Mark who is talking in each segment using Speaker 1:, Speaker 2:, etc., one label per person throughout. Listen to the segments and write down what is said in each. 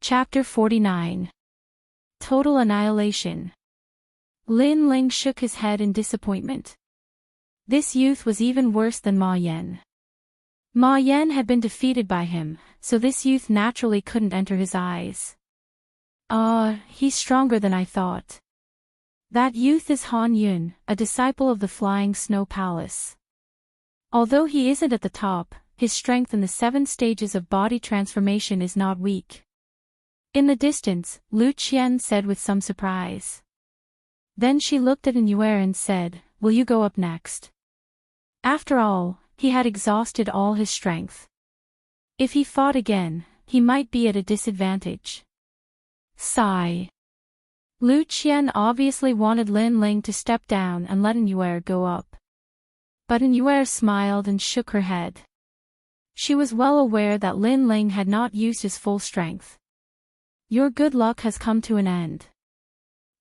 Speaker 1: Chapter 49. Total Annihilation. Lin Ling shook his head in disappointment. This youth was even worse than Ma Yan. Ma Yan had been defeated by him, so this youth naturally couldn't enter his eyes. He's stronger than I thought. That youth is Han Yun, a disciple of the Flying Snow Palace. Although he isn't at the top, his strength in the 7 stages of body transformation is not weak. In the distance, Lu Qian said with some surprise. Then she looked at Inuer and said, "Will you go up next?" After all, he had exhausted all his strength. If he fought again, he might be at a disadvantage. Sigh. Lu Qian obviously wanted Lin Ling to step down and let Inuer go up. But Inuer smiled and shook her head. She was well aware that Lin Ling had not used his full strength. Your good luck has come to an end.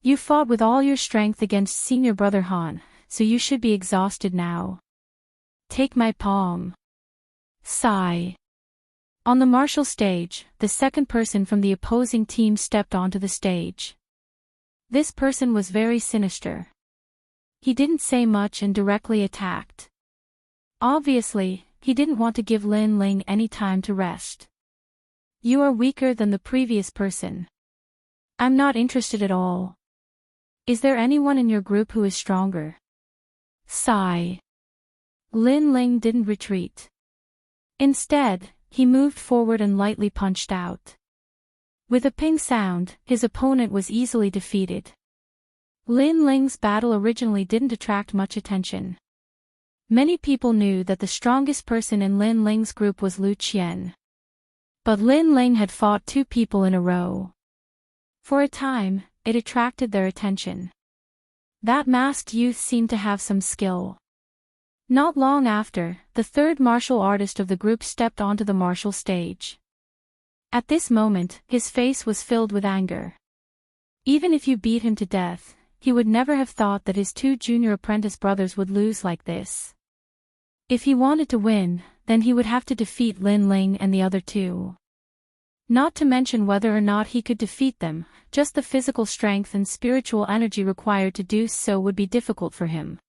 Speaker 1: You fought with all your strength against senior brother Han, so you should be exhausted now. Take my palm. Sigh. On the martial stage, the second person from the opposing team stepped onto the stage. This person was very sinister. He didn't say much and directly attacked. Obviously, he didn't want to give Lin Ling any time to rest. You are weaker than the previous person. I'm not interested at all. Is there anyone in your group who is stronger? Sigh. Lin Ling didn't retreat. Instead, he moved forward and lightly punched out. With a ping sound, his opponent was easily defeated. Lin Ling's battle originally didn't attract much attention. Many people knew that the strongest person in Lin Ling's group was Lu Qian. But Lin Ling had fought 2 people in a row. For a time, it attracted their attention. That masked youth seemed to have some skill. Not long after, the third martial artist of the group stepped onto the martial stage. At this moment, his face was filled with anger. Even if you beat him to death, he would never have thought that his 2 junior apprentice brothers would lose like this. If he wanted to win, then he would have to defeat Lin Ling and the other 2. Not to mention whether or not he could defeat them, just the physical strength and spiritual energy required to do so would be difficult for him.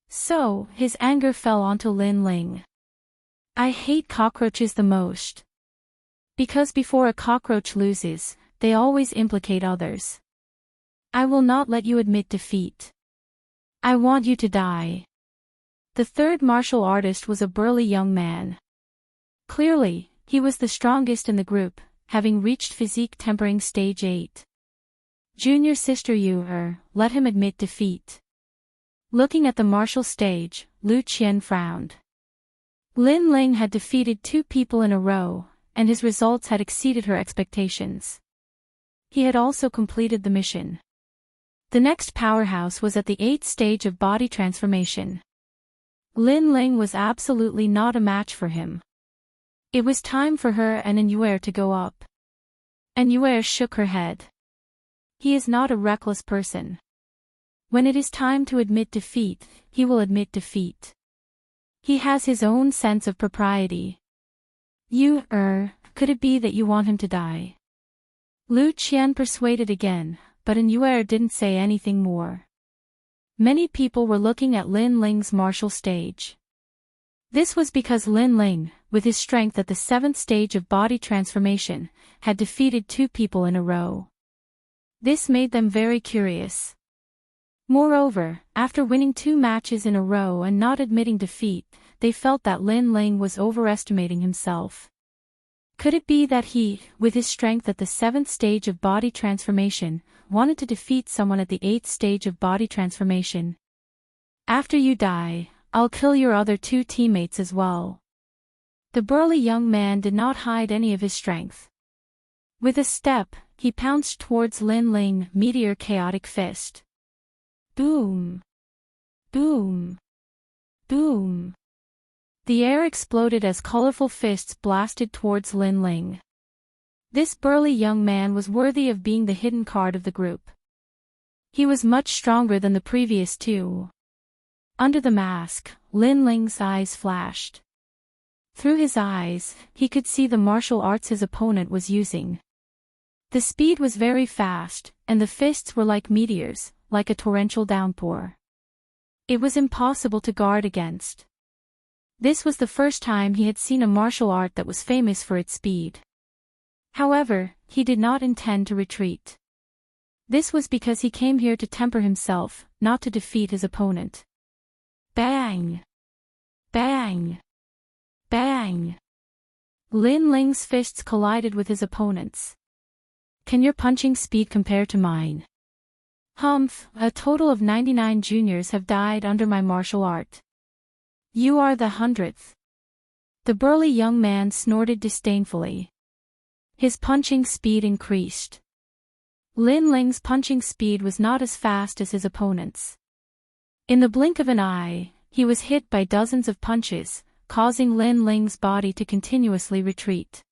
Speaker 1: So, his anger fell onto Lin Ling. I hate cockroaches the most. Because before a cockroach loses, they always implicate others. I will not let you admit defeat. I want you to die. The third martial artist was a burly young man. Clearly, he was the strongest in the group, having reached physique tempering stage 8. Junior sister Yu, let him admit defeat. Looking at the martial stage, Lu Qian frowned. Lin Ling had defeated 2 people in a row, and his results had exceeded her expectations. He had also completed the mission. The next powerhouse was at the 8th stage of body transformation. Lin Ling was absolutely not a match for him. It was time for her and Inuer to go up. Inuer shook her head. He is not a reckless person. When it is time to admit defeat, he will admit defeat. He has his own sense of propriety. You, could it be that you want him to die? Lu Qian persuaded again, but Inuer didn't say anything more. Many people were looking at Lin Ling's martial stage. This was because Lin Ling, with his strength at the 7th stage of body transformation, had defeated 2 people in a row. This made them very curious. Moreover, after winning 2 matches in a row and not admitting defeat, they felt that Lin Ling was overestimating himself. Could it be that he, with his strength at the 7th stage of body transformation, wanted to defeat someone at the 8th stage of body transformation? After you die, I'll kill your other 2 teammates as well. The burly young man did not hide any of his strength. With a step, he pounced towards Lin Ling, meteor chaotic fist. Boom! Boom! Boom! The air exploded as colorful fists blasted towards Lin Ling. This burly young man was worthy of being the hidden card of the group. He was much stronger than the previous 2. Under the mask, Lin Ling's eyes flashed. Through his eyes, he could see the martial arts his opponent was using. The speed was very fast, and the fists were like meteors, like a torrential downpour. It was impossible to guard against. This was the first time he had seen a martial art that was famous for its speed. However, he did not intend to retreat. This was because he came here to temper himself, not to defeat his opponent. Bang! Bang! Bang! Lin Ling's fists collided with his opponent's. Can your punching speed compare to mine? Humph, a total of 99 juniors have died under my martial art. You are the 100th. The burly young man snorted disdainfully. His punching speed increased. Lin Ling's punching speed was not as fast as his opponent's. In the blink of an eye, he was hit by dozens of punches, causing Lin Ling's body to continuously retreat.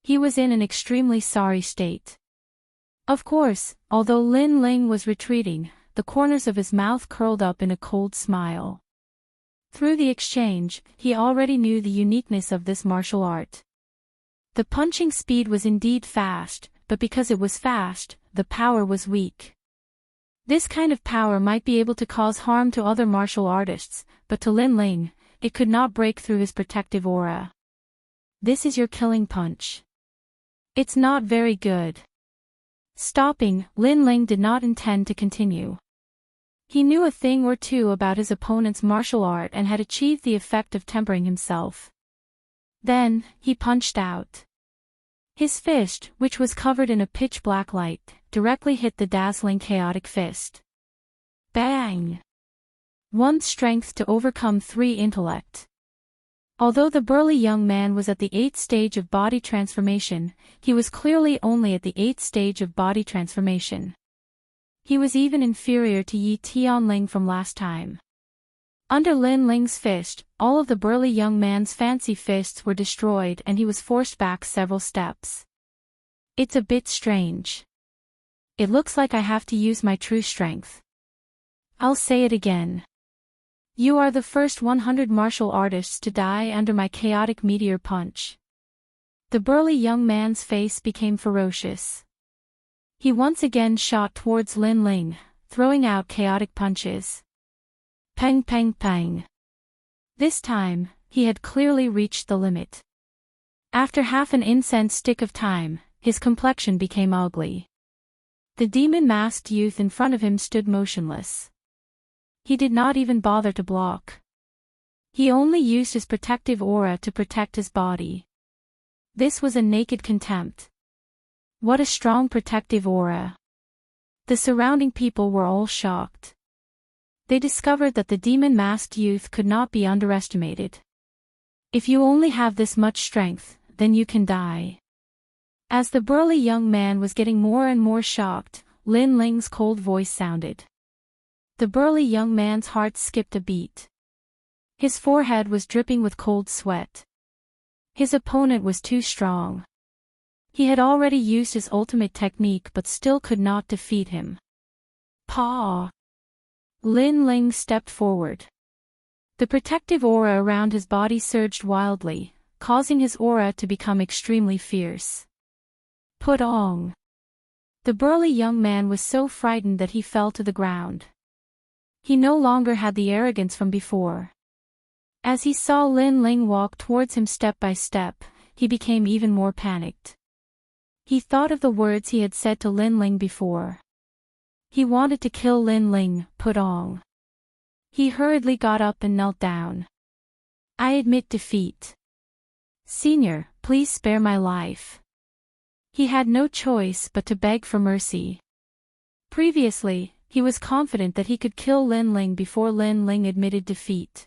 Speaker 1: He was in an extremely sorry state. Of course, although Lin Ling was retreating, the corners of his mouth curled up in a cold smile. Through the exchange, he already knew the uniqueness of this martial art. The punching speed was indeed fast, but because it was fast, the power was weak. This kind of power might be able to cause harm to other martial artists, but to Lin Ling, it could not break through his protective aura. This is your killing punch. It's not very good. Stopping, Lin Ling did not intend to continue. He knew a thing or two about his opponent's martial art and had achieved the effect of tempering himself. Then, he punched out. His fist, which was covered in a pitch-black light, directly hit the dazzling chaotic fist. Bang! 1 strength to overcome 3 intellect. Although the burly young man was at the 8th stage of body transformation, he was clearly only at the 8th stage of body transformation. He was even inferior to Yi Tianling from last time. Under Lin Ling's fist, all of the burly young man's fancy fists were destroyed and he was forced back several steps. It's a bit strange. It looks like I have to use my true strength. I'll say it again. You are the first 100 martial artists to die under my chaotic meteor punch. The burly young man's face became ferocious. He once again shot towards Lin Ling, throwing out chaotic punches. Pang pang pang. This time, he had clearly reached the limit. After half an incense stick of time, his complexion became ugly. The demon-masked youth in front of him stood motionless. He did not even bother to block. He only used his protective aura to protect his body. This was a naked contempt. What a strong protective aura. The surrounding people were all shocked. They discovered that the demon-masked youth could not be underestimated. If you only have this much strength, then you can die. As the burly young man was getting more and more shocked, Lin Ling's cold voice sounded. The burly young man's heart skipped a beat. His forehead was dripping with cold sweat. His opponent was too strong. He had already used his ultimate technique but still could not defeat him. Paw! Lin Ling stepped forward. The protective aura around his body surged wildly, causing his aura to become extremely fierce. Put on! The burly young man was so frightened that he fell to the ground. He no longer had the arrogance from before. As he saw Lin Ling walk towards him step by step, he became even more panicked. He thought of the words he had said to Lin Ling before. He wanted to kill Lin Ling, put on. He hurriedly got up and knelt down. I admit defeat. Senior, please spare my life. He had no choice but to beg for mercy. Previously, he was confident that he could kill Lin Ling before Lin Ling admitted defeat.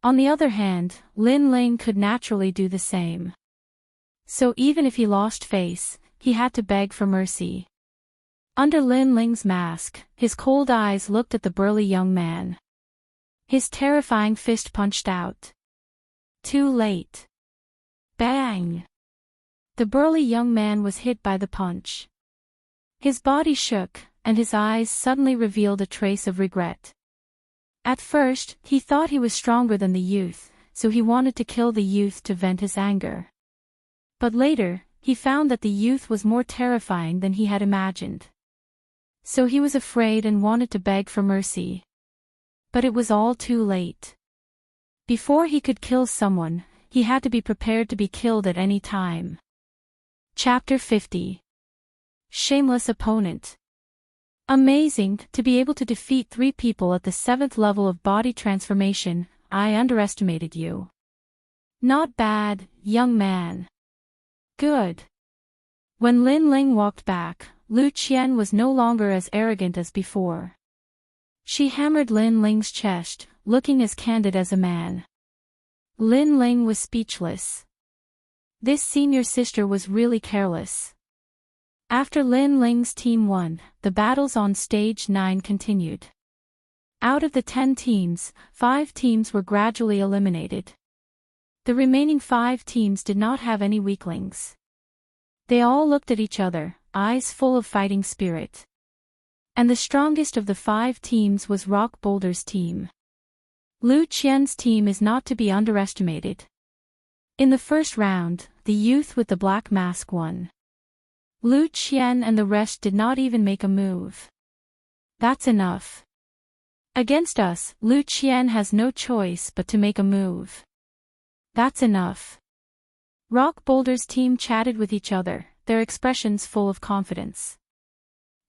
Speaker 1: On the other hand, Lin Ling could naturally do the same. So even if he lost face, he had to beg for mercy. Under Lin Ling's mask, his cold eyes looked at the burly young man. His terrifying fist punched out. Too late. Bang! The burly young man was hit by the punch. His body shook, and his eyes suddenly revealed a trace of regret. At first, he thought he was stronger than the youth, so he wanted to kill the youth to vent his anger. But later, he found that the youth was more terrifying than he had imagined. So he was afraid and wanted to beg for mercy. But it was all too late. Before he could kill someone, he had to be prepared to be killed at any time. Chapter 50. Shameless Opponent. Amazing, to be able to defeat 3 people at the 7th level of body transformation. I underestimated you. Not bad, young man. Good. When Lin Ling walked back, Lu Qian was no longer as arrogant as before. She hammered Lin Ling's chest, looking as candid as a man. Lin Ling was speechless. This senior sister was really careless. After Lin Ling's team won, the battles on stage 9 continued. Out of the 10 teams, 5 teams were gradually eliminated. The remaining 5 teams did not have any weaklings. They all looked at each other, eyes full of fighting spirit. And the strongest of the 5 teams was Rock Boulder's team. Lu Qian's team is not to be underestimated. In the first round, the youth with the black mask won. Lu Qian and the rest did not even make a move. That's enough. Against us, Lu Qian has no choice but to make a move. That's enough. Rock Boulder's team chatted with each other, their expressions full of confidence.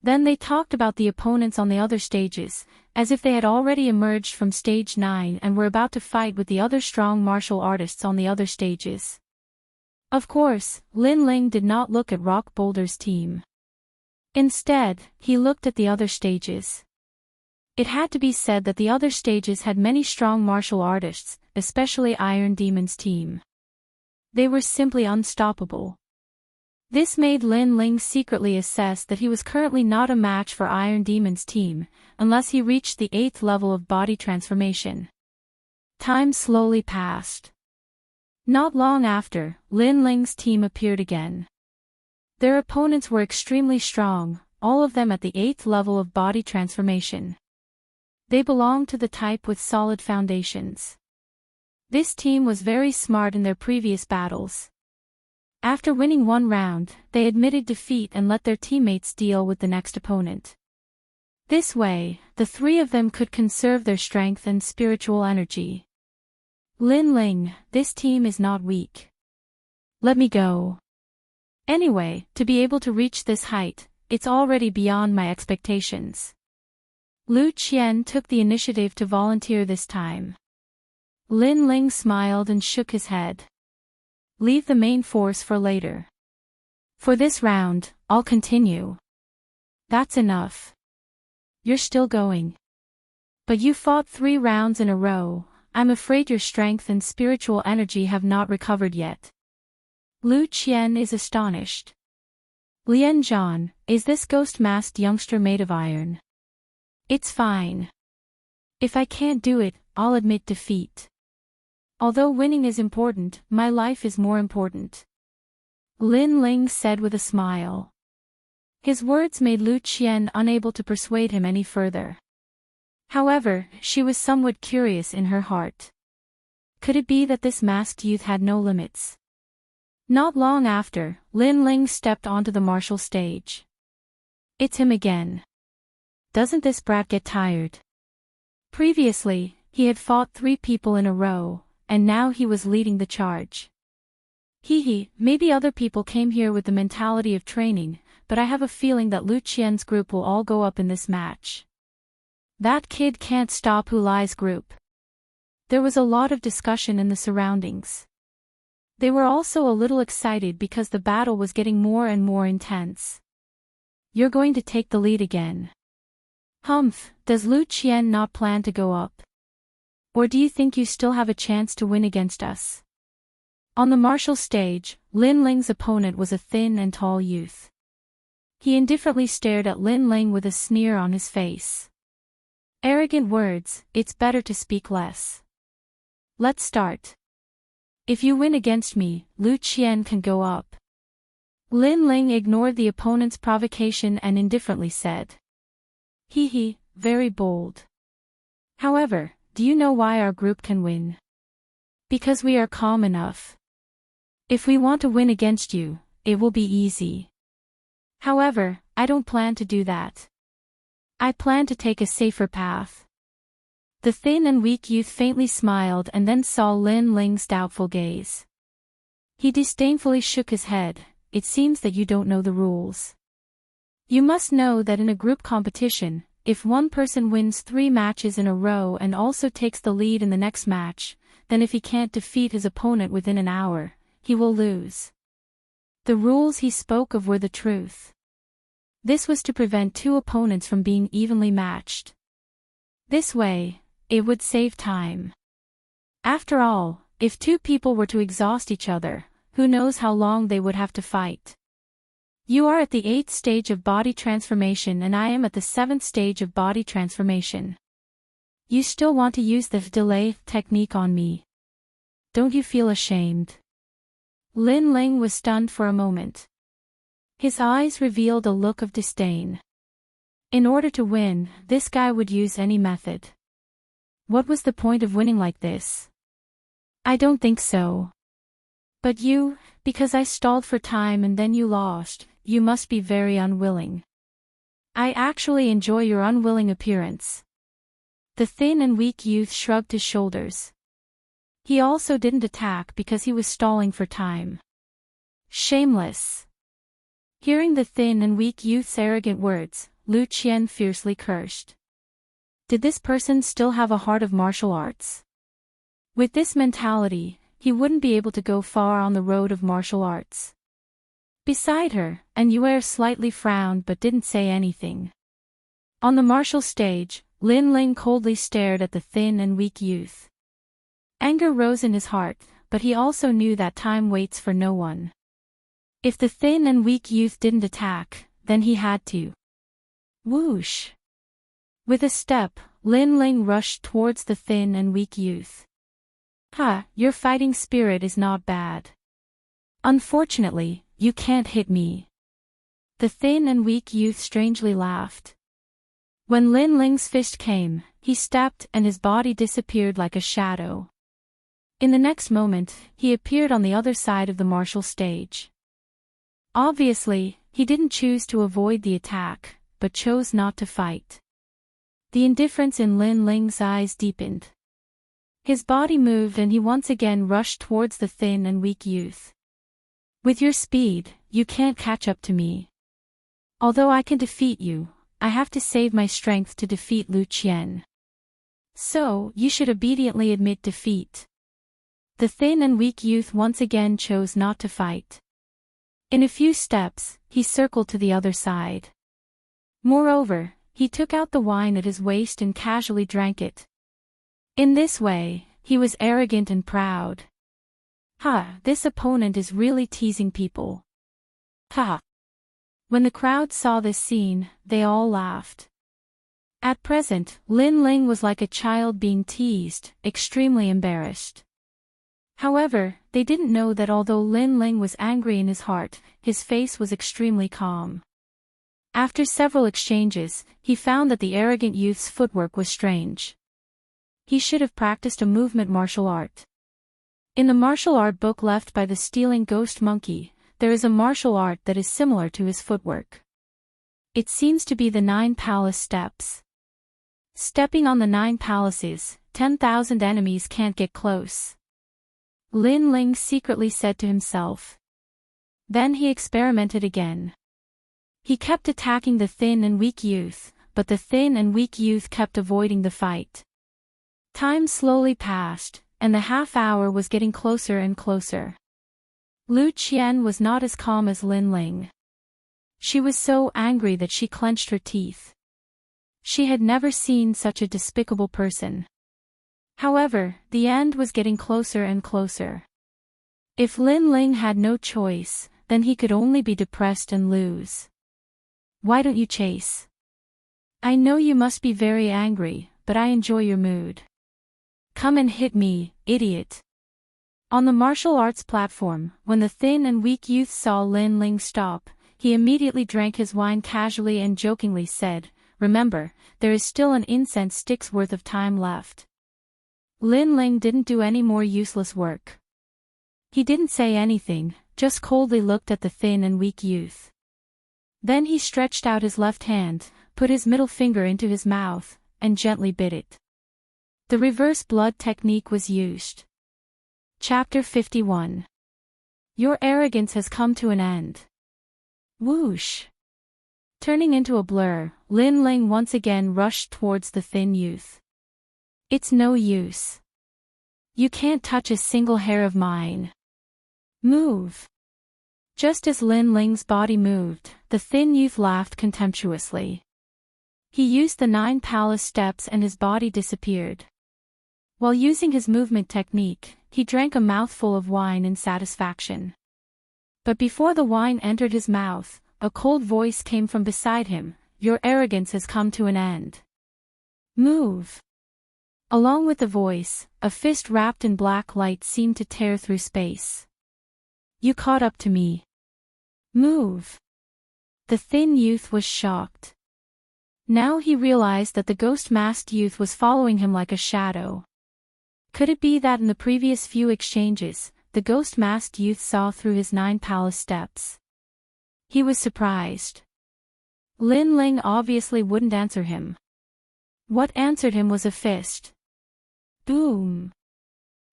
Speaker 1: Then they talked about the opponents on the other stages, as if they had already emerged from stage 9 and were about to fight with the other strong martial artists on the other stages. Of course, Lin Ling did not look at Rock Boulder's team. Instead, he looked at the other stages. It had to be said that the other stages had many strong martial artists, especially Iron Demon's team. They were simply unstoppable. This made Lin Ling secretly assess that he was currently not a match for Iron Demon's team, unless he reached the 8th level of body transformation. Time slowly passed. Not long after, Lin Ling's team appeared again. Their opponents were extremely strong, all of them at the 8th level of body transformation. They belonged to the type with solid foundations. This team was very smart in their previous battles. After winning 1 round, they admitted defeat and let their teammates deal with the next opponent. This way, the 3 of them could conserve their strength and spiritual energy. Lin Ling, this team is not weak. Let me go. Anyway, to be able to reach this height, it's already beyond my expectations. Lu Qian took the initiative to volunteer this time. Lin Ling smiled and shook his head. Leave the main force for later. For this round, I'll continue. That's enough. You're still going. But you fought 3 rounds in a row. I'm afraid your strength and spiritual energy have not recovered yet. Lu Qian is astonished. Lian Zhan, is this ghost-masked youngster made of iron? It's fine. If I can't do it, I'll admit defeat. Although winning is important, my life is more important. Lin Ling said with a smile. His words made Lu Qian unable to persuade him any further. However, she was somewhat curious in her heart. Could it be that this masked youth had no limits? Not long after, Lin Ling stepped onto the martial stage. It's him again. Doesn't this brat get tired? Previously, he had fought 3 people in a row, and now he was leading the charge. Maybe other people came here with the mentality of training, but I have a feeling that Lu Qian's group will all go up in this match. That kid can't stop Hu Lai's group. There was a lot of discussion in the surroundings. They were also a little excited because the battle was getting more and more intense. You're going to take the lead again. Humph, does Lu Qian not plan to go up? Or do you think you still have a chance to win against us? On the martial stage, Lin Ling's opponent was a thin and tall youth. He indifferently stared at Lin Ling with a sneer on his face. Arrogant words, it's better to speak less. Let's start. If you win against me, Lu Qian can go up. Lin Ling ignored the opponent's provocation and indifferently said. Very bold. However, do you know why our group can win? Because we are calm enough. If we want to win against you, it will be easy. However, I don't plan to do that. I plan to take a safer path. The thin and weak youth faintly smiled and then saw Lin Ling's doubtful gaze. He disdainfully shook his head. It seems that you don't know the rules. You must know that in a group competition, if one person wins 3 matches in a row and also takes the lead in the next match, then if he can't defeat his opponent within an hour, he will lose. The rules he spoke of were the truth. This was to prevent 2 opponents from being evenly matched. This way, it would save time. After all, if 2 people were to exhaust each other, who knows how long they would have to fight. You are at the 8th stage of body transformation and I am at the 7th stage of body transformation. You still want to use the delay technique on me. Don't you feel ashamed? Lin Ling was stunned for a moment. His eyes revealed a look of disdain. In order to win, this guy would use any method. What was the point of winning like this? I don't think so. But you, because I stalled for time and then you lost, you must be very unwilling. I actually enjoy your unwilling appearance. The thin and weak youth shrugged his shoulders. He also didn't attack because he was stalling for time. Shameless. Hearing the thin and weak youth's arrogant words, Lu Qian fiercely cursed. Did this person still have a heart of martial arts? With this mentality, he wouldn't be able to go far on the road of martial arts. Beside her, Yue slightly frowned but didn't say anything. On the martial stage, Lin Ling coldly stared at the thin and weak youth. Anger rose in his heart, but he also knew that time waits for no one. If the thin and weak youth didn't attack, then he had to. Whoosh! With a step, Lin Ling rushed towards the thin and weak youth. Ha, your fighting spirit is not bad. Unfortunately, you can't hit me. The thin and weak youth strangely laughed. When Lin Ling's fist came, he stepped and his body disappeared like a shadow. In the next moment, he appeared on the other side of the martial stage. Obviously, he didn't choose to avoid the attack, but chose not to fight. The indifference in Lin Ling's eyes deepened. His body moved and he once again rushed towards the thin and weak youth. With your speed, you can't catch up to me. Although I can defeat you, I have to save my strength to defeat Lu Qian. So, you should obediently admit defeat. The thin and weak youth once again chose not to fight. In a few steps, he circled to the other side. Moreover, he took out the wine at his waist and casually drank it. In this way, he was arrogant and proud. Ha, this opponent is really teasing people. Ha! When the crowd saw this scene, they all laughed. At present, Lin Ling was like a child being teased, extremely embarrassed. However, they didn't know that although Lin Ling was angry in his heart, his face was extremely calm. After several exchanges, he found that the arrogant youth's footwork was strange. He should have practiced a movement martial art. In the martial art book left by the stealing ghost monkey, there is a martial art that is similar to his footwork. It seems to be the 9 palace steps. Stepping on the 9 palaces, 10,000 enemies can't get close. Lin Ling secretly said to himself. Then he experimented again. He kept attacking the thin and weak youth, but the thin and weak youth kept avoiding the fight. Time slowly passed, and the half-hour was getting closer and closer. Lu Qian was not as calm as Lin Ling. She was so angry that she clenched her teeth. She had never seen such a despicable person. However, the end was getting closer and closer. If Lin Ling had no choice, then he could only be depressed and lose. Why don't you chase? I know you must be very angry, but I enjoy your mood. Come and hit me, idiot. On the martial arts platform, when the thin and weak youth saw Lin Ling stop, he immediately drank his wine casually and jokingly said, "Remember, there is still an incense stick's worth of time left." Lin Ling didn't do any more useless work. He didn't say anything, just coldly looked at the thin and weak youth. Then he stretched out his left hand, put his middle finger into his mouth, and gently bit it. The reverse blood technique was used. Chapter 51. Your arrogance has come to an end. Whoosh! Turning into a blur, Lin Ling once again rushed towards the thin youth. It's no use. You can't touch a single hair of mine. Move! Just as Lin Ling's body moved, the thin youth laughed contemptuously. He used the 9 palace steps and his body disappeared. While using his movement technique, he drank a mouthful of wine in satisfaction. But before the wine entered his mouth, a cold voice came from beside him. Your arrogance has come to an end. Move! Along with the voice, a fist wrapped in black light seemed to tear through space. You caught up to me. Move! The thin youth was shocked. Now he realized that the ghost-masked youth was following him like a shadow. Could it be that in the previous few exchanges, the ghost-masked youth saw through his 9 palace steps? He was surprised. Lin Ling obviously wouldn't answer him. What answered him was a fist. Boom!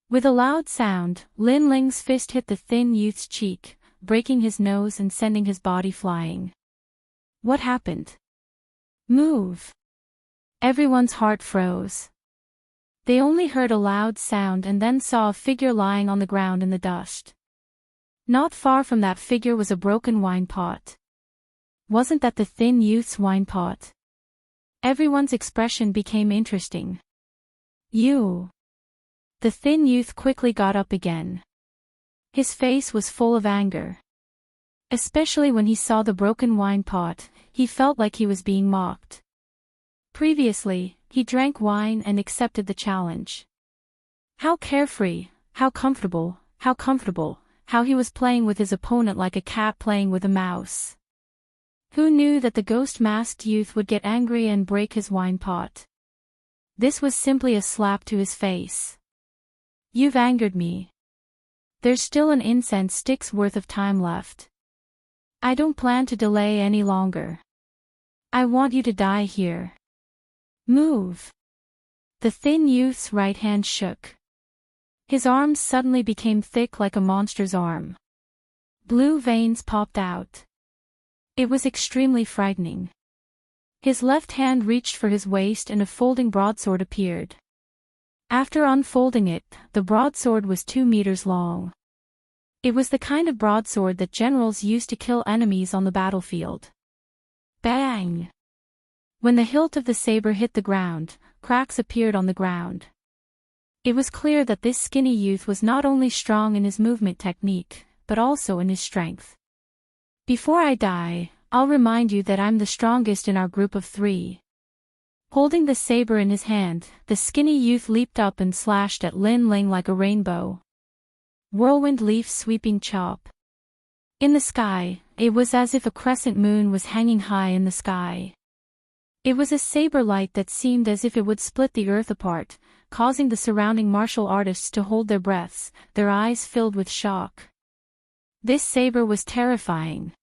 Speaker 1: With a loud sound, Lin Ling's fist hit the thin youth's cheek, breaking his nose and sending his body flying. What happened? Move! Everyone's heart froze. They only heard a loud sound and then saw a figure lying on the ground in the dust. Not far from that figure was a broken wine pot. Wasn't that the thin youth's wine pot? Everyone's expression became interesting. You! The thin youth quickly got up again. His face was full of anger. Especially when he saw the broken wine pot, he felt like he was being mocked. Previously, he drank wine and accepted the challenge. How carefree, how comfortable, how he was playing with his opponent like a cat playing with a mouse. Who knew that the ghost-masked youth would get angry and break his wine pot? This was simply a slap to his face. You've angered me. There's still an incense stick's worth of time left. I don't plan to delay any longer. I want you to die here. Move! The thin youth's right hand shook. His arms suddenly became thick like a monster's arm. Blue veins popped out. It was extremely frightening. His left hand reached for his waist and a folding broadsword appeared. After unfolding it, the broadsword was 2 meters long. It was the kind of broadsword that generals used to kill enemies on the battlefield. Bang! When the hilt of the saber hit the ground, cracks appeared on the ground. It was clear that this skinny youth was not only strong in his movement technique, but also in his strength. Before I die, I'll remind you that I'm the strongest in our group of 3. Holding the saber in his hand, the skinny youth leaped up and slashed at Lin Ling like a rainbow. Whirlwind leaf sweeping chop. In the sky, it was as if a crescent moon was hanging high in the sky. It was a saber light that seemed as if it would split the earth apart, causing the surrounding martial artists to hold their breaths, their eyes filled with shock. This saber was terrifying.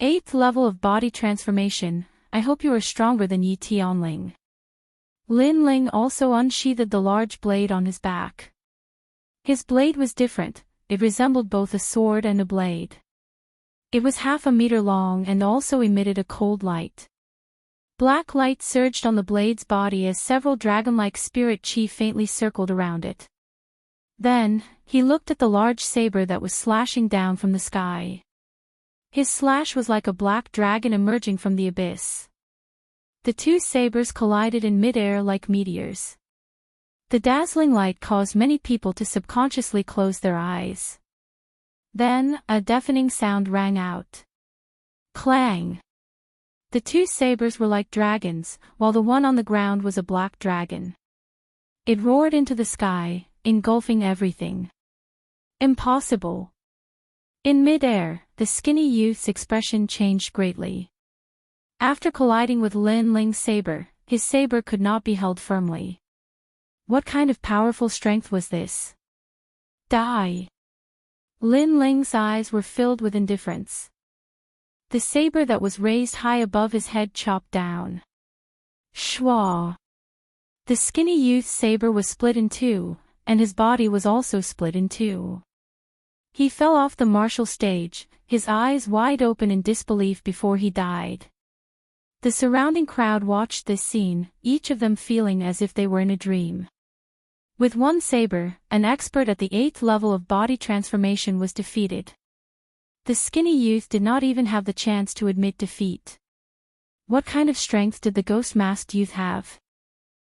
Speaker 1: 8th level of body transformation. I hope you are stronger than Yi Tianling. Lin Ling also unsheathed the large blade on his back. His blade was different, it resembled both a sword and a blade. It was half a meter long and also emitted a cold light. Black light surged on the blade's body as several dragon-like spirit chi faintly circled around it. Then, he looked at the large saber that was slashing down from the sky. His slash was like a black dragon emerging from the abyss. The 2 sabers collided in mid-air like meteors. The dazzling light caused many people to subconsciously close their eyes. Then, a deafening sound rang out. Clang! The 2 sabers were like dragons, while the one on the ground was a black dragon. It roared into the sky, engulfing everything. Impossible! In mid-air, the skinny youth's expression changed greatly. After colliding with Lin Ling's saber, his saber could not be held firmly. What kind of powerful strength was this? Die! Lin Ling's eyes were filled with indifference. The saber that was raised high above his head chopped down. Shwa! The skinny youth's saber was split in two, and his body was also split in two. He fell off the martial stage, his eyes wide open in disbelief before he died. The surrounding crowd watched this scene, each of them feeling as if they were in a dream. With one saber, an expert at the 8th level of body transformation was defeated. The skinny youth did not even have the chance to admit defeat. What kind of strength did the ghost-masked youth have?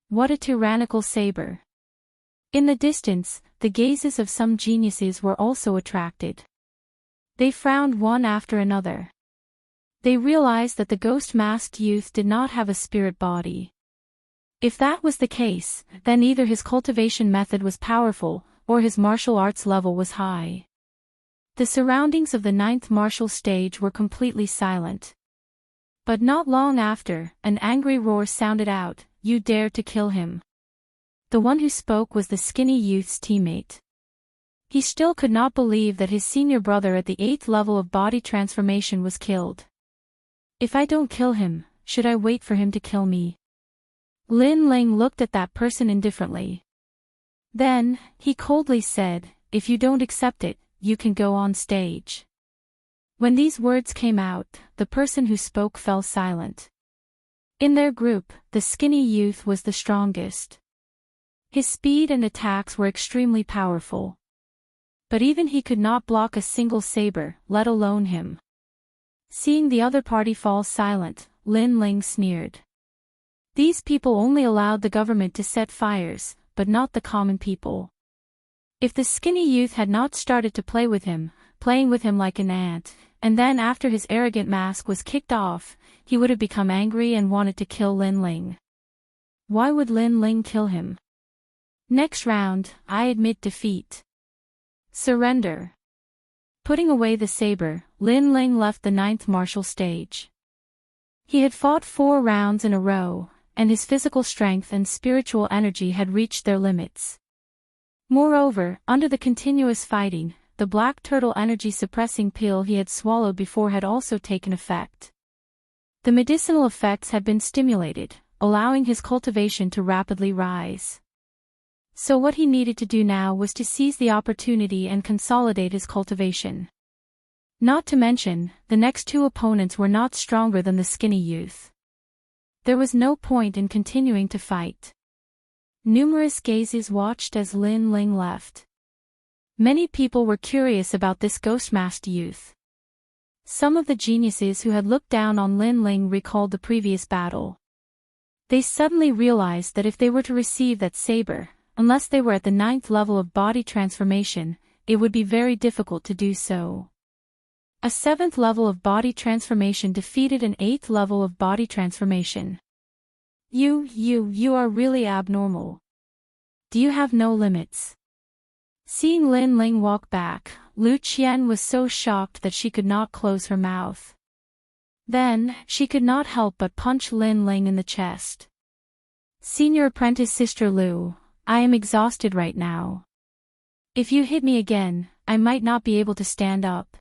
Speaker 1: What a tyrannical saber! In the distance, the gazes of some geniuses were also attracted. They frowned one after another. They realized that the ghost-masked youth did not have a spirit body. If that was the case, then either his cultivation method was powerful, or his martial arts level was high. The surroundings of the 9th martial stage were completely silent. But not long after, an angry roar sounded out, "You dare to kill him." The one who spoke was the skinny youth's teammate. He still could not believe that his senior brother at the 8th level of body transformation was killed. If I don't kill him, should I wait for him to kill me? Lin Ling looked at that person indifferently. Then, he coldly said, "If you don't accept it, you can go on stage." When these words came out, the person who spoke fell silent. In their group, the skinny youth was the strongest. His speed and attacks were extremely powerful. But even he could not block a single saber, let alone him. Seeing the other party fall silent, Lin Ling sneered. These people only allowed the government to set fires, but not the common people. If the skinny youth had not started to playing with him like an ant, and then after his arrogant mask was kicked off, he would have become angry and wanted to kill Lin Ling. Why would Lin Ling kill him? Next round, I admit defeat. Surrender. Putting away the saber, Lin Ling left the 9th martial stage. He had fought 4 rounds in a row, and his physical strength and spiritual energy had reached their limits. Moreover, under the continuous fighting, the black turtle energy suppressing pill he had swallowed before had also taken effect. The medicinal effects had been stimulated, allowing his cultivation to rapidly rise. So what he needed to do now was to seize the opportunity and consolidate his cultivation. Not to mention, the next 2 opponents were not stronger than the skinny youth. There was no point in continuing to fight. Numerous gazes watched as Lin Ling left. Many people were curious about this ghost-masked youth. Some of the geniuses who had looked down on Lin Ling recalled the previous battle. They suddenly realized that if they were to receive that saber, unless they were at the 9th level of body transformation, it would be very difficult to do so. A 7th level of body transformation defeated an 8th level of body transformation. You are really abnormal. Do you have no limits? Seeing Lin Ling walk back, Lu Qian was so shocked that she could not close her mouth. Then, she could not help but punch Lin Ling in the chest. Senior apprentice Sister Lu, I am exhausted right now. If you hit me again, I might not be able to stand up.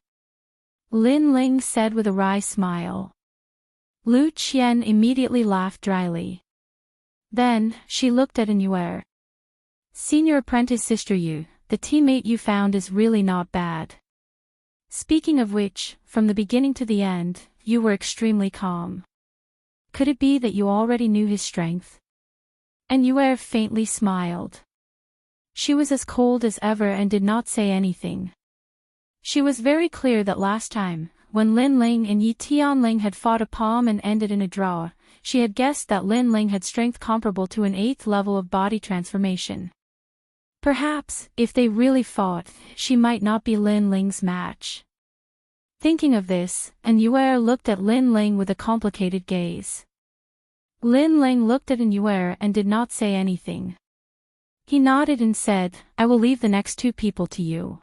Speaker 1: Lin Ling said with a wry smile. Lu Qian immediately laughed dryly. Then, she looked at Inuer. Senior apprentice Sister Yu, the teammate you found is really not bad. Speaking of which, from the beginning to the end, you were extremely calm. Could it be that you already knew his strength? Inuer faintly smiled. She was as cold as ever and did not say anything. She was very clear that last time, when Lin Ling and Yi Tianling had fought a palm and ended in a draw, she had guessed that Lin Ling had strength comparable to an 8th level of body transformation. Perhaps, if they really fought, she might not be Lin Ling's match. Thinking of this, Inuer looked at Lin Ling with a complicated gaze. Lin Ling looked at Inuer and did not say anything. He nodded and said, I will leave the next 2 people to you.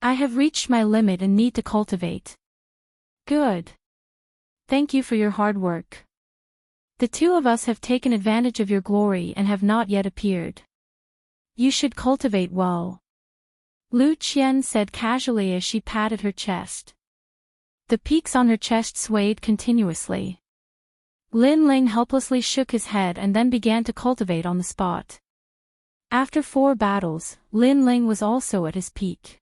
Speaker 1: I have reached my limit and need to cultivate. Good. Thank you for your hard work. The 2 of us have taken advantage of your glory and have not yet appeared. You should cultivate well. Lu Qian said casually as she patted her chest. The peaks on her chest swayed continuously. Lin Ling helplessly shook his head and then began to cultivate on the spot. After 4 battles, Lin Ling was also at his peak.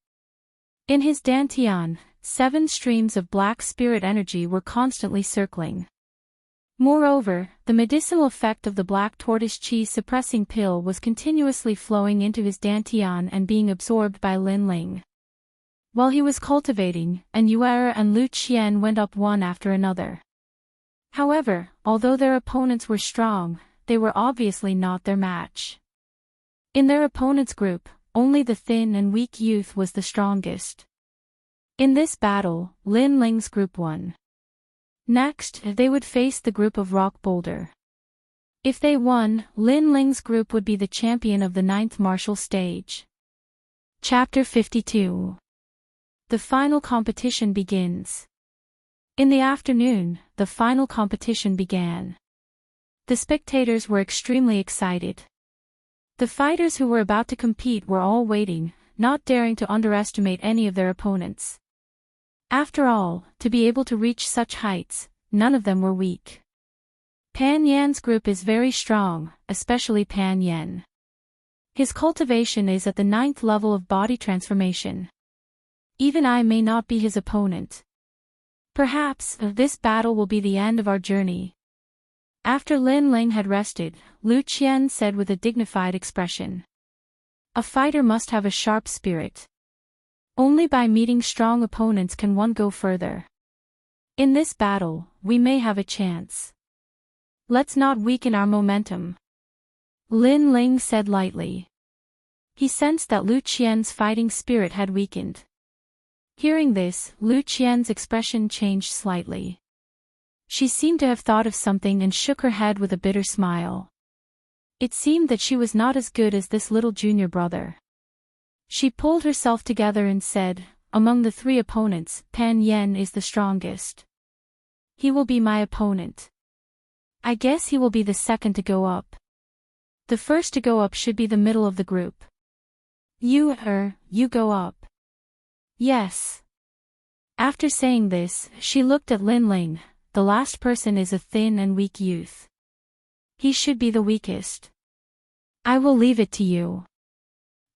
Speaker 1: In his dantian, 7 streams of black spirit energy were constantly circling. Moreover, the medicinal effect of the black tortoise cheese suppressing pill was continuously flowing into his dantian and being absorbed by Lin Ling. While he was cultivating, Yu'er and Lu Qian went up one after another. However, although their opponents were strong, they were obviously not their match. In their opponent's group, only the thin and weak youth was the strongest. In this battle, Lin Ling's group won. Next, they would face the group of Rock Boulder. If they won, Lin Ling's group would be the champion of the 9th martial stage. Chapter 52. The final competition begins. In the afternoon, the final competition began. The spectators were extremely excited. The fighters who were about to compete were all waiting, not daring to underestimate any of their opponents. After all, to be able to reach such heights, none of them were weak. Pan Yan's group is very strong, especially Pan Yan. His cultivation is at the 9th level of body transformation. Even I may not be his opponent. Perhaps, this battle will be the end of our journey. After Lin Ling had rested, Lu Qian said with a dignified expression. A fighter must have a sharp spirit. Only by meeting strong opponents can one go further. In this battle, we may have a chance. Let's not weaken our momentum. Lin Ling said lightly. He sensed that Lu Qian's fighting spirit had weakened. Hearing this, Lu Qian's expression changed slightly. She seemed to have thought of something and shook her head with a bitter smile. It seemed that she was not as good as this little junior brother. She pulled herself together and said, among the 3 opponents, Pan Yan is the strongest. He will be my opponent. I guess he will be the second to go up. The first to go up should be the middle of the group. You go up. Yes. After saying this, she looked at Lin Ling. The last person is a thin and weak youth. He should be the weakest. I will leave it to you.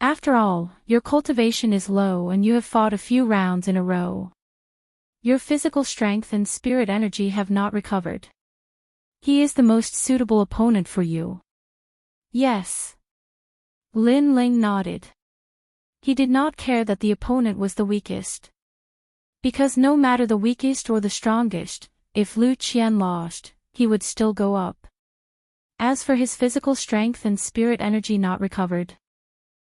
Speaker 1: After all, your cultivation is low and you have fought a few rounds in a row. Your physical strength and spirit energy have not recovered. He is the most suitable opponent for you. Yes. Lin Ling nodded. He did not care that the opponent was the weakest. Because no matter the weakest or the strongest, if Lu Qian lost, he would still go up. As for his physical strength and spirit energy not recovered,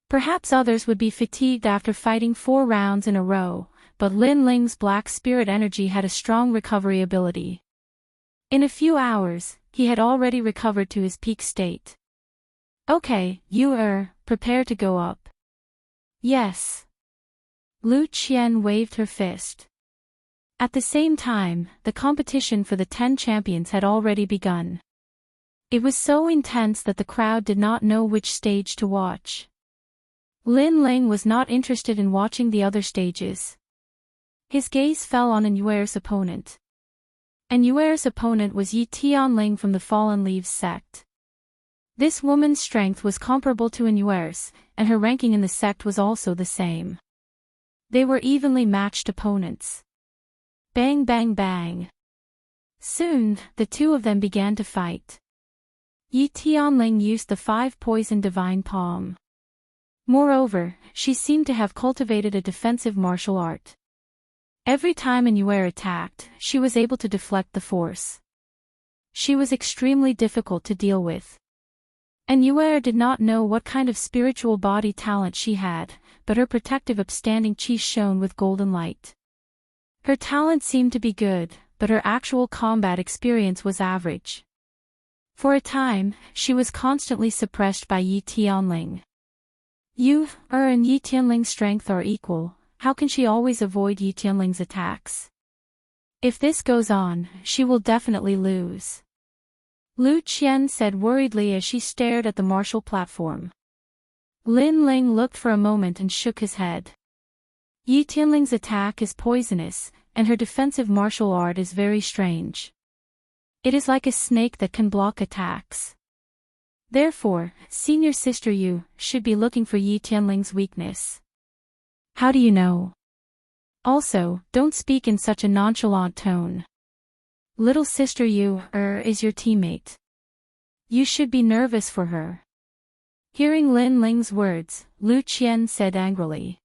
Speaker 1: perhaps others would be fatigued after fighting 4 rounds in a row, but Lin Ling's black spirit energy had a strong recovery ability. In a few hours, he had already recovered to his peak state. Okay, you prepare to go up. Yes. Lu Qian waved her fist. At the same time, the competition for the 10 champions had already begun. It was so intense that the crowd did not know which stage to watch. Lin Ling was not interested in watching the other stages. His gaze fell on Yu'er's opponent. Yu'er's opponent was Yi Tianling from the Fallen Leaves sect. This woman's strength was comparable to Yu'er's, and her ranking in the sect was also the same. They were evenly matched opponents. Bang bang bang. Soon, the 2 of them began to fight. Yi Tianling used the 5-poison divine palm. Moreover, she seemed to have cultivated a defensive martial art. Every time Yu'er attacked, she was able to deflect the force. She was extremely difficult to deal with. Yu'er did not know what kind of spiritual body talent she had, but her protective upstanding chi shone with golden light. Her talent seemed to be good, but her actual combat experience was average. For a time, she was constantly suppressed by Yi Tianling. And Yi Tianling's strength are equal, how can she always avoid Yi Tianling's attacks? If this goes on, she will definitely lose. Lu Qian said worriedly as she stared at the martial platform. Lin Ling looked for a moment and shook his head. Yi Tianling's attack is poisonous, and her defensive martial art is very strange. It is like a snake that can block attacks. Therefore, senior sister Yu should be looking for Yi Tianling's weakness. How do you know? Also, don't speak in such a nonchalant tone. Little sister Yu is your teammate. You should be nervous for her. Hearing Lin Ling's words, Lu Qian said angrily.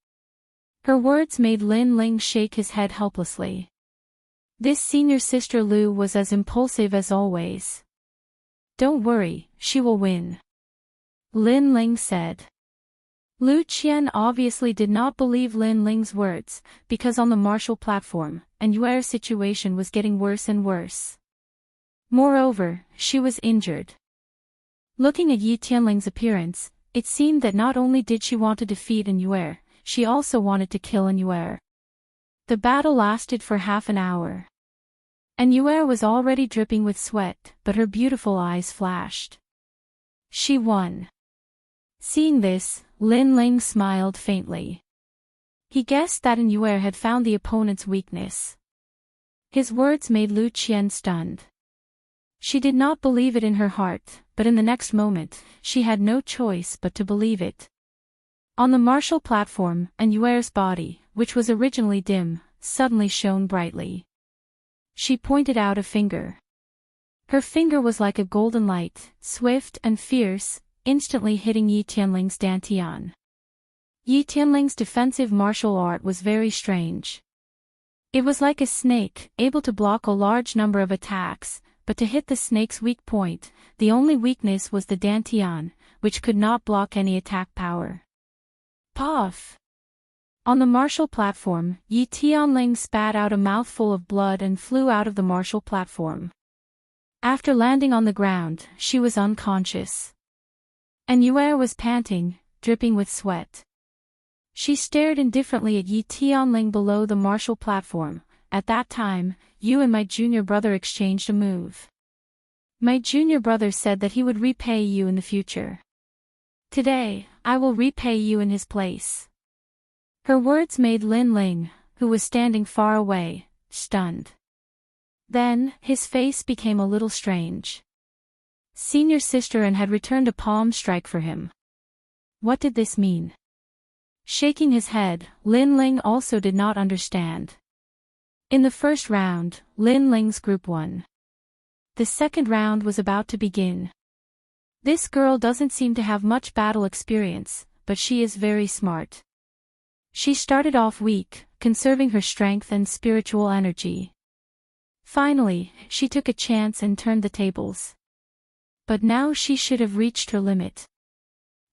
Speaker 1: Her words made Lin Ling shake his head helplessly. This senior sister Lu was as impulsive as always. Don't worry, she will win. Lin Ling said. Lu Qian obviously did not believe Lin Ling's words, because on the martial platform, Yuer's situation was getting worse and worse. Moreover, she was injured. Looking at Yi Tianling's appearance, it seemed that not only did she want to defeat Yuer, she also wanted to kill Yuer. The battle lasted for half an hour. Yuer was already dripping with sweat, but her beautiful eyes flashed. She won. Seeing this, Lin Ling smiled faintly. He guessed that Yuer had found the opponent's weakness. His words made Lu Qian stunned. She did not believe it in her heart, but in the next moment, she had no choice but to believe it. On the martial platform, Yuer's body, which was originally dim, suddenly shone brightly. She pointed out a finger. Her finger was like a golden light, swift and fierce, instantly hitting Yi Tianling's dantian. Yi Tianling's defensive martial art was very strange. It was like a snake, able to block a large number of attacks, but to hit the snake's weak point, the only weakness was the dantian, which could not block any attack power. Puff! On the martial platform, Yi Tianling spat out a mouthful of blood and flew out of the martial platform. After landing on the ground, she was unconscious. Yuer was panting, dripping with sweat. She stared indifferently at Yi Tianling below the martial platform. At that time, you and my junior brother exchanged a move. My junior brother said that he would repay you in the future. Today, I will repay you in his place. Her words made Lin Ling, who was standing far away, stunned. Then, his face became a little strange. Senior sister An had returned a palm strike for him. What did this mean? Shaking his head, Lin Ling also did not understand. In the first round, Lin Ling's group won. The second round was about to begin. This girl doesn't seem to have much battle experience, but she is very smart. She started off weak, conserving her strength and spiritual energy. Finally, she took a chance and turned the tables. But now she should have reached her limit.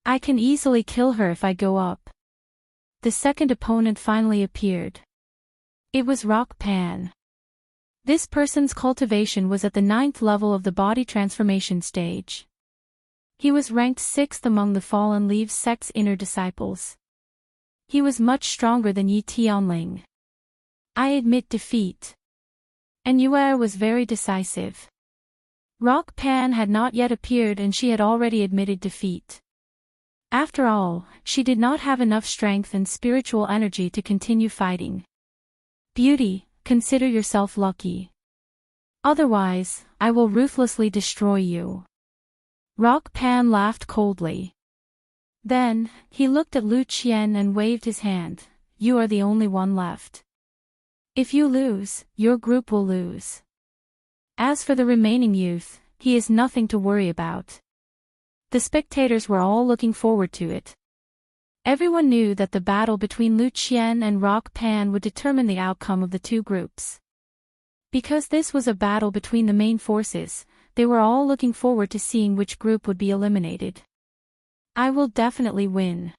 Speaker 1: I can easily kill her if I go up. The second opponent finally appeared. It was Rock Pan. This person's cultivation was at the 9th level of the body transformation stage. He was ranked 6th among the Fallen Leaves sect's inner disciples. He was much stronger than Yi Tianling. I admit defeat. Yuer was very decisive. Rock Pan had not yet appeared and she had already admitted defeat. After all, she did not have enough strength and spiritual energy to continue fighting. Beauty, consider yourself lucky. Otherwise, I will ruthlessly destroy you. Rock Pan laughed coldly. Then, he looked at Lu Qian and waved his hand. You are the only one left. If you lose, your group will lose. As for the remaining youth, he is nothing to worry about. The spectators were all looking forward to it. Everyone knew that the battle between Lu Qian and Rock Pan would determine the outcome of the two groups. Because this was a battle between the main forces, they were all looking forward to seeing which group would be eliminated. I will definitely win.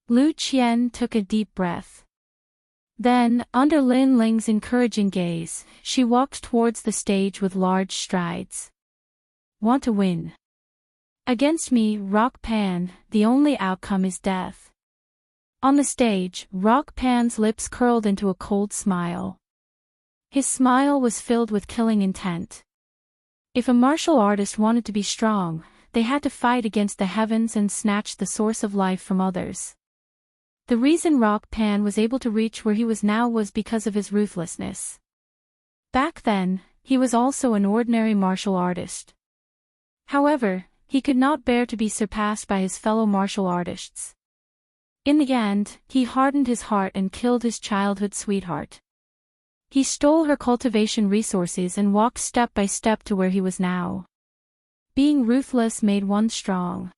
Speaker 1: Lu Qian took a deep breath. Then, under Lin Ling's encouraging gaze, she walked towards the stage with large strides. Want to win? Against me, Rock Pan, the only outcome is death. On the stage, Rock Pan's lips curled into a cold smile. His smile was filled with killing intent. If a martial artist wanted to be strong, they had to fight against the heavens and snatch the source of life from others. The reason Rock Pan was able to reach where he was now was because of his ruthlessness. Back then, he was also an ordinary martial artist. However, he could not bear to be surpassed by his fellow martial artists. In the end, he hardened his heart and killed his childhood sweetheart. He stole her cultivation resources and walked step by step to where he was now. Being ruthless made one strong.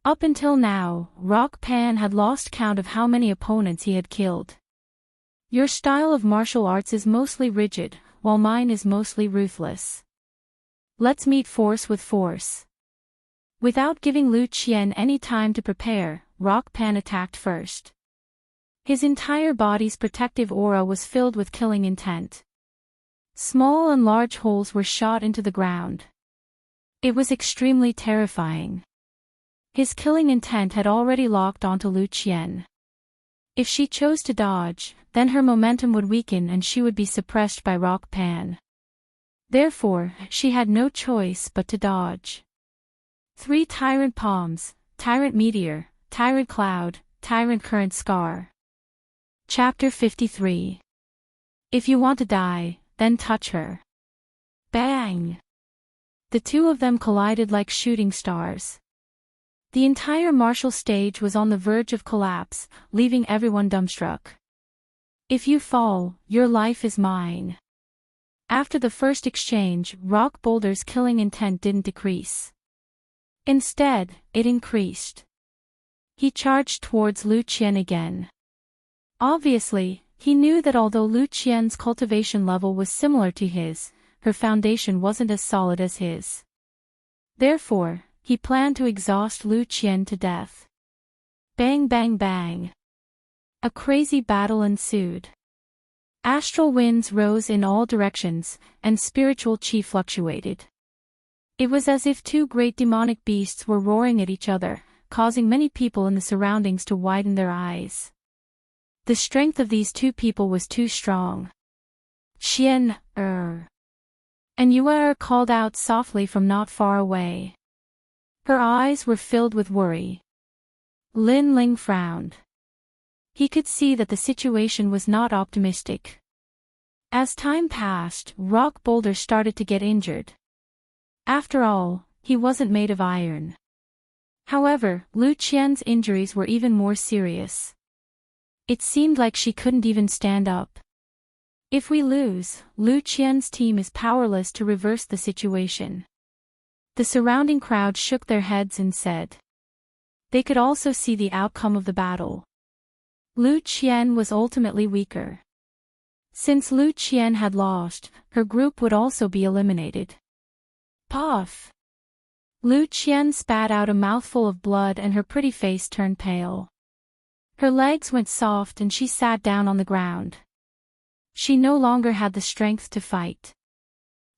Speaker 1: Up until now, Rock Pan had lost count of how many opponents he had killed. Your style of martial arts is mostly rigid, while mine is mostly ruthless. Let's meet force with force. Without giving Lu Qian any time to prepare, Rock Pan attacked first. His entire body's protective aura was filled with killing intent. Small and large holes were shot into the ground. It was extremely terrifying. His killing intent had already locked onto Lu Qian. If she chose to dodge, then her momentum would weaken and she would be suppressed by Rock Pan. Therefore, she had no choice but to dodge. 3 Tyrant Palms, Tyrant Meteor, Tyrant Cloud, Tyrant Current Scar. Chapter 53. If you want to die, then touch her. Bang! The two of them collided like shooting stars. The entire martial stage was on the verge of collapse, leaving everyone dumbstruck. If you fall, your life is mine. After the first exchange, Rock Boulder's killing intent didn't decrease. Instead, it increased. He charged towards Lu Qian again. Obviously, he knew that although Lu Qian's cultivation level was similar to his, her foundation wasn't as solid as his. Therefore, he planned to exhaust Lu Qian to death. Bang bang bang. A crazy battle ensued. Astral winds rose in all directions, and spiritual chi fluctuated. It was as if 2 great demonic beasts were roaring at each other, causing many people in the surroundings to widen their eyes. The strength of these 2 people was too strong. Qian, And Yue called out softly from not far away. Her eyes were filled with worry. Lin Ling frowned. He could see that the situation was not optimistic. As time passed, Rock Boulder started to get injured. After all, he wasn't made of iron. However, Lu Qian's injuries were even more serious. It seemed like she couldn't even stand up. If we lose, Lu Qian's team is powerless to reverse the situation. The surrounding crowd shook their heads and said. They could also see the outcome of the battle. Lu Qian was ultimately weaker. Since Lu Qian had lost, her group would also be eliminated. Puff! Lu Qian spat out a mouthful of blood and her pretty face turned pale. Her legs went soft and she sat down on the ground. She no longer had the strength to fight.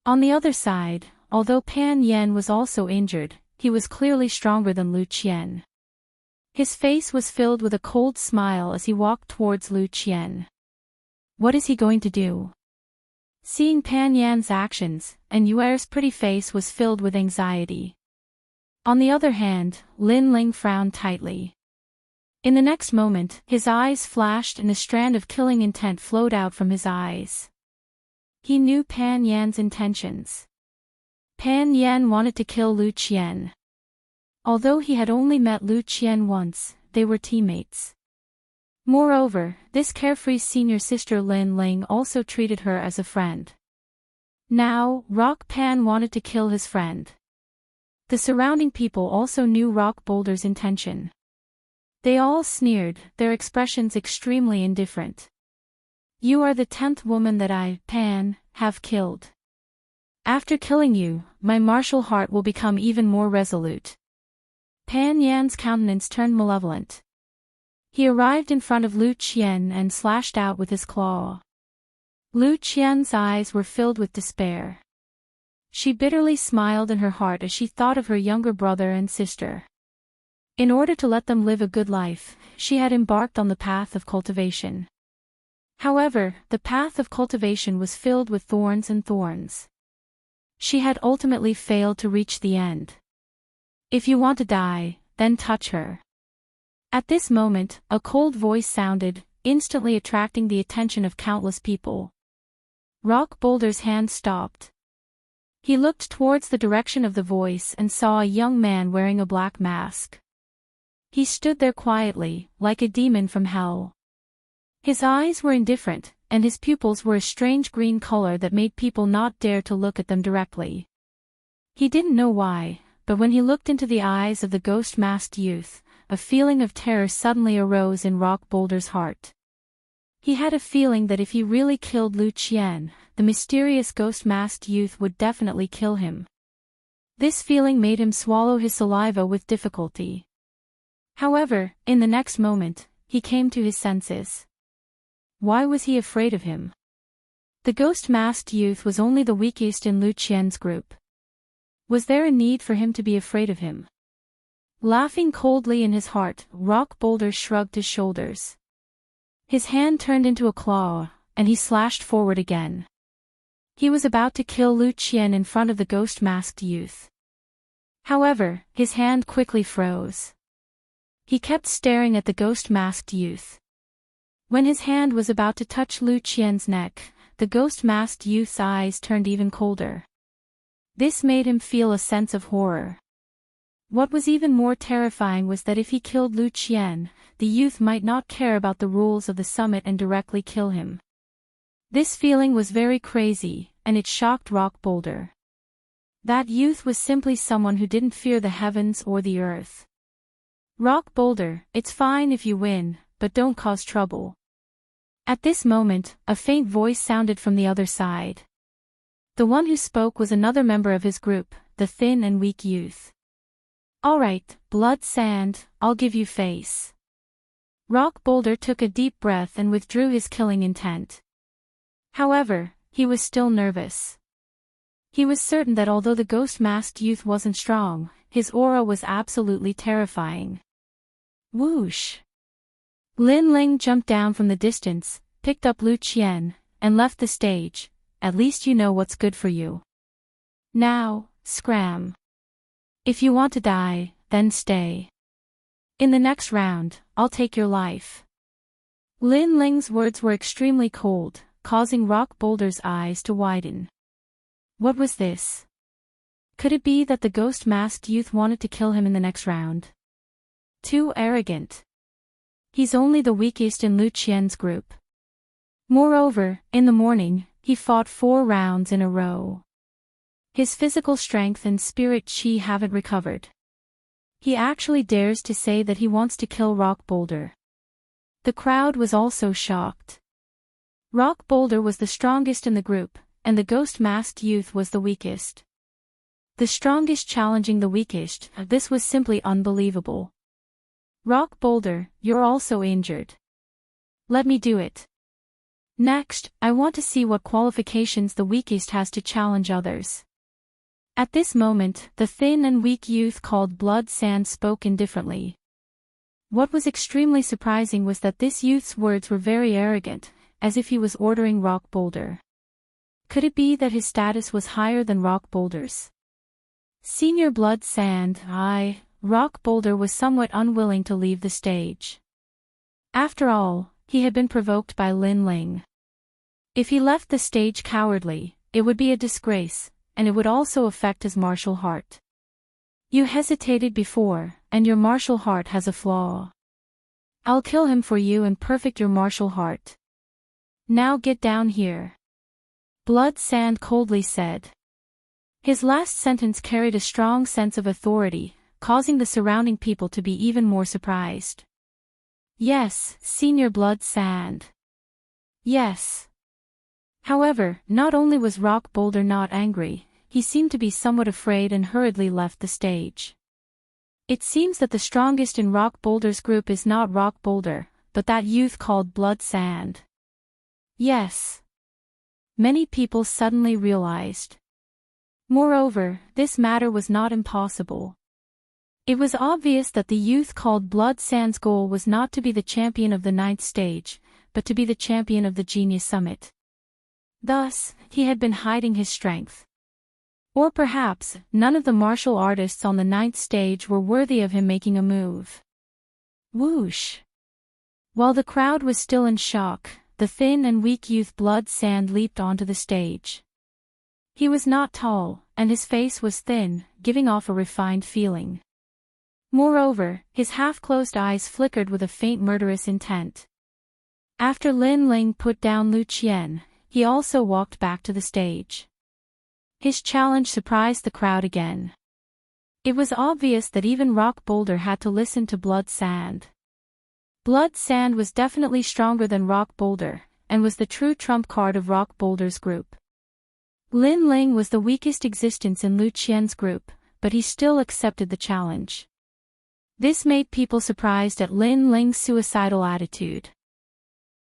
Speaker 1: On the other side, although Pan Yan was also injured, he was clearly stronger than Lu Qian. His face was filled with a cold smile as he walked towards Lu Qian. What is he going to do? Seeing Pan Yan's actions, and Yuer's pretty face was filled with anxiety. On the other hand, Lin Ling frowned tightly. In the next moment, his eyes flashed and a strand of killing intent flowed out from his eyes. He knew Pan Yan's intentions. Pan Yan wanted to kill Lu Qian. Although he had only met Lu Qian once, they were teammates. Moreover, this carefree senior sister Lin Ling also treated her as a friend. Now, Rock Pan wanted to kill his friend. The surrounding people also knew Rock Boulder's intention. They all sneered, their expressions extremely indifferent. You are the 10th woman that I, Pan, have killed. After killing you, my martial heart will become even more resolute. Pan Yan's countenance turned malevolent. He arrived in front of Lu Qian and slashed out with his claw. Lu Qian's eyes were filled with despair. She bitterly smiled in her heart as she thought of her younger brother and sister. In order to let them live a good life, she had embarked on the path of cultivation. However, the path of cultivation was filled with thorns and thorns. She had ultimately failed to reach the end. If you want to die, then touch her. At this moment, a cold voice sounded, instantly attracting the attention of countless people. Rock Boulder's hand stopped. He looked towards the direction of the voice and saw a young man wearing a black mask. He stood there quietly, like a demon from hell. His eyes were indifferent, and his pupils were a strange green color that made people not dare to look at them directly. He didn't know why, but when he looked into the eyes of the ghost-masked youth, a feeling of terror suddenly arose in Rock Boulder's heart. He had a feeling that if he really killed Lu Qian, the mysterious ghost-masked youth would definitely kill him. This feeling made him swallow his saliva with difficulty. However, in the next moment, he came to his senses. Why was he afraid of him? The ghost-masked youth was only the weakest in Lu Qian's group. Was there a need for him to be afraid of him? Laughing coldly in his heart, Rock Boulder shrugged his shoulders. His hand turned into a claw, and he slashed forward again. He was about to kill Lu Qian in front of the ghost-masked youth. However, his hand quickly froze. He kept staring at the ghost-masked youth. When his hand was about to touch Lu Qian's neck, the ghost-masked youth's eyes turned even colder. This made him feel a sense of horror. What was even more terrifying was that if he killed Lu Qian, the youth might not care about the rules of the summit and directly kill him. This feeling was very crazy, and it shocked Rock Boulder. That youth was simply someone who didn't fear the heavens or the earth. Rock Boulder, it's fine if you win, but don't cause trouble. At this moment, a faint voice sounded from the other side. The one who spoke was another member of his group, the thin and weak youth. Alright, Blood Sand, I'll give you face. Rock Boulder took a deep breath and withdrew his killing intent. However, he was still nervous. He was certain that although the ghost-masked youth wasn't strong, his aura was absolutely terrifying. Whoosh! Lin Ling jumped down from the distance, picked up Lu Qian, and left the stage. At least you know what's good for you. Now, scram. If you want to die, then stay. In the next round, I'll take your life. Lin Ling's words were extremely cold, causing Rock Boulder's eyes to widen. What was this? Could it be that the ghost-masked youth wanted to kill him in the next round? Too arrogant. He's only the weakest in Lu Qian's group. Moreover, in the morning, he fought 4 rounds in a row. His physical strength and spirit chi haven't recovered. He actually dares to say that he wants to kill Rock Boulder. The crowd was also shocked. Rock Boulder was the strongest in the group, and the ghost-masked youth was the weakest. The strongest challenging the weakest, this was simply unbelievable. Rock Boulder, you're also injured. Let me do it. Next, I want to see what qualifications the weakest has to challenge others. At this moment, the thin and weak youth called Blood Sand spoke indifferently. What was extremely surprising was that this youth's words were very arrogant, as if he was ordering Rock Boulder. Could it be that his status was higher than Rock Boulder's? Senior Blood Sand, Rock Boulder was somewhat unwilling to leave the stage. After all, he had been provoked by Lin Ling. If he left the stage cowardly, it would be a disgrace, and it would also affect his martial heart. You hesitated before, and your martial heart has a flaw. I'll kill him for you and perfect your martial heart. Now get down here. Blood Sand coldly said. His last sentence carried a strong sense of authority, causing the surrounding people to be even more surprised. Yes, Senior Blood Sand. Yes. However, not only was Rock Boulder not angry, he seemed to be somewhat afraid and hurriedly left the stage. It seems that the strongest in Rock Boulder's group is not Rock Boulder, but that youth called Blood Sand. Yes. Many people suddenly realized. Moreover, this matter was not impossible. It was obvious that the youth called Blood Sand's goal was not to be the champion of the 9th stage, but to be the champion of the Genius Summit. Thus, he had been hiding his strength. Or perhaps, none of the martial artists on the ninth stage were worthy of him making a move. Whoosh! While the crowd was still in shock, the thin and weak youth Blood Sand leaped onto the stage. He was not tall, and his face was thin, giving off a refined feeling. Moreover, his half-closed eyes flickered with a faint murderous intent. After Lin Ling put down Lu Qian, he also walked back to the stage. His challenge surprised the crowd again. It was obvious that even Rock Boulder had to listen to Blood Sand. Blood Sand was definitely stronger than Rock Boulder, and was the true trump card of Rock Boulder's group. Lin Ling was the weakest existence in Lu Qian's group, but he still accepted the challenge. This made people surprised at Lin Ling's suicidal attitude.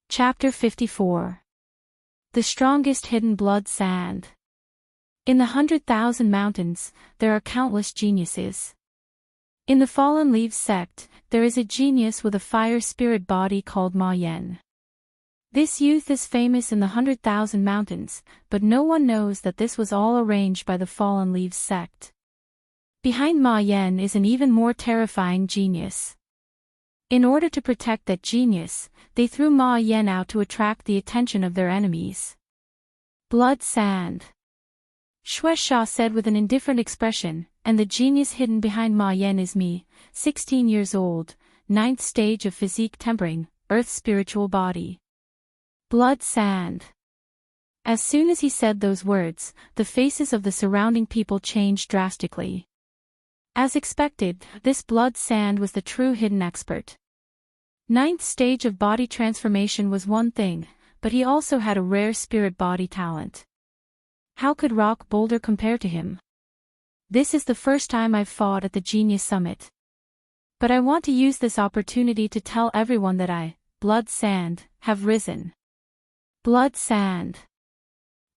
Speaker 1: Chapter 54. The Strongest Hidden Blood Sand. In the 100,000 mountains, there are countless geniuses. In the Fallen Leaves sect, there is a genius with a fire spirit body called Ma Yan. This youth is famous in the 100,000 mountains, but no one knows that this was all arranged by the Fallen Leaves sect. Behind Ma Yan is an even more terrifying genius. In order to protect that genius, they threw Ma Yan out to attract the attention of their enemies. Blood Sand. Shui Sha said with an indifferent expression, and the genius hidden behind Ma Yan is me, 16 years old, 9th stage of physique tempering, earth spiritual body. Blood Sand. As soon as he said those words, the faces of the surrounding people changed drastically. As expected, this Blood Sand was the true hidden expert. 9th stage of body transformation was one thing, but he also had a rare spirit body talent. How could Rock Boulder compare to him? This is the first time I've fought at the Genius Summit. But I want to use this opportunity to tell everyone that I, Blood Sand, have risen. Blood Sand.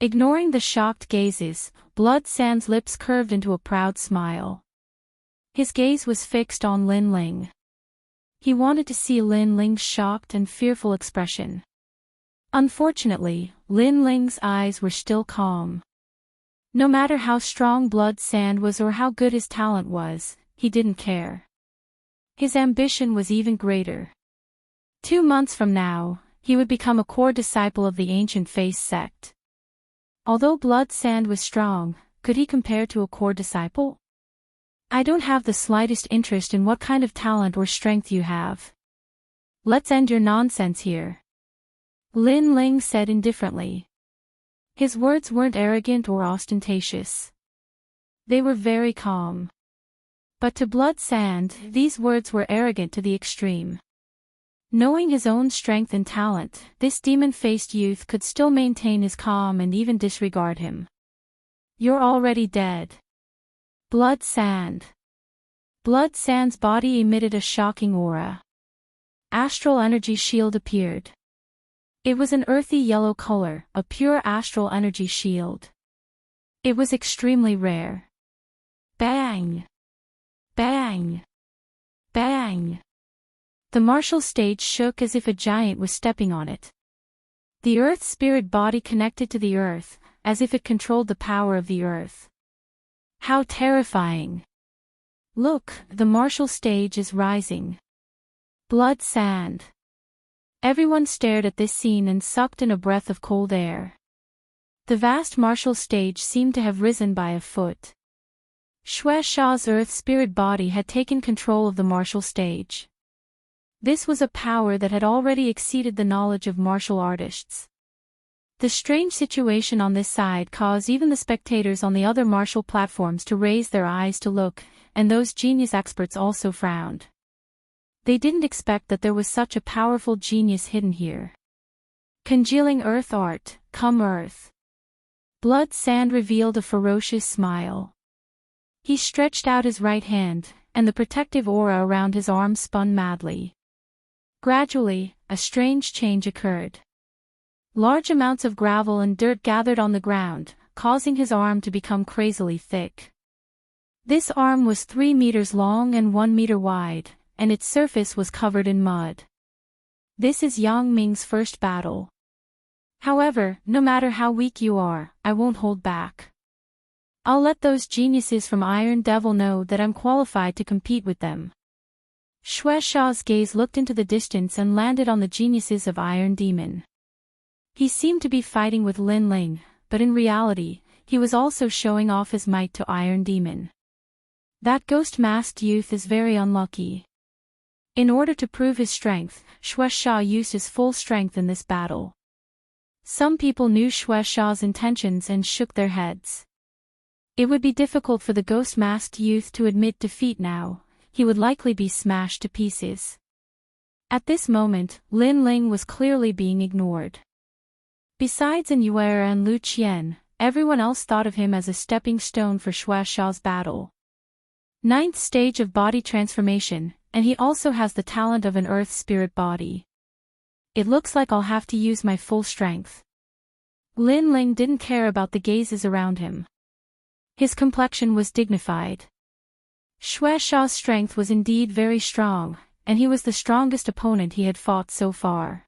Speaker 1: Ignoring the shocked gazes, Blood Sand's lips curved into a proud smile. His gaze was fixed on Lin Ling. He wanted to see Lin Ling's shocked and fearful expression. Unfortunately, Lin Ling's eyes were still calm. No matter how strong Blood Sand was or how good his talent was, he didn't care. His ambition was even greater. 2 months from now, he would become a core disciple of the Ancient Face sect. Although Blood Sand was strong, could he compare to a core disciple? I don't have the slightest interest in what kind of talent or strength you have. Let's end your nonsense here. Lin Ling said indifferently. His words weren't arrogant or ostentatious. They were very calm. But to Blood Sand, these words were arrogant to the extreme. Knowing his own strength and talent, this demon-faced youth could still maintain his calm and even disregard him. You're already dead. Blood Sand. Blood Sand's body emitted a shocking aura. Astral energy shield appeared. It was an earthy yellow color, a pure astral energy shield. It was extremely rare. Bang! Bang! Bang! The martial stage shook as if a giant was stepping on it. The earth spirit body connected to the earth, as if it controlled the power of the earth. How terrifying! Look, the martial stage is rising. Blood Sand. Everyone stared at this scene and sucked in a breath of cold air. The vast martial stage seemed to have risen by a foot. Shui Sha's earth spirit body had taken control of the martial stage. This was a power that had already exceeded the knowledge of martial artists. The strange situation on this side caused even the spectators on the other martial platforms to raise their eyes to look, and those genius experts also frowned. They didn't expect that there was such a powerful genius hidden here. Congealing earth art, come earth. Blood Sand revealed a ferocious smile. He stretched out his right hand, and the protective aura around his arm spun madly. Gradually, a strange change occurred. Large amounts of gravel and dirt gathered on the ground, causing his arm to become crazily thick. This arm was 3 meters long and 1 meter wide, and its surface was covered in mud. This is Yang Ming's first battle. However, no matter how weak you are, I won't hold back. I'll let those geniuses from Iron Devil know that I'm qualified to compete with them. Xuexia's gaze looked into the distance and landed on the geniuses of Iron Demon. He seemed to be fighting with Lin Ling, but in reality, he was also showing off his might to Iron Demon. That ghost-masked youth is very unlucky. In order to prove his strength, Xuexia used his full strength in this battle. Some people knew Xuexia's intentions and shook their heads. It would be difficult for the ghost-masked youth to admit defeat now. He would likely be smashed to pieces. At this moment, Lin Ling was clearly being ignored. Besides Inyuera and Lu Qian, everyone else thought of him as a stepping stone for Xuexia's battle. 9th stage of body transformation, and he also has the talent of an earth spirit body. It looks like I'll have to use my full strength. Lin Ling didn't care about the gazes around him. His complexion was dignified. Xuexia's strength was indeed very strong, and he was the strongest opponent he had fought so far.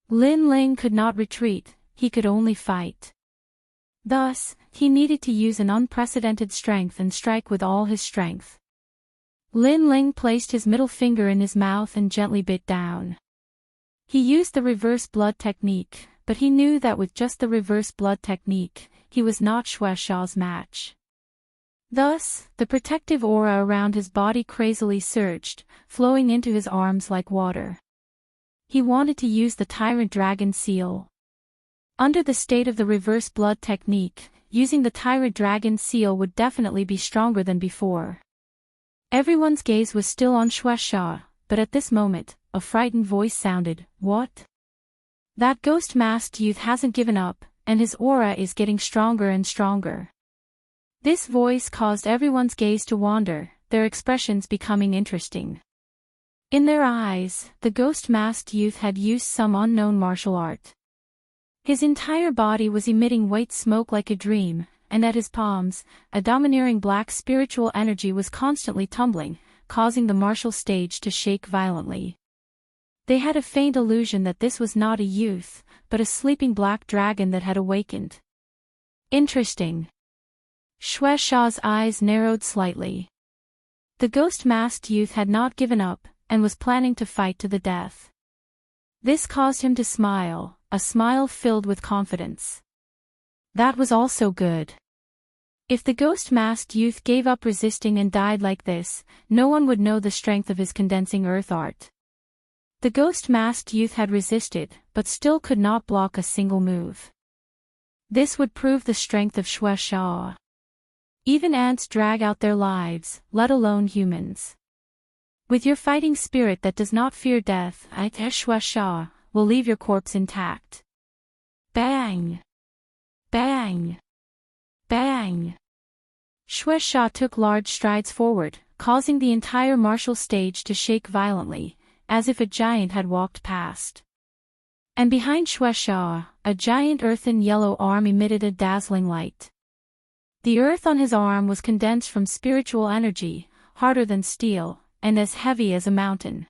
Speaker 1: Lin Ling could not retreat, he could only fight. Thus, he needed to use an unprecedented strength and strike with all his strength. Lin Ling placed his middle finger in his mouth and gently bit down. He used the reverse blood technique, but he knew that with just the reverse blood technique, he was not Xuexia's match. Thus, the protective aura around his body crazily surged, flowing into his arms like water. He wanted to use the Tyrant Dragon Seal. Under the state of the reverse blood technique, using the Tyrant Dragon Seal would definitely be stronger than before. Everyone's gaze was still on Xuexia, but at this moment, a frightened voice sounded, "What? That ghost-masked youth hasn't given up, and his aura is getting stronger and stronger." This voice caused everyone's gaze to wander, their expressions becoming interesting. In their eyes, the ghost-masked youth had used some unknown martial art. His entire body was emitting white smoke like a dream, and at his palms, a domineering black spiritual energy was constantly tumbling, causing the martial stage to shake violently. They had a faint illusion that this was not a youth, but a sleeping black dragon that had awakened. Interesting. Xuexia's eyes narrowed slightly. The ghost-masked youth had not given up, and was planning to fight to the death. This caused him to smile, a smile filled with confidence. That was also good. If the ghost-masked youth gave up resisting and died like this, no one would know the strength of his condensing earth art. The ghost-masked youth had resisted, but still could not block a single move. This would prove the strength of Xuexia. Even ants drag out their lives, let alone humans. With your fighting spirit that does not fear death, Xuexia will leave your corpse intact. Bang! Bang! Bang! Xuexia took large strides forward, causing the entire martial stage to shake violently, as if a giant had walked past. And behind Xuexia, a giant earthen yellow arm emitted a dazzling light. The earth on his arm was condensed from spiritual energy, harder than steel, and as heavy as a mountain.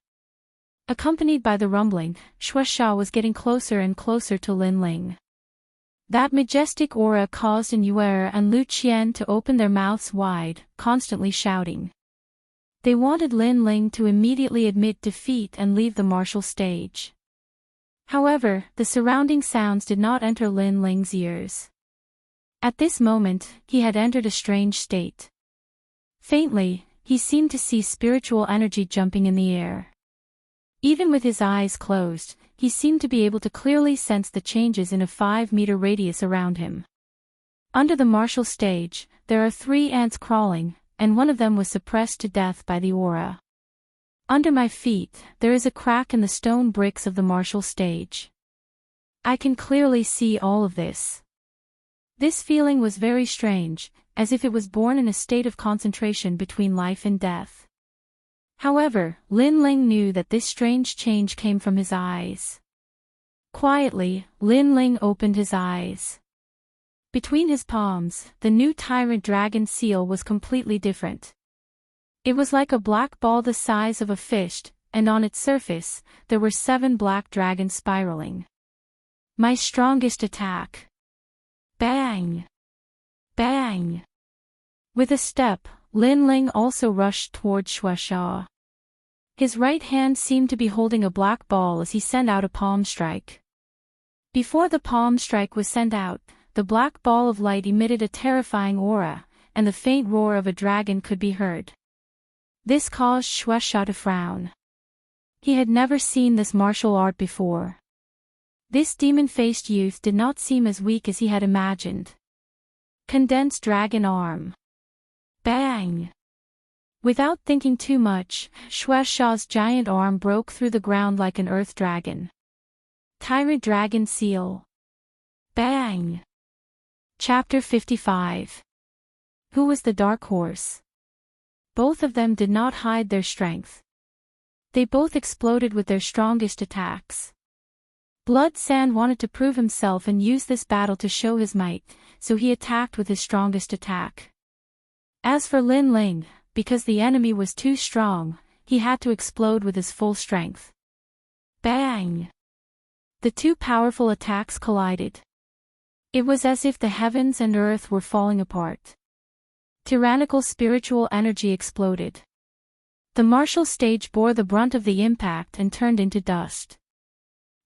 Speaker 1: Accompanied by the rumbling, Xuexia was getting closer and closer to Lin Ling. That majestic aura caused Inyuera and Lu Qian to open their mouths wide, constantly shouting. They wanted Lin Ling to immediately admit defeat and leave the martial stage. However, the surrounding sounds did not enter Lin Ling's ears. At this moment, he had entered a strange state. Faintly, he seemed to see spiritual energy jumping in the air. Even with his eyes closed, he seemed to be able to clearly sense the changes in a 5-meter radius around him. Under the martial stage, there are 3 ants crawling, and one of them was suppressed to death by the aura. Under my feet, there is a crack in the stone bricks of the martial stage. I can clearly see all of this. This feeling was very strange, as if it was born in a state of concentration between life and death. However, Lin Ling knew that this strange change came from his eyes. Quietly, Lin Ling opened his eyes. Between his palms, the new Tyrant Dragon Seal was completely different. It was like a black ball the size of a fish, and on its surface, there were 7 black dragons spiraling. My strongest attack. Bang! Bang! With a step, Lin Ling also rushed toward Xuexia. His right hand seemed to be holding a black ball as he sent out a palm strike. Before the palm strike was sent out, the black ball of light emitted a terrifying aura, and the faint roar of a dragon could be heard. This caused Xuexia to frown. He had never seen this martial art before. This demon-faced youth did not seem as weak as he had imagined. Condensed dragon arm. Bang! Without thinking too much, Xuexia's giant arm broke through the ground like an earth dragon. Tyrant Dragon Seal. Bang! Chapter 55. Who was the dark horse? Both of them did not hide their strength. They both exploded with their strongest attacks. Blood Sand wanted to prove himself and use this battle to show his might, so he attacked with his strongest attack. As for Lin Ling, because the enemy was too strong, he had to explode with his full strength. Bang! The two powerful attacks collided. It was as if the heavens and earth were falling apart. Tyrannical spiritual energy exploded. The martial stage bore the brunt of the impact and turned into dust.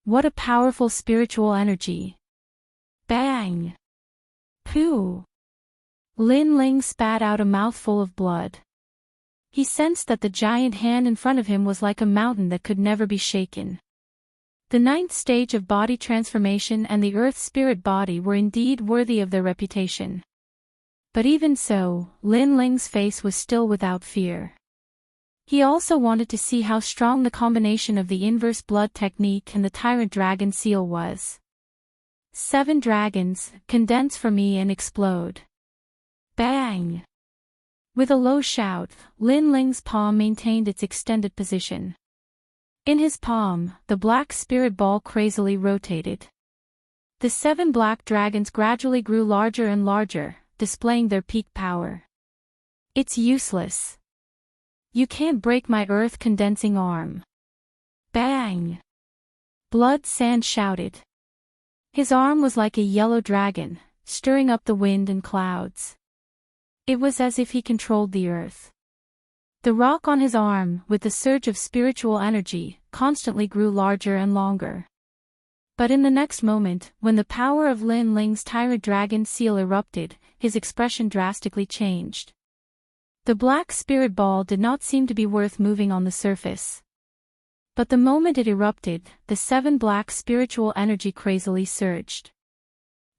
Speaker 1: What a powerful spiritual energy! Bang! Pooh! Lin Ling spat out a mouthful of blood. He sensed that the giant hand in front of him was like a mountain that could never be shaken. The 9th stage of body transformation and the earth spirit body were indeed worthy of their reputation. But even so, Lin Ling's face was still without fear. He also wanted to see how strong the combination of the inverse blood technique and the tyrant dragon seal was. 7 dragons, condense for me and explode. Bang! With a low shout, Lin Ling's palm maintained its extended position. In his palm, the black spirit ball crazily rotated. The 7 black dragons gradually grew larger and larger, displaying their peak power. It's useless. You can't break my earth condensing arm. Bang! Blood Sand shouted. His arm was like a yellow dragon, stirring up the wind and clouds. It was as if he controlled the earth. The rock on his arm, with the surge of spiritual energy, constantly grew larger and longer. But in the next moment, when the power of Lin Ling's tyrant dragon seal erupted, his expression drastically changed. The black spirit ball did not seem to be worth moving on the surface. But the moment it erupted, the 7 black spiritual energy crazily surged.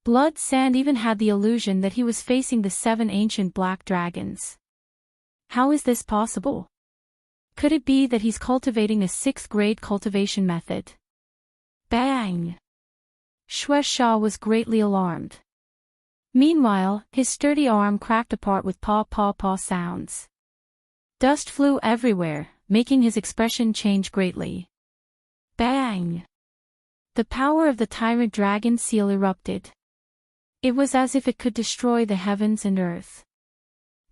Speaker 1: Blood Sand even had the illusion that he was facing the 7 ancient black dragons. How is this possible? Could it be that he's cultivating a 6th grade cultivation method? Bang! Xuexia was greatly alarmed. Meanwhile, his sturdy arm cracked apart with paw sounds. Dust flew everywhere, making his expression change greatly. Bang! The power of the tyrant dragon seal erupted. It was as if it could destroy the heavens and earth.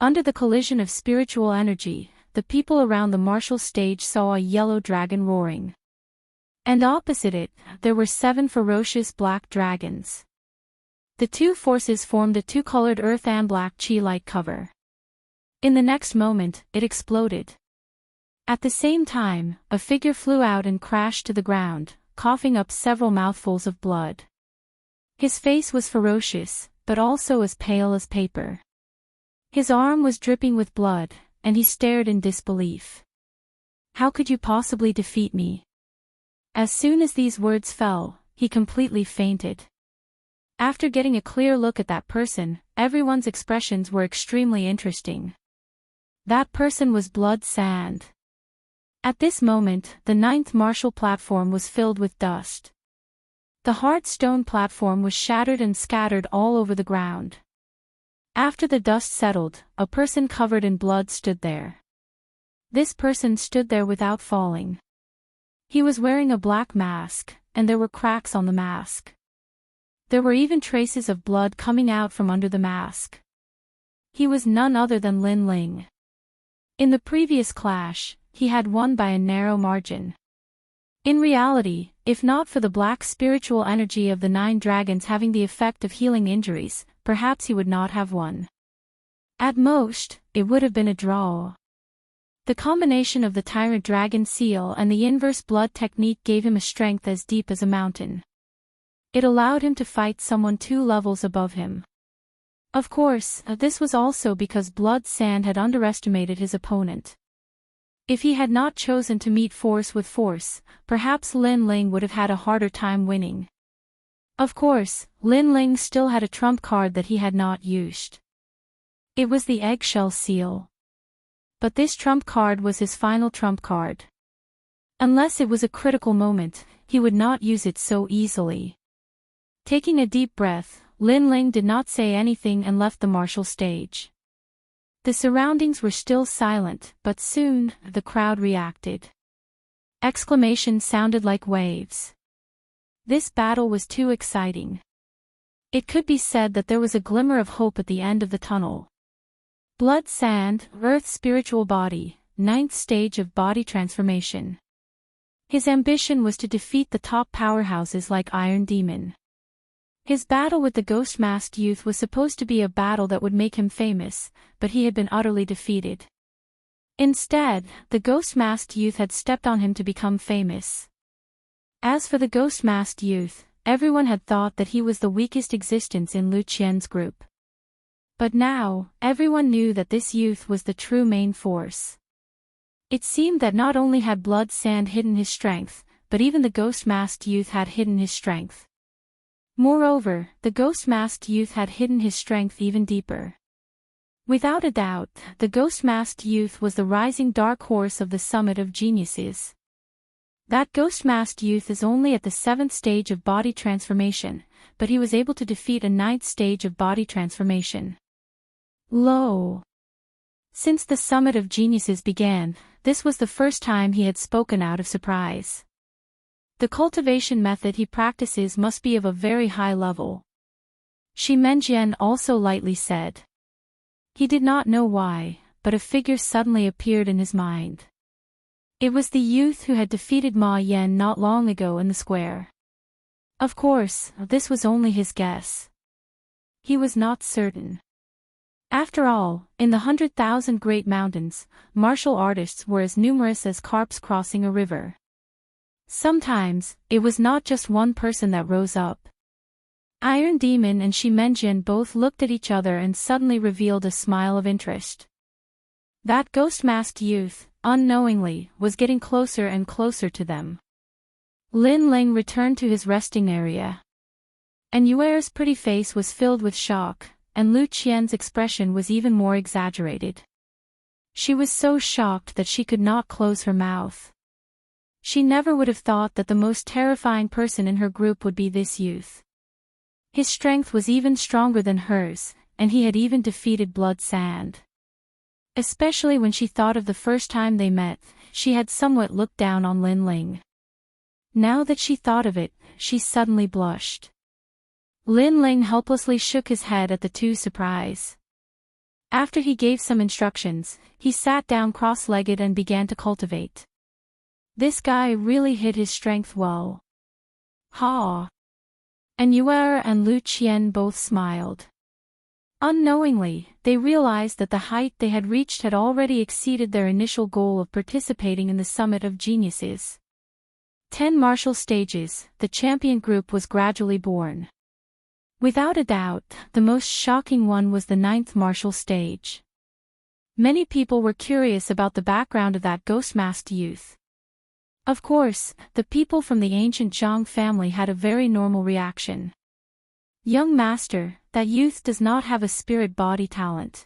Speaker 1: Under the collision of spiritual energy, the people around the martial stage saw a yellow dragon roaring. And opposite it, there were 7 ferocious black dragons. The two forces formed a 2-colored earth and black chi-light cover. In the next moment, it exploded. At the same time, a figure flew out and crashed to the ground, coughing up several mouthfuls of blood. His face was ferocious, but also as pale as paper. His arm was dripping with blood, and he stared in disbelief. How could you possibly defeat me? As soon as these words fell, he completely fainted. After getting a clear look at that person, everyone's expressions were extremely interesting. That person was Blood Sand. At this moment, the 9th martial platform was filled with dust. The hard stone platform was shattered and scattered all over the ground. After the dust settled, a person covered in blood stood there. This person stood there without falling. He was wearing a black mask, and there were cracks on the mask. There were even traces of blood coming out from under the mask. He was none other than Lin Ling. In the previous clash, he had won by a narrow margin. In reality, if not for the black spiritual energy of the 9 dragons having the effect of healing injuries, perhaps he would not have won. At most, it would have been a draw. The combination of the Tyrant Dragon Seal and the inverse blood technique gave him a strength as deep as a mountain. It allowed him to fight someone 2 levels above him. Of course, this was also because Blood Sand had underestimated his opponent. If he had not chosen to meet force with force, perhaps Lin Ling would have had a harder time winning. Of course, Lin Ling still had a trump card that he had not used. It was the Eggshell Seal. But this trump card was his final trump card. Unless it was a critical moment, he would not use it so easily. Taking a deep breath, Lin Ling did not say anything and left the martial stage. The surroundings were still silent, but soon, the crowd reacted. Exclamations sounded like waves. This battle was too exciting. It could be said that there was a glimmer of hope at the end of the tunnel. Blood Sand, Earth's spiritual body, 9th stage of body transformation. His ambition was to defeat the top powerhouses like Iron Demon. His battle with the ghost-masked youth was supposed to be a battle that would make him famous, but he had been utterly defeated. Instead, the ghost-masked youth had stepped on him to become famous. As for the ghost-masked youth, everyone had thought that he was the weakest existence in Lu Qian's group. But now, everyone knew that this youth was the true main force. It seemed that not only had Blood Sand hidden his strength, but even the ghost-masked youth had hidden his strength. Moreover, the ghost-masked youth had hidden his strength even deeper. Without a doubt, the ghost-masked youth was the rising dark horse of the summit of geniuses. That ghost-masked youth is only at the 7th stage of body transformation, but he was able to defeat a 9th stage of body transformation. Lo! Since the summit of geniuses began, this was the first time he had spoken out of surprise. The cultivation method he practices must be of a very high level. Shi Menjian also lightly said. He did not know why, but a figure suddenly appeared in his mind. It was the youth who had defeated Ma Yan not long ago in the square. Of course, this was only his guess. He was not certain. After all, in the 100,000 great mountains, martial artists were as numerous as carps crossing a river. Sometimes, it was not just one person that rose up. Iron Demon and Shi Menjian both looked at each other and suddenly revealed a smile of interest. That ghost-masked youth, unknowingly, was getting closer and closer to them. Lin Ling returned to his resting area. And Yuer's pretty face was filled with shock, and Lu Qian's expression was even more exaggerated. She was so shocked that she could not close her mouth. She never would have thought that the most terrifying person in her group would be this youth. His strength was even stronger than hers, and he had even defeated Blood Sand. Especially when she thought of the first time they met, she had somewhat looked down on Lin Ling. Now that she thought of it, she suddenly blushed. Lin Ling helplessly shook his head at the two's surprise. After he gave some instructions, he sat down cross-legged and began to cultivate. This guy really hid his strength well. Ha! And Yuer and Lu Qian both smiled. Unknowingly, they realized that the height they had reached had already exceeded their initial goal of participating in the summit of geniuses. 10 martial stages, the champion group was gradually born. Without a doubt, the most shocking one was the 9th martial stage. Many people were curious about the background of that ghost-masked youth. Of course, the people from the ancient Zhang family had a very normal reaction. Young master, that youth does not have a spirit body talent.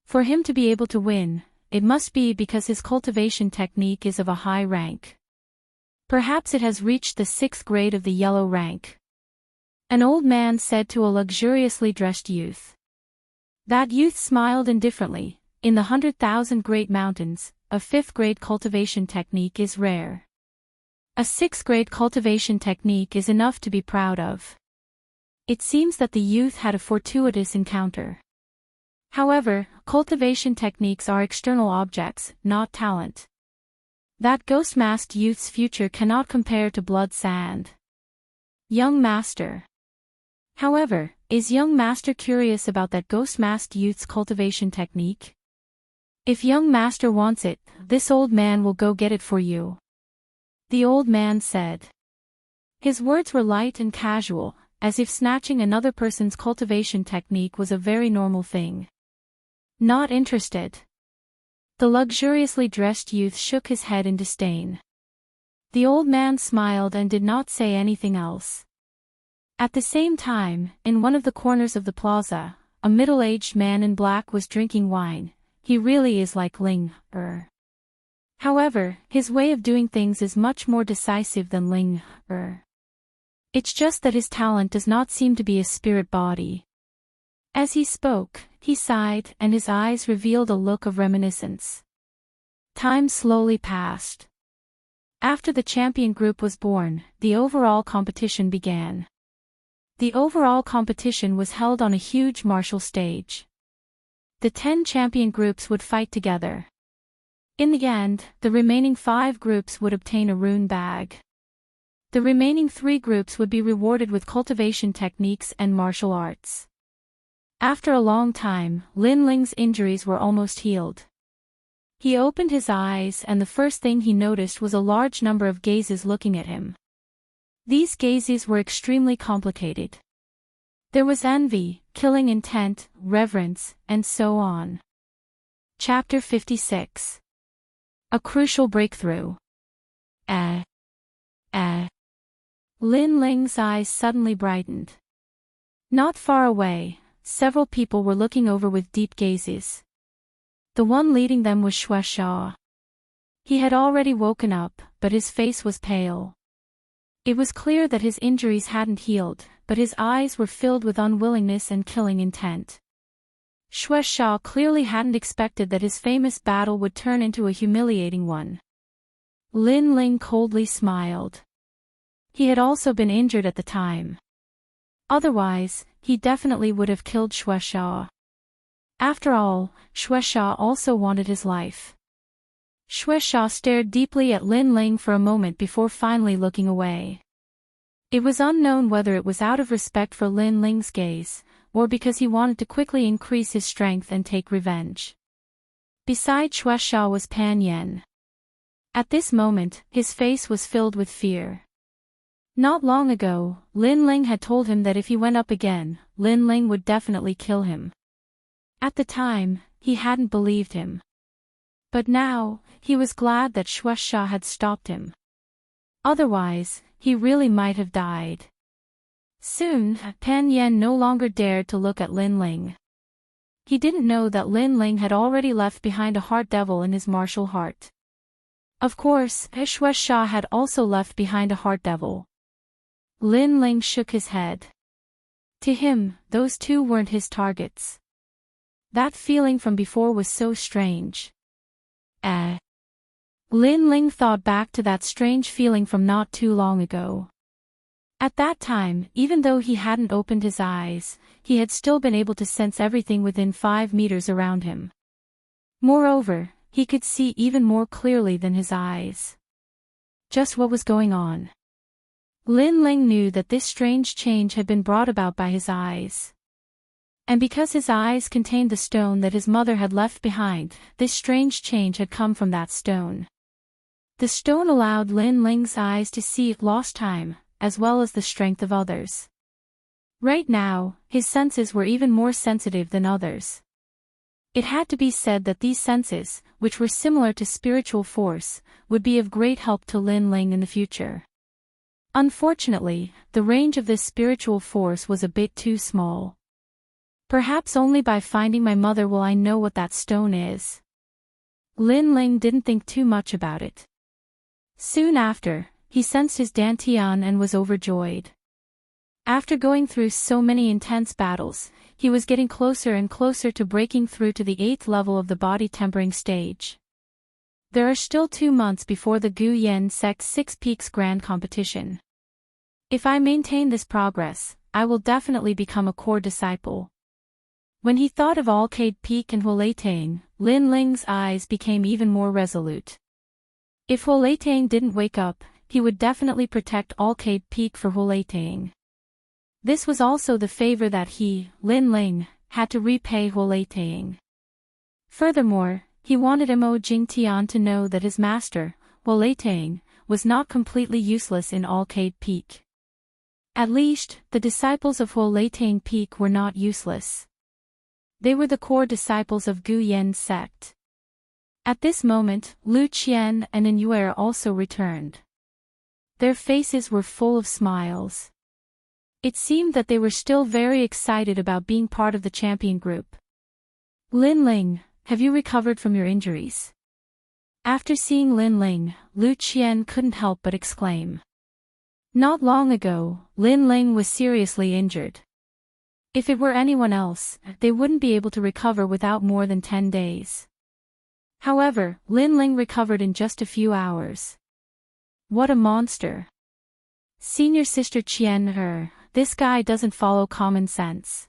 Speaker 1: For him to be able to win, it must be because his cultivation technique is of a high rank. Perhaps it has reached the 6th grade of the yellow rank. An old man said to a luxuriously dressed youth. That youth smiled indifferently. In the 100,000 great mountains, a 5th grade cultivation technique is rare. A 6th grade cultivation technique is enough to be proud of. It seems that the youth had a fortuitous encounter. However, cultivation techniques are external objects, not talent. That ghost-masked youth's future cannot compare to Blood Sand. Young master. However, is young master curious about that ghost-masked youth's cultivation technique? If young master wants it, this old man will go get it for you. The old man said. His words were light and casual, as if snatching another person's cultivation technique was a very normal thing. Not interested. The luxuriously dressed youth shook his head in disdain. The old man smiled and did not say anything else. At the same time, in one of the corners of the plaza, a middle-aged man in black was drinking wine. He really is like Ling. However, his way of doing things is much more decisive than Ling. It's just that his talent does not seem to be a spirit body. As he spoke, he sighed, and his eyes revealed a look of reminiscence. Time slowly passed. After the champion group was born, the overall competition began. The overall competition was held on a huge martial stage. The 10 champion groups would fight together. In the end, the remaining 5 groups would obtain a rune bag. The remaining 3 groups would be rewarded with cultivation techniques and martial arts. After a long time, Lin Ling's injuries were almost healed. He opened his eyes and the first thing he noticed was a large number of gazes looking at him. These gazes were extremely complicated. There was envy, killing intent, reverence, and so on. Chapter 56. A crucial breakthrough. Lin Ling's eyes suddenly brightened. Not far away, several people were looking over with deep gazes. The one leading them was Wuxia. He had already woken up, but his face was pale. It was clear that his injuries hadn't healed, but his eyes were filled with unwillingness and killing intent. Wuxia clearly hadn't expected that his famous battle would turn into a humiliating one. Lin Ling coldly smiled. He had also been injured at the time. Otherwise, he definitely would have killed Wuxia. After all, Wuxia also wanted his life. Wuxia stared deeply at Lin Ling for a moment before finally looking away. It was unknown whether it was out of respect for Lin Ling's gaze, or because he wanted to quickly increase his strength and take revenge. Beside Wuxia was Pan Yan. At this moment, his face was filled with fear. Not long ago, Lin Ling had told him that if he went up again, Lin Ling would definitely kill him. At the time, he hadn't believed him. But now, he was glad that Wuxia had stopped him. Otherwise, he really might have died. Soon, Pan Yan no longer dared to look at Lin Ling. He didn't know that Lin Ling had already left behind a heart devil in his martial heart. Of course, Wuxia had also left behind a heart devil. Lin Ling shook his head. To him, those two weren't his targets. That feeling from before was so strange. Lin Ling thought back to that strange feeling from not too long ago. At that time, even though he hadn't opened his eyes, he had still been able to sense everything within 5 meters around him. Moreover, he could see even more clearly than his eyes. Just what was going on? Lin Ling knew that this strange change had been brought about by his eyes. And because his eyes contained the stone that his mother had left behind, this strange change had come from that stone. The stone allowed Lin Ling's eyes to see lost time, as well as the strength of others. Right now, his senses were even more sensitive than others. It had to be said that these senses, which were similar to spiritual force, would be of great help to Lin Ling in the future. Unfortunately, the range of this spiritual force was a bit too small. Perhaps only by finding my mother will I know what that stone is. Lin Ling didn't think too much about it. Soon after, he sensed his dantian and was overjoyed. After going through so many intense battles, he was getting closer and closer to breaking through to the 8th level of the body tempering stage. There are still 2 months before the Gu Yen Sect 6 Peaks Grand Competition. If I maintain this progress, I will definitely become a core disciple. When he thought of Arcade Peak and Huoleitang, Lin Ling's eyes became even more resolute. If Huoleitang didn't wake up, he would definitely protect Arcade Peak for Huoleitang. This was also the favor that he, Lin Ling, had to repay Huolei. Furthermore, he wanted Mo Jingtian to know that his master, Huolei, was not completely useless in Alcade Peak. At least, the disciples of Huolei Peak were not useless. They were the core disciples of Gu Yan's sect. At this moment, Lu Qian and Inyue also returned. Their faces were full of smiles. It seemed that they were still very excited about being part of the champion group. Lin Ling, have you recovered from your injuries? After seeing Lin Ling, Lu Qian couldn't help but exclaim. Not long ago, Lin Ling was seriously injured. If it were anyone else, they wouldn't be able to recover without more than 10 days. However, Lin Ling recovered in just a few hours. What a monster. Senior Sister Qian, this guy doesn't follow common sense.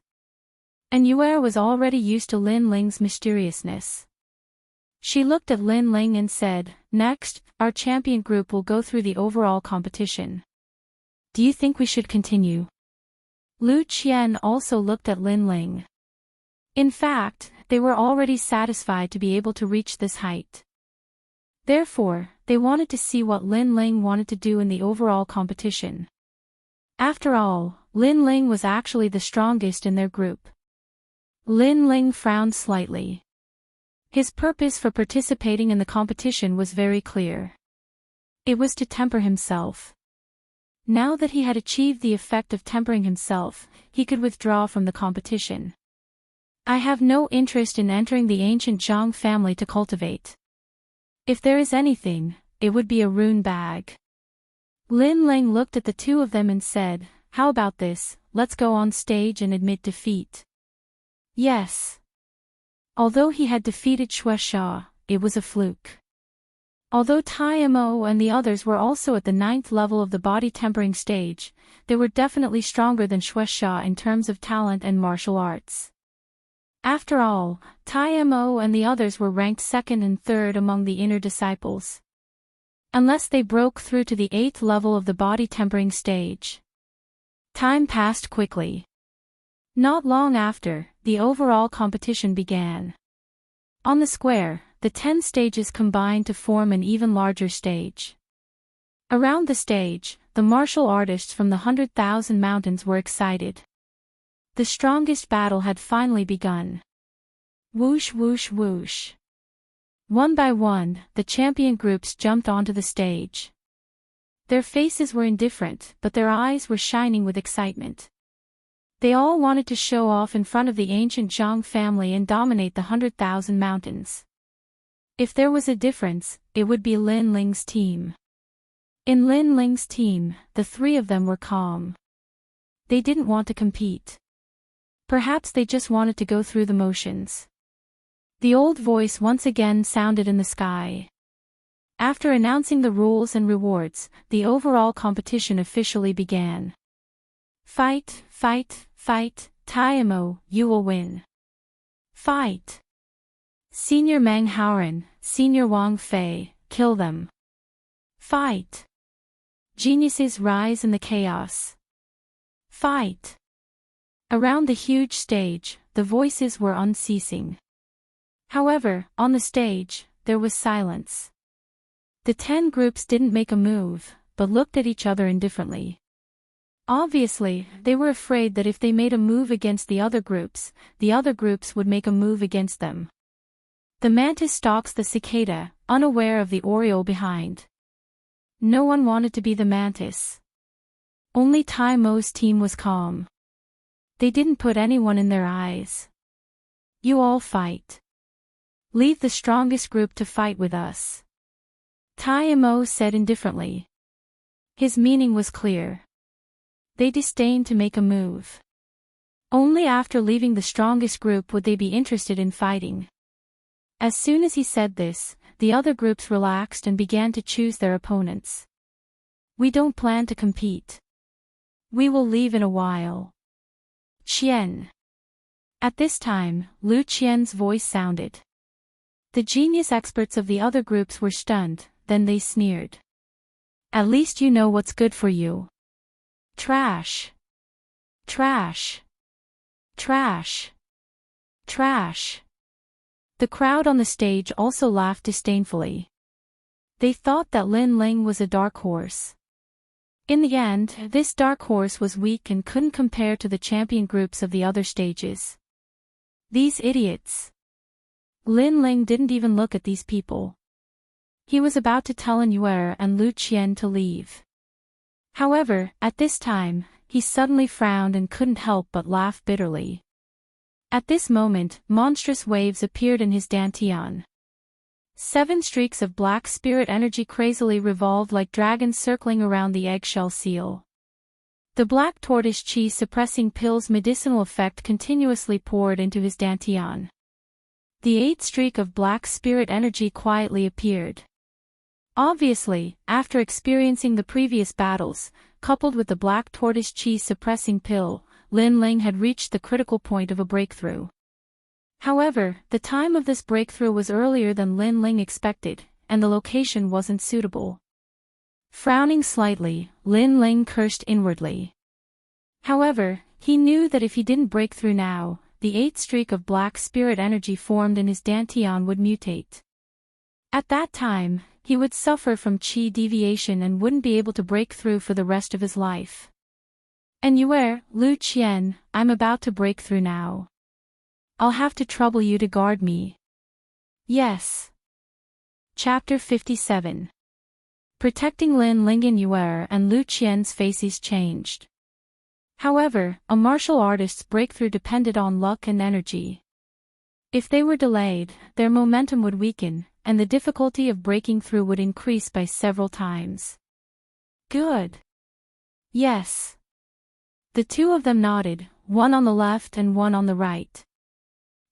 Speaker 1: And Yue was already used to Lin Ling's mysteriousness. She looked at Lin Ling and said, next, our champion group will go through the overall competition. Do you think we should continue? Lu Qian also looked at Lin Ling. In fact, they were already satisfied to be able to reach this height. Therefore, they wanted to see what Lin Ling wanted to do in the overall competition. After all, Lin Ling was actually the strongest in their group. Lin Ling frowned slightly. His purpose for participating in the competition was very clear. It was to temper himself. Now that he had achieved the effect of tempering himself, he could withdraw from the competition. I have no interest in entering the ancient Zhang family to cultivate. If there is anything, it would be a rune bag. Lin Ling looked at the two of them and said, how about this, let's go on stage and admit defeat. Yes. Although he had defeated Shueisha, it was a fluke. Although Tai Mo and the others were also at the 9th level of the body tempering stage, they were definitely stronger than Shueisha in terms of talent and martial arts. After all, Tai Mo and the others were ranked 2nd and 3rd among the inner disciples. Unless they broke through to the 8th level of the body tempering stage. Time passed quickly. Not long after, the overall competition began. On the square, the 10 stages combined to form an even larger stage. Around the stage, the martial artists from the 100,000 mountains were excited. The strongest battle had finally begun. Whoosh whoosh whoosh. One by one, the champion groups jumped onto the stage. Their faces were indifferent, but their eyes were shining with excitement. They all wanted to show off in front of the ancient Zhang family and dominate the 100,000 mountains. If there was a difference, it would be Lin Ling's team. In Lin Ling's team, the three of them were calm. They didn't want to compete. Perhaps they just wanted to go through the motions. The old voice once again sounded in the sky. After announcing the rules and rewards, the overall competition officially began. Fight, fight, fight, Tai Mo, you will win. Fight. Senior Meng Haoren, Senior Wang Fei, kill them. Fight. Geniuses rise in the chaos. Fight. Around the huge stage, the voices were unceasing. However, on the stage, there was silence. The 10 groups didn't make a move, but looked at each other indifferently. Obviously, they were afraid that if they made a move against the other groups would make a move against them. The mantis stalks the cicada, unaware of the oriole behind. No one wanted to be the mantis. Only Tai Mo's team was calm. They didn't put anyone in their eyes. You all fight. Leave the strongest group to fight with us. Tai Mo said indifferently. His meaning was clear. They disdained to make a move. Only after leaving the strongest group would they be interested in fighting. As soon as he said this, the other groups relaxed and began to choose their opponents. We don't plan to compete. We will leave in a while. Qian. At this time, Lu Qian's voice sounded. The genius experts of the other groups were stunned, then they sneered. At least you know what's good for you. Trash. Trash. Trash. Trash. The crowd on the stage also laughed disdainfully. They thought that Lin Ling was a dark horse. In the end, this dark horse was weak and couldn't compare to the champion groups of the other stages. These idiots. Lin Ling didn't even look at these people. He was about to tell Enlightenment and Lu Qian to leave. However, at this time, he suddenly frowned and couldn't help but laugh bitterly. At this moment, monstrous waves appeared in his dantian. 7 streaks of black spirit energy crazily revolved like dragons circling around the eggshell seal. The black tortoise chi suppressing pill's medicinal effect continuously poured into his dantian. The 8th streak of black spirit energy quietly appeared. Obviously, after experiencing the previous battles, coupled with the black tortoise chi suppressing pill, Lin Ling had reached the critical point of a breakthrough. However, the time of this breakthrough was earlier than Lin Ling expected, and the location wasn't suitable. Frowning slightly, Lin Ling cursed inwardly. However, he knew that if he didn't break through now, the 8th streak of black spirit energy formed in his dantian would mutate. At that time, he would suffer from chi deviation and wouldn't be able to break through for the rest of his life. Enlightenment, Lu Qian, I'm about to break through now. I'll have to trouble you to guard me. Yes. Chapter 57. Protecting Lin Ling. Enlightenment and Lu Qian's faces changed. However, a martial artist's breakthrough depended on luck and energy. If they were delayed, their momentum would weaken, and the difficulty of breaking through would increase by several times. Good. Yes. The two of them nodded, one on the left and one on the right.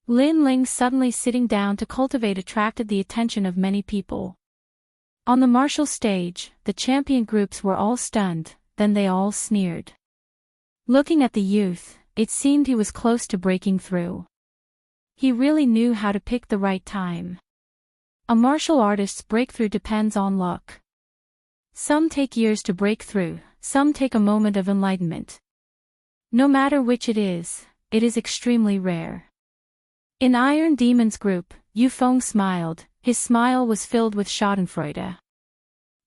Speaker 1: Lin Ling suddenly sitting down to cultivate attracted the attention of many people. On the martial stage, the champion groups were all stunned, then they all sneered. Looking at the youth, it seemed he was close to breaking through. He really knew how to pick the right time. A martial artist's breakthrough depends on luck. Some take years to break through, some take a moment of enlightenment. No matter which it is extremely rare. In Iron Demon's group, Yu Feng smiled, his smile was filled with schadenfreude.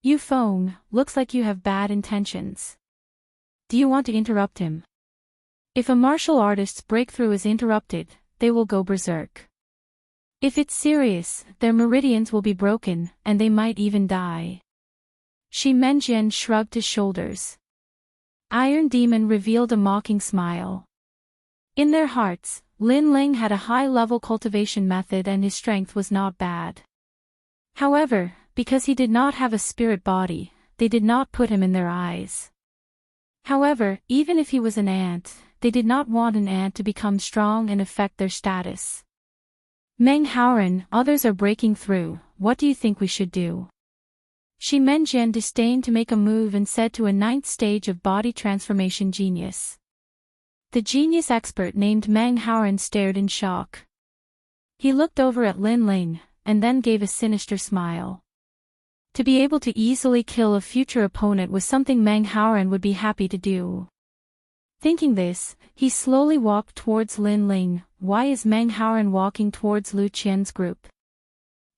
Speaker 1: Yu Feng, looks like you have bad intentions. Do you want to interrupt him? If a martial artist's breakthrough is interrupted, they will go berserk. If it's serious, their meridians will be broken, and they might even die. Shi Menjian shrugged his shoulders. Iron Demon revealed a mocking smile. In their hearts, Lin Ling had a high-level cultivation method and his strength was not bad. However, because he did not have a spirit body, they did not put him in their eyes. However, even if he was an ant, they did not want an ant to become strong and affect their status. Meng Haoran, others are breaking through, what do you think we should do? Shi Menjian disdained to make a move and said to a 9th stage of body transformation genius. The genius expert named Meng Haoran stared in shock. He looked over at Lin Ling, and then gave a sinister smile. To be able to easily kill a future opponent was something Meng Haoran would be happy to do. Thinking this, he slowly walked towards Lin Ling. Why is Meng Haoran walking towards Lu Qian's group?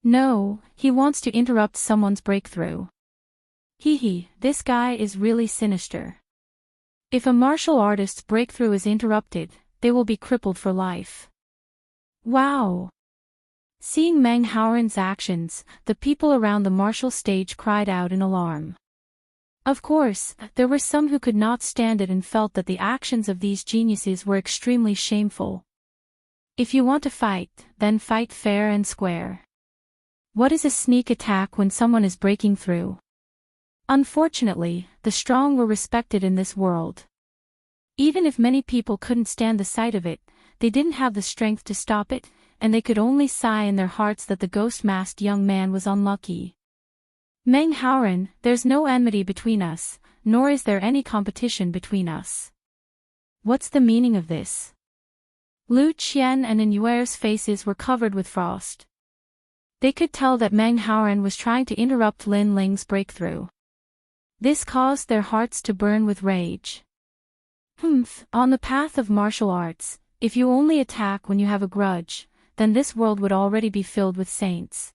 Speaker 1: No, he wants to interrupt someone's breakthrough. This guy is really sinister. If a martial artist's breakthrough is interrupted, they will be crippled for life. Wow! Seeing Meng Haoran's actions, the people around the martial stage cried out in alarm. Of course, there were some who could not stand it and felt that the actions of these geniuses were extremely shameful. If you want to fight, then fight fair and square. What is a sneak attack when someone is breaking through? Unfortunately, the strong were respected in this world. Even if many people couldn't stand the sight of it, they didn't have the strength to stop it, and they could only sigh in their hearts that the ghost-masked young man was unlucky. Meng Haoran, there's no enmity between us, nor is there any competition between us. What's the meaning of this? Lu Qian and Enlightenment's faces were covered with frost. They could tell that Meng Haoran was trying to interrupt Lin Ling's breakthrough. This caused their hearts to burn with rage. On the path of martial arts, if you only attack when you have a grudge, then this world would already be filled with saints.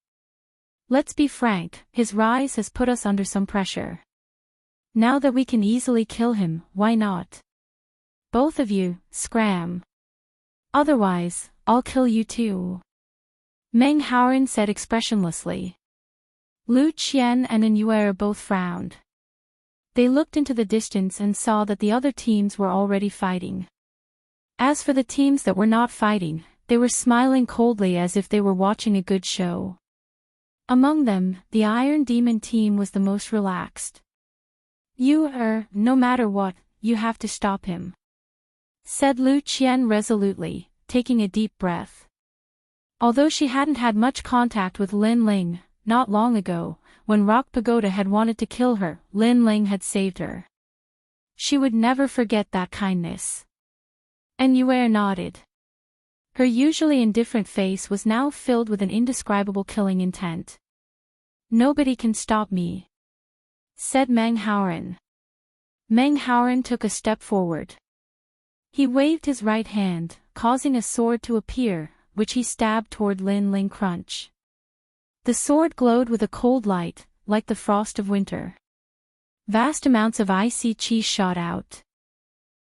Speaker 1: Let's be frank, his rise has put us under some pressure. Now that we can easily kill him, why not? Both of you, scram. Otherwise, I'll kill you too. Meng Haoren said expressionlessly. Lu Qian and Inyuer both frowned. They looked into the distance and saw that the other teams were already fighting. As for the teams that were not fighting, they were smiling coldly as if they were watching a good show. Among them, the Iron Demon team was the most relaxed. No matter what, you have to stop him, said Lu Qian resolutely, taking a deep breath. Although she hadn't had much contact with Lin Ling, not long ago, when Rock Pagoda had wanted to kill her, Lin Ling had saved her. She would never forget that kindness. And Yue nodded. Her usually indifferent face was now filled with an indescribable killing intent. Nobody can stop me, said Meng Haoren. Meng Haoren took a step forward. He waved his right hand, causing a sword to appear, which he stabbed toward Lin Ling Crunch. The sword glowed with a cold light, like the frost of winter. Vast amounts of icy qi shot out.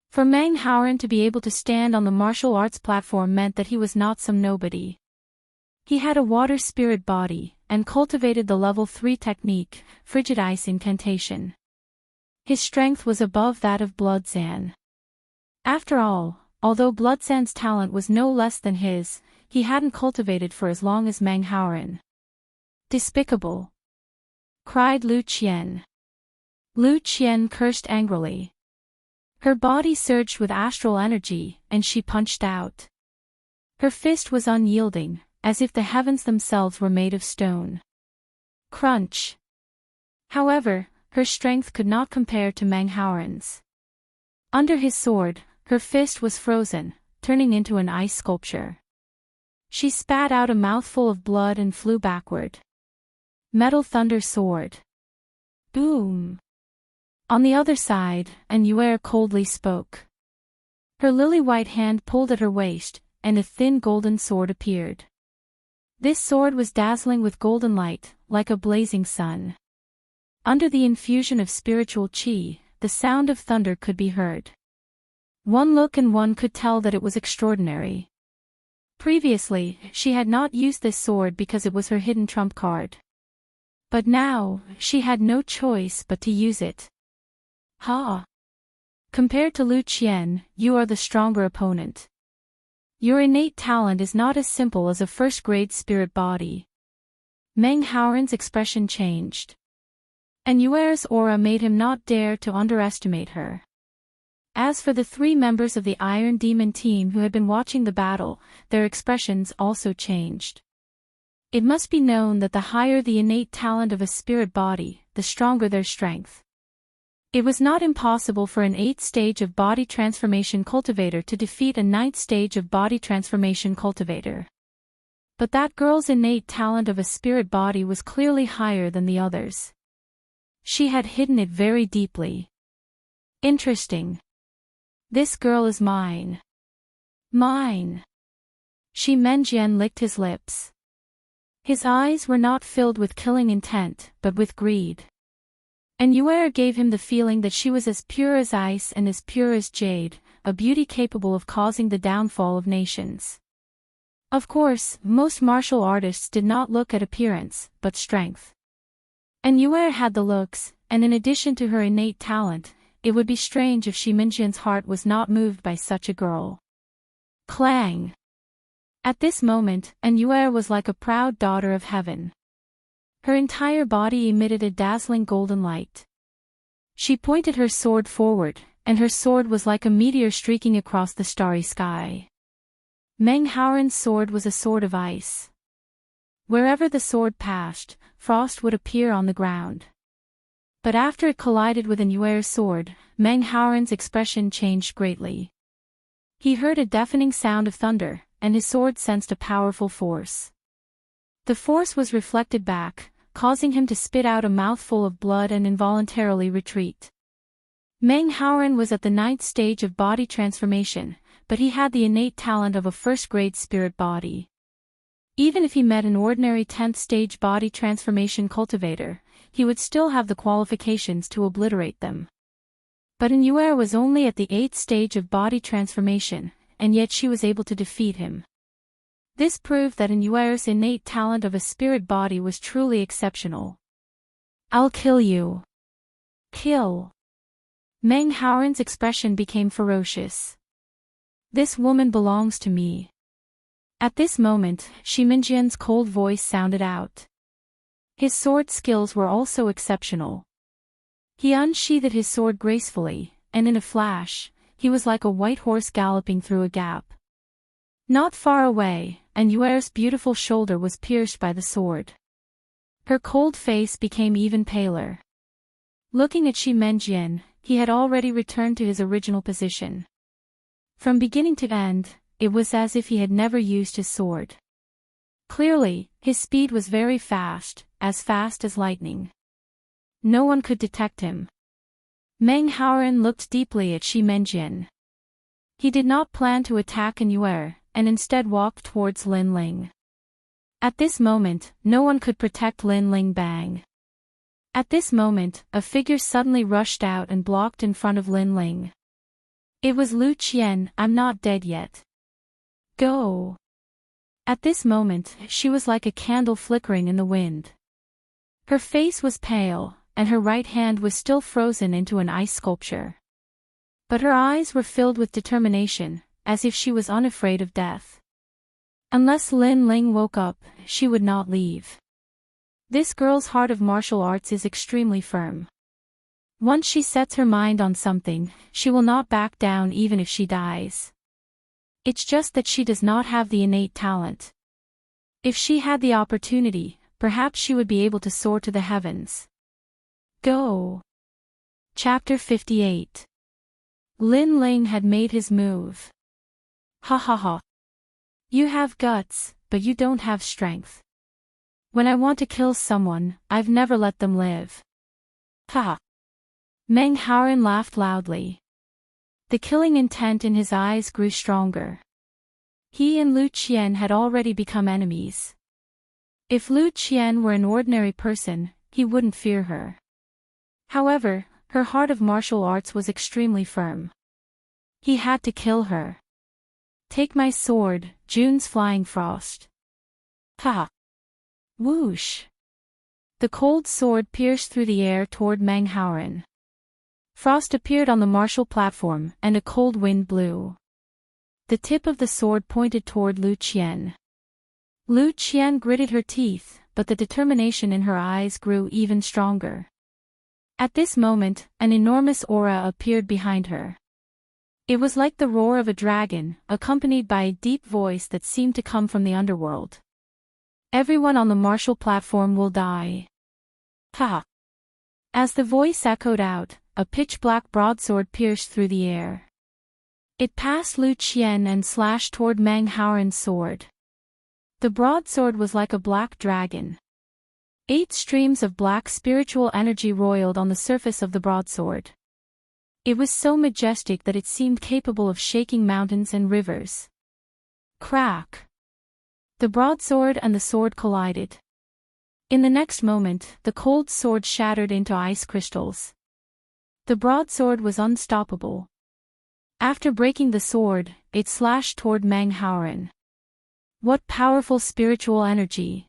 Speaker 1: For Meng Haoren to be able to stand on the martial arts platform meant that he was not some nobody. He had a water spirit body, and cultivated the level 3 technique, frigid ice incantation. His strength was above that of Bloodsan. After all, although Bloodsan's talent was no less than his, he hadn't cultivated for as long as Meng Haoren. Despicable! Cried Lu Qian. Lu Qian cursed angrily. Her body surged with astral energy, and she punched out. Her fist was unyielding, as if the heavens themselves were made of stone. Crunch! However, her strength could not compare to Meng Haoren's. Under his sword, her fist was frozen, turning into an ice sculpture. She spat out a mouthful of blood and flew backward. Metal thunder soared. Boom! On the other side, Inyuer coldly spoke. Her lily-white hand pulled at her waist, and a thin golden sword appeared. This sword was dazzling with golden light, like a blazing sun. Under the infusion of spiritual qi, the sound of thunder could be heard. One look and one could tell that it was extraordinary. Previously, she had not used this sword because it was her hidden trump card. But now, she had no choice but to use it. Ha! Compared to Lu Qian, you are the stronger opponent. Your innate talent is not as simple as a first-grade spirit body. Meng Haoren's expression changed. And Yuer's aura made him not dare to underestimate her. As for the 3 members of the Iron Demon team who had been watching the battle, their expressions also changed. It must be known that the higher the innate talent of a spirit body, the stronger their strength. It was not impossible for an 8th stage of body transformation cultivator to defeat a 9th stage of body transformation cultivator. But that girl's innate talent of a spirit body was clearly higher than the others. She had hidden it very deeply. Interesting. This girl is mine. Mine. Shi Menjian licked his lips. His eyes were not filled with killing intent, but with greed. And Yuer gave him the feeling that she was as pure as ice and as pure as jade, a beauty capable of causing the downfall of nations. Of course, most martial artists did not look at appearance, but strength. And Yuer had the looks, and in addition to her innate talent, it would be strange if Shi Menjian's heart was not moved by such a girl. Clang! At this moment, Inyuer was like a proud daughter of heaven. Her entire body emitted a dazzling golden light. She pointed her sword forward, and her sword was like a meteor streaking across the starry sky. Meng Haoren's sword was a sword of ice. Wherever the sword passed, frost would appear on the ground. But after it collided with Inyuer's sword, Meng Haoren's expression changed greatly. He heard a deafening sound of thunder, and his sword sensed a powerful force. The force was reflected back, causing him to spit out a mouthful of blood and involuntarily retreat. Meng Haoren was at the 9th stage of body transformation, but he had the innate talent of a first-grade spirit body. Even if he met an ordinary 10th stage body transformation cultivator, he would still have the qualifications to obliterate them. But Immortal was only at the 8th stage of body transformation, and yet she was able to defeat him. This proved that Immortal's innate talent of a spirit body was truly exceptional. "I'll kill you." "Kill." Meng Haoren's expression became ferocious. "This woman belongs to me." At this moment, Shi Mingjian's cold voice sounded out. His sword skills were also exceptional. He unsheathed his sword gracefully, and in a flash, he was like a white horse galloping through a gap. Not far away, Immortal's beautiful shoulder was pierced by the sword. Her cold face became even paler. Looking at Shi Mingjian, he had already returned to his original position. From beginning to end, it was as if he had never used his sword. Clearly, his speed was very fast as lightning. No one could detect him. Meng Haoren looked deeply at Shi Mingjian. He did not plan to attack Immortal, and instead walked towards Lin Ling. At this moment, no one could protect Lin Ling Bang. At this moment, a figure suddenly rushed out and blocked in front of Lin Ling. It was Lu Qian. "I'm not dead yet. Go." At this moment, she was like a candle flickering in the wind. Her face was pale, and her right hand was still frozen into an ice sculpture. But her eyes were filled with determination, as if she was unafraid of death. Unless Lin Ling woke up, she would not leave. This girl's heart of martial arts is extremely firm. Once she sets her mind on something, she will not back down even if she dies. It's just that she does not have the innate talent. If she had the opportunity, perhaps she would be able to soar to the heavens. Go. Chapter 58. Lin Ling had made his move. Ha ha ha. You have guts, but you don't have strength. When I want to kill someone, I've never let them live. Ha! Meng Haoren laughed loudly. The killing intent in his eyes grew stronger. He and Lu Qian had already become enemies. If Lu Qian were an ordinary person, he wouldn't fear her. However, her heart of martial arts was extremely firm. He had to kill her. Take my sword, June's flying frost. Ha! Whoosh! The cold sword pierced through the air toward Meng Haoren. Frost appeared on the martial platform, and a cold wind blew. The tip of the sword pointed toward Lu Qian. Lu Qian gritted her teeth, but the determination in her eyes grew even stronger. At this moment, an enormous aura appeared behind her. It was like the roar of a dragon, accompanied by a deep voice that seemed to come from the underworld. Everyone on the martial platform will die. Ha! As the voice echoed out, a pitch-black broadsword pierced through the air. It passed Lu Qian and slashed toward Meng Haoren's sword. The broadsword was like a black dragon. 8 streams of black spiritual energy roiled on the surface of the broadsword. It was so majestic that it seemed capable of shaking mountains and rivers. Crack! The broadsword and the sword collided. In the next moment, the cold sword shattered into ice crystals. The broadsword was unstoppable. After breaking the sword, it slashed toward Meng Haoren. What powerful spiritual energy!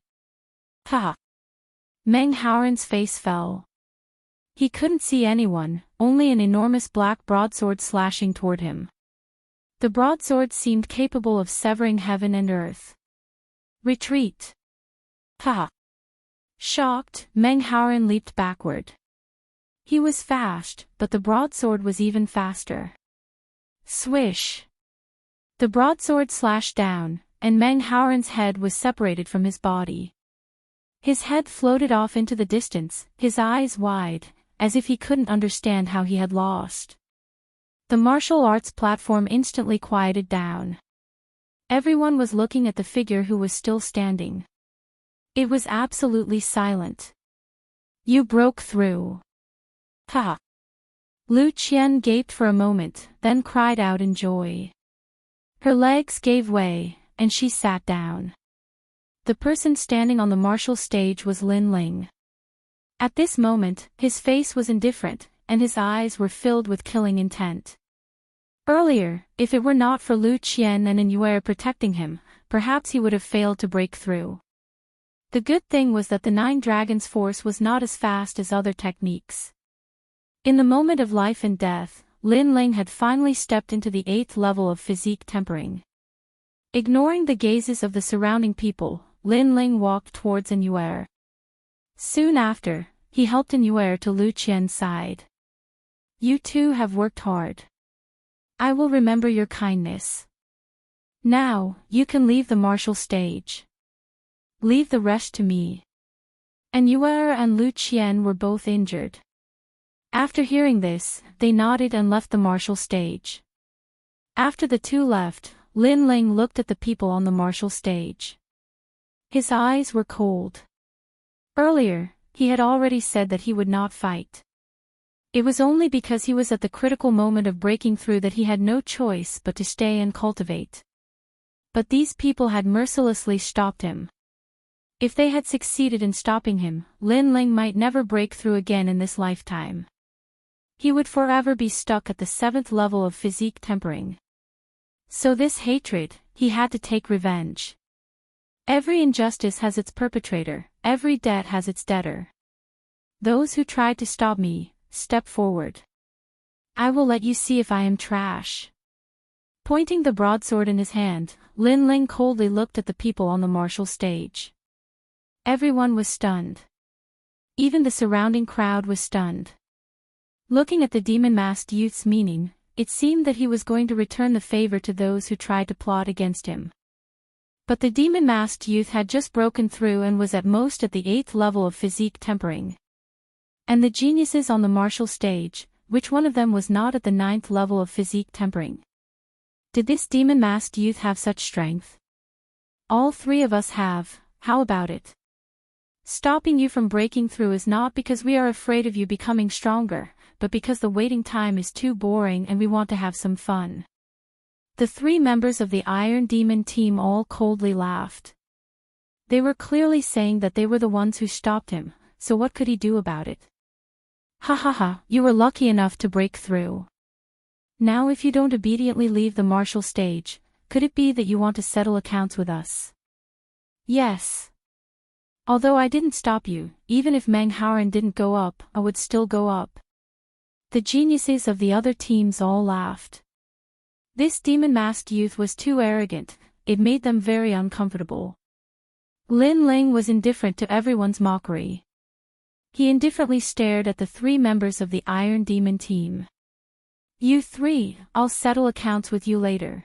Speaker 1: Ha! Meng Haoren's face fell. He couldn't see anyone, only an enormous black broadsword slashing toward him. The broadsword seemed capable of severing heaven and earth. Retreat! Ha! Shocked, Meng Haoren leaped backward. He was fast, but the broadsword was even faster. Swish! The broadsword slashed down, and Meng Haoren's head was separated from his body. His head floated off into the distance, his eyes wide, as if he couldn't understand how he had lost. The martial arts platform instantly quieted down. Everyone was looking at the figure who was still standing. It was absolutely silent. You broke through. Ha! Lu Qian gaped for a moment, then cried out in joy. Her legs gave way, and she sat down. The person standing on the martial stage was Lin Ling. At this moment, his face was indifferent, and his eyes were filled with killing intent. Earlier, if it were not for Lu Qian and Immortal protecting him, perhaps he would have failed to break through. The good thing was that the Nine Dragons' force was not as fast as other techniques. In the moment of life and death, Lin Ling had finally stepped into the 8th level of physique tempering. Ignoring the gazes of the surrounding people, Lin Ling walked towards Immortal. Soon after, he helped Immortal to Lu Qian's side. You two have worked hard. I will remember your kindness. Now, you can leave the martial stage. Leave the rest to me. Immortal and Lu Qian were both injured. After hearing this, they nodded and left the martial stage. After the two left, Lin Ling looked at the people on the martial stage. His eyes were cold. Earlier, he had already said that he would not fight. It was only because he was at the critical moment of breaking through that he had no choice but to stay and cultivate. But these people had mercilessly stopped him. If they had succeeded in stopping him, Lin Ling might never break through again in this lifetime. He would forever be stuck at the 7th level of physique tempering. So this hatred, he had to take revenge. Every injustice has its perpetrator, every debt has its debtor. Those who tried to stop me, step forward. I will let you see if I am trash. Pointing the broadsword in his hand, Lin Ling coldly looked at the people on the martial stage. Everyone was stunned. Even the surrounding crowd was stunned. Looking at the demon-masked youth's meaning, it seemed that he was going to return the favor to those who tried to plot against him. But the demon-masked youth had just broken through and was at most at the 8th level of physique tempering. And the geniuses on the martial stage, which one of them was not at the 9th level of physique tempering? Did this demon-masked youth have such strength? All three of us have, how about it? Stopping you from breaking through is not because we are afraid of you becoming stronger, but because the waiting time is too boring and we want to have some fun. The three members of the Iron Demon team all coldly laughed. They were clearly saying that they were the ones who stopped him, so what could he do about it? Ha ha ha, you were lucky enough to break through. Now if you don't obediently leave the martial stage, could it be that you want to settle accounts with us? Yes. Although I didn't stop you, even if Meng Haoran didn't go up, I would still go up. The geniuses of the other teams all laughed. This demon-masked youth was too arrogant, it made them very uncomfortable. Lin Ling was indifferent to everyone's mockery. He indifferently stared at the three members of the Iron Demon team. You three, I'll settle accounts with you later.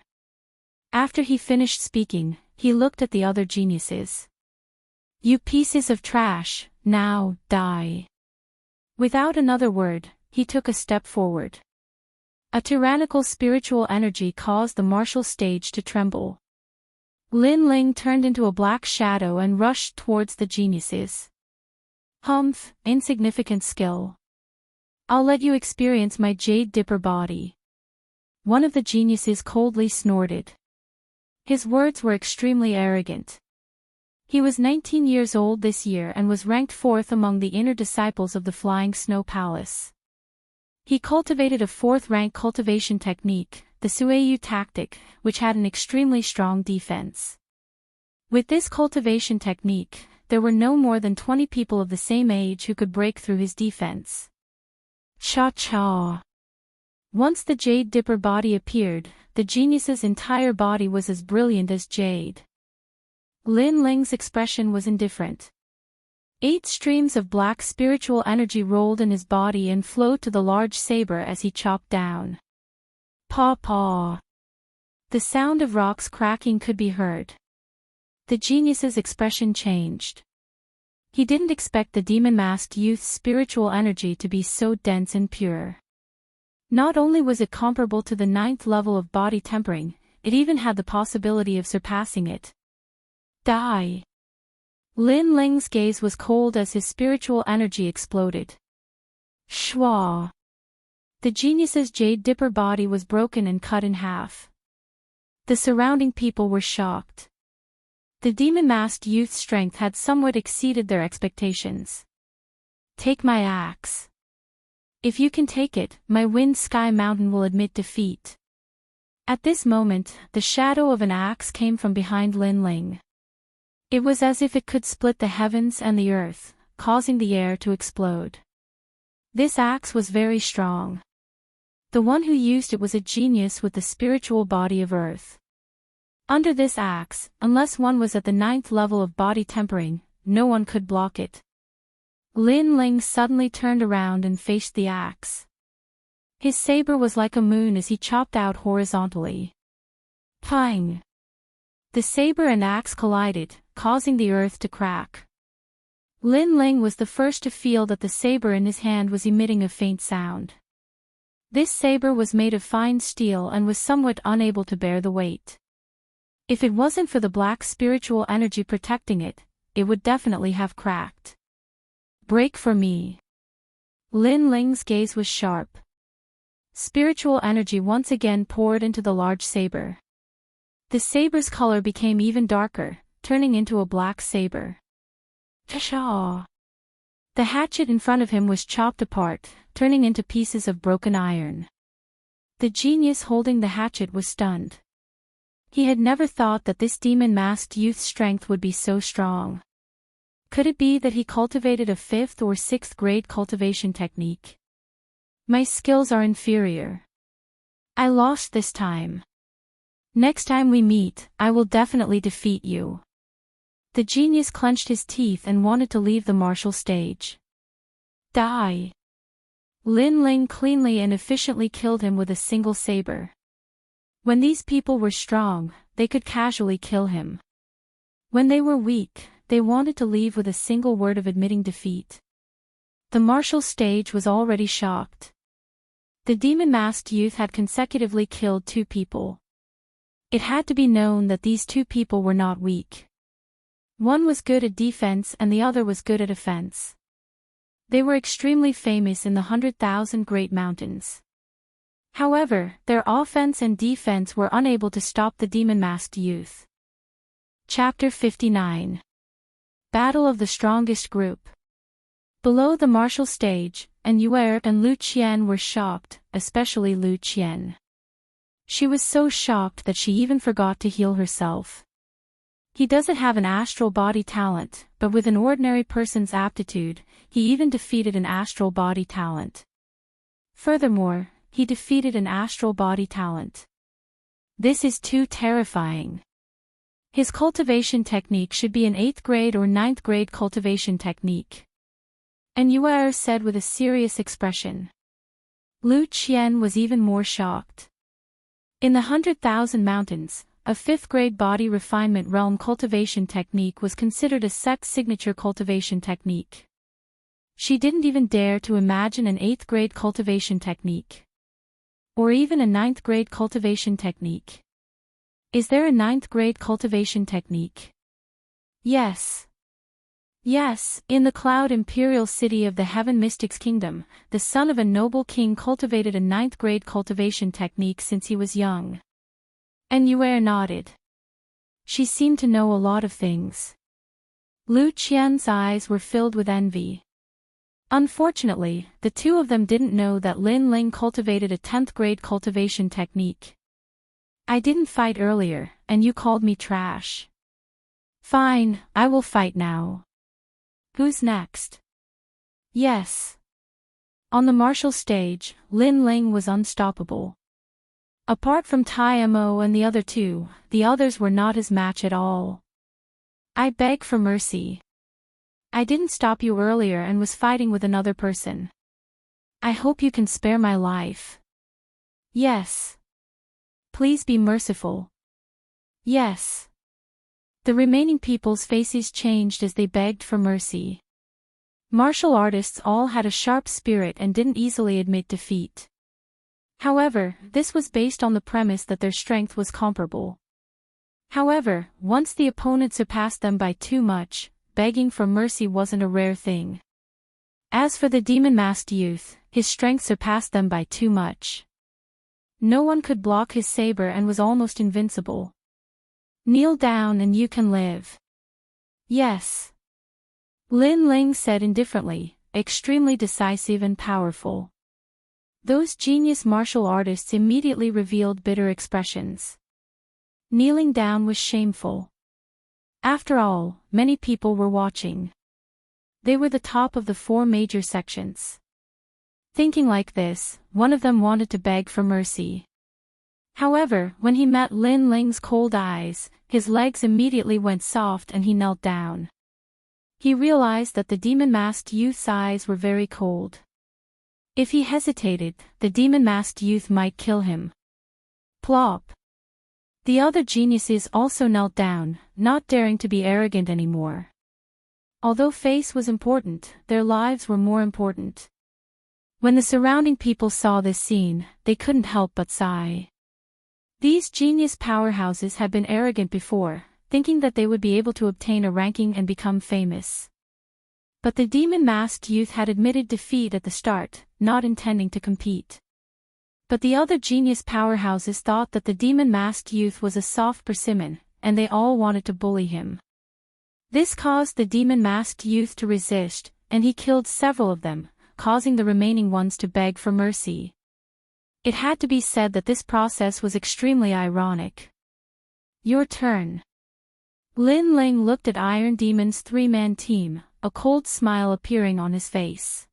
Speaker 1: After he finished speaking, he looked at the other geniuses. You pieces of trash, now, die. Without another word, he took a step forward. A tyrannical spiritual energy caused the martial stage to tremble. Lin Ling turned into a black shadow and rushed towards the geniuses. Humph, insignificant skill. I'll let you experience my Jade Dipper body. One of the geniuses coldly snorted. His words were extremely arrogant. He was 19 years old this year and was ranked 4th among the inner disciples of the Flying Snow Palace. He cultivated a 4th-rank cultivation technique, the Sueyu tactic, which had an extremely strong defense. With this cultivation technique, there were no more than 20 people of the same age who could break through his defense. Cha-cha. Once the Jade Dipper body appeared, the genius's entire body was as brilliant as jade. Lin Ling's expression was indifferent. 8 streams of black spiritual energy rolled in his body and flowed to the large saber as he chopped down. Paw-paw. The sound of rocks cracking could be heard. The genius's expression changed. He didn't expect the demon-masked youth's spiritual energy to be so dense and pure. Not only was it comparable to the 9th level of body tempering, it even had the possibility of surpassing it. Die. Lin Ling's gaze was cold as his spiritual energy exploded. Shwa. The genius's jade dipper body was broken and cut in half. The surrounding people were shocked. The demon-masked youth's strength had somewhat exceeded their expectations. Take my axe. If you can take it, my wind sky mountain will admit defeat. At this moment, the shadow of an axe came from behind Lin Ling. It was as if it could split the heavens and the earth, causing the air to explode. This axe was very strong. The one who used it was a genius with the spiritual body of earth. Under this axe, unless one was at the 9th level of body tempering, no one could block it. Lin Ling suddenly turned around and faced the axe. His saber was like a moon as he chopped out horizontally. Pang! The saber and axe collided, causing the earth to crack. Lin Ling was the first to feel that the saber in his hand was emitting a faint sound. This saber was made of fine steel and was somewhat unable to bear the weight. If it wasn't for the black spiritual energy protecting it, it would definitely have cracked. Break for me. Lin Ling's gaze was sharp. Spiritual energy once again poured into the large saber. The saber's color became even darker, turning into a black saber. Pshaw! The hatchet in front of him was chopped apart, turning into pieces of broken iron. The genius holding the hatchet was stunned. He had never thought that this demon-masked youth's strength would be so strong. Could it be that he cultivated a 5th or 6th grade cultivation technique? My skills are inferior. I lost this time. Next time we meet, I will definitely defeat you. The genius clenched his teeth and wanted to leave the martial stage. Die! Lin Ling cleanly and efficiently killed him with a single saber. When these people were strong, they could casually kill him. When they were weak, they wanted to leave with a single word of admitting defeat. The martial stage was already shocked. The demon-masked youth had consecutively killed 2 people. It had to be known that these 2 people were not weak. One was good at defense and the other was good at offense. They were extremely famous in the 100,000 Great Mountains. However, their offense and defense were unable to stop the demon-masked youth. Chapter 59. Battle of the Strongest Group. Below the martial stage, Yue and Lu Qian were shocked, especially Lu Qian. She was so shocked that she even forgot to heal herself. He doesn't have an astral body talent, but with an ordinary person's aptitude, he even defeated an astral body talent. Furthermore, he defeated an astral body talent. This is too terrifying. His cultivation technique should be an 8th grade or 9th grade cultivation technique. Yue said with a serious expression. Lu Qian was even more shocked. In the 100,000 mountains, a 5th grade body refinement realm cultivation technique was considered a sect signature cultivation technique. She didn't even dare to imagine an 8th grade cultivation technique. Or even a 9th grade cultivation technique. Is there a 9th grade cultivation technique? Yes. Yes, in the Cloud Imperial City of the Heaven Mystics Kingdom, the son of a noble king cultivated a 9th grade cultivation technique since he was young. Yue nodded. She seemed to know a lot of things. Lu Qian's eyes were filled with envy. Unfortunately, the 2 of them didn't know that Lin Ling cultivated a 10th grade cultivation technique. I didn't fight earlier, and you called me trash. Fine, I will fight now. Who's next? Yes. On the martial stage, Lin Ling was unstoppable. Apart from Tai Mo and the other 2, the others were not his match at all. I beg for mercy. I didn't stop you earlier and was fighting with another person. I hope you can spare my life. Yes. Please be merciful. Yes. The remaining people's faces changed as they begged for mercy. Martial artists all had a sharp spirit and didn't easily admit defeat. However, this was based on the premise that their strength was comparable. However, once the opponent surpassed them by too much, begging for mercy wasn't a rare thing. As for the demon-masked youth, his strength surpassed them by too much. No one could block his saber and was almost invincible. Kneel down and you can live. Yes. Lin Ling said indifferently, extremely decisive and powerful. Those genius martial artists immediately revealed bitter expressions. Kneeling down was shameful. After all, many people were watching. They were the top of the 4 major sections. Thinking like this, one of them wanted to beg for mercy. However, when he met Lin Ling's cold eyes, his legs immediately went soft and he knelt down. He realized that the demon-masked youth's eyes were very cold. If he hesitated, the demon-masked youth might kill him. Plop. The other geniuses also knelt down, not daring to be arrogant anymore. Although face was important, their lives were more important. When the surrounding people saw this scene, they couldn't help but sigh. These genius powerhouses had been arrogant before, thinking that they would be able to obtain a ranking and become famous. But the demon-masked youth had admitted defeat at the start, not intending to compete. But the other genius powerhouses thought that the demon-masked youth was a soft persimmon, and they all wanted to bully him. This caused the demon-masked youth to resist, and he killed several of them, causing the remaining ones to beg for mercy. It had to be said that this process was extremely ironic. Your turn. Lin Ling looked at Iron Demon's 3-man team, a cold smile appearing on his face.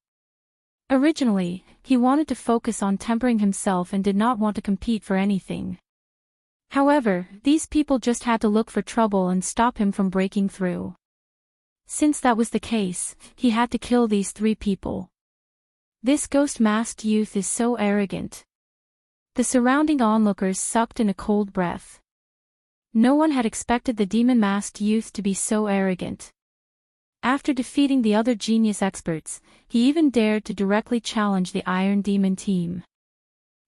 Speaker 1: Originally, he wanted to focus on tempering himself and did not want to compete for anything. However, these people just had to look for trouble and stop him from breaking through. Since that was the case, he had to kill these 3 people. This ghost-masked youth is so arrogant. The surrounding onlookers sucked in a cold breath. No one had expected the demon-masked youth to be so arrogant. After defeating the other genius experts, he even dared to directly challenge the Iron Demon team.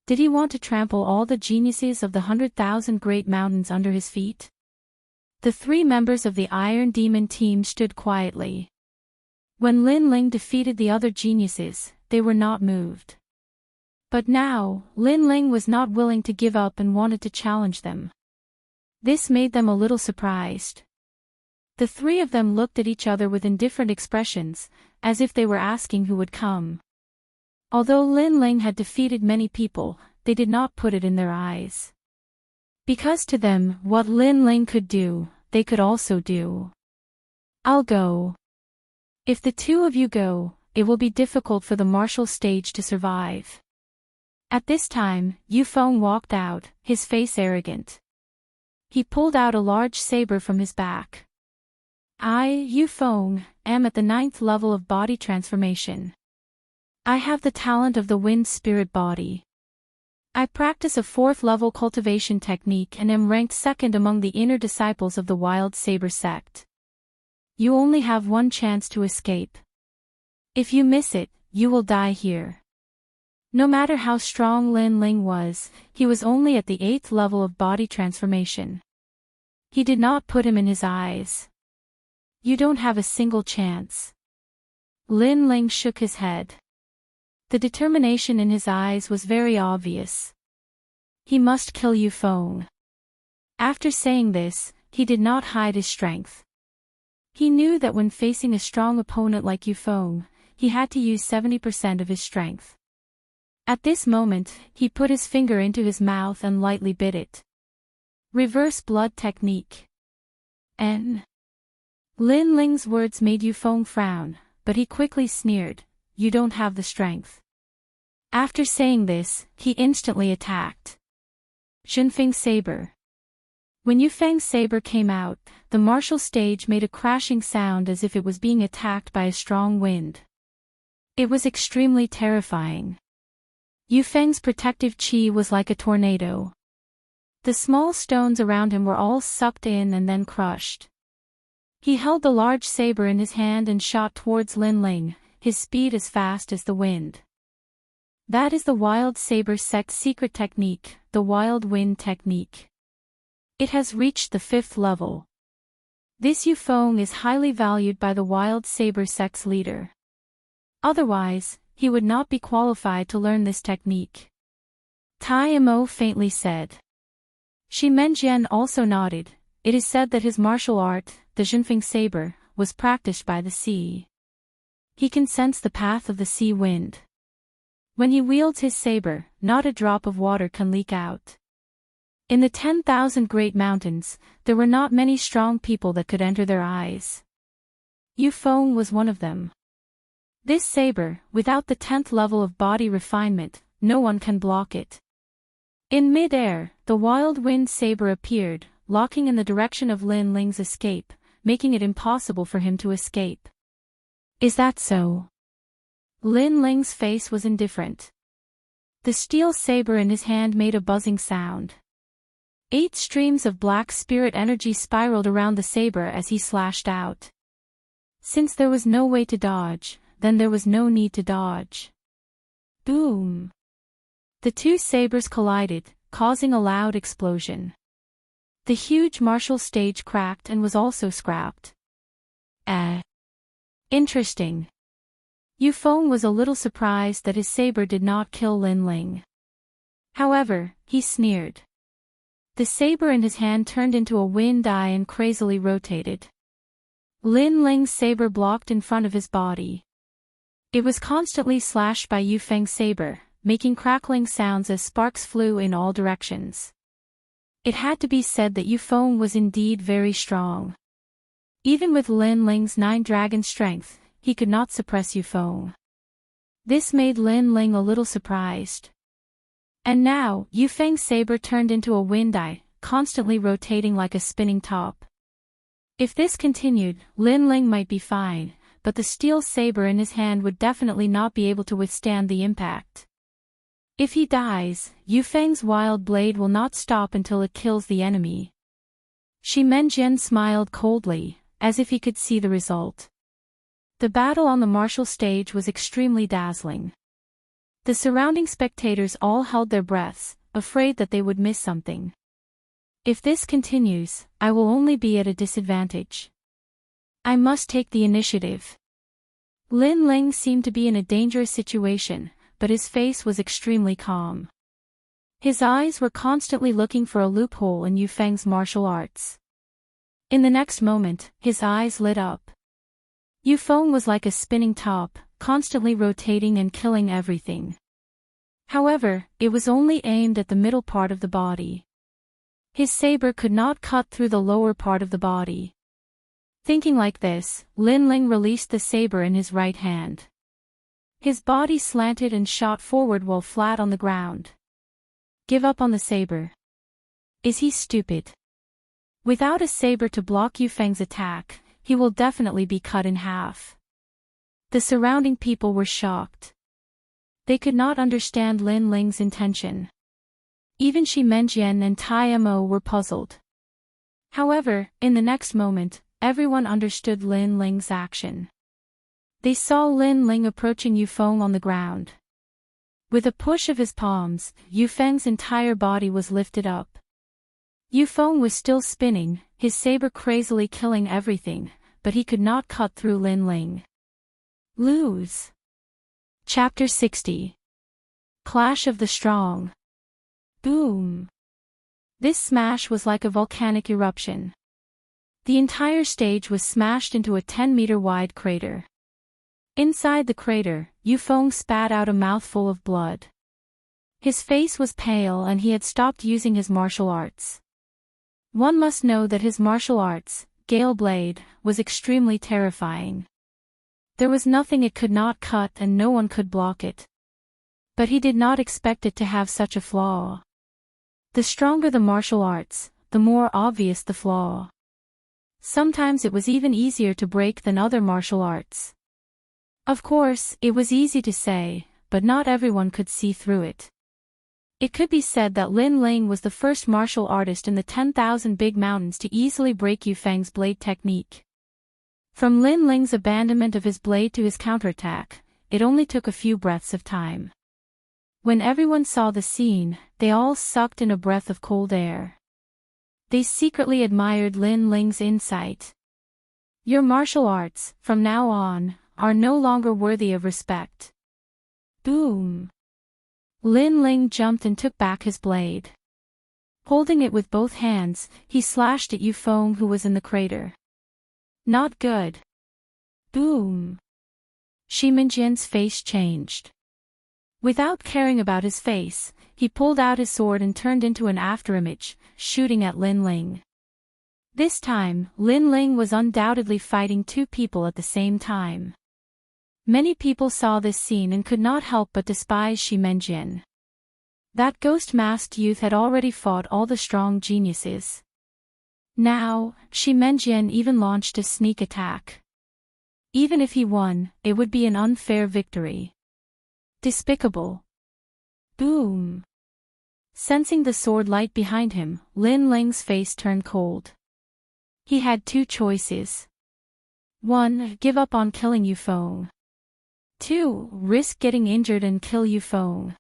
Speaker 1: Did he want to trample all the geniuses of the 100,000 great mountains under his feet? The 3 members of the Iron Demon team stood quietly. When Lin Ling defeated the other geniuses, they were not moved. But now, Lin Ling was not willing to give up and wanted to challenge them. This made them a little surprised. The 3 of them looked at each other with indifferent expressions, as if they were asking who would come. Although Lin Ling had defeated many people, they did not put it in their eyes. Because to them, what Lin Ling could do, they could also do. I'll go. If the 2 of you go, it will be difficult for the martial stage to survive. At this time, Yufeng walked out, his face arrogant. He pulled out a large saber from his back. I, Yufeng, am at the 9th level of body transformation. I have the talent of the wind spirit body. I practice a 4th level cultivation technique and am ranked 2nd among the inner disciples of the Wild Saber sect. You only have one chance to escape. If you miss it, you will die here. No matter how strong Lin Ling was, he was only at the 8th level of body transformation. He did not put him in his eyes. You don't have a single chance. Lin Ling shook his head. The determination in his eyes was very obvious. He must kill Yufeng. After saying this, he did not hide his strength. He knew that when facing a strong opponent like Yufeng, he had to use 70% of his strength. At this moment, he put his finger into his mouth and lightly bit it. Reverse blood technique. Lin Ling's words made Yufeng frown, but he quickly sneered, you don't have the strength. After saying this, he instantly attacked. Xunfeng Saber. When Yufeng's saber came out, the martial stage made a crashing sound as if it was being attacked by a strong wind. It was extremely terrifying. Yufeng's protective chi was like a tornado. The small stones around him were all sucked in and then crushed. He held the large saber in his hand and shot towards Lin Ling, his speed as fast as the wind. That is the Wild Saber sect's secret technique, the Wild Wind technique. It has reached the 5th level. This Yufeng is highly valued by the Wild Saber sect's leader. Otherwise, he would not be qualified to learn this technique. Tai Mo faintly said. Shi Menjian also nodded. It is said that his martial art, the Zhenfeng saber, was practiced by the sea. He can sense the path of the sea wind. When he wields his saber, not a drop of water can leak out. In the 10,000 great mountains, there were not many strong people that could enter their eyes. Yu Feng was one of them. This saber, without the 10th level of body refinement, no one can block it. In mid-air, the wild wind saber appeared, locking in the direction of Lin Ling's escape, making it impossible for him to escape. Is that so? Lin Ling's face was indifferent. The steel saber in his hand made a buzzing sound. 8 streams of black spirit energy spiraled around the saber as he slashed out. Since there was no way to dodge, then there was no need to dodge. Boom! The two sabers collided, causing a loud explosion. The huge martial stage cracked and was also scrapped. Interesting. Yu Feng was a little surprised that his saber did not kill Lin Ling. However, he sneered. The saber in his hand turned into a wind eye and crazily rotated. Lin Ling's saber blocked in front of his body. It was constantly slashed by Yu Feng's saber, making crackling sounds as sparks flew in all directions. It had to be said that Yu Feng was indeed very strong. Even with Lin Ling's 9 dragon strength, he could not suppress Yu Feng. This made Lin Ling a little surprised. And now, Yu Feng's saber turned into a wind eye, constantly rotating like a spinning top. If this continued, Lin Ling might be fine, but the steel saber in his hand would definitely not be able to withstand the impact. If he dies, Yu Feng's wild blade will not stop until it kills the enemy. Shi Menjian smiled coldly, as if he could see the result. The battle on the martial stage was extremely dazzling. The surrounding spectators all held their breaths, afraid that they would miss something. If this continues, I will only be at a disadvantage. I must take the initiative. Lin Ling seemed to be in a dangerous situation, but his face was extremely calm. His eyes were constantly looking for a loophole in Yu Feng's martial arts. In the next moment, his eyes lit up. Yu Feng was like a spinning top, constantly rotating and killing everything. However, it was only aimed at the middle part of the body. His saber could not cut through the lower part of the body. Thinking like this, Lin Ling released the saber in his right hand. His body slanted and shot forward while flat on the ground. Give up on the saber. Is he stupid? Without a saber to block Yu Feng's attack, he will definitely be cut in half. The surrounding people were shocked. They could not understand Lin Ling's intention. Even Shi Menjian and Tai Mo were puzzled. However, in the next moment, everyone understood Lin Ling's action. They saw Lin Ling approaching Yu Feng on the ground. With a push of his palms, Yu Feng's entire body was lifted up. Yu Feng was still spinning, his saber crazily killing everything, but he could not cut through Lin Ling. Lose. Chapter 60. Clash of the Strong. Boom. This smash was like a volcanic eruption. The entire stage was smashed into a 10-meter wide crater. Inside the crater, Yu Feng spat out a mouthful of blood. His face was pale and he had stopped using his martial arts. One must know that his martial arts, Gale Blade, was extremely terrifying. There was nothing it could not cut and no one could block it. But he did not expect it to have such a flaw. The stronger the martial arts, the more obvious the flaw. Sometimes it was even easier to break than other martial arts. Of course, it was easy to say, but not everyone could see through it. It could be said that Lin Ling was the first martial artist in the 10,000 big mountains to easily break Yu Feng's blade technique. From Lin Ling's abandonment of his blade to his counterattack, it only took a few breaths of time. When everyone saw the scene, they all sucked in a breath of cold air. They secretly admired Lin Ling's insight. Your martial arts, from now on, are no longer worthy of respect. Boom! Lin Ling jumped and took back his blade. Holding it with both hands, he slashed at Yu Feng, who was in the crater. Not good. Boom! Shi Minjian's face changed. Without caring about his face, he pulled out his sword and turned into an afterimage, shooting at Lin Ling. This time, Lin Ling was undoubtedly fighting two people at the same time. Many people saw this scene and could not help but despise Shi Minjian. That ghost-masked youth had already fought all the strong geniuses. Now, Shi Minjian even launched a sneak attack. Even if he won, it would be an unfair victory. Despicable. Boom! Sensing the sword light behind him, Lin Ling's face turned cold. He had two choices. 1. Give up on killing Yu Feng. 2. Risk getting injured and kill Yu Feng.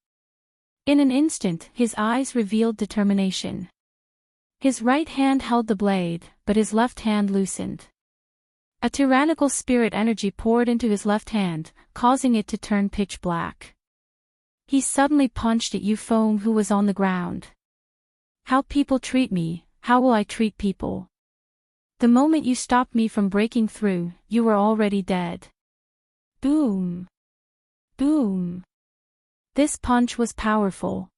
Speaker 1: In an instant, his eyes revealed determination. His right hand held the blade, but his left hand loosened. A tyrannical spirit energy poured into his left hand, causing it to turn pitch black. He suddenly punched at Yu Feng, who was on the ground. How people treat me, how will I treat people? The moment you stopped me from breaking through, you were already dead. Boom! Boom! This punch was powerful.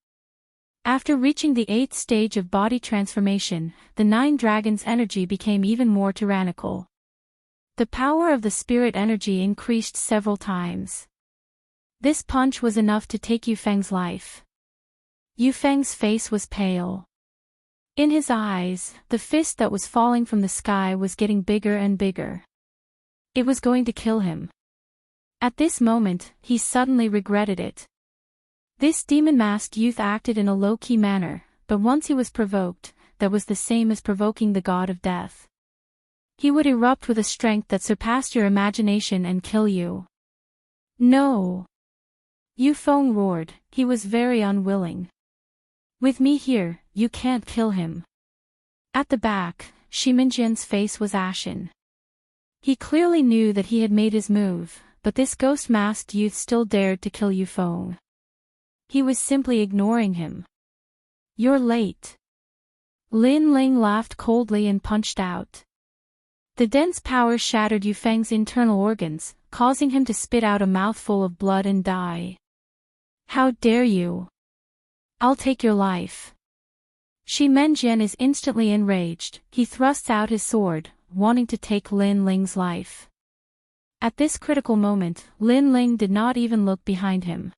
Speaker 1: After reaching the 8th stage of body transformation, the 9 dragons' energy became even more tyrannical. The power of the spirit energy increased several times. This punch was enough to take Yu Feng's life. Yu Feng's face was pale. In his eyes, the fist that was falling from the sky was getting bigger and bigger. It was going to kill him. At this moment, he suddenly regretted it. This demon-masked youth acted in a low-key manner, but once he was provoked, that was the same as provoking the god of death. He would erupt with a strength that surpassed your imagination and kill you. No! Yu Feng roared, he was very unwilling. With me here, you can't kill him. At the back, Shi Minjian's face was ashen. He clearly knew that he had made his move, but this ghost-masked youth still dared to kill Yu Feng. He was simply ignoring him. You're late. Lin Ling laughed coldly and punched out. The dense power shattered Yu Feng's internal organs, causing him to spit out a mouthful of blood and die. How dare you! I'll take your life. Shi Minjian is instantly enraged. He thrusts out his sword, wanting to take Lin Ling's life. At this critical moment, Lin Ling did not even look behind him.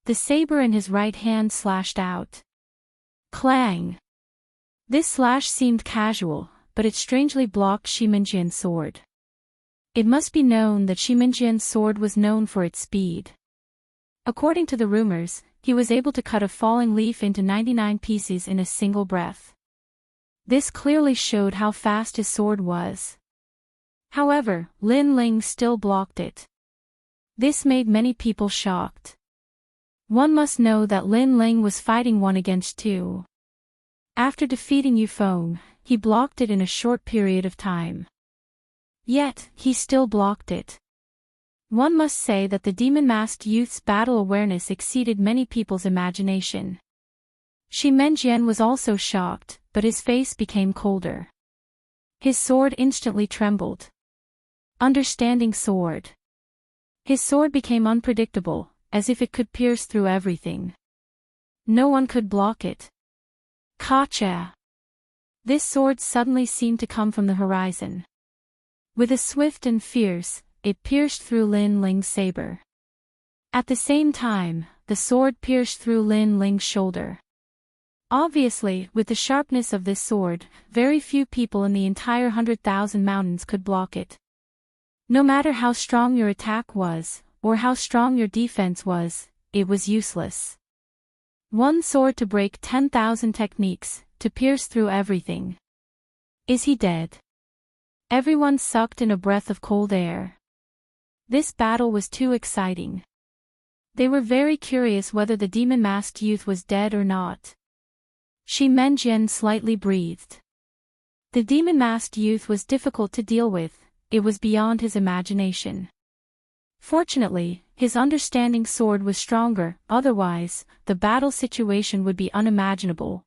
Speaker 1: The saber in his right hand slashed out. Clang! This slash seemed casual, but it strangely blocked Shi Minjian's sword. It must be known that Shi Minjian's sword was known for its speed. According to the rumors, he was able to cut a falling leaf into 99 pieces in a single breath. This clearly showed how fast his sword was. However, Lin Ling still blocked it. This made many people shocked. One must know that Lin Ling was fighting 1 against 2. After defeating Yu Feng, he blocked it in a short period of time. Yet, he still blocked it. One must say that the demon-masked youth's battle awareness exceeded many people's imagination. Shi Minjian was also shocked, but his face became colder. His sword instantly trembled. Understanding sword. His sword became unpredictable, as if it could pierce through everything. No one could block it. Gotcha! This sword suddenly seemed to come from the horizon. With a swift and fierce, it pierced through Lin Ling's saber. At the same time, the sword pierced through Lin Ling's shoulder. Obviously, with the sharpness of this sword, very few people in the entire 100,000 mountains could block it. No matter how strong your attack was, or how strong your defense was, it was useless. One sword to break 10,000 techniques, to pierce through everything. Is he dead? Everyone sucked in a breath of cold air. This battle was too exciting. They were very curious whether the demon-masked youth was dead or not. Shi Minjian slightly breathed. The demon-masked youth was difficult to deal with, it was beyond his imagination. Fortunately, his understanding sword was stronger, otherwise, the battle situation would be unimaginable.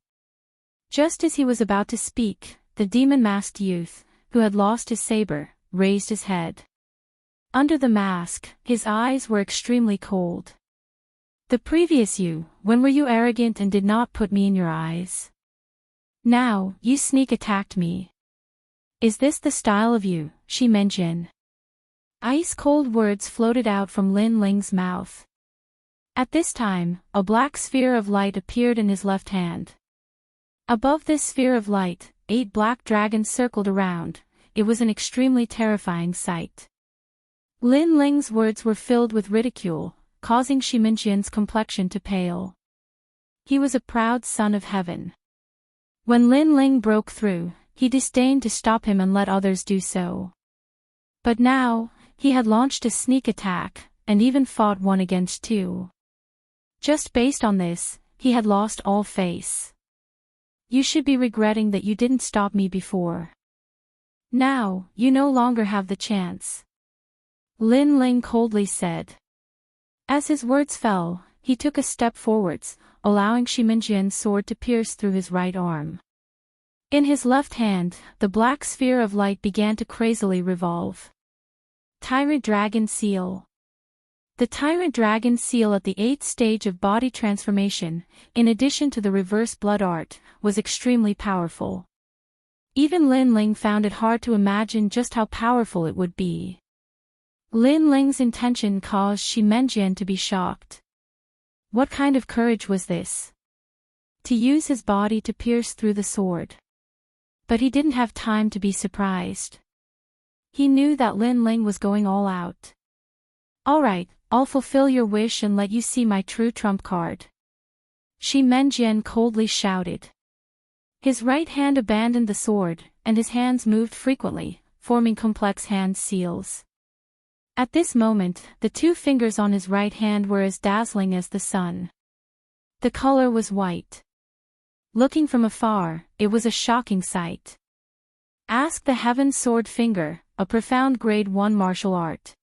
Speaker 1: Just as he was about to speak, the demon-masked youth, who had lost his saber, raised his head. Under the mask, his eyes were extremely cold. The previous you, when were you arrogant and did not put me in your eyes? Now, you sneak attacked me. Is this the style of you, Shi Menjian? Ice-cold words floated out from Lin Ling's mouth. At this time, a black sphere of light appeared in his left hand. Above this sphere of light, 8 black dragons circled around. It was an extremely terrifying sight. Lin Ling's words were filled with ridicule, causing Shi Menjian's complexion to pale. He was a proud son of heaven. When Lin Ling broke through, he disdained to stop him and let others do so. But now, he had launched a sneak attack, and even fought 1 against 2. Just based on this, he had lost all face. You should be regretting that you didn't stop me before. Now, you no longer have the chance. Lin Ling coldly said. As his words fell, he took a step forwards, allowing Shi Menjian's sword to pierce through his right arm. In his left hand, the black sphere of light began to crazily revolve. Tyrant Dragon Seal. The Tyrant Dragon Seal at the 8th stage of body transformation, in addition to the reverse blood art, was extremely powerful. Even Lin Ling found it hard to imagine just how powerful it would be. Lin Ling's intention caused Shi Menjian to be shocked. What kind of courage was this? To use his body to pierce through the sword. But he didn't have time to be surprised. He knew that Lin Ling was going all out. Alright, I'll fulfill your wish and let you see my true trump card. Shi Menjian coldly shouted. His right hand abandoned the sword, and his hands moved frequently, forming complex hand seals. At this moment, the 2 fingers on his right hand were as dazzling as the sun. The color was white. Looking from afar, it was a shocking sight. Ask the Heaven Sword Finger, a profound grade 1 martial art.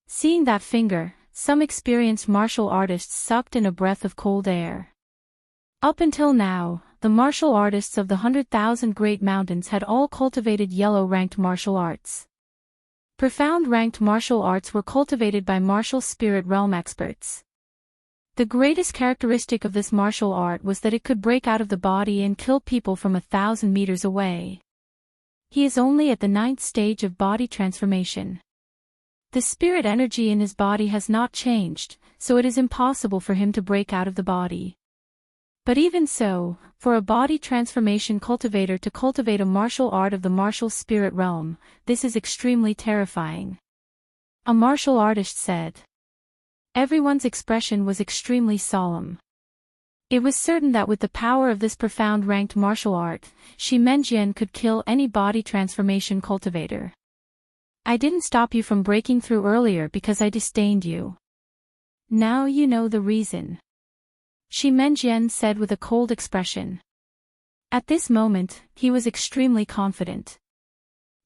Speaker 1: Seeing that finger, some experienced martial artists sucked in a breath of cold air. Up until now, the martial artists of the 100,000 Great Mountains had all cultivated yellow-ranked martial arts. Profound ranked martial arts were cultivated by martial spirit realm experts. The greatest characteristic of this martial art was that it could break out of the body and kill people from 1,000 meters away. He is only at the 9th stage of body transformation. The spirit energy in his body has not changed, so it is impossible for him to break out of the body. But even so, for a body transformation cultivator to cultivate a martial art of the martial spirit realm, this is extremely terrifying. A martial artist said. Everyone's expression was extremely solemn. It was certain that with the power of this profound ranked martial art, Shi Menjian could kill any body transformation cultivator. I didn't stop you from breaking through earlier because I disdained you. Now you know the reason. Shi Menjian said with a cold expression. At this moment, he was extremely confident.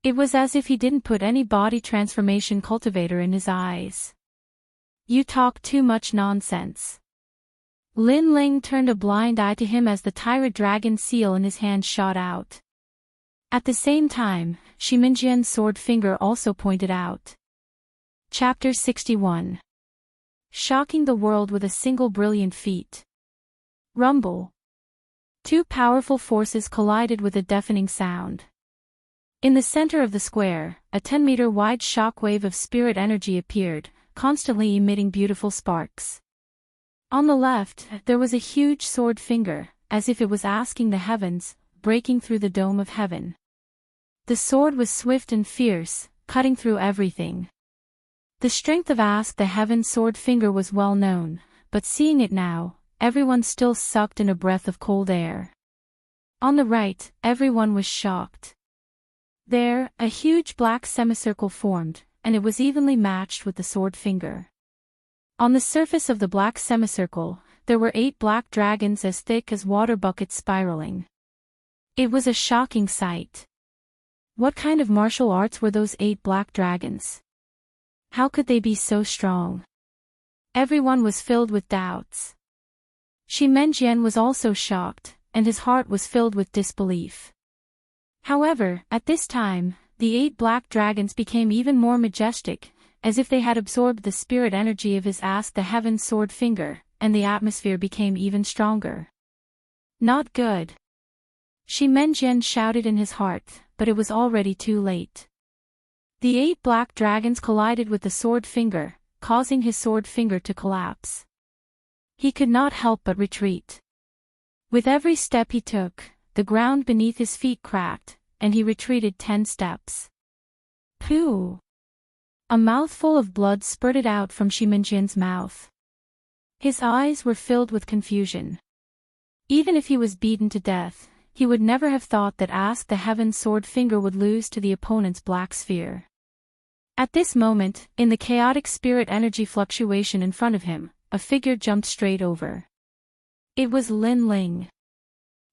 Speaker 1: It was as if he didn't put any body transformation cultivator in his eyes. You talk too much nonsense. Lin Ling turned a blind eye to him as the Tyrant Dragon Seal in his hand shot out. At the same time, Shi Menjian's sword finger also pointed out. Chapter 61. Shocking the world with a single brilliant feat. Rumble. 2 powerful forces collided with a deafening sound. In the center of the square, a 10-meter wide shockwave of spirit energy appeared, constantly emitting beautiful sparks. On the left, there was a huge sword finger, as if it was asking the heavens, breaking through the dome of heaven. The sword was swift and fierce, cutting through everything. The strength of Ask the Heaven Sword Finger was well known, but seeing it now, everyone still sucked in a breath of cold air. On the right, everyone was shocked. There, a huge black semicircle formed, and it was evenly matched with the sword finger. On the surface of the black semicircle, there were 8 black dragons as thick as water buckets spiraling. It was a shocking sight. What kind of martial arts were those 8 black dragons? How could they be so strong? Everyone was filled with doubts. Shi Menjian was also shocked, and his heart was filled with disbelief. However, at this time, the 8 black dragons became even more majestic, as if they had absorbed the spirit energy of his Ask the Heavens sword finger, and the atmosphere became even stronger. Not good. Shi Menjian shouted in his heart, but it was already too late. The 8 black dragons collided with the sword finger, causing his sword finger to collapse. He could not help but retreat. With every step he took, the ground beneath his feet cracked, and he retreated 10 steps. Pooh! A mouthful of blood spurted out from Shi Menjian's mouth. His eyes were filled with confusion. Even if he was beaten to death, he would never have thought that Ask the Heavens sword finger would lose to the opponent's black sphere. At this moment, in the chaotic spirit energy fluctuation in front of him, a figure jumped straight over. It was Lin Ling.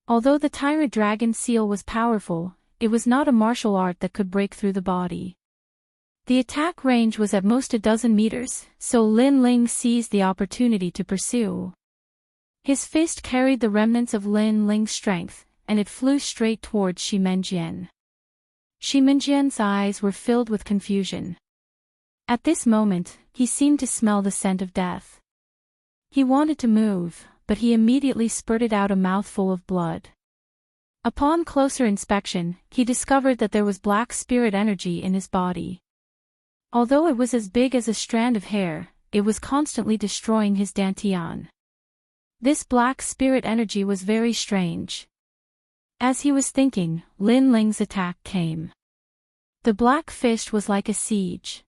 Speaker 1: Although the Tyrant Dragon seal was powerful, it was not a martial art that could break through the body. The attack range was at most a dozen meters, so Lin Ling seized the opportunity to pursue. His fist carried the remnants of Lin Ling's strength, and it flew straight towards Shi Menjian. Shi Menjian's eyes were filled with confusion. At this moment, he seemed to smell the scent of death. He wanted to move, but he immediately spurted out a mouthful of blood. Upon closer inspection, he discovered that there was black spirit energy in his body. Although it was as big as a strand of hair, it was constantly destroying his dantian. This black spirit energy was very strange. As he was thinking, Lin Ling's attack came. The black fist was like a siege.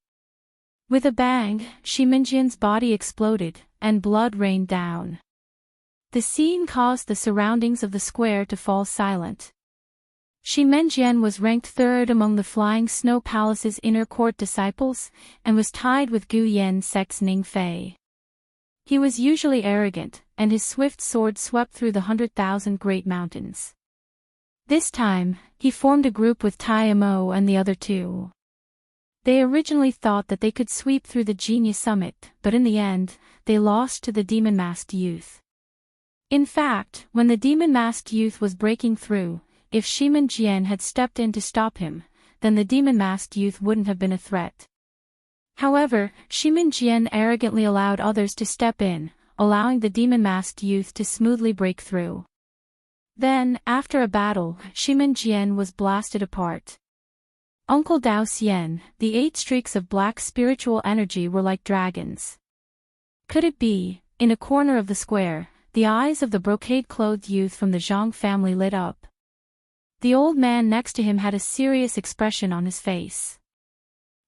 Speaker 1: With a bang, Shi Menjian's body exploded, and blood rained down. The scene caused the surroundings of the square to fall silent. Shi Menjian was ranked 3rd among the Flying Snow Palace's inner court disciples, and was tied with Gu Yan's sect's Ning Fei. He was usually arrogant, and his swift sword swept through the 100,000 great mountains. This time, he formed a group with Tai Mo and the other 2. They originally thought that they could sweep through the Genius Summit, but in the end, they lost to the demon-masked youth. In fact, when the demon-masked youth was breaking through, if Shi Menjian had stepped in to stop him, then the demon-masked youth wouldn't have been a threat. However, Shi Menjian arrogantly allowed others to step in, allowing the demon-masked youth to smoothly break through. Then, after a battle, Shi Menjian was blasted apart. Uncle Dao Xian, the 8 streaks of black spiritual energy were like dragons. Could it be, in a corner of the square, the eyes of the brocade-clothed youth from the Zhang family lit up. The old man next to him had a serious expression on his face.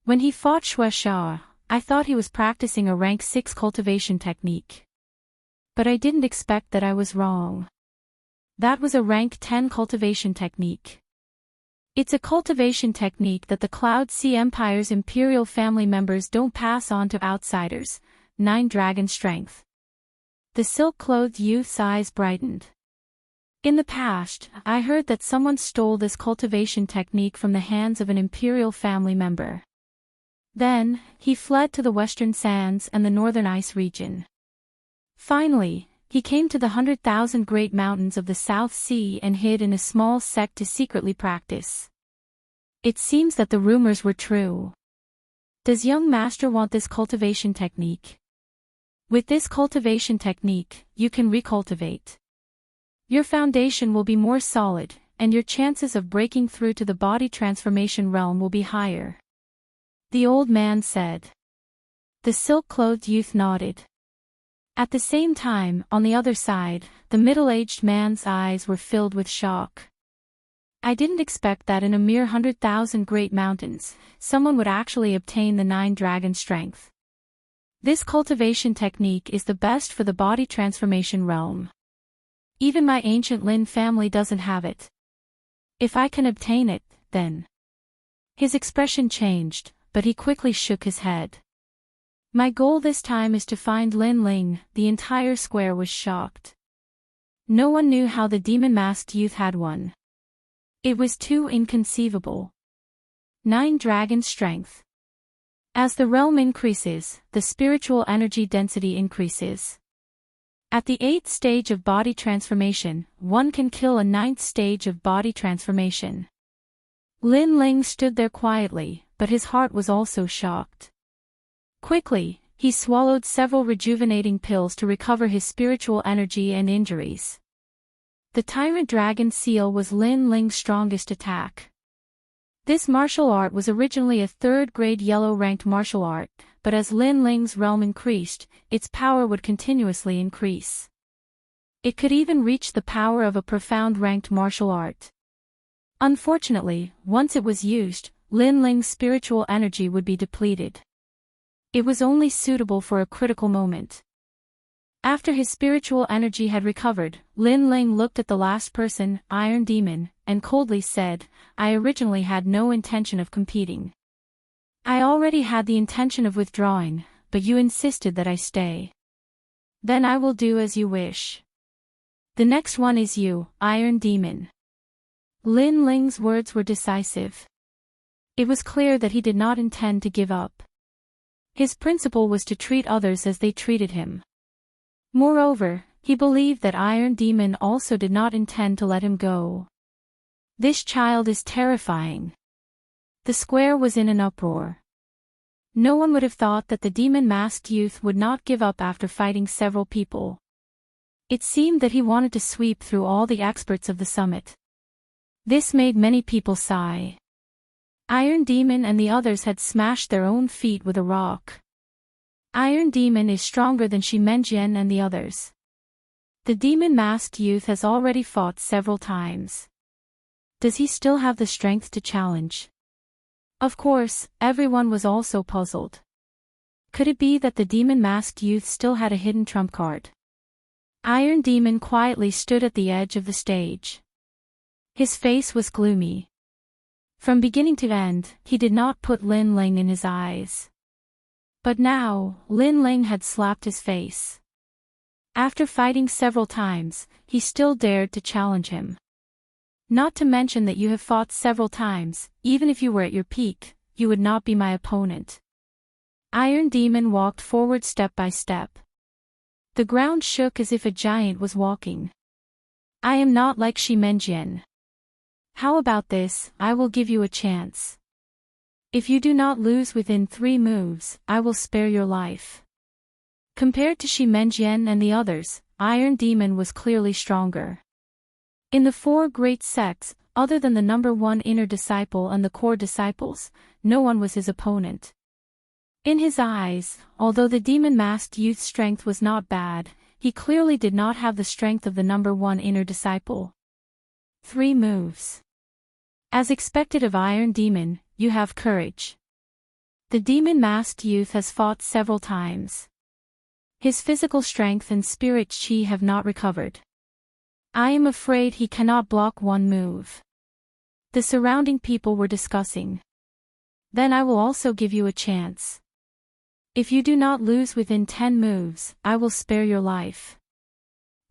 Speaker 1: When he fought Shui Sha, I thought he was practicing a rank 6 cultivation technique. But I didn't expect that I was wrong. That was a rank 10 cultivation technique. It's a cultivation technique that the Cloud Sea Empire's imperial family members don't pass on to outsiders. 9 dragon strength. The silk-clothed youth's eyes brightened. In the past, I heard that someone stole this cultivation technique from the hands of an imperial family member. Then, he fled to the western sands and the northern ice region. Finally, he came to the 100,000 great mountains of the South Sea and hid in a small sect to secretly practice. It seems that the rumors were true. Does young master want this cultivation technique? With this cultivation technique, you can recultivate. Your foundation will be more solid, and your chances of breaking through to the body transformation realm will be higher. The old man said. The silk-clothed youth nodded. At the same time, on the other side, the middle-aged man's eyes were filled with shock. I didn't expect that in a mere 100,000 great mountains, someone would actually obtain the 9 dragon strength. This cultivation technique is the best for the body transformation realm. Even my ancient Lin family doesn't have it. If I can obtain it, then. His expression changed, but he quickly shook his head. My goal this time is to find Lin Ling. The entire square was shocked. No one knew how the demon-masked youth had one. It was too inconceivable. 9 dragon strength. As the realm increases, the spiritual energy density increases. At the 8th stage of body transformation, one can kill a 9th stage of body transformation. Lin Ling stood there quietly, but his heart was also shocked. Quickly, he swallowed several rejuvenating pills to recover his spiritual energy and injuries. The Tyrant Dragon Seal was Lin Ling's strongest attack. This martial art was originally a 3rd-grade yellow-ranked martial art, but as Lin Ling's realm increased, its power would continuously increase. It could even reach the power of a profound-ranked martial art. Unfortunately, once it was used, Lin Ling's spiritual energy would be depleted. It was only suitable for a critical moment. After his spiritual energy had recovered, Lin Ling looked at the last person, Iron Demon, and coldly said, "I originally had no intention of competing. I already had the intention of withdrawing, but you insisted that I stay. Then I will do as you wish. The next one is you, Iron Demon." Lin Ling's words were decisive. It was clear that he did not intend to give up. His principle was to treat others as they treated him. Moreover, he believed that Iron Demon also did not intend to let him go. This child is terrifying. The square was in an uproar. No one would have thought that the demon-masked youth would not give up after fighting several people. It seemed that he wanted to sweep through all the experts of the summit. This made many people sigh. Iron Demon and the others had smashed their own feet with a rock. Iron Demon is stronger than Shi Menjian and the others. The demon-masked youth has already fought several times. Does he still have the strength to challenge? Of course, everyone was also puzzled. Could it be that the demon-masked youth still had a hidden trump card? Iron Demon quietly stood at the edge of the stage. His face was gloomy. From beginning to end, he did not put Lin Ling in his eyes. But now, Lin Ling had slapped his face. After fighting several times, he still dared to challenge him. Not to mention that you have fought several times, even if you were at your peak, you would not be my opponent. Iron Demon walked forward step by step. The ground shook as if a giant was walking. I am not like Shi Menjian. How about this? I will give you a chance. If you do not lose within 3 moves, I will spare your life. Compared to Shi Menjian and the others, Iron Demon was clearly stronger. In the 4 great sects, other than the number 1 inner disciple and the core disciples, no one was his opponent. In his eyes, although the demon-masked youth's strength was not bad, he clearly did not have the strength of the number 1 inner disciple. 3 moves. As expected of Iron Demon, you have courage. The demon-masked youth has fought several times. His physical strength and spirit chi have not recovered. I am afraid he cannot block 1 move. The surrounding people were discussing. Then I will also give you a chance. If you do not lose within 10 moves, I will spare your life.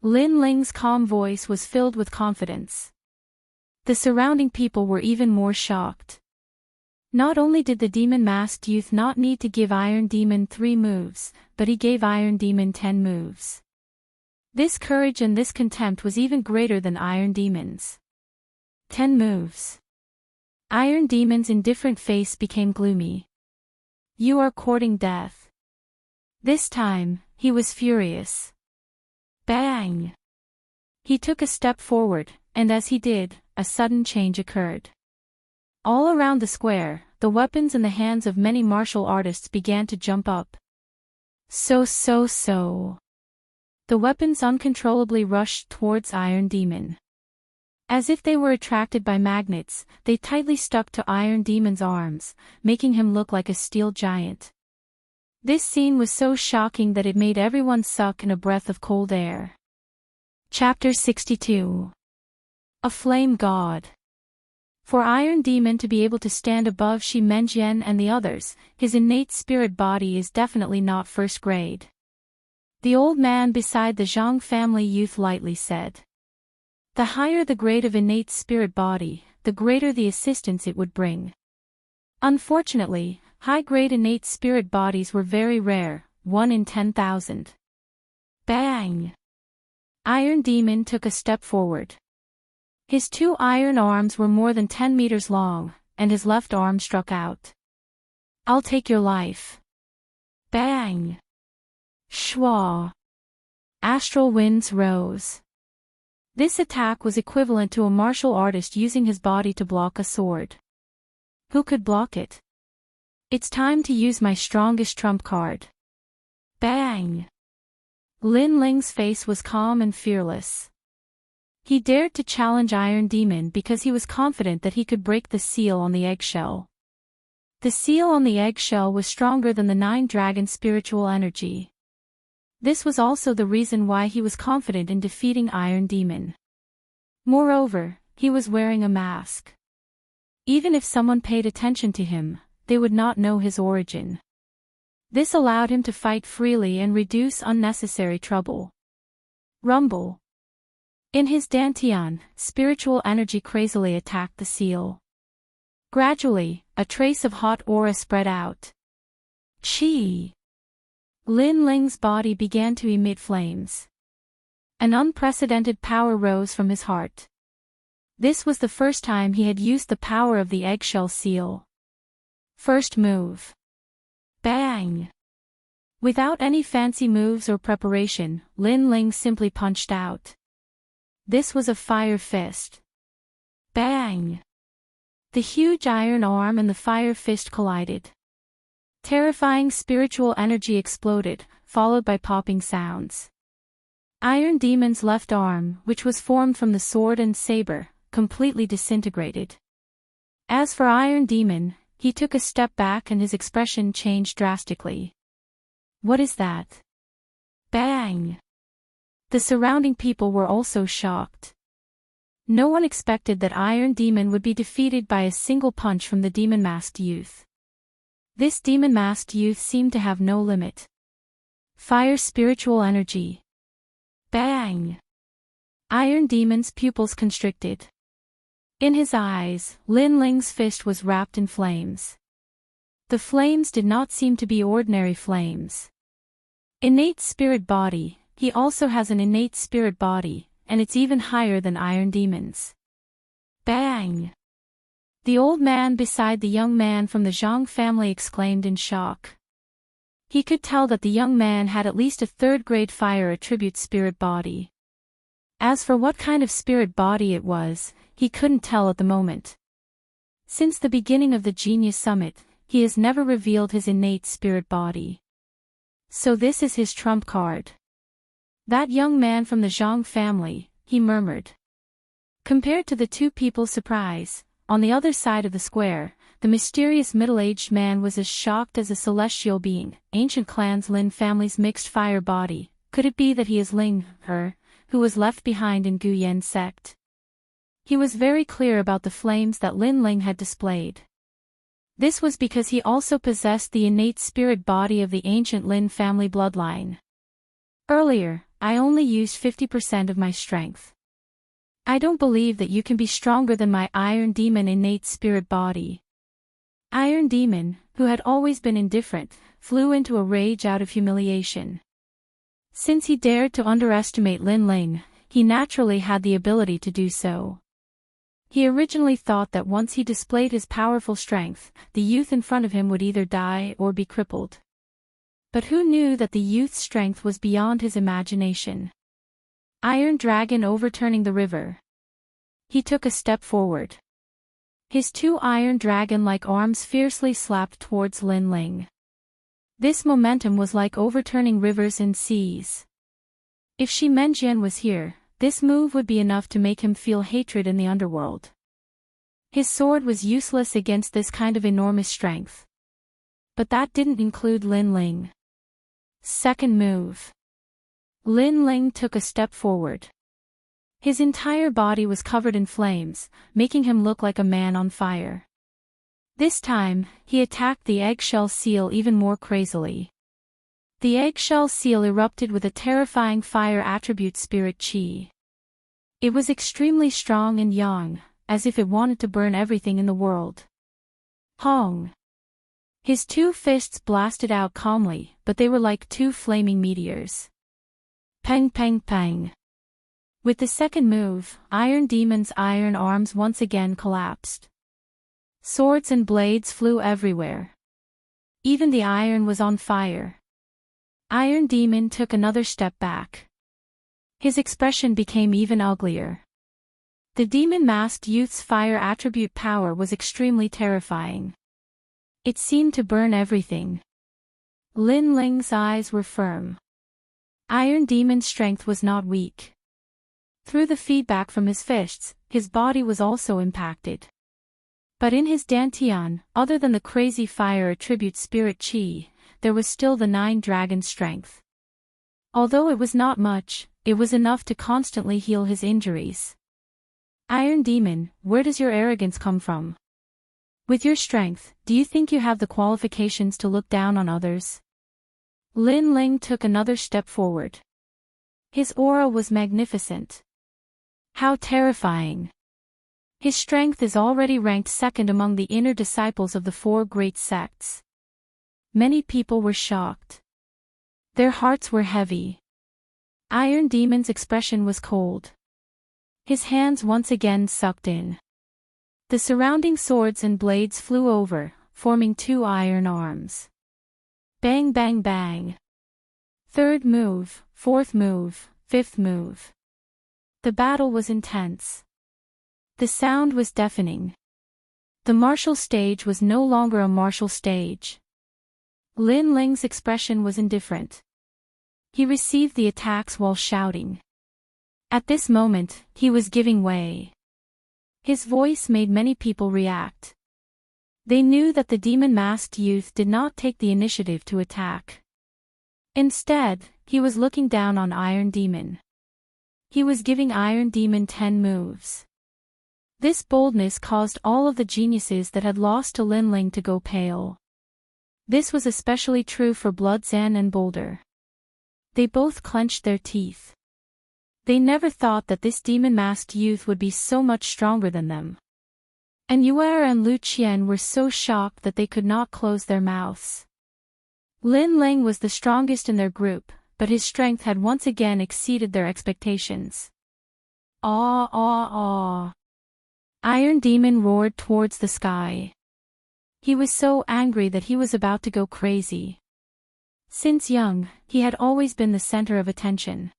Speaker 1: Lin Ling's calm voice was filled with confidence. The surrounding people were even more shocked. Not only did the demon-masked youth not need to give Iron Demon 3 moves, but he gave Iron Demon 10 moves. This courage and this contempt was even greater than Iron Demon's. 10 moves. Iron Demon's indifferent face became gloomy. You are courting death. This time, he was furious. Bang! He took a step forward, and as he did, a sudden change occurred. All around the square, the weapons in the hands of many martial artists began to jump up. So. The weapons uncontrollably rushed towards Iron Demon. As if they were attracted by magnets, they tightly stuck to Iron Demon's arms, making him look like a steel giant. This scene was so shocking that it made everyone suck in a breath of cold air. Chapter 62. A Flame God. For Iron Demon to be able to stand above Shi Menjian and the others, his innate spirit body is definitely not first grade. The old man beside the Zhang family youth lightly said. The higher the grade of innate spirit body, the greater the assistance it would bring. Unfortunately, High-grade innate spirit bodies were very rare, 1 in 10,000. Bang! Iron Demon took a step forward. His 2 iron arms were more than 10 meters long, and his left arm struck out. I'll take your life. Bang! Shwa! Astral winds rose. This attack was equivalent to a martial artist using his body to block a sword. Who could block it? It's time to use my strongest trump card. Bang! Lin Ling's face was calm and fearless. He dared to challenge Iron Demon because he was confident that he could break the seal on the eggshell. The seal on the eggshell was stronger than the 9 dragon spiritual energy. This was also the reason why he was confident in defeating Iron Demon. Moreover, he was wearing a mask. Even if someone paid attention to him, they would not know his origin. This allowed him to fight freely and reduce unnecessary trouble. Rumble. In his dantian, spiritual energy crazily attacked the seal. Gradually, a trace of hot aura spread out. Chi! Lin Ling's body began to emit flames. An unprecedented power rose from his heart. This was the first time he had used the power of the eggshell seal. First move. Bang! Without any fancy moves or preparation, Lin Ling simply punched out. This was a fire fist. Bang! The huge iron arm and the fire fist collided. Terrifying spiritual energy exploded, followed by popping sounds. Iron Demon's left arm, which was formed from the sword and saber, completely disintegrated. As for Iron Demon, he took a step back and his expression changed drastically. What is that? Bang! The surrounding people were also shocked. No one expected that Iron Demon would be defeated by a single punch from the demon-masked youth. This demon-masked youth seemed to have no limit. Fire spiritual energy. Bang! Iron Demon's pupils constricted. In his eyes, Lin Ling's fist was wrapped in flames. The flames did not seem to be ordinary flames. Innate spirit body, he also has an innate spirit body, and it's even higher than Iron Demon's. Bang! The old man beside the young man from the Zhang family exclaimed in shock. He could tell that the young man had at least a 3rd-grade fire attribute spirit body. As for what kind of spirit body it was, he couldn't tell at the moment. Since the beginning of the Genius Summit, he has never revealed his innate spirit body. So this is his trump card. That young man from the Zhang family, he murmured. Compared to the 2 people's surprise, on the other side of the square, the mysterious middle-aged man was as shocked as a celestial being. Ancient clan's Lin family's mixed fire body. Could it be that he is Ling, her, who was left behind in Guyen's sect? He was very clear about the flames that Lin Ling had displayed. This was because he also possessed the innate spirit body of the ancient Lin family bloodline. Earlier, I only used 50% of my strength. I don't believe that you can be stronger than my Iron Demon innate spirit body. Iron Demon, who had always been indifferent, flew into a rage out of humiliation. Since he dared to underestimate Lin Ling, he naturally had the ability to do so. He originally thought that once he displayed his powerful strength, the youth in front of him would either die or be crippled. But who knew that the youth's strength was beyond his imagination? Iron Dragon overturning the river. He took a step forward. His 2 iron dragon-like arms fiercely slapped towards Lin Ling. This momentum was like overturning rivers and seas. If Shi Menjian was here, this move would be enough to make him feel hatred in the underworld. His sword was useless against this kind of enormous strength. But that didn't include Lin Ling. Second move. Lin Ling took a step forward. His entire body was covered in flames, making him look like a man on fire. This time, he attacked the eggshell seal even more crazily. The eggshell seal erupted with a terrifying fire attribute spirit chi. It was extremely strong and young, as if it wanted to burn everything in the world. Hong! His two fists blasted out calmly, but they were like two flaming meteors. Pang pang pang. With the second move, Iron Demon's iron arms once again collapsed. Swords and blades flew everywhere. Even the iron was on fire. Iron Demon took another step back. His expression became even uglier. The demon-masked youth's fire attribute power was extremely terrifying. It seemed to burn everything. Lin Ling's eyes were firm. Iron Demon's strength was not weak. Through the feedback from his fists, his body was also impacted. But in his dantian, other than the crazy fire attribute spirit chi, there was still the 9-dragon strength. Although it was not much, it was enough to constantly heal his injuries. Iron Demon, where does your arrogance come from? With your strength, do you think you have the qualifications to look down on others? Lin Ling took another step forward. His aura was magnificent. How terrifying! His strength is already ranked second among the inner disciples of the 4 great sects. Many people were shocked. Their hearts were heavy. Iron Demon's expression was cold. His hands once again sucked in. The surrounding swords and blades flew over, forming 2 iron arms. Bang bang bang. Third move, fourth move, fifth move. The battle was intense. The sound was deafening. The martial stage was no longer a martial stage. Lin Ling's expression was indifferent. He received the attacks while shouting. At this moment, he was giving way. His voice made many people react. They knew that the demon-masked youth did not take the initiative to attack. Instead, he was looking down on Iron Demon. He was giving Iron Demon 10 moves. This boldness caused all of the geniuses that had lost to Lin Ling to go pale. This was especially true for Blood Zan and Boulder. They both clenched their teeth. They never thought that this demon-masked youth would be so much stronger than them. And Yuer and Lu Qian were so shocked that they could not close their mouths. Lin Ling was the strongest in their group, but his strength had once again exceeded their expectations. Aw aw aw. Iron Demon roared towards the sky. He was so angry that he was about to go crazy. Since young, he had always been the center of attention.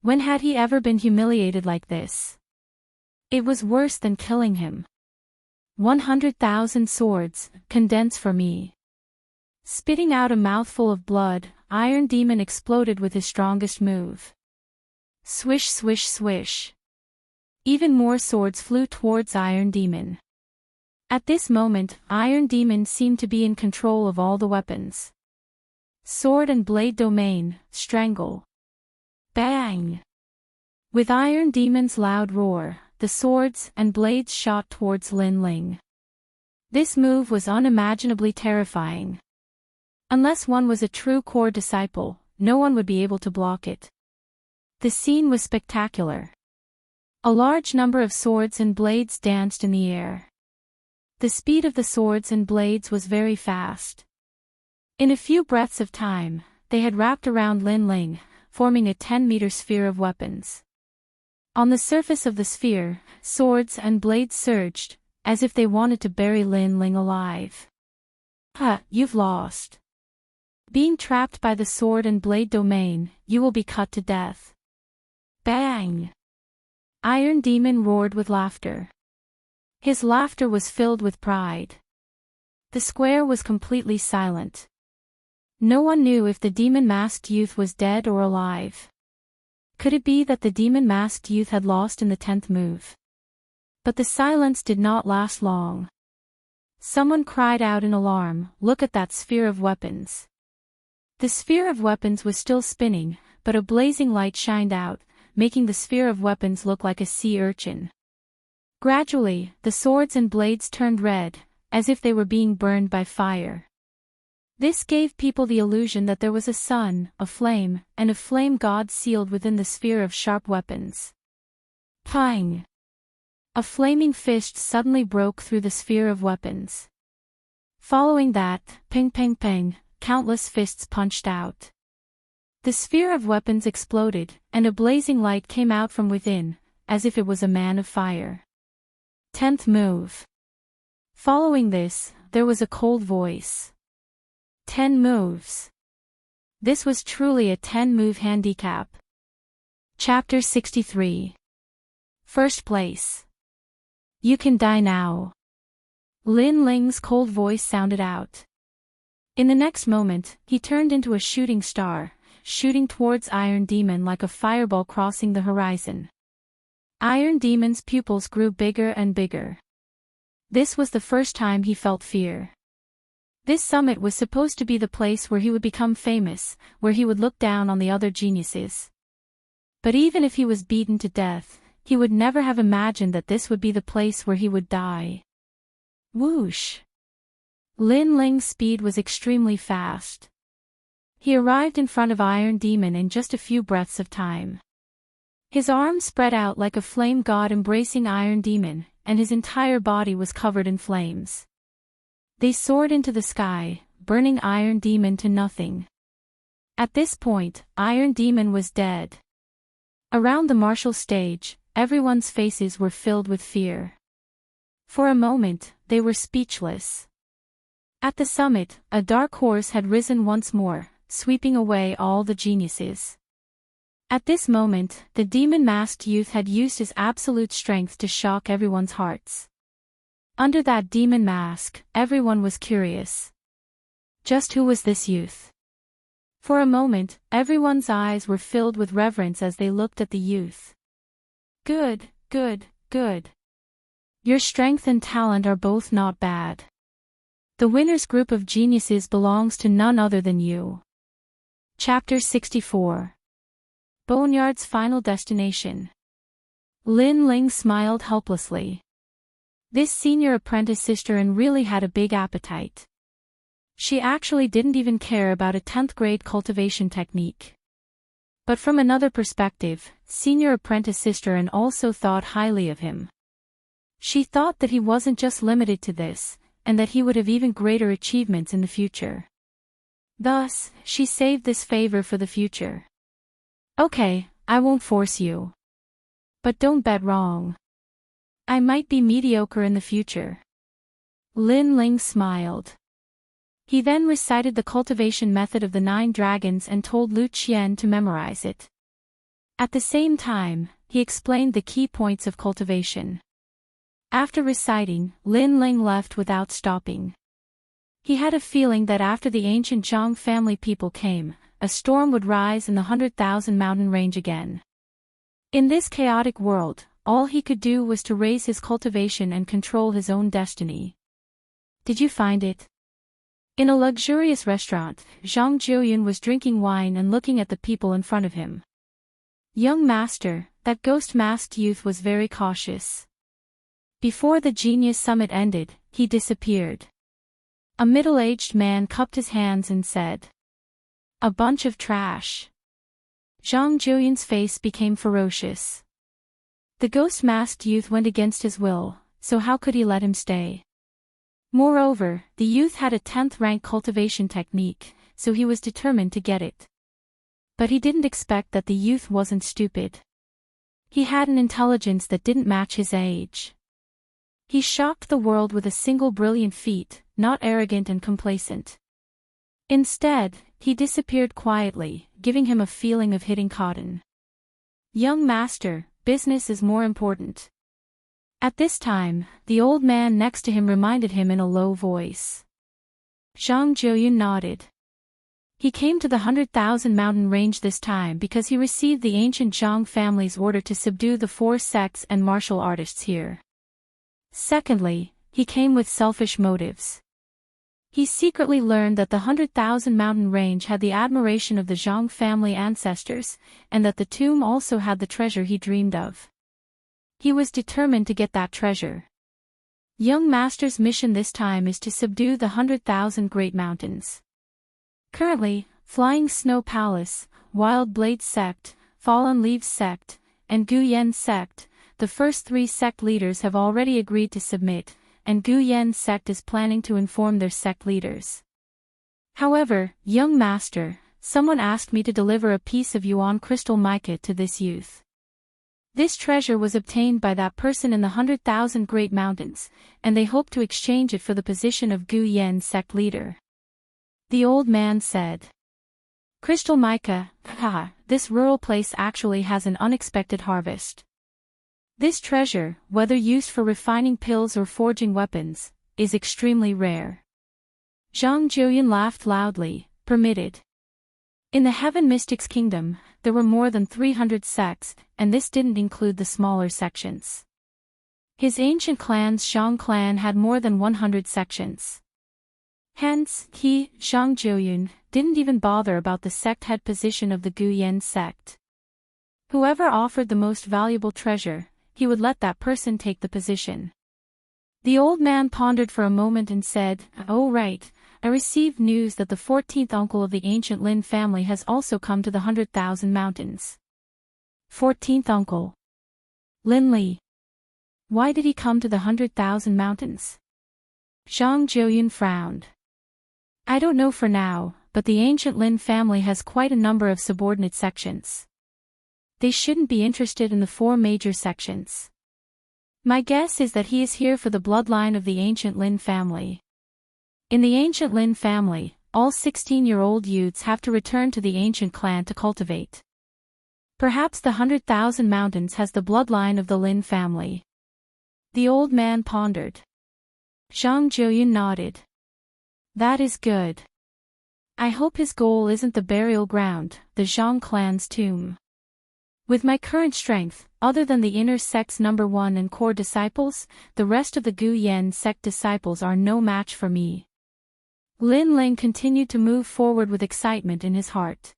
Speaker 1: When had he ever been humiliated like this? It was worse than killing him. 100,000 swords, condense for me. Spitting out a mouthful of blood, Iron Demon exploded with his strongest move. Swish swish swish. Even more swords flew towards Iron Demon. At this moment, Iron Demon seemed to be in control of all the weapons. Sword and blade domain, strangle. Bang! With Iron Demon's loud roar, the swords and blades shot towards Lin Ling. This move was unimaginably terrifying. Unless one was a true core disciple, no one would be able to block it. The scene was spectacular. A large number of swords and blades danced in the air. The speed of the swords and blades was very fast. In a few breaths of time, they had wrapped around Lin Ling, forming a 10-meter sphere of weapons. On the surface of the sphere, swords and blades surged, as if they wanted to bury Lin Ling alive. You've lost. Being trapped by the sword and blade domain, you will be cut to death. Bang! Iron Demon roared with laughter. His laughter was filled with pride. The square was completely silent. No one knew if the demon-masked youth was dead or alive. Could it be that the demon-masked youth had lost in the 10th move? But the silence did not last long. Someone cried out in alarm, "Look at that sphere of weapons." The sphere of weapons was still spinning, but a blazing light shined out, making the sphere of weapons look like a sea urchin. Gradually, the swords and blades turned red, as if they were being burned by fire. This gave people the illusion that there was a sun, a flame, and a flame god sealed within the sphere of sharp weapons. Pang! A flaming fist suddenly broke through the sphere of weapons. Following that, ping ping ping, countless fists punched out. The sphere of weapons exploded, and a blazing light came out from within, as if it was a man of fire. 10th move. Following this, there was a cold voice. 10 moves. This was truly a 10-move handicap. Chapter 63. First place. You can die now. Lin Ling's cold voice sounded out. In the next moment, he turned into a shooting star, shooting towards Iron Demon like a fireball crossing the horizon. Iron Demon's pupils grew bigger and bigger. This was the first time he felt fear. This summit was supposed to be the place where he would become famous, where he would look down on the other geniuses. But even if he was beaten to death, he would never have imagined that this would be the place where he would die. Whoosh! Lin Ling's speed was extremely fast. He arrived in front of Iron Demon in just a few breaths of time. His arms spread out like a flame god embracing Iron Demon, and his entire body was covered in flames. They soared into the sky, burning Iron Demon to nothing. At this point, Iron Demon was dead. Around the martial stage, everyone's faces were filled with fear. For a moment, they were speechless. At the summit, a dark horse had risen once more, sweeping away all the geniuses. At this moment, the demon-masked youth had used his absolute strength to shock everyone's hearts. Under that demon mask, everyone was curious. Just who was this youth? For a moment, everyone's eyes were filled with reverence as they looked at the youth. Good, good, good. Your strength and talent are both not bad. The winner's group of geniuses belongs to none other than you. Chapter 64. Boneyard's final destination. Lin Ling smiled helplessly. This senior apprentice sister really had a big appetite. She actually didn't even care about a 10th grade cultivation technique. But from another perspective, senior apprentice sister also thought highly of him. She thought that he wasn't just limited to this, and that he would have even greater achievements in the future. Thus, she saved this favor for the future. Okay, I won't force you. But don't bet wrong. I might be mediocre in the future. Lin Ling smiled. He then recited the cultivation method of the 9 dragons and told Lu Qian to memorize it. At the same time, he explained the key points of cultivation. After reciting, Lin Ling left without stopping. He had a feeling that after the ancient Zhang family people came, a storm would rise in the 100,000 mountain range again. In this chaotic world, all he could do was to raise his cultivation and control his own destiny. Did you find it? In a luxurious restaurant, Zhang Jiuyun was drinking wine and looking at the people in front of him. Young master, that ghost-masked youth was very cautious. Before the genius summit ended, he disappeared. A middle-aged man cupped his hands and said, "A bunch of trash." Zhang Jiuyun's face became ferocious. The ghost-masked youth went against his will, so how could he let him stay? Moreover, the youth had a 10th rank cultivation technique, so he was determined to get it. But he didn't expect that the youth wasn't stupid. He had an intelligence that didn't match his age. He shocked the world with a single brilliant feat, not arrogant and complacent. Instead, he disappeared quietly, giving him a feeling of hitting cotton. Young master, business is more important. At this time, the old man next to him reminded him in a low voice. Zhang Jiuyun nodded. He came to the 100,000 mountain range this time because he received the ancient Zhang family's order to subdue the 4 sects and martial artists here. Secondly, he came with selfish motives. He secretly learned that the 100,000 mountain range had the admiration of the Zhang family ancestors, and that the tomb also had the treasure he dreamed of. He was determined to get that treasure. Young master's mission this time is to subdue the 100,000 great mountains. Currently, Flying Snow Palace, Wild Blade Sect, Fallen Leaves Sect, and Gu Yen Sect, the first 3 sect leaders have already agreed to submit, and Gu Yan sect is planning to inform their sect leaders. However, young master, someone asked me to deliver a piece of yuan crystal mica to this youth. This treasure was obtained by that person in the 100,000 Great Mountains, and they hope to exchange it for the position of Gu Yan sect leader. The old man said. Crystal mica, haha, this rural place actually has an unexpected harvest. This treasure, whether used for refining pills or forging weapons, is extremely rare. Zhang Jiuyun laughed loudly, permitted. In the Heaven Mystics Kingdom, there were more than 300 sects, and this didn't include the smaller sections. His ancient clan's Zhang clan had more than 100 sections. Hence, he, Zhang Jiuyun, didn't even bother about the sect head position of the Gu Yan sect. Whoever offered the most valuable treasure, he would let that person take the position. The old man pondered for a moment and said, "Oh right, I received news that the 14th uncle of the ancient Lin family has also come to the 100,000 mountains." 14th uncle. Lin Li. Why did he come to the 100,000 mountains? Zhang Jiuyun frowned. I don't know for now, but the ancient Lin family has quite a number of subordinate sections. They shouldn't be interested in the 4 major sections. My guess is that he is here for the bloodline of the ancient Lin family. In the ancient Lin family, all 16-year-old youths have to return to the ancient clan to cultivate. Perhaps the 100,000 mountains has the bloodline of the Lin family. The old man pondered. Zhang Jiuyun nodded. That is good. I hope his goal isn't the burial ground, the Zhang clan's tomb. With my current strength, other than the inner sect's number 1 and core disciples, the rest of the Gu Yan sect disciples are no match for me. Lin Ling continued to move forward with excitement in his heart.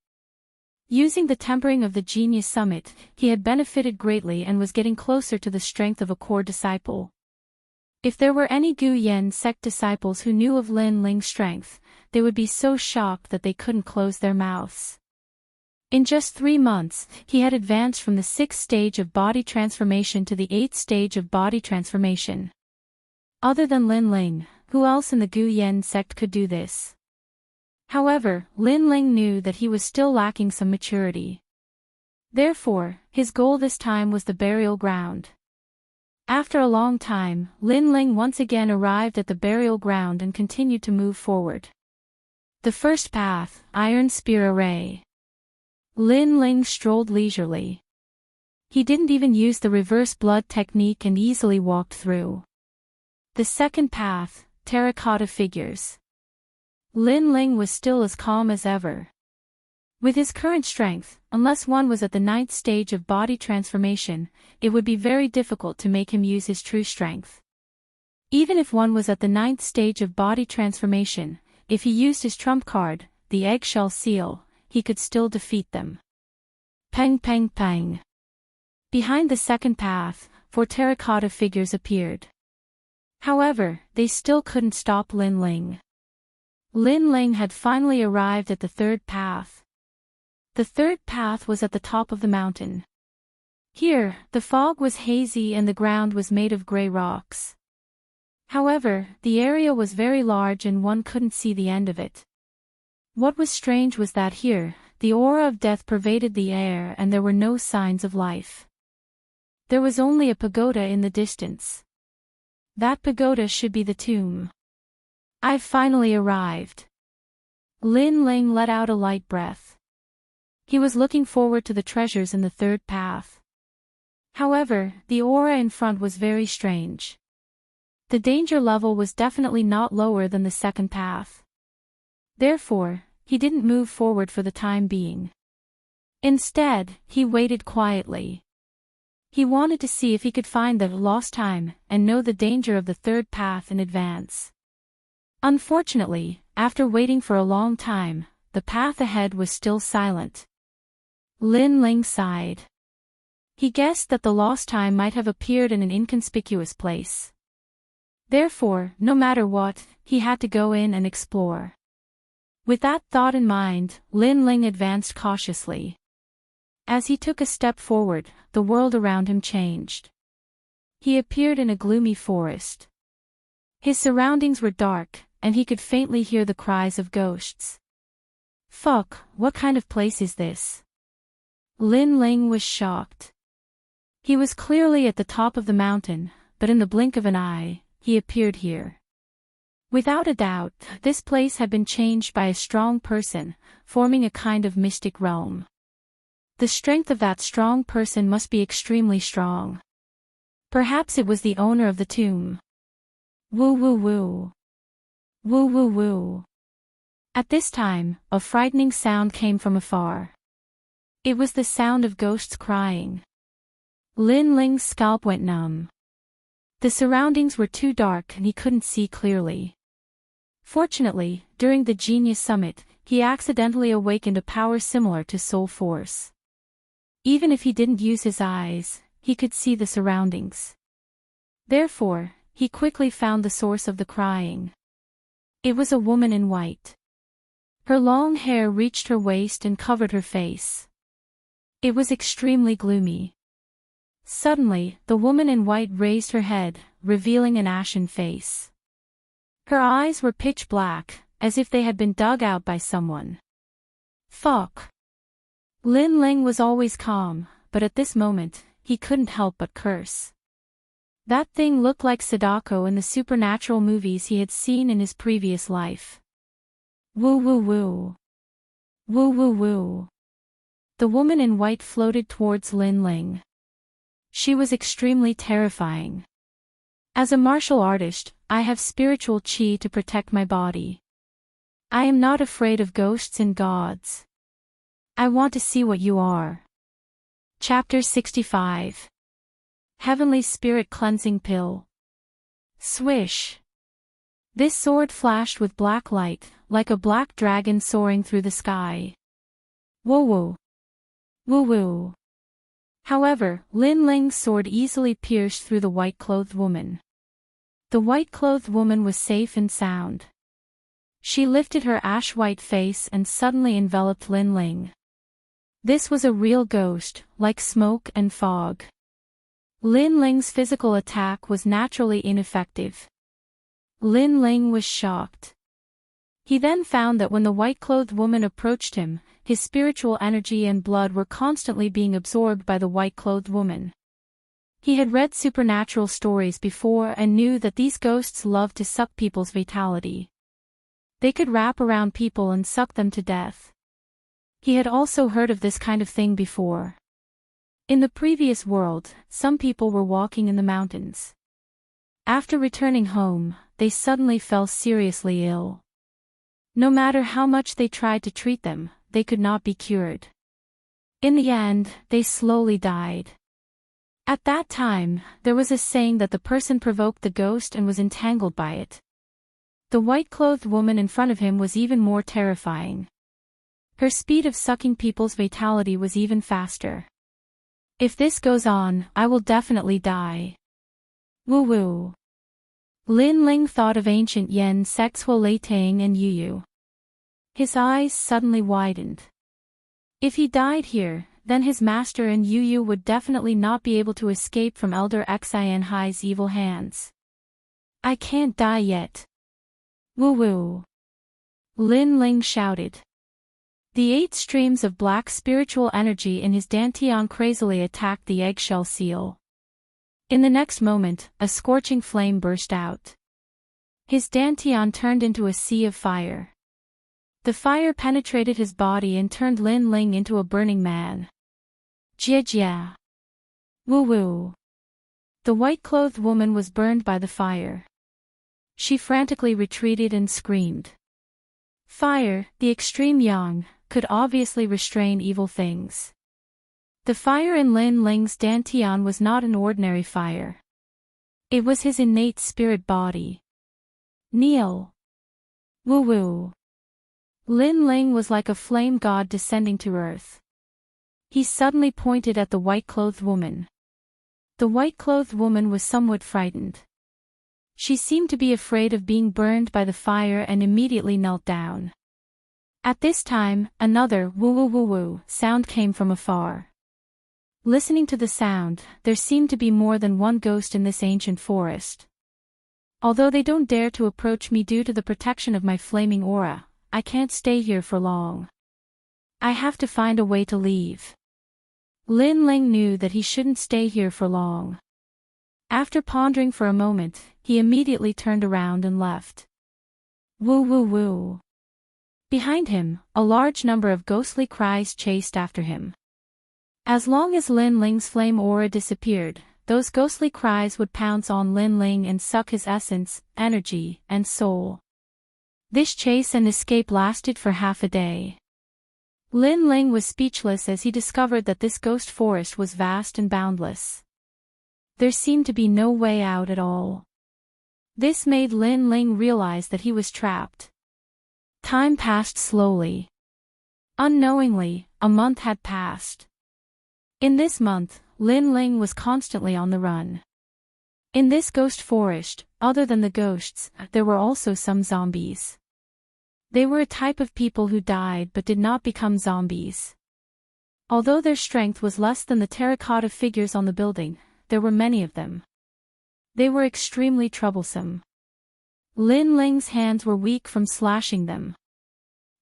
Speaker 1: Using the tempering of the Genius Summit, he had benefited greatly and was getting closer to the strength of a core disciple. If there were any Gu Yan sect disciples who knew of Lin Ling's strength, they would be so shocked that they couldn't close their mouths. In just 3 months, he had advanced from the 6th stage of body transformation to the 8th stage of body transformation. Other than Lin Ling, who else in the Gu Yan sect could do this? However, Lin Ling knew that he was still lacking some maturity. Therefore, his goal this time was the burial ground. After a long time, Lin Ling once again arrived at the burial ground and continued to move forward. The first path, Iron Spear Array. Lin Ling strolled leisurely. He didn't even use the reverse blood technique and easily walked through. The second path, Terracotta Figures. Lin Ling was still as calm as ever. With his current strength, unless one was at the 9th stage of body transformation, it would be very difficult to make him use his true strength. Even if one was at the 9th stage of body transformation, if he used his trump card, the eggshell seal, he could still defeat them. Peng peng peng. Behind the second path, 4 terracotta figures appeared. However, they still couldn't stop Lin Ling. Lin Ling had finally arrived at the third path. The third path was at the top of the mountain. Here, the fog was hazy and the ground was made of gray rocks. However, the area was very large and one couldn't see the end of it. What was strange was that here, the aura of death pervaded the air and there were no signs of life. There was only a pagoda in the distance. That pagoda should be the tomb. I've finally arrived. Lin Ling let out a light breath. He was looking forward to the treasures in the third path. However, the aura in front was very strange. The danger level was definitely not lower than the second path. Therefore, he didn't move forward for the time being. Instead, he waited quietly. He wanted to see if he could find the lost time and know the danger of the third path in advance. Unfortunately, after waiting for a long time, the path ahead was still silent. Lin Ling sighed. He guessed that the lost time might have appeared in an inconspicuous place. Therefore, no matter what, he had to go in and explore. With that thought in mind, Lin Ling advanced cautiously. As he took a step forward, the world around him changed. He appeared in a gloomy forest. His surroundings were dark, and he could faintly hear the cries of ghosts. Fuck, what kind of place is this? Lin Ling was shocked. He was clearly at the top of the mountain, but in the blink of an eye, he appeared here. Without a doubt, this place had been changed by a strong person, forming a kind of mystic realm. The strength of that strong person must be extremely strong. Perhaps it was the owner of the tomb. Woo woo woo. Woo woo woo. At this time, a frightening sound came from afar. It was the sound of ghosts crying. Lin Ling's scalp went numb. The surroundings were too dark and he couldn't see clearly. Fortunately, during the Genius Summit, he accidentally awakened a power similar to Soul Force. Even if he didn't use his eyes, he could see the surroundings. Therefore, he quickly found the source of the crying. It was a woman in white. Her long hair reached her waist and covered her face. It was extremely gloomy. Suddenly, the woman in white raised her head, revealing an ashen face. Her eyes were pitch black, as if they had been dug out by someone. Fuck. Lin Ling was always calm, but at this moment, he couldn't help but curse. That thing looked like Sadako in the supernatural movies he had seen in his previous life. Woo woo woo. Woo woo woo. The woman in white floated towards Lin Ling. She was extremely terrifying. As a martial artist, I have spiritual chi to protect my body. I am not afraid of ghosts and gods. I want to see what you are. Chapter 65. Heavenly Spirit Cleansing Pill. Swish. This sword flashed with black light, like a black dragon soaring through the sky. Woo woo. Woo woo. However, Lin Ling's sword easily pierced through the white-clothed woman. The white-clothed woman was safe and sound. She lifted her ash-white face and suddenly enveloped Lin Ling. This was a real ghost, like smoke and fog. Lin Ling's physical attack was naturally ineffective. Lin Ling was shocked. He then found that when the white-clothed woman approached him, his spiritual energy and blood were constantly being absorbed by the white-clothed woman. He had read supernatural stories before and knew that these ghosts loved to suck people's vitality. They could wrap around people and suck them to death. He had also heard of this kind of thing before. In the previous world, some people were walking in the mountains. After returning home, they suddenly fell seriously ill. No matter how much they tried to treat them, they could not be cured. In the end, they slowly died. At that time, there was a saying that the person provoked the ghost and was entangled by it. The white-clothed woman in front of him was even more terrifying. Her speed of sucking people's vitality was even faster. If this goes on, I will definitely die. Woo woo. Lin Ling thought of ancient Yen sects Wei Tang and Yu. His eyes suddenly widened. If he died here, then his master and Yu would definitely not be able to escape from Elder Xian Hai's evil hands. I can't die yet. Woo woo. Lin Ling shouted. The 8 streams of black spiritual energy in his dantian crazily attacked the eggshell seal. In the next moment, a scorching flame burst out. His dantian turned into a sea of fire. The fire penetrated his body and turned Lin Ling into a burning man. Jia. Woo woo. The white-clothed woman was burned by the fire. She frantically retreated and screamed. Fire, the extreme yang, could obviously restrain evil things. The fire in Lin Ling's dantian was not an ordinary fire. It was his innate spirit body. Kneel. Woo woo. Lin Ling was like a flame god descending to earth. He suddenly pointed at the white-clothed woman. The white-clothed woman was somewhat frightened. She seemed to be afraid of being burned by the fire and immediately knelt down. At this time, another woo-woo-woo-woo sound came from afar. Listening to the sound, there seemed to be more than one ghost in this ancient forest. Although they don't dare to approach me due to the protection of my flaming aura, I can't stay here for long. I have to find a way to leave. Lin Ling knew that he shouldn't stay here for long. After pondering for a moment, he immediately turned around and left. Woo woo woo. Behind him, a large number of ghostly cries chased after him. As long as Lin Ling's flame aura disappeared, those ghostly cries would pounce on Lin Ling and suck his essence, energy, and soul. This chase and escape lasted for half a day. Lin Ling was speechless as he discovered that this ghost forest was vast and boundless. There seemed to be no way out at all. This made Lin Ling realize that he was trapped. Time passed slowly. Unknowingly, a month had passed. In this month, Lin Ling was constantly on the run. In this ghost forest, other than the ghosts, there were also some zombies. They were a type of people who died but did not become zombies. Although their strength was less than the terracotta figures on the building, there were many of them. They were extremely troublesome. Lin Ling's hands were weak from slashing them.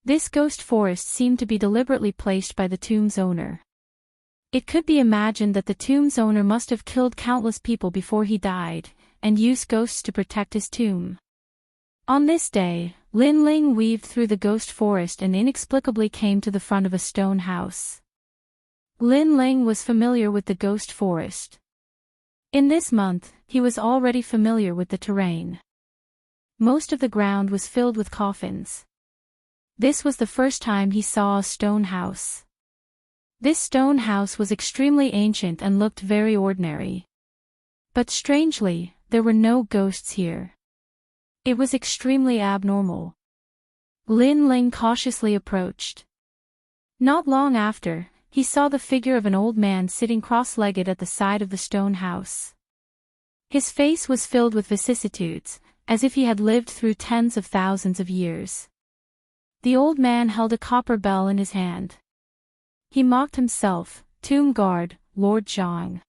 Speaker 1: This ghost forest seemed to be deliberately placed by the tomb's owner. It could be imagined that the tomb's owner must have killed countless people before he died, and used ghosts to protect his tomb. On this day, Lin Ling weaved through the ghost forest and inexplicably came to the front of a stone house. Lin Ling was familiar with the ghost forest. In this month, he was already familiar with the terrain. Most of the ground was filled with coffins. This was the first time he saw a stone house. This stone house was extremely ancient and looked very ordinary. But strangely, there were no ghosts here. It was extremely abnormal. Lin Ling cautiously approached. Not long after, he saw the figure of an old man sitting cross-legged at the side of the stone house. His face was filled with vicissitudes, as if he had lived through tens of thousands of years. The old man held a copper bell in his hand. He mocked himself, "Tomb guard, Lord Zhang.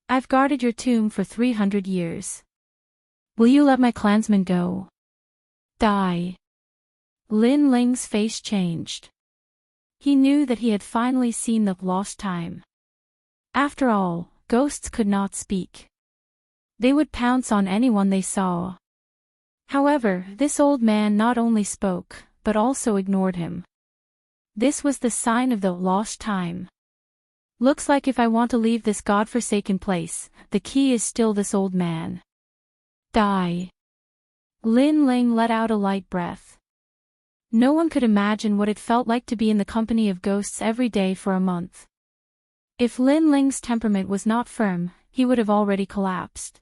Speaker 1: I've guarded your tomb for 300 years. Will you let my clansmen go? Die." Lin Ling's face changed. He knew that he had finally seen the lost time. After all, ghosts could not speak. They would pounce on anyone they saw. However, this old man not only spoke, but also ignored him. This was the sign of the lost time. Looks like if I want to leave this godforsaken place, the key is still this old man. Die. Lin Ling let out a light breath. No one could imagine what it felt like to be in the company of ghosts every day for a month. If Lin Ling's temperament was not firm, he would have already collapsed.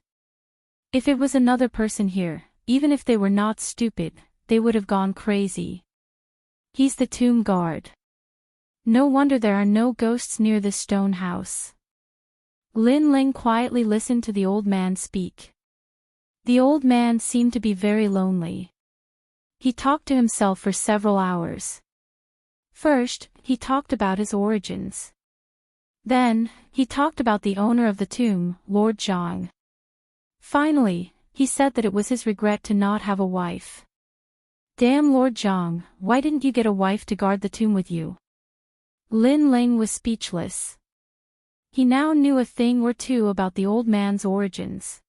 Speaker 1: If it was another person here, even if they were not stupid, they would have gone crazy. He's the tomb guard. No wonder there are no ghosts near this stone house. Lin Ling quietly listened to the old man speak. The old man seemed to be very lonely. He talked to himself for several hours. First, he talked about his origins. Then, he talked about the owner of the tomb, Lord Zhang. Finally, he said that it was his regret to not have a wife. Damn Lord Zhang, why didn't you get a wife to guard the tomb with you? Lin Ling was speechless. He now knew a thing or two about the old man's origins.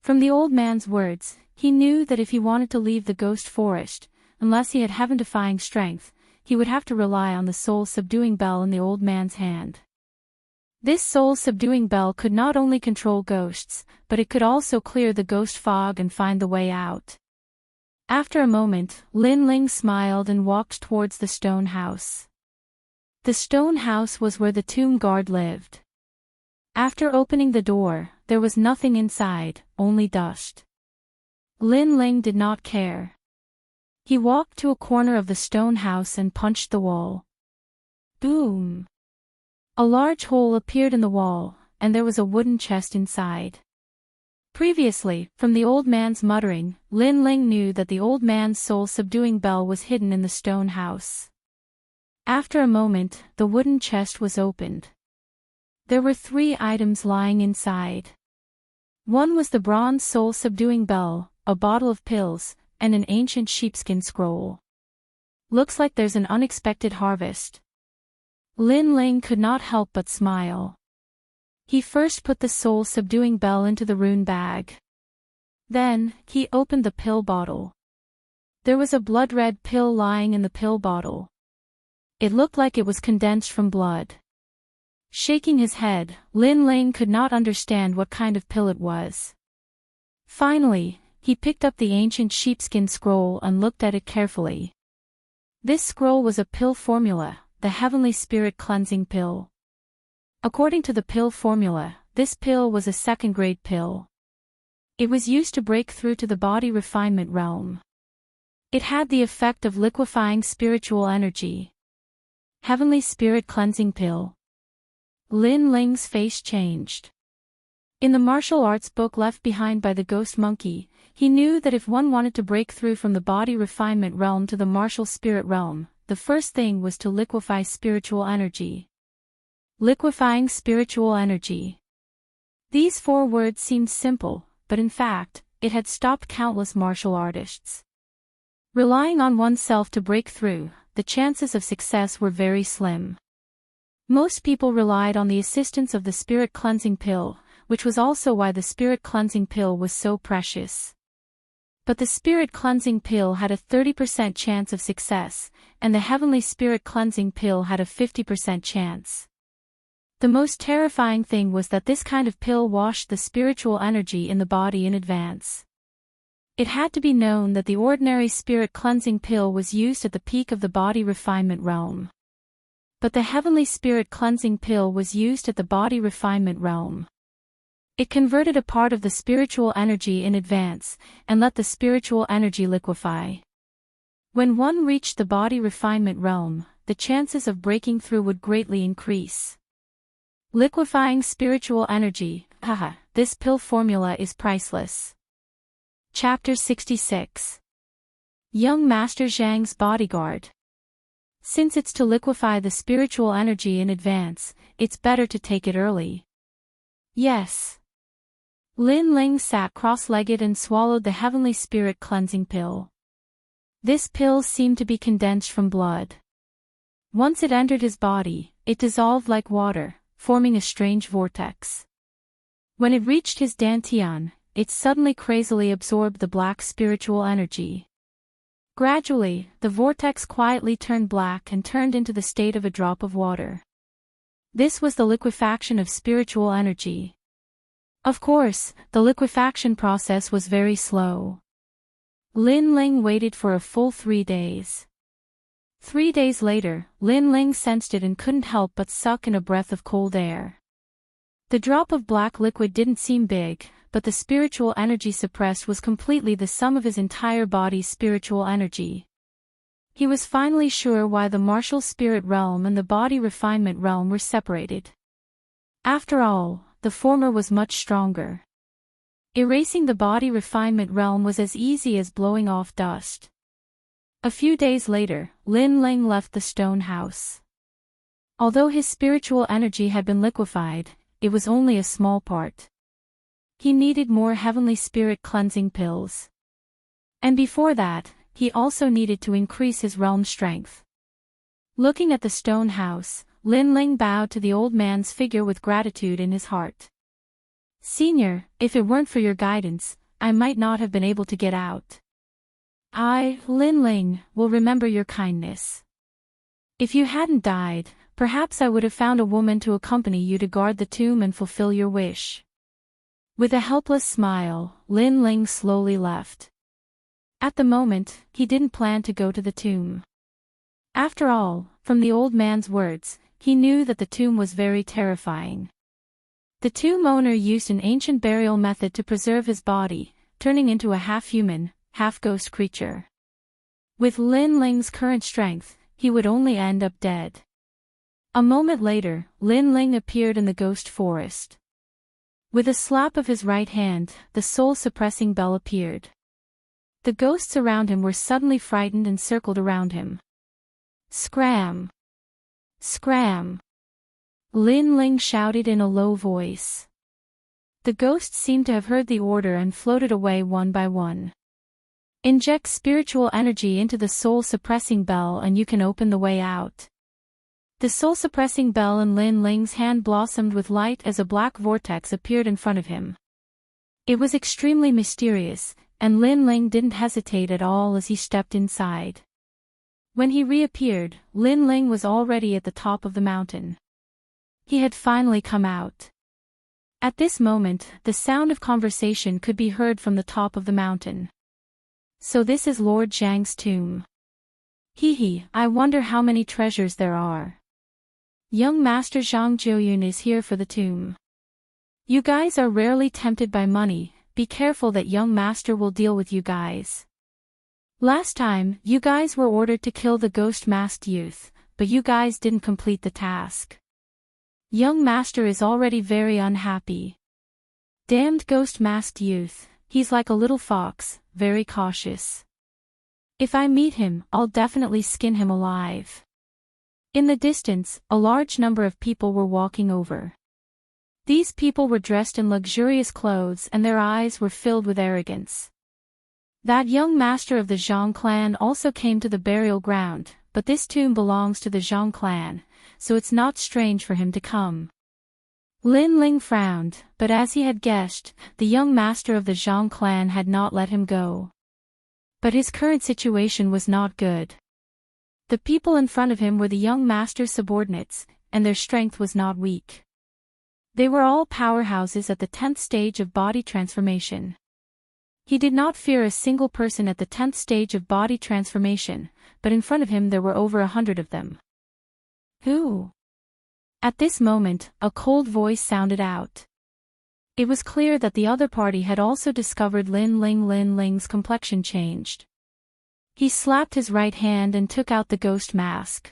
Speaker 1: From the old man's words, he knew that if he wanted to leave the ghost forest, unless he had heaven-defying strength, he would have to rely on the soul-subduing bell in the old man's hand. This soul-subduing bell could not only control ghosts, but it could also clear the ghost fog and find the way out. After a moment, Lin Ling smiled and walked towards the stone house. The stone house was where the tomb guard lived. After opening the door, there was nothing inside, only dust. Lin Ling did not care. He walked to a corner of the stone house and punched the wall. Boom! A large hole appeared in the wall, and there was a wooden chest inside. Previously, from the old man's muttering, Lin Ling knew that the old man's soul-subduing bell was hidden in the stone house. After a moment, the wooden chest was opened. There were 3 items lying inside. One was the bronze soul-subduing bell, a bottle of pills, and an ancient sheepskin scroll. Looks like there's an unexpected harvest. Lin Ling could not help but smile. He first put the soul-subduing bell into the rune bag. Then, he opened the pill bottle. There was a blood-red pill lying in the pill bottle. It looked like it was condensed from blood. Shaking his head, Lin Ling could not understand what kind of pill it was. Finally, he picked up the ancient sheepskin scroll and looked at it carefully. This scroll was a pill formula, the heavenly spirit cleansing pill. According to the pill formula, this pill was a second-grade pill. It was used to break through to the body refinement realm. It had the effect of liquefying spiritual energy. Heavenly Spirit Cleansing Pill. Lin Ling's face changed. In the martial arts book left behind by the ghost monkey, he knew that if one wanted to break through from the body refinement realm to the martial spirit realm, the first thing was to liquefy spiritual energy. Liquefying spiritual energy. These 4 words seemed simple, but in fact, it had stopped countless martial artists. Relying on oneself to break through, the chances of success were very slim. Most people relied on the assistance of the spirit cleansing pill, which was also why the spirit cleansing pill was so precious. But the spirit cleansing pill had a 30% chance of success, and the heavenly spirit cleansing pill had a 50% chance. The most terrifying thing was that this kind of pill washed the spiritual energy in the body in advance. It had to be known that the ordinary spirit cleansing pill was used at the peak of the body refinement realm. But the heavenly spirit cleansing pill was used at the body refinement realm. It converted a part of the spiritual energy in advance, and let the spiritual energy liquefy. When one reached the body refinement realm, the chances of breaking through would greatly increase. Liquefying spiritual energy, haha, this pill formula is priceless. Chapter 66. Young Master Zhang's Bodyguard. Since it's to liquefy the spiritual energy in advance, it's better to take it early. Yes. Lin Ling sat cross-legged and swallowed the heavenly spirit cleansing pill. This pill seemed to be condensed from blood. Once it entered his body, it dissolved like water, forming a strange vortex. When it reached his dantian, it suddenly crazily absorbed the black spiritual energy. Gradually, the vortex quietly turned black and turned into the state of a drop of water. This was the liquefaction of spiritual energy. Of course, the liquefaction process was very slow. Lin Ling waited for a full 3 days. 3 days later, Lin Ling sensed it and couldn't help but suck in a breath of cold air. The drop of black liquid didn't seem big, but the spiritual energy suppressed was completely the sum of his entire body's spiritual energy. He was finally sure why the martial spirit realm and the body refinement realm were separated. After all, the former was much stronger. Erasing the body refinement realm was as easy as blowing off dust. A few days later, Lin Ling left the stone house. Although his spiritual energy had been liquefied, it was only a small part. He needed more heavenly spirit cleansing pills. And before that, he also needed to increase his realm strength. Looking at the stone house, Lin Ling bowed to the old man's figure with gratitude in his heart. Senior, if it weren't for your guidance, I might not have been able to get out. I, Lin Ling, will remember your kindness. If you hadn't died, perhaps I would have found a woman to accompany you to guard the tomb and fulfill your wish. With a helpless smile, Lin Ling slowly left. At the moment, he didn't plan to go to the tomb. After all, from the old man's words, he knew that the tomb was very terrifying. The tomb owner used an ancient burial method to preserve his body, turning into a half-human, half-ghost creature. With Lin Ling's current strength, he would only end up dead. A moment later, Lin Ling appeared in the ghost forest. With a slap of his right hand, the soul-suppressing bell appeared. The ghosts around him were suddenly frightened and circled around him. Scram! Scram! Lin Ling shouted in a low voice. The ghosts seemed to have heard the order and floated away one by one. Inject spiritual energy into the soul-suppressing bell and you can open the way out. The soul-suppressing bell in Lin Ling's hand blossomed with light as a black vortex appeared in front of him. It was extremely mysterious, and Lin Ling didn't hesitate at all as he stepped inside. When he reappeared, Lin Ling was already at the top of the mountain. He had finally come out. At this moment, the sound of conversation could be heard from the top of the mountain. So this is Lord Zhang's tomb. Hee, I wonder how many treasures there are. Young Master Zhang Jiuyun is here for the tomb. You guys are rarely tempted by money, be careful that young master will deal with you guys. Last time, you guys were ordered to kill the ghost-masked youth, but you guys didn't complete the task. Young master is already very unhappy. Damned ghost-masked youth, he's like a little fox, very cautious. If I meet him, I'll definitely skin him alive. In the distance, a large number of people were walking over. These people were dressed in luxurious clothes and their eyes were filled with arrogance. That young master of the Zhang clan also came to the burial ground, but this tomb belongs to the Zhang clan, so it's not strange for him to come. Lin Ling frowned, but as he had guessed, the young master of the Zhang clan had not let him go. But his current situation was not good. The people in front of him were the young master's subordinates, and their strength was not weak. They were all powerhouses at the 10th stage of body transformation. He did not fear a single person at the 10th stage of body transformation, but in front of him there were over 100 of them. Who? At this moment, a cold voice sounded out. It was clear that the other party had also discovered Lin Ling's complexion changed. He slapped his right hand and took out the ghost mask.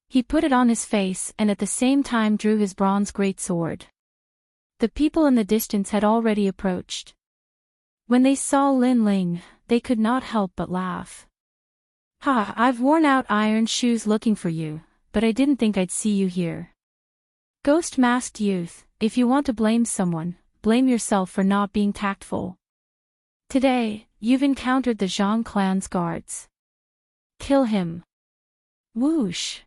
Speaker 1: He put it on his face and at the same time drew his bronze greatsword. The people in the distance had already approached. When they saw Lin Ling, they could not help but laugh. Ha, I've worn out iron shoes looking for you, but I didn't think I'd see you here. Ghost-masked youth, if you want to blame someone, blame yourself for not being tactful. Today, you've encountered the Zhang clan's guards. Kill him. Whoosh.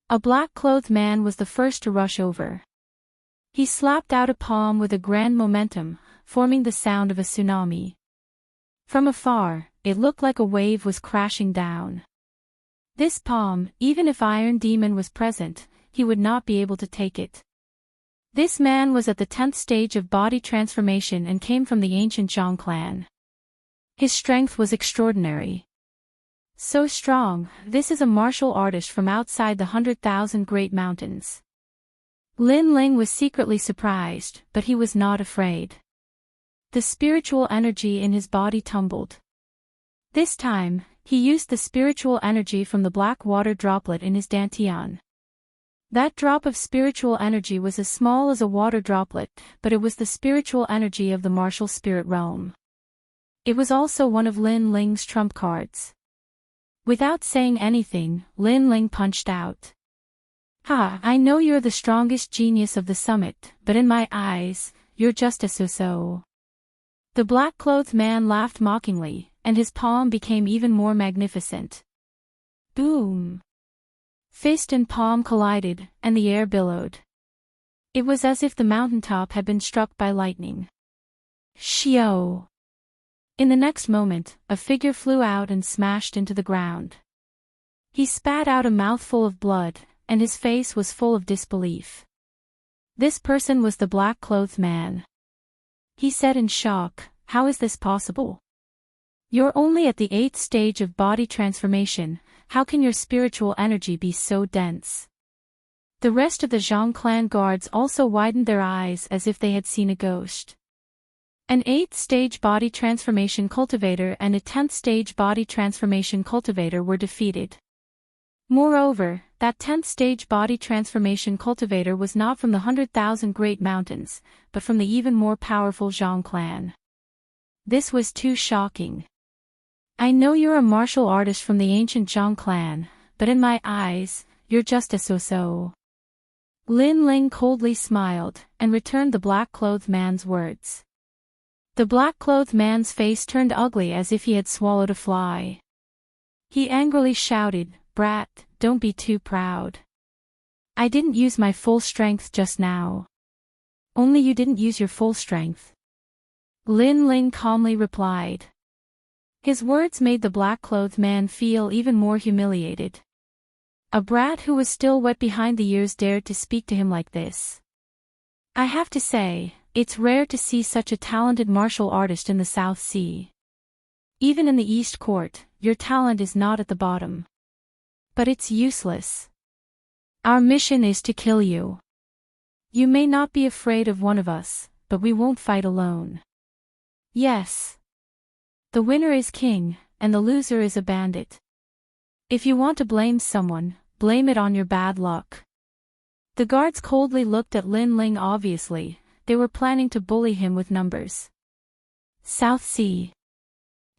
Speaker 1: A black-clothed man was the first to rush over. He slapped out a palm with a grand momentum, forming the sound of a tsunami. From afar, it looked like a wave was crashing down. This palm, even if Iron Demon was present, he would not be able to take it. This man was at the 10th stage of body transformation and came from the ancient Zhang clan. His strength was extraordinary. So strong, this is a martial artist from outside the 100,000 Great Mountains. Lin Ling was secretly surprised, but he was not afraid. The spiritual energy in his body tumbled. This time, he used the spiritual energy from the black water droplet in his dantian. That drop of spiritual energy was as small as a water droplet, but it was the spiritual energy of the martial spirit realm. It was also one of Lin Ling's trump cards. Without saying anything, Lin Ling punched out. Ha, I know you're the strongest genius of the summit, but in my eyes, you're just a so-so. The black-clothed man laughed mockingly, and his palm became even more magnificent. Boom! Fist and palm collided, and the air billowed. It was as if the mountaintop had been struck by lightning. Shio! In the next moment, a figure flew out and smashed into the ground. He spat out a mouthful of blood, and his face was full of disbelief. This person was the black-clothed man. He said in shock, "How is this possible? You're only at the 8th stage of body transformation, how can your spiritual energy be so dense?" The rest of the Zhang clan guards also widened their eyes as if they had seen a ghost. An 8th stage body transformation cultivator and a 10th stage body transformation cultivator were defeated. Moreover, that 10th stage body transformation cultivator was not from the 100,000 Great Mountains, but from the even more powerful Zhang clan. This was too shocking. I know you're a martial artist from the ancient Zhang clan, but in my eyes, you're just a so-so. Lin Ling coldly smiled, and returned the black-clothed man's words. The black-clothed man's face turned ugly as if he had swallowed a fly. He angrily shouted, "Brat, don't be too proud. I didn't use my full strength just now." "Only you didn't use your full strength," Lin Ling calmly replied. His words made the black-clothed man feel even more humiliated. A brat who was still wet behind the ears dared to speak to him like this. "I have to say, it's rare to see such a talented martial artist in the South Sea. Even in the East Court, your talent is not at the bottom. But it's useless. Our mission is to kill you. You may not be afraid of one of us, but we won't fight alone. Yes. The winner is king, and the loser is a bandit. If you want to blame someone, blame it on your bad luck." The guards coldly looked at Lin Ling. Obviously, they were planning to bully him with numbers. South Sea.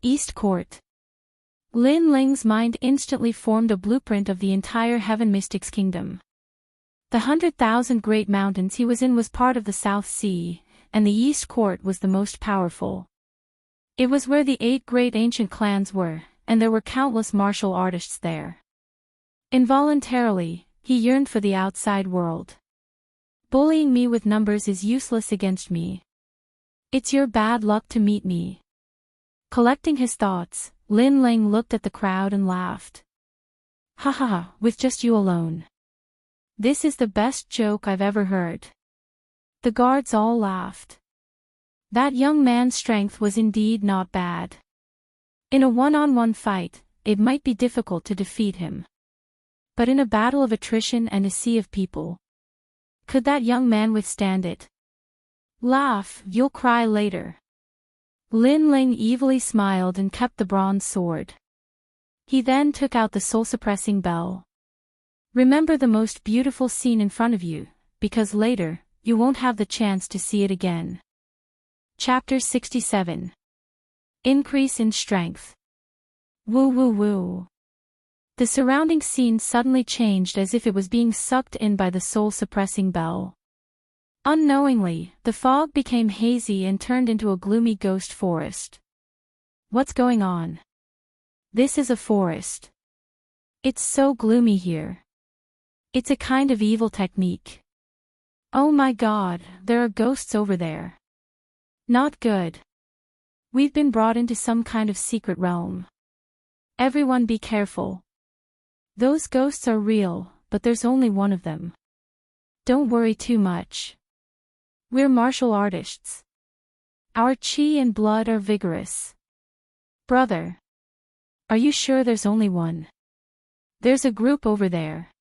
Speaker 1: East Court. Lin Ling's mind instantly formed a blueprint of the entire Heaven Mystics Kingdom. The 100,000 great mountains he was in was part of the South Sea, and the East Court was the most powerful. It was where the 8 great ancient clans were, and there were countless martial artists there. Involuntarily, he yearned for the outside world. "Bullying me with numbers is useless against me. It's your bad luck to meet me." Collecting his thoughts, Lin Ling looked at the crowd and laughed. "Ha ha ha, with just you alone. This is the best joke I've ever heard." The guards all laughed. That young man's strength was indeed not bad. In a one-on-one fight, it might be difficult to defeat him. But in a battle of attrition and a sea of people, could that young man withstand it? "Laugh, you'll cry later." Lin Ling evilly smiled and kept the bronze sword. He then took out the soul-suppressing bell. "Remember the most beautiful scene in front of you, because later, you won't have the chance to see it again." Chapter 67. Increase in Strength. Woo woo woo. The surrounding scene suddenly changed as if it was being sucked in by the soul-suppressing bell. Unknowingly, the fog became hazy and turned into a gloomy ghost forest. "What's going on? This is a forest. It's so gloomy here. It's a kind of evil technique. Oh my God, there are ghosts over there. Not good. We've been brought into some kind of secret realm. Everyone be careful. Those ghosts are real, but there's only one of them. Don't worry too much. We're martial artists. Our chi and blood are vigorous. Brother. Are you sure there's only one? There's a group over there.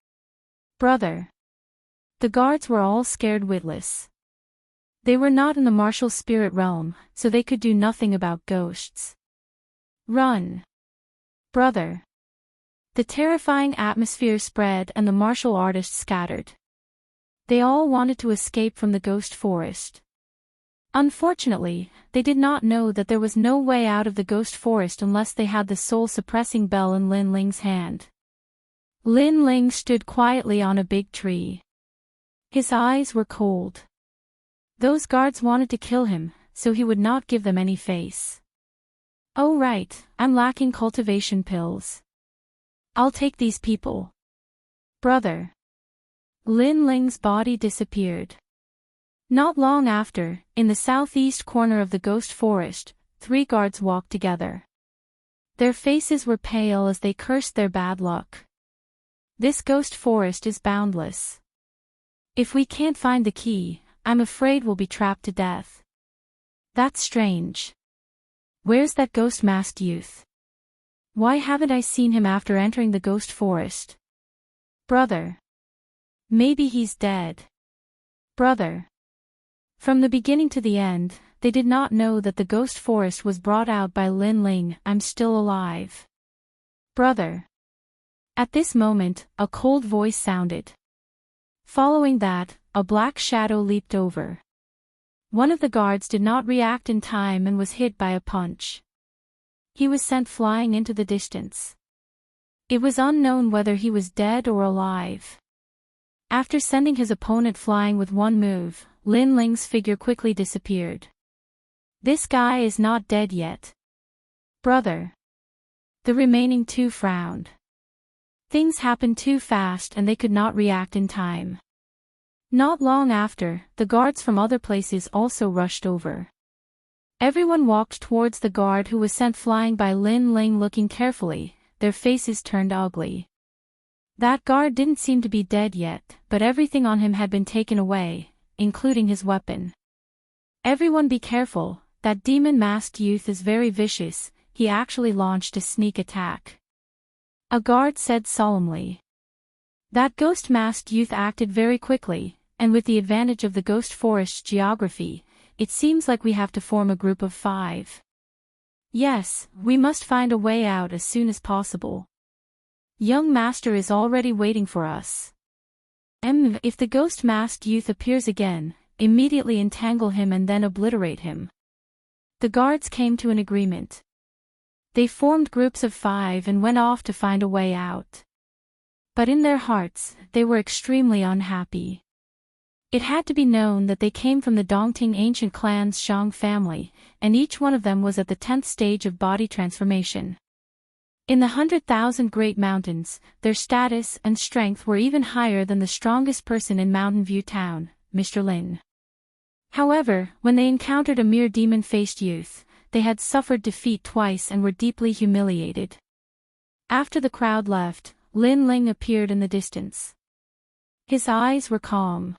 Speaker 1: Brother." The guards were all scared witless. They were not in the martial spirit realm, so they could do nothing about ghosts. "Run. Brother." The terrifying atmosphere spread and the martial artists scattered. They all wanted to escape from the ghost forest. Unfortunately, they did not know that there was no way out of the ghost forest unless they had the soul-suppressing bell in Lin Ling's hand. Lin Ling stood quietly on a big tree. His eyes were cold. Those guards wanted to kill him, so he would not give them any face. "Oh right, I'm lacking cultivation pills. I'll take these people. Brother." Lin Ling's body disappeared. Not long after, in the southeast corner of the ghost forest, 3 guards walked together. Their faces were pale as they cursed their bad luck. "This ghost forest is boundless. If we can't find the key, I'm afraid we'll be trapped to death. That's strange. Where's that ghost-masked youth? Why haven't I seen him after entering the ghost forest? Brother. Maybe he's dead. Brother." From the beginning to the end, they did not know that the ghost forest was brought out by Lin Ling. "I'm still alive. Brother." At this moment, a cold voice sounded. Following that, a black shadow leaped over. One of the guards did not react in time and was hit by a punch. He was sent flying into the distance. It was unknown whether he was dead or alive. After sending his opponent flying with one move, Lin Ling's figure quickly disappeared. This guy is not dead yet. Brother. The remaining two frowned. Things happened too fast and they could not react in time. Not long after, the guards from other places also rushed over. Everyone walked towards the guard who was sent flying by Lin Ling, looking carefully, their faces turned ugly. That guard didn't seem to be dead yet, but everything on him had been taken away, including his weapon. Everyone be careful, that demon-masked youth is very vicious, he actually launched a sneak attack. A guard said solemnly. That ghost-masked youth acted very quickly, and with the advantage of the ghost forest's geography, it seems like we have to form a group of 5. Yes, we must find a way out as soon as possible. Young master is already waiting for us. If the ghost-masked youth appears again, immediately entangle him and then obliterate him. The guards came to an agreement. They formed groups of 5 and went off to find a way out. But in their hearts, they were extremely unhappy. It had to be known that they came from the Dongting ancient clan's Zhang family, and each one of them was at the 10th stage of body transformation. In the 100,000 Great Mountains, their status and strength were even higher than the strongest person in Mountain View Town, Mr. Lin. However, when they encountered a mere demon-faced youth, they had suffered defeat twice and were deeply humiliated. After the crowd left, Lin Ling appeared in the distance. His eyes were calm.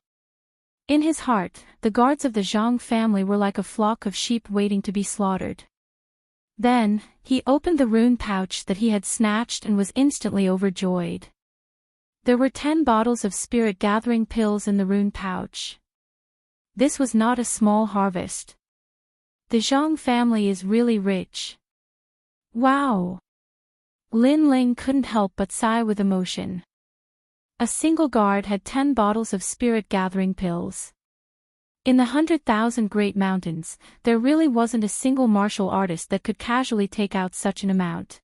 Speaker 1: In his heart, the guards of the Zhang family were like a flock of sheep waiting to be slaughtered. Then, he opened the rune pouch that he had snatched and was instantly overjoyed. There were 10 bottles of spirit-gathering pills in the rune pouch. This was not a small harvest. The Zhang family is really rich. Wow! Lin Ling couldn't help but sigh with emotion. A single guard had 10 bottles of spirit-gathering pills. In the 100,000 Great Mountains, there really wasn't a single martial artist that could casually take out such an amount.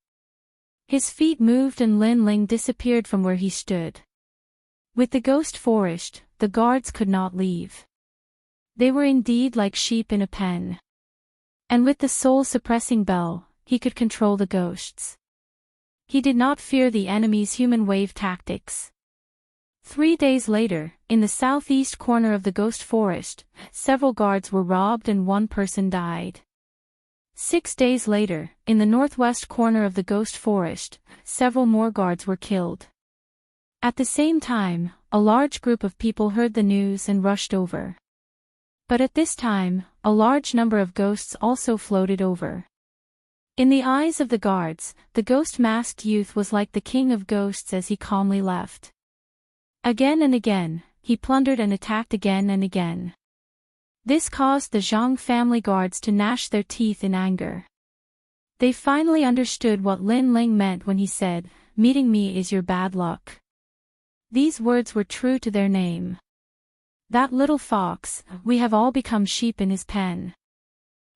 Speaker 1: His feet moved and Lin Ling disappeared from where he stood. With the ghost forest, the guards could not leave. They were indeed like sheep in a pen. And with the soul-suppressing bell, he could control the ghosts. He did not fear the enemy's human wave tactics. 3 days later, in the southeast corner of the ghost forest, several guards were robbed and 1 person died. 6 days later, in the northwest corner of the ghost forest, several more guards were killed. At the same time, a large group of people heard the news and rushed over. But at this time, a large number of ghosts also floated over. In the eyes of the guards, the ghost-masked youth was like the king of ghosts as he calmly left. Again and again, he plundered and attacked again and again. This caused the Zhang family guards to gnash their teeth in anger. They finally understood what Lin Ling meant when he said, "Meeting me is your bad luck." These words were true to their name. That little fox, we have all become sheep in his pen.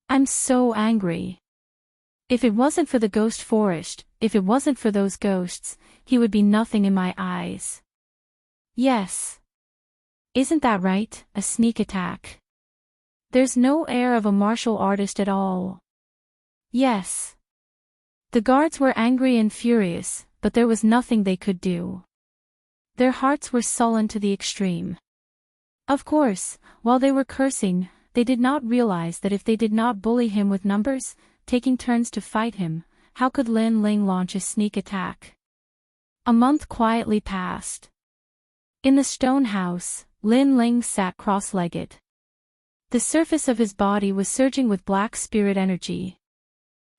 Speaker 1: I'm so angry. If it wasn't for the ghost forest, if it wasn't for those ghosts, he would be nothing in my eyes. Yes. Isn't that right, a sneak attack? There's no air of a martial artist at all. Yes. The guards were angry and furious, but there was nothing they could do. Their hearts were sullen to the extreme. Of course, while they were cursing, they did not realize that if they did not bully him with numbers, taking turns to fight him, how could Lin Ling launch a sneak attack? A month quietly passed. In the stone house, Lin Ling sat cross-legged. The surface of his body was surging with black spirit energy.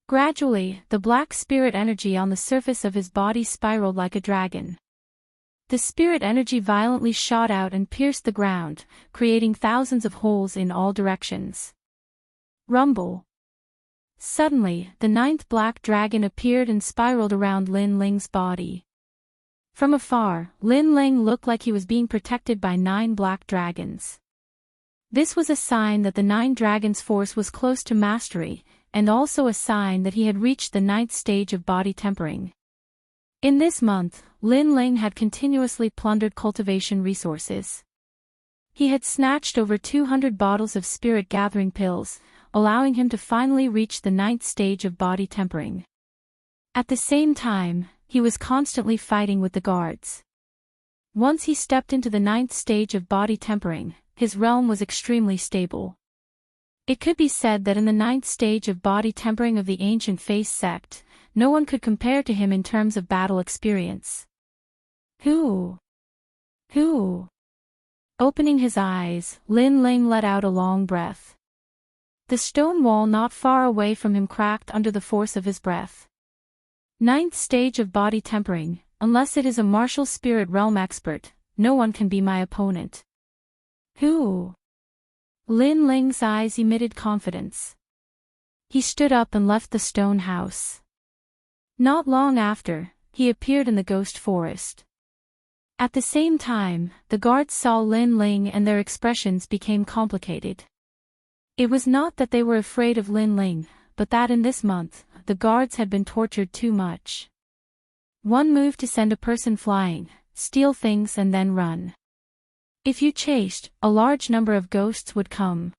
Speaker 1: Gradually, the black spirit energy on the surface of his body spiraled like a dragon. The spirit energy violently shot out and pierced the ground, creating thousands of holes in all directions. Rumble. Suddenly, the 9th black dragon appeared and spiraled around Lin Ling's body. From afar, Lin Ling looked like he was being protected by 9 black dragons. This was a sign that the 9 dragons' force was close to mastery, and also a sign that he had reached the 9th stage of body tempering. In this month, Lin Ling had continuously plundered cultivation resources. He had snatched over 200 bottles of spirit-gathering pills, allowing him to finally reach the 9th stage of body tempering. At the same time, he was constantly fighting with the guards. Once he stepped into the 9th stage of body tempering, his realm was extremely stable. It could be said that in the 9th stage of body tempering of the ancient face sect, no one could compare to him in terms of battle experience. Who? Opening his eyes, Lin Ling let out a long breath. The stone wall not far away from him cracked under the force of his breath. 9th stage of body tempering, unless it is a martial spirit realm expert, no one can be my opponent. Who? Lin Ling's eyes emitted confidence. He stood up and left the stone house. Not long after, he appeared in the ghost forest. At the same time, the guards saw Lin Ling and their expressions became complicated. It was not that they were afraid of Lin Ling, but that in this month, the guards had been tortured too much. One move to send a person flying, steal things and then run. If you chased, a large number of ghosts would come.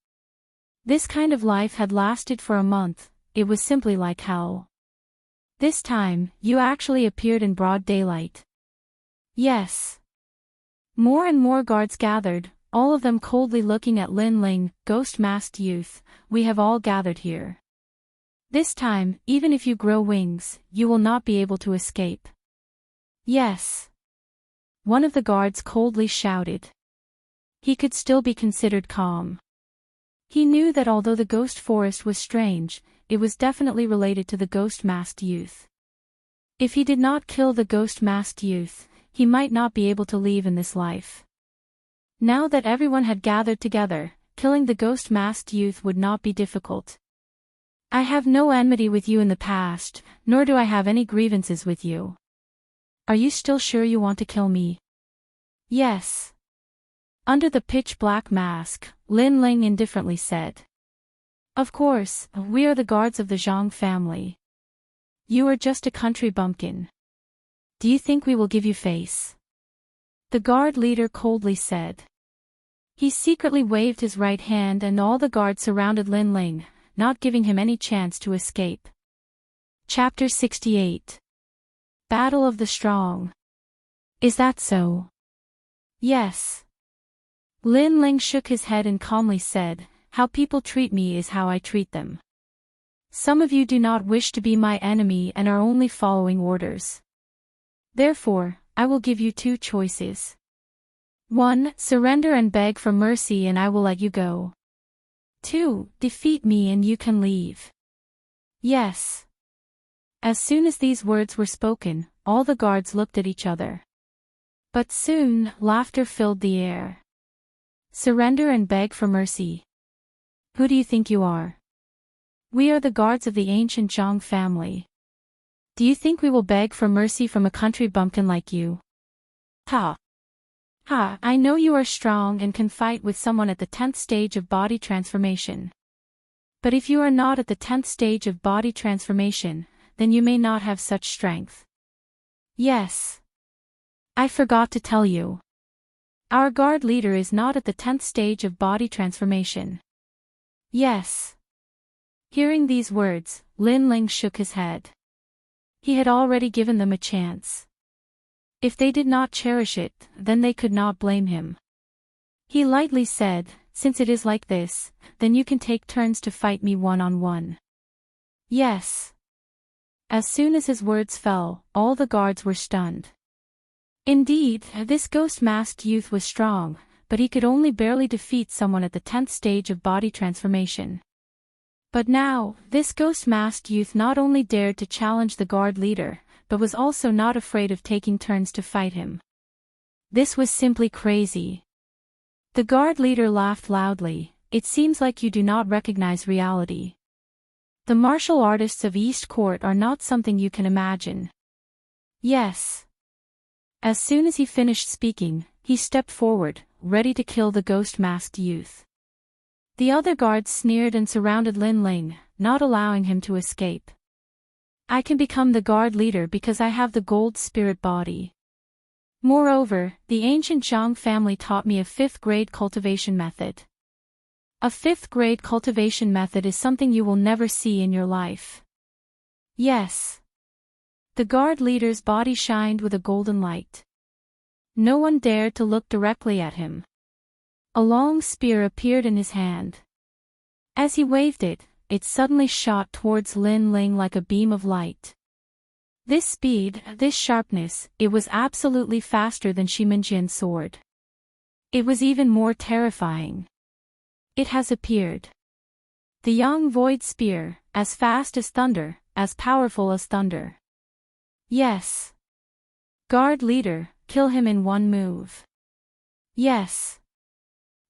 Speaker 1: This kind of life had lasted for a month, it was simply like hell. This time, you actually appeared in broad daylight. Yes. More and more guards gathered, all of them coldly looking at Lin Ling, ghost-masked youth, we have all gathered here. This time, even if you grow wings, you will not be able to escape. Yes. One of the guards coldly shouted. He could still be considered calm. He knew that although the ghost forest was strange, it was definitely related to the ghost-masked youth. If he did not kill the ghost-masked youth, he might not be able to leave in this life. Now that everyone had gathered together, killing the ghost-masked youth would not be difficult. I have no enmity with you in the past, nor do I have any grievances with you. Are you still sure you want to kill me? Yes. Under the pitch-black mask, Lin Ling indifferently said. Of course, we are the guards of the Zhang family. You are just a country bumpkin. Do you think we will give you face? The guard leader coldly said. He secretly waved his right hand and all the guards surrounded Lin Ling, not giving him any chance to escape. Chapter 68. Battle of the Strong. Is that so? Yes. Lin Ling shook his head and calmly said, how people treat me is how I treat them. Some of you do not wish to be my enemy and are only following orders. Therefore, I will give you 2 choices. 1. Surrender and beg for mercy and I will let you go. 2. Defeat me and you can leave. Yes. As soon as these words were spoken, all the guards looked at each other. But soon, laughter filled the air. Surrender and beg for mercy. Who do you think you are? We are the guards of the ancient Zhang family. Do you think we will beg for mercy from a country bumpkin like you? Ha! Ha! I know you are strong and can fight with someone at the 10th stage of body transformation. But if you are not at the 10th stage of body transformation, then you may not have such strength. Yes. I forgot to tell you. Our guard leader is not at the 10th stage of body transformation. Yes. Hearing these words, Lin Ling shook his head. He had already given them a chance. If they did not cherish it, then they could not blame him. He lightly said, since it is like this, then you can take turns to fight me one-on-one. Yes. As soon as his words fell, all the guards were stunned. Indeed, this ghost-masked youth was strong, but he could only barely defeat someone at the 10th stage of body transformation. But now, this ghost-masked youth not only dared to challenge the guard leader, but was also not afraid of taking turns to fight him. This was simply crazy. The guard leader laughed loudly. It seems like you do not recognize reality. The martial artists of East Court are not something you can imagine. Yes. As soon as he finished speaking, he stepped forward, ready to kill the ghost-masked youth. The other guards sneered and surrounded Lin Ling, not allowing him to escape. I can become the guard leader because I have the gold spirit body. Moreover, the ancient Zhang family taught me a 5th grade cultivation method. A 5th grade cultivation method is something you will never see in your life. Yes. The guard leader's body shined with a golden light. No one dared to look directly at him. A long spear appeared in his hand. As he waved it, it suddenly shot towards Lin Ling like a beam of light. This speed, this sharpness, it was absolutely faster than Shimenjian's sword. It was even more terrifying. It has appeared. The Yang Void Spear, as fast as thunder, as powerful as thunder. Yes. Guard leader, kill him in one move. Yes.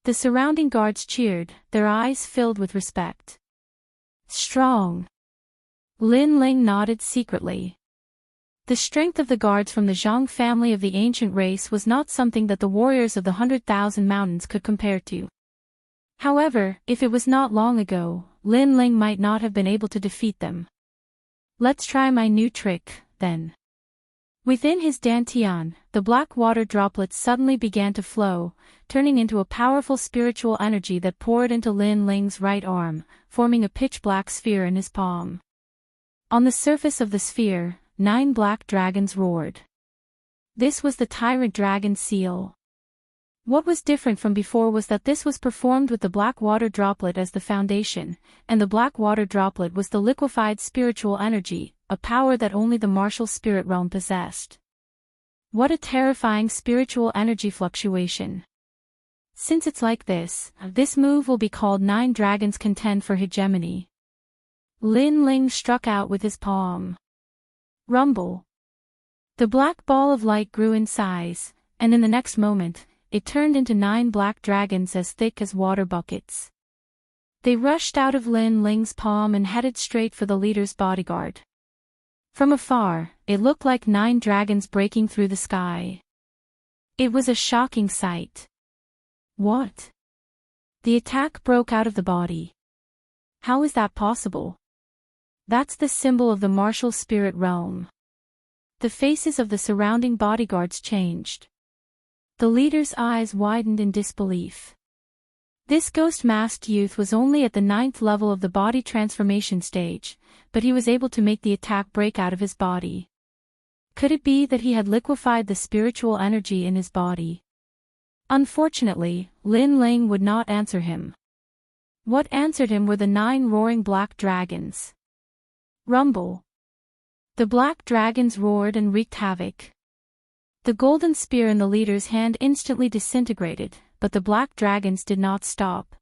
Speaker 1: The surrounding guards cheered, their eyes filled with respect. Strong. Lin Ling nodded secretly. The strength of the guards from the Zhang family of the ancient race was not something that the warriors of the 100,000 mountains could compare to. However, if it was not long ago, Lin Ling might not have been able to defeat them. Let's try my new trick, then. Within his dantian, the black water droplets suddenly began to flow, turning into a powerful spiritual energy that poured into Lin Ling's right arm, forming a pitch-black sphere in his palm. On the surface of the sphere, 9 black dragons roared. This was the tyrant dragon seal. What was different from before was that this was performed with the black water droplet as the foundation, and the black water droplet was the liquefied spiritual energy, a power that only the martial spirit realm possessed. What a terrifying spiritual energy fluctuation. Since it's like this move will be called 9 dragons contend for hegemony. Lin Ling struck out with his palm. Rumble. The black ball of light grew in size, and in the next moment, it turned into 9 black dragons as thick as water buckets. They rushed out of Lin Ling's palm and headed straight for the leader's bodyguard. From afar, it looked like 9 dragons breaking through the sky. It was a shocking sight. What? The attack broke out of the body. How is that possible? That's the symbol of the martial spirit realm. The faces of the surrounding bodyguards changed. The leader's eyes widened in disbelief. This ghost-masked youth was only at the 9th level of the body transformation stage, but he was able to make the attack break out of his body. Could it be that he had liquefied the spiritual energy in his body? Unfortunately, Lin Ling would not answer him. What answered him were the 9 roaring black dragons. Rumble. The black dragons roared and wreaked havoc. The golden spear in the leader's hand instantly disintegrated, but the black dragons did not stop.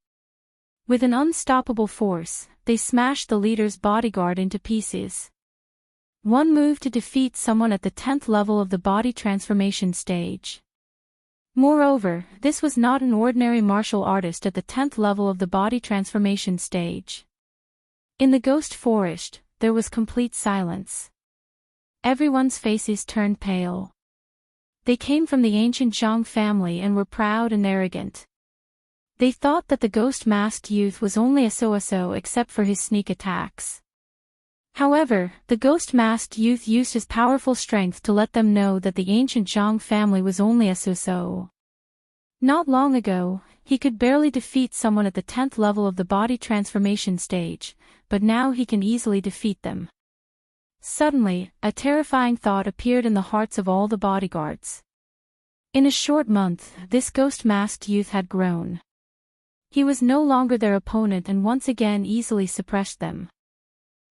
Speaker 1: With an unstoppable force, they smashed the leader's bodyguard into pieces. One move to defeat someone at the 10th level of the body transformation stage. Moreover, this was not an ordinary martial artist at the 10th level of the body transformation stage. In the ghost forest, there was complete silence. Everyone's faces turned pale. They came from the ancient Zhang family and were proud and arrogant. They thought that the ghost-masked youth was only a so-so except for his sneak attacks. However, the ghost-masked youth used his powerful strength to let them know that the ancient Zhang family was only a so-so. Not long ago, he could barely defeat someone at the 10th level of the body transformation stage, but now he can easily defeat them. Suddenly, a terrifying thought appeared in the hearts of all the bodyguards. In a short month, this ghost-masked youth had grown. He was no longer their opponent and once again easily suppressed them.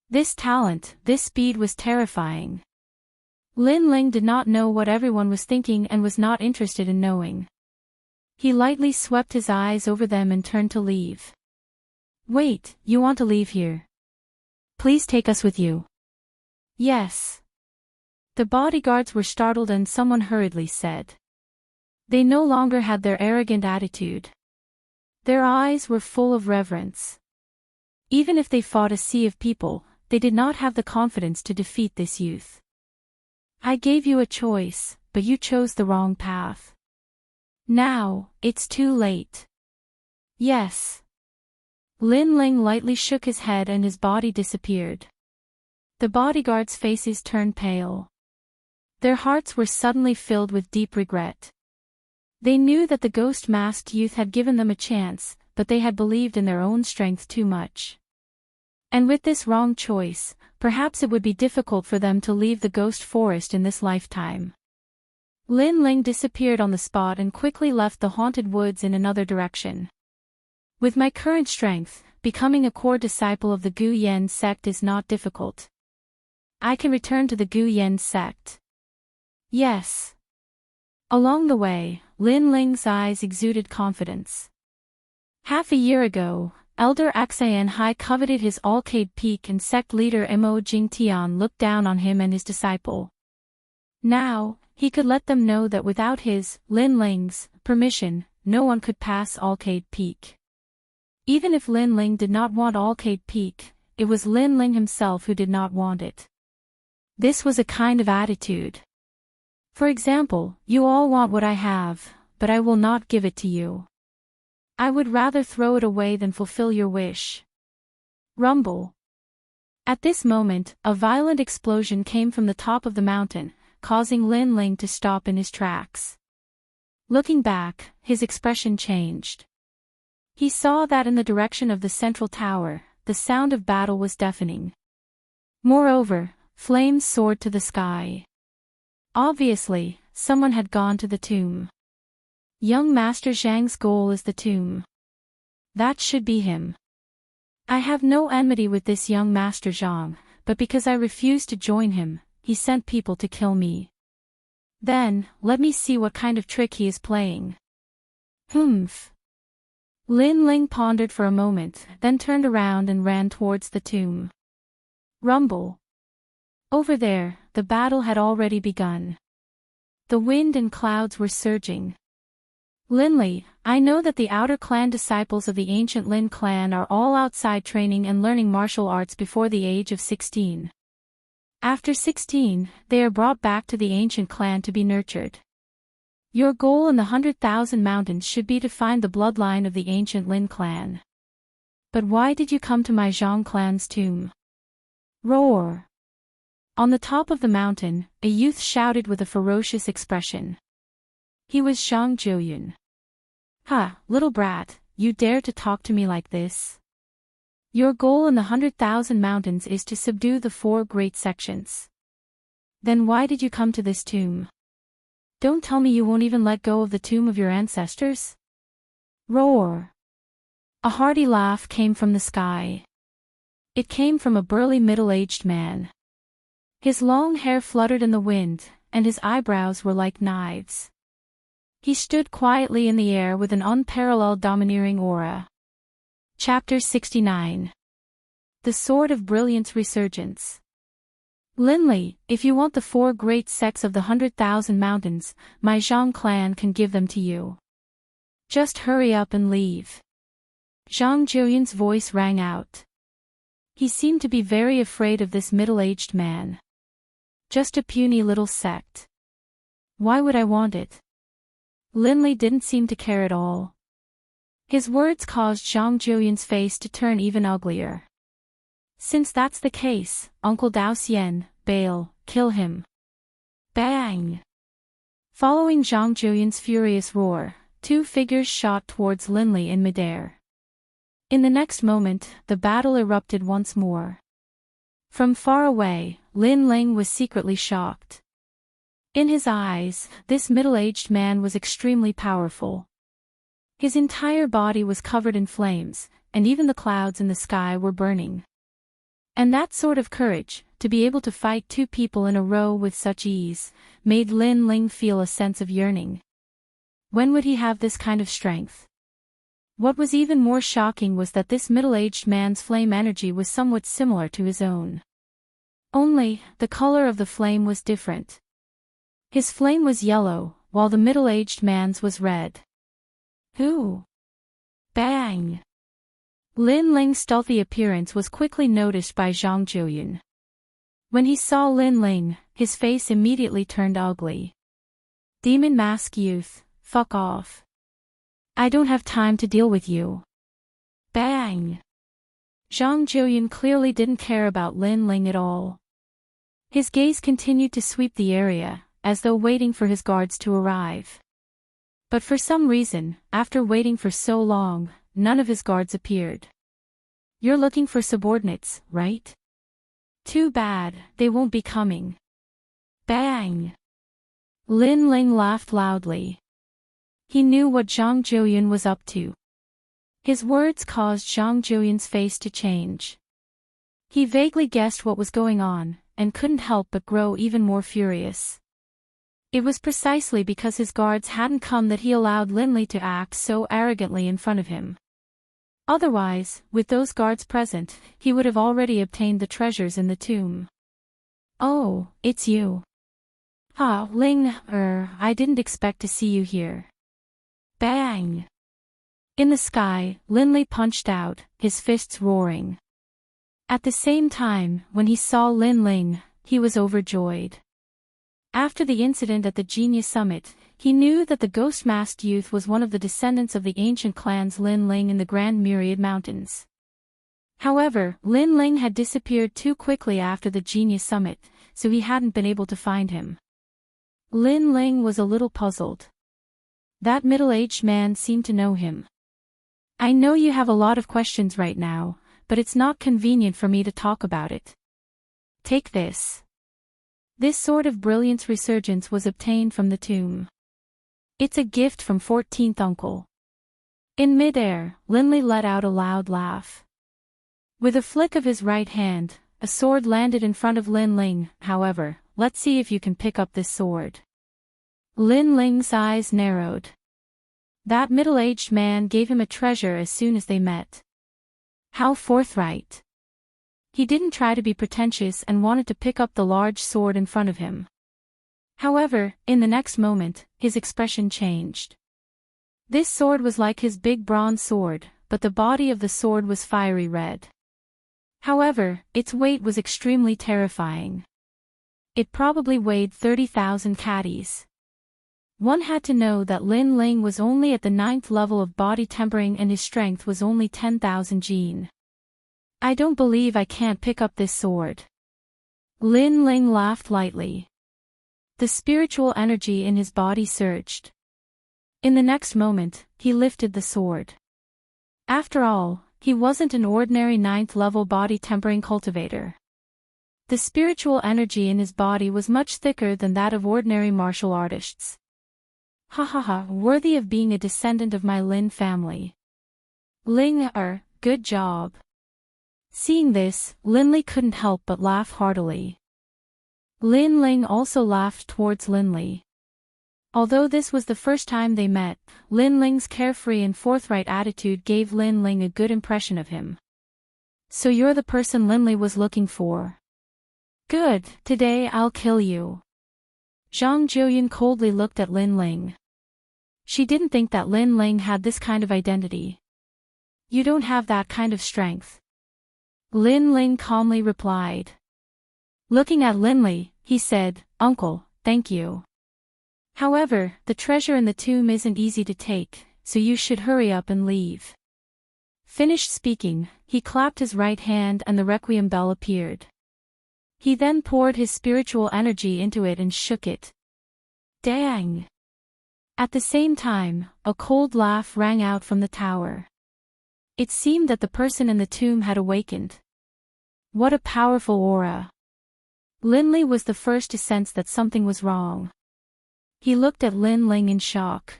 Speaker 1: This talent, this speed was terrifying. Lin Ling did not know what everyone was thinking and was not interested in knowing. He lightly swept his eyes over them and turned to leave. Wait, you want to leave here? Please take us with you. Yes. The bodyguards were startled and someone hurriedly said. They no longer had their arrogant attitude. Their eyes were full of reverence. Even if they fought a sea of people, they did not have the confidence to defeat this youth. I gave you a choice, but you chose the wrong path. Now, it's too late. Yes. Lin Ling lightly shook his head and his body disappeared. The bodyguards' faces turned pale. Their hearts were suddenly filled with deep regret. They knew that the ghost-masked youth had given them a chance, but they had believed in their own strength too much. And with this wrong choice, perhaps it would be difficult for them to leave the ghost forest in this lifetime. Lin Ling disappeared on the spot and quickly left the haunted woods in another direction. With my current strength, becoming a core disciple of the Gu Yen sect is not difficult. I can return to the Gu Yen sect. Yes. Along the way, Lin Ling's eyes exuded confidence. Half a year ago, Elder Axayan Hai coveted his Alcade Peak and sect leader Mo Jingtian looked down on him and his disciple. Now, he could let them know that without his, Lin Ling's, permission, no one could pass Alcade Peak. Even if Lin Ling did not want Alcade Peak, it was Lin Ling himself who did not want it. This was a kind of attitude. For example, you all want what I have, but I will not give it to you. I would rather throw it away than fulfill your wish. Rumble. At this moment, a violent explosion came from the top of the mountain, causing Lin Ling to stop in his tracks. Looking back, his expression changed. He saw that in the direction of the central tower, the sound of battle was deafening. Moreover, flames soared to the sky. Obviously, someone had gone to the tomb. Young Master Zhang's goal is the tomb. That should be him. I have no enmity with this young Master Zhang, but because I refused to join him, he sent people to kill me. Then, let me see what kind of trick he is playing. Humph. Lin Ling pondered for a moment, then turned around and ran towards the tomb. Rumble. Over there, the battle had already begun. The wind and clouds were surging. Linley, I know that the outer clan disciples of the ancient Lin clan are all outside training and learning martial arts before the age of 16. After 16, they are brought back to the ancient clan to be nurtured. Your goal in the 100,000 mountains should be to find the bloodline of the ancient Lin clan. But why did you come to my Zhang clan's tomb? Roar! On the top of the mountain, a youth shouted with a ferocious expression. He was Zhang Jiuyun. Ha, little brat, you dare to talk to me like this? Your goal in the 100,000 mountains is to subdue the 4 great sections. Then why did you come to this tomb? Don't tell me you won't even let go of the tomb of your ancestors? Roar! A hearty laugh came from the sky. It came from a burly middle-aged man. His long hair fluttered in the wind, and his eyebrows were like knives. He stood quietly in the air with an unparalleled domineering aura. Chapter 69. The Sword of Brilliance Resurgence. Linley, if you want the 4 great sects of the 100,000 mountains, my Zhang clan can give them to you. Just hurry up and leave. Zhang Jiuyun's voice rang out. He seemed to be very afraid of this middle-aged man. Just a puny little sect. Why would I want it? Linley didn't seem to care at all. His words caused Zhang Jiuyun's face to turn even uglier. Since that's the case, Uncle Dao Xian, bail, kill him. Bang! Following Zhang Jiuyun's furious roar, 2 figures shot towards Linley in midair. In the next moment, the battle erupted once more. From far away, Lin Ling was secretly shocked. In his eyes, this middle-aged man was extremely powerful. His entire body was covered in flames, and even the clouds in the sky were burning. And that sort of courage, to be able to fight 2 people in a row with such ease, made Lin Ling feel a sense of yearning. When would he have this kind of strength? What was even more shocking was that this middle-aged man's flame energy was somewhat similar to his own. Only, the color of the flame was different. His flame was yellow, while the middle-aged man's was red. Who? Bang! Lin Ling's stealthy appearance was quickly noticed by Zhang Jiuyun. When he saw Lin Ling, his face immediately turned ugly. Demon Mask Youth, fuck off. I don't have time to deal with you. Bang! Zhang Jiuyun clearly didn't care about Lin Ling at all. His gaze continued to sweep the area, as though waiting for his guards to arrive. But for some reason, after waiting for so long, none of his guards appeared. You're looking for subordinates, right? Too bad, they won't be coming. Bang! Lin Ling laughed loudly. He knew what Zhang Jiuyun was up to. His words caused Zhang Jiuyun's face to change. He vaguely guessed what was going on, and couldn't help but grow even more furious. It was precisely because his guards hadn't come that he allowed Lin Li to act so arrogantly in front of him. Otherwise, with those guards present, he would have already obtained the treasures in the tomb. Oh, it's you. Ling, I didn't expect to see you here. Bang! In the sky, Lin Li punched out, his fists roaring. At the same time, when he saw Lin Ling, he was overjoyed. After the incident at the Genius Summit, he knew that the ghost-masked youth was one of the descendants of the ancient clans Lin Ling in the Grand Myriad Mountains. However, Lin Ling had disappeared too quickly after the Genius Summit, so he hadn't been able to find him. Lin Ling was a little puzzled. That middle-aged man seemed to know him. I know you have a lot of questions right now, but it's not convenient for me to talk about it. Take this. This sword of brilliance resurgence was obtained from the tomb. It's a gift from 14th uncle. In midair, Lin Li let out a loud laugh. With a flick of his right hand, a sword landed in front of Lin Ling. However, let's see if you can pick up this sword. Lin Ling's eyes narrowed. That middle-aged man gave him a treasure as soon as they met. How forthright. He didn't try to be pretentious and wanted to pick up the large sword in front of him. However, in the next moment, his expression changed. This sword was like his big bronze sword, but the body of the sword was fiery red. However, its weight was extremely terrifying. It probably weighed 30,000 catties. One had to know that Lin Ling was only at the 9th level of body tempering and his strength was only 10,000 jin. I don't believe I can't pick up this sword. Lin Ling laughed lightly. The spiritual energy in his body surged. In the next moment, he lifted the sword. After all, he wasn't an ordinary 9th level body tempering cultivator. The spiritual energy in his body was much thicker than that of ordinary martial artists. Worthy of being a descendant of my Lin family. Ling, good job. Seeing this, Lin Li couldn't help but laugh heartily. Lin Ling also laughed towards Lin Li. Although this was the first time they met, Lin Ling's carefree and forthright attitude gave Lin Ling a good impression of him. So you're the person Lin Li was looking for. Good, today I'll kill you. Zhang Jiuyun coldly looked at Lin Ling. She didn't think that Lin Ling had this kind of identity. You don't have that kind of strength. Lin Ling calmly replied. Looking at Lin Li, he said, Uncle, thank you. However, the treasure in the tomb isn't easy to take, so you should hurry up and leave. Finished speaking, he clapped his right hand and the requiem bell appeared. He then poured his spiritual energy into it and shook it. Dang! At the same time, a cold laugh rang out from the tower. It seemed that the person in the tomb had awakened. What a powerful aura! Lin Li was the first to sense that something was wrong. He looked at Lin Ling in shock.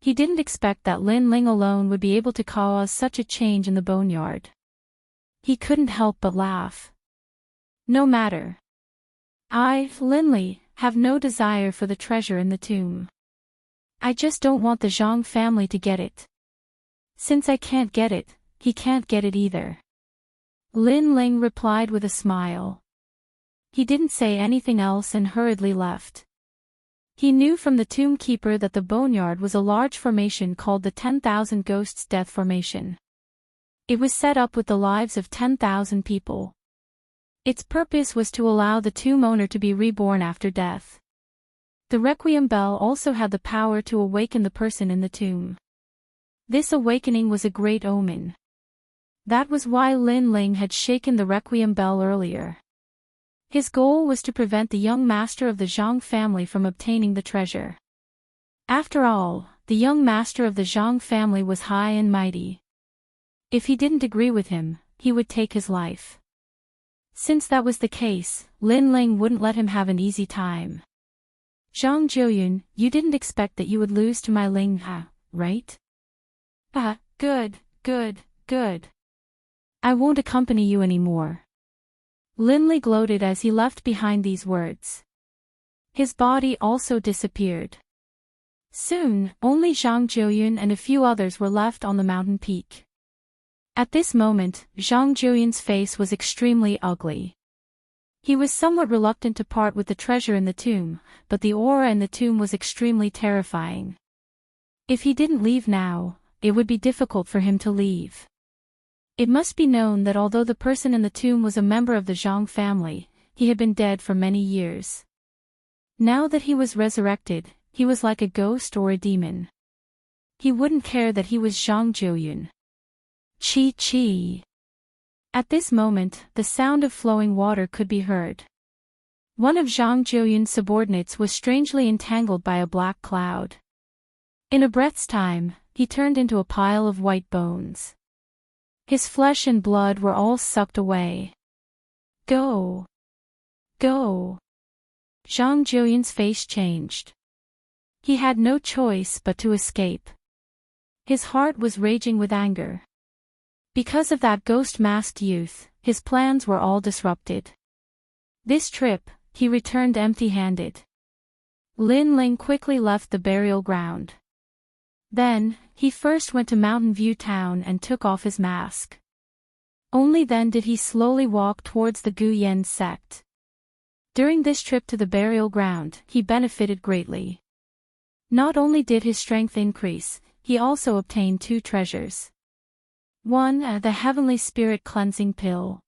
Speaker 1: He didn't expect that Lin Ling alone would be able to cause such a change in the boneyard. He couldn't help but laugh. No matter. I, Lin Li, have no desire for the treasure in the tomb. I just don't want the Zhang family to get it. Since I can't get it, he can't get it either. Lin Ling replied with a smile. He didn't say anything else and hurriedly left. He knew from the tomb keeper that the boneyard was a large formation called the 10,000 Ghosts Death Formation. It was set up with the lives of 10,000 people. Its purpose was to allow the tomb owner to be reborn after death. The requiem bell also had the power to awaken the person in the tomb. This awakening was a great omen. That was why Lin Ling had shaken the requiem bell earlier. His goal was to prevent the young master of the Zhang family from obtaining the treasure. After all, the young master of the Zhang family was high and mighty. If he didn't agree with him, he would take his life. Since that was the case, Lin Ling wouldn't let him have an easy time. Zhang Jiuyun, you didn't expect that you would lose to my Ling Ha, right? Good. I won't accompany you anymore. Lin Li gloated as he left behind these words. His body also disappeared. Soon, only Zhang Jiuyun and a few others were left on the mountain peak. At this moment, Zhang Jiuyun's face was extremely ugly. He was somewhat reluctant to part with the treasure in the tomb, but the aura in the tomb was extremely terrifying. If he didn't leave now, it would be difficult for him to leave. It must be known that although the person in the tomb was a member of the Zhang family, he had been dead for many years. Now that he was resurrected, he was like a ghost or a demon. He wouldn't care that he was Zhang Jiuyun. Chi. At this moment, the sound of flowing water could be heard. One of Zhang Jiuyun's subordinates was strangely entangled by a black cloud. In a breath's time, he turned into a pile of white bones. His flesh and blood were all sucked away. Go! Zhang Jiuyun's face changed. He had no choice but to escape. His heart was raging with anger. Because of that ghost-masked youth, his plans were all disrupted. This trip, he returned empty-handed. Lin Ling quickly left the burial ground. Then, he first went to Mountain View Town and took off his mask. Only then did he slowly walk towards the Gu Yen sect. During this trip to the burial ground, he benefited greatly. Not only did his strength increase, he also obtained 2 treasures. 1. The Heavenly Spirit Cleansing Pill.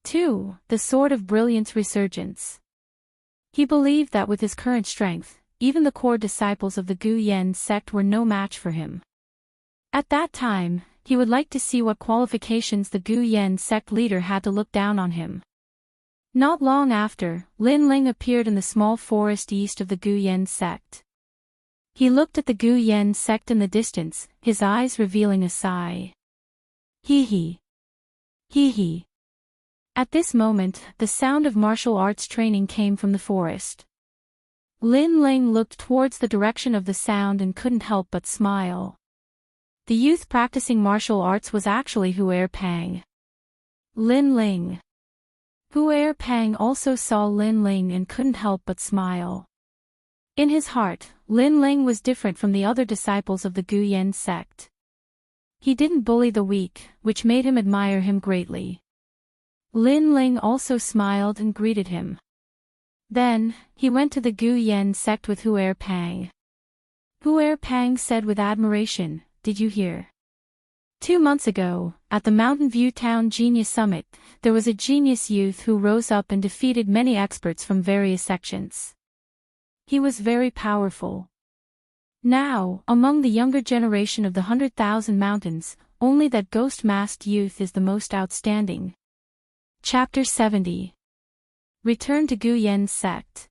Speaker 1: 2. The Sword of Brilliance Resurgence. He believed that with his current strength, even the core disciples of the Gu Yen sect were no match for him. At that time, he would like to see what qualifications the Gu Yen sect leader had to look down on him. Not long after, Lin Ling appeared in the small forest east of the Gu Yen sect. He looked at the Gu Yen sect in the distance, his eyes revealing a sigh. Hee hee. At this moment, the sound of martial arts training came from the forest. Lin Ling looked towards the direction of the sound and couldn't help but smile. The youth practicing martial arts was actually Huer Pang. Lin Ling. Huer Pang also saw Lin Ling and couldn't help but smile. In his heart, Lin Ling was different from the other disciples of the Gu Yen sect. He didn't bully the weak, which made him admire him greatly. Lin Ling also smiled and greeted him. Then, he went to the Gu Yen sect with Huer Pang. Huer Pang said with admiration, "Did you hear? 2 months ago, at the Mountain View Town Genius Summit, there was a genius youth who rose up and defeated many experts from various sections. He was very powerful. Now, among the younger generation of the 100,000 mountains, only that ghost-masked youth is the most outstanding." Chapter 70. Return to Gu Yen sect.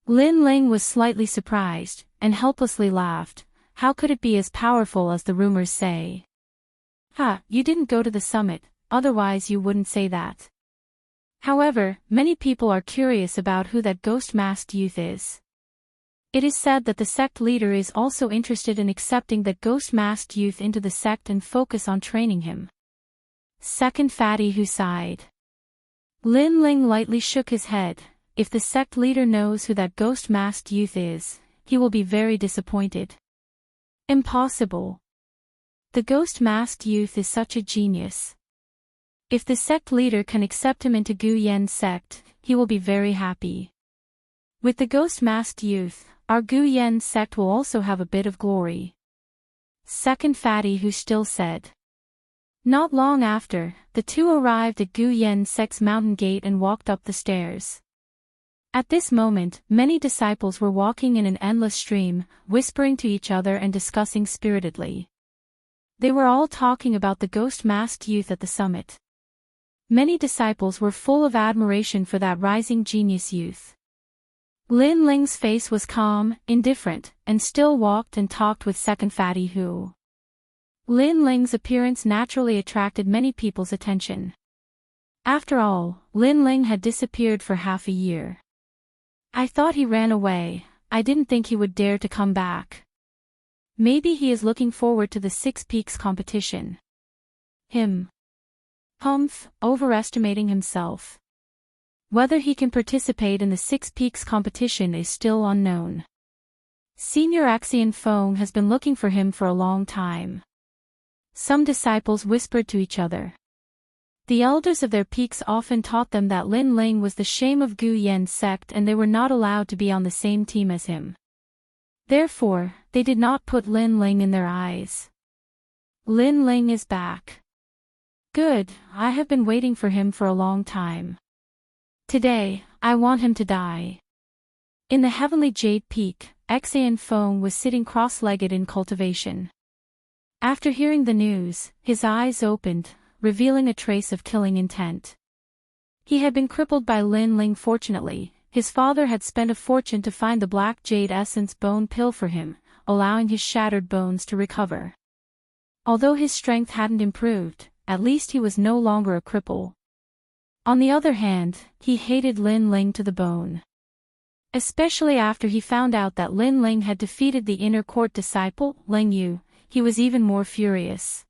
Speaker 1: Lin Ling was slightly surprised, and helplessly laughed. How could it be as powerful as the rumors say? You didn't go to the summit, otherwise you wouldn't say that. However, many people are curious about who that ghost-masked youth is. It is said that the sect leader is also interested in accepting that ghost-masked youth into the sect and focus on training him. Second fatty who sighed. Lin Ling lightly shook his head. If the sect leader knows who that ghost-masked youth is, he will be very disappointed. Impossible. The ghost-masked youth is such a genius. If the sect leader can accept him into Gu Yen sect, he will be very happy. With the ghost-masked youth, our Gu Yen sect will also have a bit of glory. Second fatty who still said. Not long after, the 2 arrived at Gu Yen sect's mountain gate and walked up the stairs. At this moment, many disciples were walking in an endless stream, whispering to each other and discussing spiritedly. They were all talking about the ghost-masked youth at the summit. Many disciples were full of admiration for that rising genius youth. Lin Ling's face was calm, indifferent, and still walked and talked with second Fatty Hu. Lin Ling's appearance naturally attracted many people's attention. After all, Lin Ling had disappeared for half a year. I thought he ran away. I didn't think he would dare to come back. Maybe he is looking forward to the Six Peaks competition. Humph, overestimating himself. Whether he can participate in the Six Peaks competition is still unknown. Senior Axian Feng has been looking for him for a long time. Some disciples whispered to each other. The elders of their peaks often taught them that Lin Ling was the shame of Gu Yan's sect and they were not allowed to be on the same team as him. Therefore, they did not put Lin Ling in their eyes. Lin Ling is back. Good, I have been waiting for him for a long time. Today, I want him to die. In the heavenly jade peak, Axian Feng was sitting cross-legged in cultivation. After hearing the news, his eyes opened, revealing a trace of killing intent. He had been crippled by Lin Ling. Fortunately, his father had spent a fortune to find the black jade essence bone pill for him, allowing his shattered bones to recover. Although his strength hadn't improved, at least he was no longer a cripple. On the other hand, he hated Lin Ling to the bone. Especially after he found out that Lin Ling had defeated the inner court disciple, Ling Yu, he was even more furious.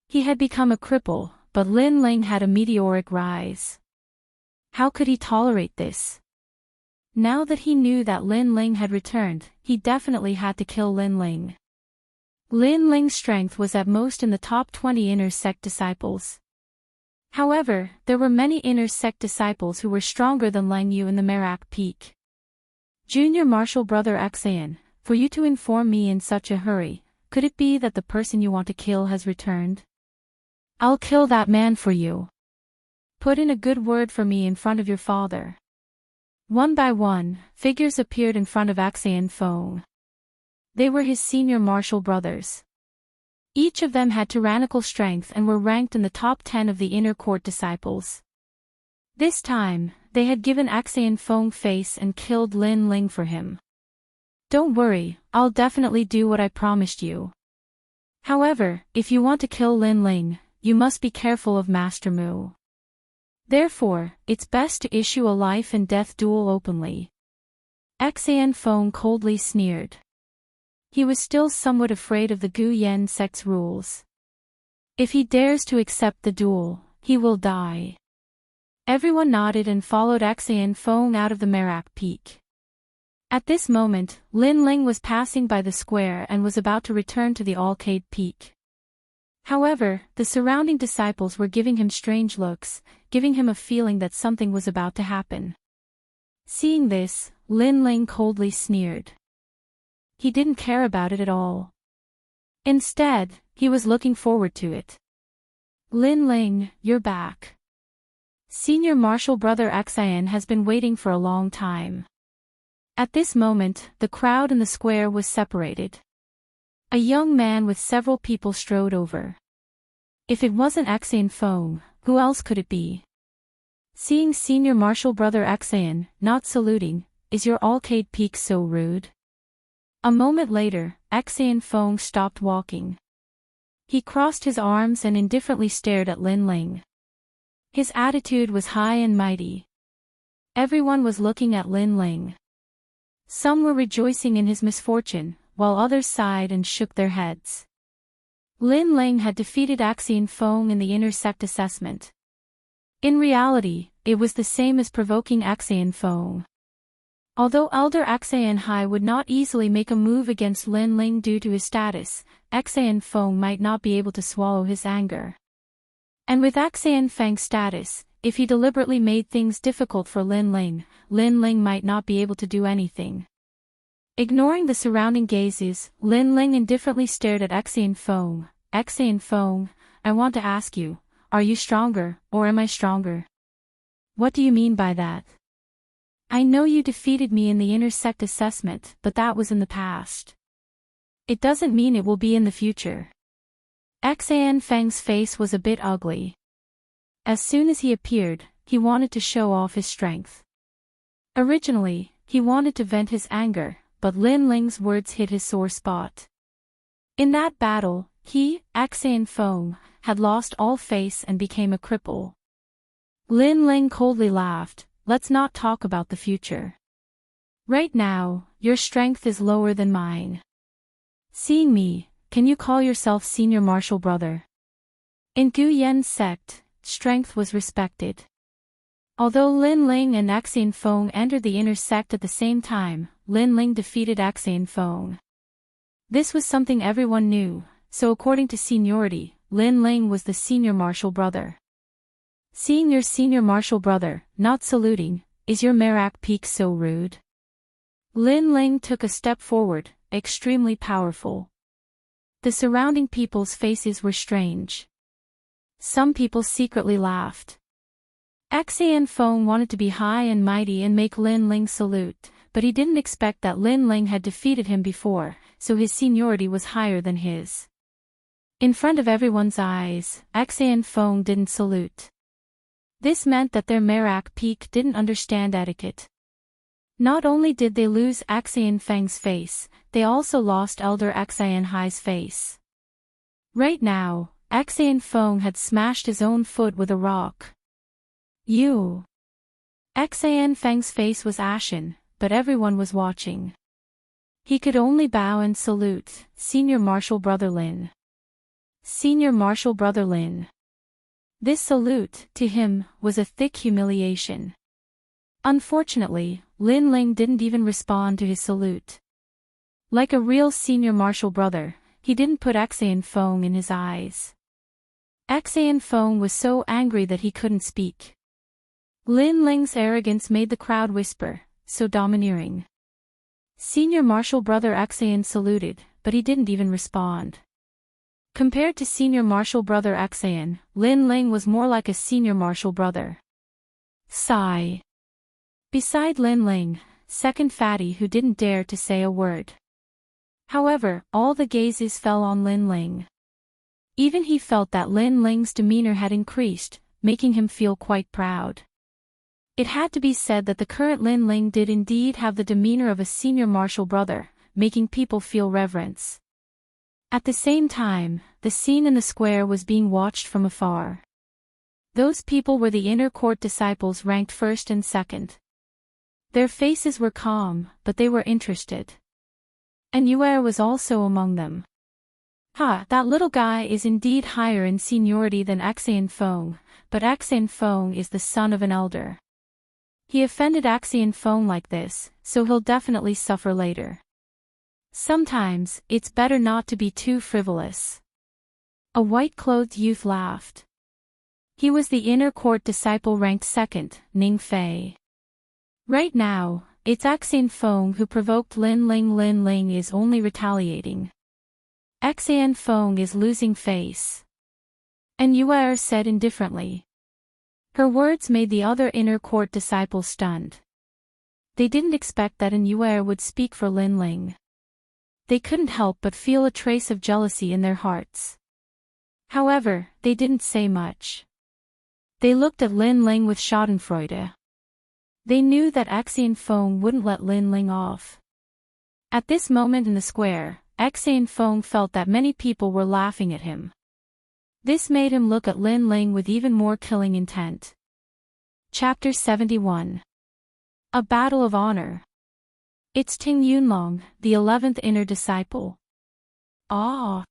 Speaker 1: He had become a cripple, but Lin Ling had a meteoric rise. How could he tolerate this? Now that he knew that Lin Ling had returned, he definitely had to kill Lin Ling. Lin Ling's strength was at most in the top 20 inner sect disciples. However, there were many inner sect disciples who were stronger than Lang Yu in the Merak Peak. Junior Martial Brother Axian, for you to inform me in such a hurry, could it be that the person you want to kill has returned? I'll kill that man for you. Put in a good word for me in front of your father. One by one, figures appeared in front of Axian Feng. They were his senior martial brothers. Each of them had tyrannical strength and were ranked in the top 10 of the inner court disciples. This time, they had given Axian Feng face and killed Lin Ling for him. Don't worry, I'll definitely do what I promised you. However, if you want to kill Lin Ling, you must be careful of Master Mu. Therefore, it's best to issue a life and death duel openly. Axian Feng coldly sneered. He was still somewhat afraid of the Gu Yan sect's rules. If he dares to accept the duel, he will die. Everyone nodded and followed Axian Feng out of the Merak Peak. At this moment, Lin Ling was passing by the square and was about to return to the Alcade Peak. However, the surrounding disciples were giving him strange looks, giving him a feeling that something was about to happen. Seeing this, Lin Ling coldly sneered. He didn't care about it at all. Instead, he was looking forward to it. Lin Ling, you're back. Senior Martial Brother Axian has been waiting for a long time. At this moment, the crowd in the square was separated. A young man with several people strode over. If it wasn't Axian Feng, who else could it be? Seeing Senior Martial Brother Axian, not saluting, is your Alcade Peak so rude? A moment later, Axian Feng stopped walking. He crossed his arms and indifferently stared at Lin Ling. His attitude was high and mighty. Everyone was looking at Lin Ling. Some were rejoicing in his misfortune, while others sighed and shook their heads. Lin Ling had defeated Axian Feng in the inner sect assessment. In reality, it was the same as provoking Axian Feng. Although Elder Axian Hai would not easily make a move against Lin Ling due to his status, Axian Feng might not be able to swallow his anger. And with Axian Feng's status, if he deliberately made things difficult for Lin Ling might not be able to do anything. Ignoring the surrounding gazes, Lin Ling indifferently stared at Axian Feng. Axian Feng, I want to ask you, are you stronger, or am I stronger? What do you mean by that? I know you defeated me in the inner sect assessment, but that was in the past. It doesn't mean it will be in the future. Axian Feng's face was a bit ugly. As soon as he appeared, he wanted to show off his strength. Originally, he wanted to vent his anger, but Lin Ling's words hit his sore spot. In that battle, he, Axian Feng, had lost all face and became a cripple. Lin Ling coldly laughed, "Let's not talk about the future. Right now, your strength is lower than mine. Seeing me, can you call yourself senior martial brother?" In Gu Yan's sect, strength was respected. Although Lin Ling and Axian Feng entered the inner sect at the same time, Lin Ling defeated Axian Feng. This was something everyone knew, so according to seniority, Lin Ling was the senior martial brother. Seeing your senior martial brother not saluting, is your Merak peak so rude? Lin Ling took a step forward, extremely powerful. The surrounding people's faces were strange. Some people secretly laughed. Axian Feng wanted to be high and mighty and make Lin Ling salute, but he didn't expect that Lin Ling had defeated him before, so his seniority was higher than his. In front of everyone's eyes, Axian Feng didn't salute. This meant that their Merak peak didn't understand etiquette. Not only did they lose Axian Feng's face, they also lost Elder Axian Hai's face. Right now, Axian Feng had smashed his own foot with a rock. You. Axian Feng's face was ashen, but everyone was watching. He could only bow and salute, Senior Martial Brother Lin. Senior Martial Brother Lin. This salute, to him, was a thick humiliation. Unfortunately, Lin Ling didn't even respond to his salute. Like a real senior martial brother, he didn't put Axian Feng in his eyes. Axian Feng was so angry that he couldn't speak. Lin Ling's arrogance made the crowd whisper, so domineering. Senior martial brother Axian saluted, but he didn't even respond. Compared to senior martial brother Axian, Lin Ling was more like a senior martial brother. Sigh. Beside Lin Ling, second fatty who didn't dare to say a word. However, all the gazes fell on Lin Ling. Even he felt that Lin Ling's demeanor had increased, making him feel quite proud. It had to be said that the current Lin Ling did indeed have the demeanor of a senior martial brother, making people feel reverence. At the same time, the scene in the square was being watched from afar. Those people were the inner court disciples ranked first and second. Their faces were calm, but they were interested. And Yuer was also among them. That little guy is indeed higher in seniority than Axian Feng, but Axian Feng is the son of an elder. He offended Axian Feng like this, so he'll definitely suffer later. Sometimes, it's better not to be too frivolous. A white-clothed youth laughed. He was the inner court disciple ranked second, Ning Fei. Right now, it's Axian Feng who provoked Lin Ling. Lin Ling is only retaliating. Axian Feng is losing face. And Yuer said indifferently. Her words made the other inner court disciples stunned. They didn't expect that an Yuer would speak for Lin Ling. They couldn't help but feel a trace of jealousy in their hearts. However, they didn't say much. They looked at Lin Ling with schadenfreude. They knew that Axian Feng wouldn't let Lin Ling off. At this moment in the square, Axian Feng felt that many people were laughing at him. This made him look at Lin Ling with even more killing intent. Chapter 71. A Battle of Honor. It's Ting Yunlong, the 11th inner disciple. Ah!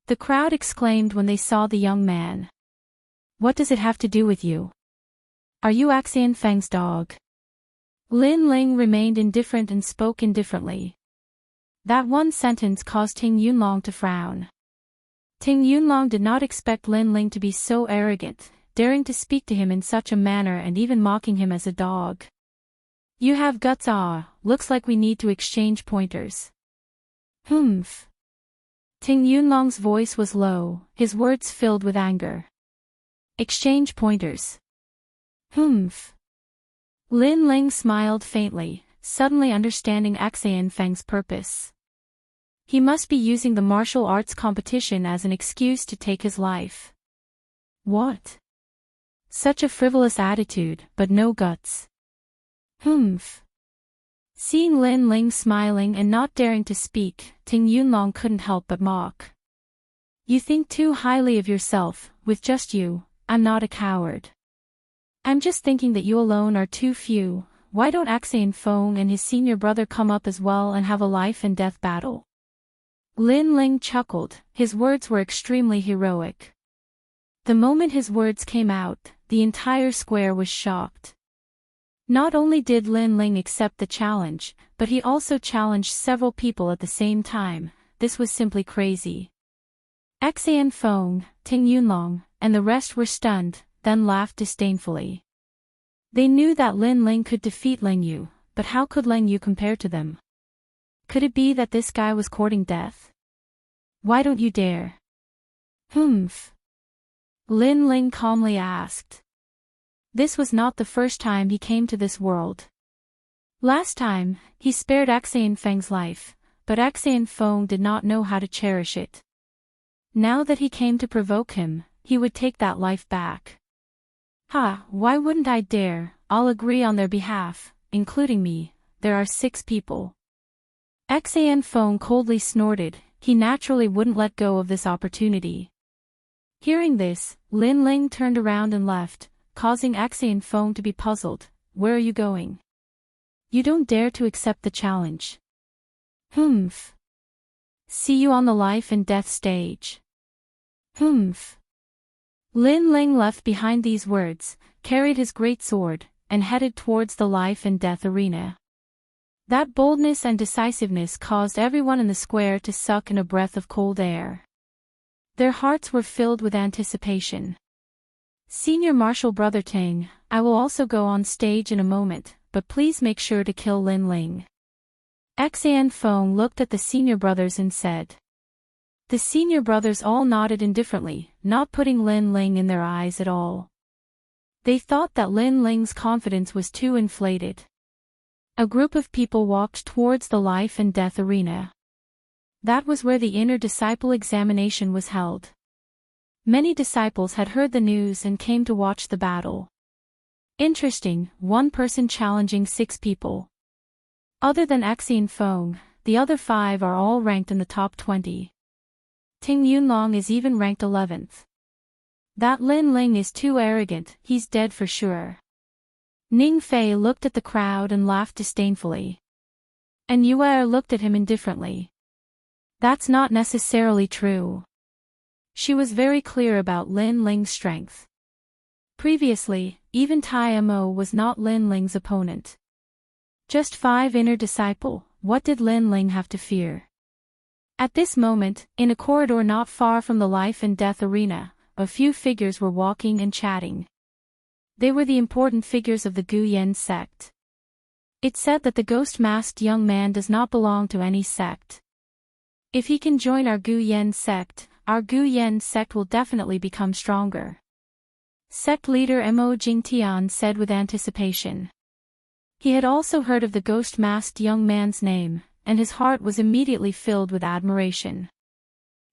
Speaker 1: The crowd exclaimed when they saw the young man. What does it have to do with you? Are you Axian Feng's dog? Lin Ling remained indifferent and spoke indifferently. That one sentence caused Ting Yunlong to frown. Ting Yunlong did not expect Lin Ling to be so arrogant, daring to speak to him in such a manner and even mocking him as a dog. You have guts. Looks like we need to exchange pointers. Humph. Ting Yunlong's voice was low, his words filled with anger. Exchange pointers. Humph. Lin Ling smiled faintly, suddenly understanding Axian Feng's purpose. He must be using the martial arts competition as an excuse to take his life. What? Such a frivolous attitude, but no guts. Humph. Seeing Lin Ling smiling and not daring to speak, Ting Yunlong couldn't help but mock. You think too highly of yourself. With just you, I'm not a coward. I'm just thinking that you alone are too few. Why don't Axian Feng and his senior brother come up as well and have a life and death battle? Lin Ling chuckled, his words were extremely heroic. The moment his words came out, the entire square was shocked. Not only did Lin Ling accept the challenge, but he also challenged several people at the same time. This was simply crazy. Axian Feng, Ting Yunlong, and the rest were stunned, then laughed disdainfully. They knew that Lin Ling could defeat Ling Yu, but how could Ling Yu compare to them? Could it be that this guy was courting death? Why don't you dare? Humph. Lin Ling calmly asked. This was not the first time he came to this world. Last time, he spared Axian Feng's life, but Axian Feng did not know how to cherish it. Now that he came to provoke him, he would take that life back. Ha, why wouldn't I dare? I'll agree on their behalf, including me. There are 6 people. Axian Feng coldly snorted, he naturally wouldn't let go of this opportunity. Hearing this, Lin Ling turned around and left, causing Axian Feng to be puzzled. Where are you going? You don't dare to accept the challenge. Humph. See you on the life and death stage. Humph. Lin Ling left behind these words, carried his great sword, and headed towards the life and death arena. That boldness and decisiveness caused everyone in the square to suck in a breath of cold air. Their hearts were filled with anticipation. Senior Marshal Brother Ting, I will also go on stage in a moment, but please make sure to kill Lin Ling. Axian Feng looked at the senior brothers and said. The senior brothers all nodded indifferently, not putting Lin Ling in their eyes at all. They thought that Lin Ling's confidence was too inflated. A group of people walked towards the life and death arena. That was where the inner disciple examination was held. Many disciples had heard the news and came to watch the battle. Interesting, one person challenging 6 people. Other than Axian Feng, the other 5 are all ranked in the top 20. Ting Yunlong is even ranked 11th. That Lin Ling is too arrogant, he's dead for sure. Ning Fei looked at the crowd and laughed disdainfully. And Yuer looked at him indifferently. That's not necessarily true. She was very clear about Lin Ling's strength. Previously, even Tai Mo was not Lin Ling's opponent. Just 5 inner disciple, what did Lin Ling have to fear? At this moment, in a corridor not far from the life and death arena, a few figures were walking and chatting. They were the important figures of the Gu Yen sect. It said that the ghost-masked young man does not belong to any sect. If he can join our Gu Yen sect, our Gu Yen sect will definitely become stronger. Sect leader Mo Jingtian said with anticipation. He had also heard of the ghost-masked young man's name, and his heart was immediately filled with admiration.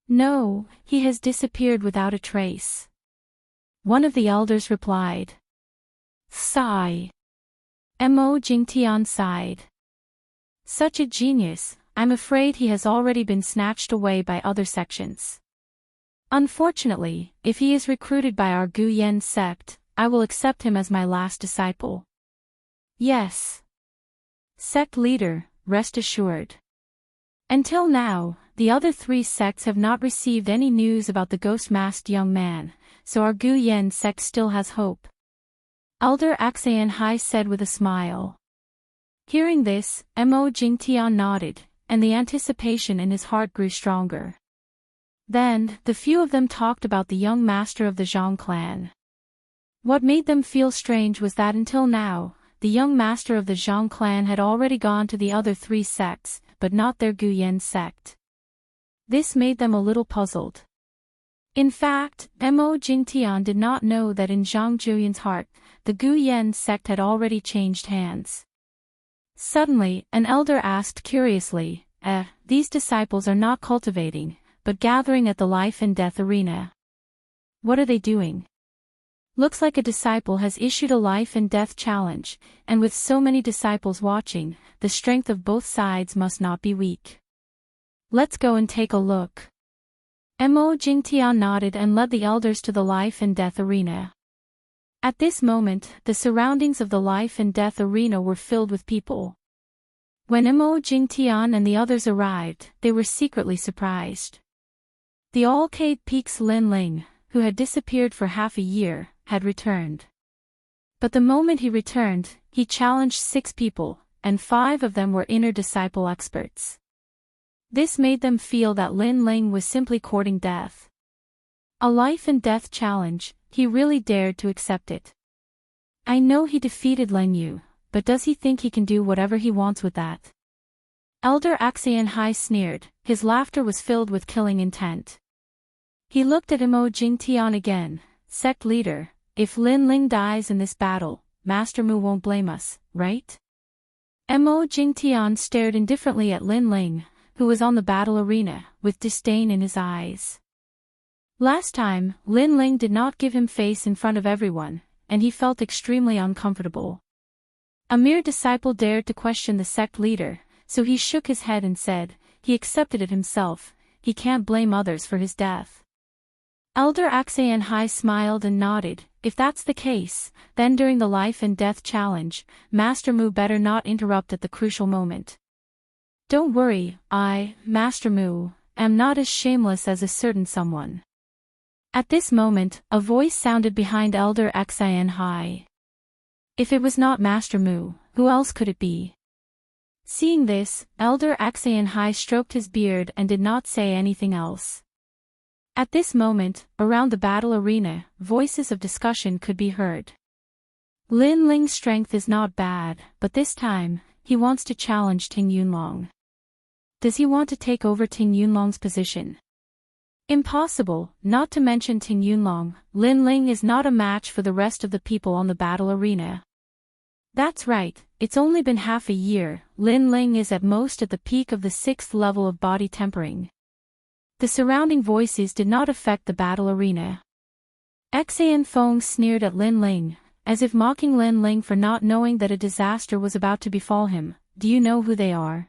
Speaker 1: No, he has disappeared without a trace. One of the elders replied. Sigh. Mo Jingtian sighed. Such a genius, I'm afraid he has already been snatched away by other sections. Unfortunately, if he is recruited by our Gu Yen sect, I will accept him as my last disciple. Yes. Sect leader, rest assured. Until now, the other 3 sects have not received any news about the ghost-masked young man, so our Gu Yen sect still has hope. Elder Axian Hai said with a smile. Hearing this, Mo Jingtian nodded, and the anticipation in his heart grew stronger. Then, the few of them talked about the young master of the Zhang clan. What made them feel strange was that until now, the young master of the Zhang clan had already gone to the other 3 sects, but not their Gu Yen sect. This made them a little puzzled. In fact, Mo Jingtian did not know that in Zhang Juyan's heart, the Gu Yen sect had already changed hands. Suddenly, an elder asked curiously, these disciples are not cultivating, but gathering at the life and death arena. What are they doing? Looks like a disciple has issued a life and death challenge, and with so many disciples watching, the strength of both sides must not be weak. Let's go and take a look. Mo Jingtian nodded and led the elders to the life and death arena. At this moment, the surroundings of the life and death arena were filled with people. When Mo Jingtian and the others arrived, they were secretly surprised. The all-Cade Peak's Lin Ling, who had disappeared for half a year, had returned. But the moment he returned, he challenged 6 people, and 5 of them were inner disciple experts. This made them feel that Lin Ling was simply courting death. A life and death challenge, he really dared to accept it. I know he defeated Lin Yu, but does he think he can do whatever he wants with that? Elder Axian Hai sneered, his laughter was filled with killing intent. He looked at Mo Jingtian again, sect leader, if Lin Ling dies in this battle, Master Mu won't blame us, right? Mo Jingtian stared indifferently at Lin Ling, who was on the battle arena, with disdain in his eyes. Last time, Lin Ling did not give him face in front of everyone, and he felt extremely uncomfortable. A mere disciple dared to question the sect leader, so he shook his head and said, he accepted it himself, he can't blame others for his death. Elder Axian Hai smiled and nodded, if that's the case, then during the life and death challenge, Master Mu better not interrupt at the crucial moment. Don't worry, I, Master Mu, am not as shameless as a certain someone. At this moment, a voice sounded behind Elder Axian Hai. If it was not Master Mu, who else could it be? Seeing this, Elder Axian Hai stroked his beard and did not say anything else. At this moment, around the battle arena, voices of discussion could be heard. Lin Ling's strength is not bad, but this time, he wants to challenge Ting Yunlong. Does he want to take over Ting Yunlong's position? Impossible, not to mention Ting Yunlong, Lin Ling is not a match for the rest of the people on the battle arena. That's right, it's only been half a year, Lin Ling is at most at the peak of the 6th level of body tempering. The surrounding voices did not affect the battle arena. Xian Feng sneered at Lin Ling, as if mocking Lin Ling for not knowing that a disaster was about to befall him. Do you know who they are?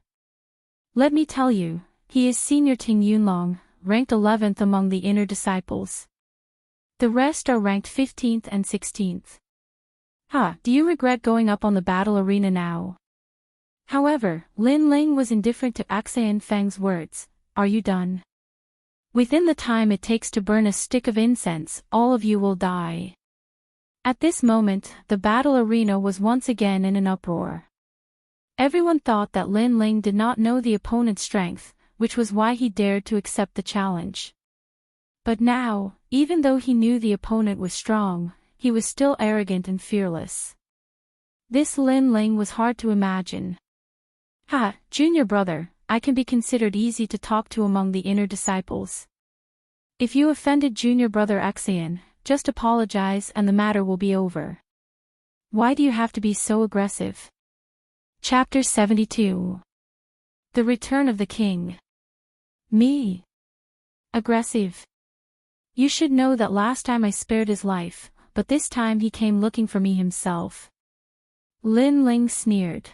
Speaker 1: Let me tell you, he is Senior Ting Yunlong, ranked 11th among the inner disciples. The rest are ranked 15th and 16th. Do you regret going up on the battle arena now? However, Lin Ling was indifferent to Xian Feng's words. Are you done? Within the time it takes to burn a stick of incense, all of you will die. At this moment, the battle arena was once again in an uproar. Everyone thought that Lin Ling did not know the opponent's strength, which was why he dared to accept the challenge. But now, even though he knew the opponent was strong, he was still arrogant and fearless. This Lin Ling was hard to imagine. Junior brother, I can be considered easy to talk to among the inner disciples. If you offended junior brother Xian, just apologize and the matter will be over. Why do you have to be so aggressive? Chapter 72. The Return of the King. Me? Aggressive? You should know that last time I spared his life, but this time he came looking for me himself. Lin Ling sneered.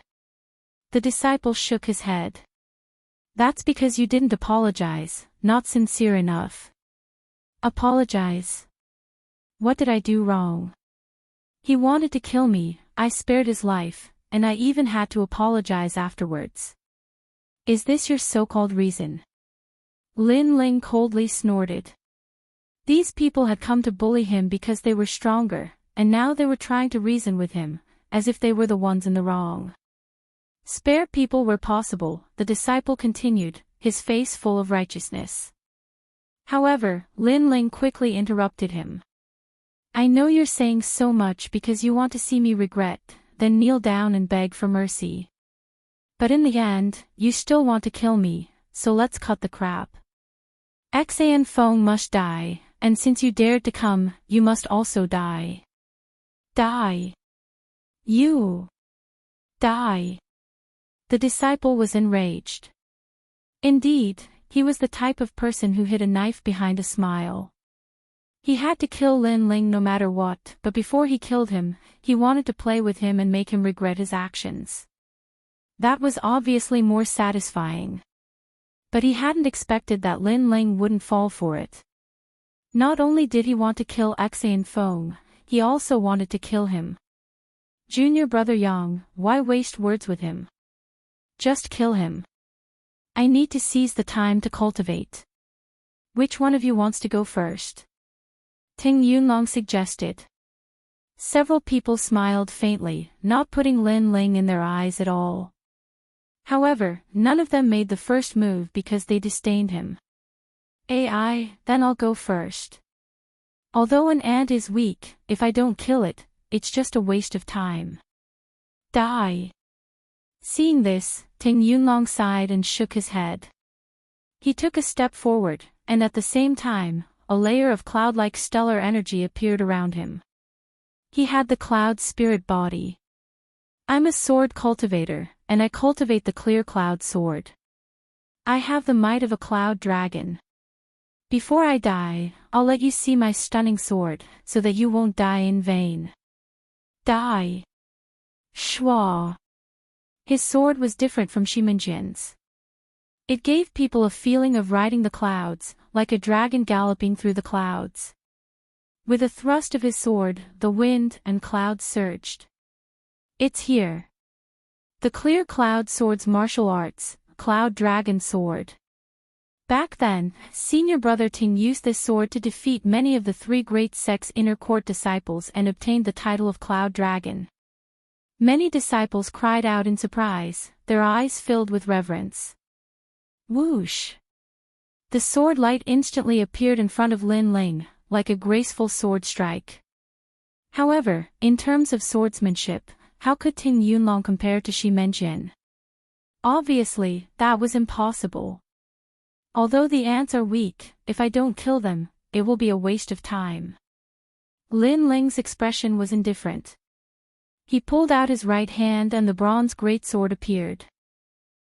Speaker 1: The disciple shook his head. That's because you didn't apologize, not sincere enough. Apologize? What did I do wrong? He wanted to kill me, I spared his life, and I even had to apologize afterwards. Is this your so-called reason? Lin Ling coldly snorted. These people had come to bully him because they were stronger, and now they were trying to reason with him, as if they were the ones in the wrong. Spare people where possible, the disciple continued, his face full of righteousness. However, Lin Ling quickly interrupted him. I know you're saying so much because you want to see me regret, then kneel down and beg for mercy. But in the end, you still want to kill me, so let's cut the crap. Xian Feng must die, and since you dared to come, you must also die. Die. You. Die. The disciple was enraged. Indeed, he was the type of person who hid a knife behind a smile. He had to kill Lin Ling no matter what, but before he killed him, he wanted to play with him and make him regret his actions. That was obviously more satisfying. But he hadn't expected that Lin Ling wouldn't fall for it. Not only did he want to kill Xian Feng, he also wanted to kill him. Junior brother Yang, why waste words with him? Just kill him. I need to seize the time to cultivate. Which one of you wants to go first? Ting Yunlong suggested. Several people smiled faintly, not putting Lin Ling in their eyes at all. However, none of them made the first move because they disdained him. Then I'll go first. Although an ant is weak, if I don't kill it, it's just a waste of time. Die. Seeing this, Ting Yunlong sighed and shook his head. He took a step forward, and at the same time, a layer of cloud-like stellar energy appeared around him. He had the cloud spirit body. I'm a sword cultivator, and I cultivate the clear cloud sword. I have the might of a cloud dragon. Before I die, I'll let you see my stunning sword, so that you won't die in vain. Die. Shua. His sword was different from Shiminjin's. It gave people a feeling of riding the clouds, like a dragon galloping through the clouds. With a thrust of his sword, the wind and clouds surged. It's here. The clear cloud sword's martial arts, Cloud Dragon Sword. Back then, senior brother Ting used this sword to defeat many of the three great sects' inner court disciples and obtained the title of Cloud Dragon. Many disciples cried out in surprise, their eyes filled with reverence. Whoosh! The sword light instantly appeared in front of Lin Ling, like a graceful sword strike. However, in terms of swordsmanship, how could Ting Yunlong compare to Shi Menjin? Obviously, that was impossible. Although the ants are weak, if I don't kill them, it will be a waste of time. Lin Ling's expression was indifferent. He pulled out his right hand and the bronze greatsword appeared.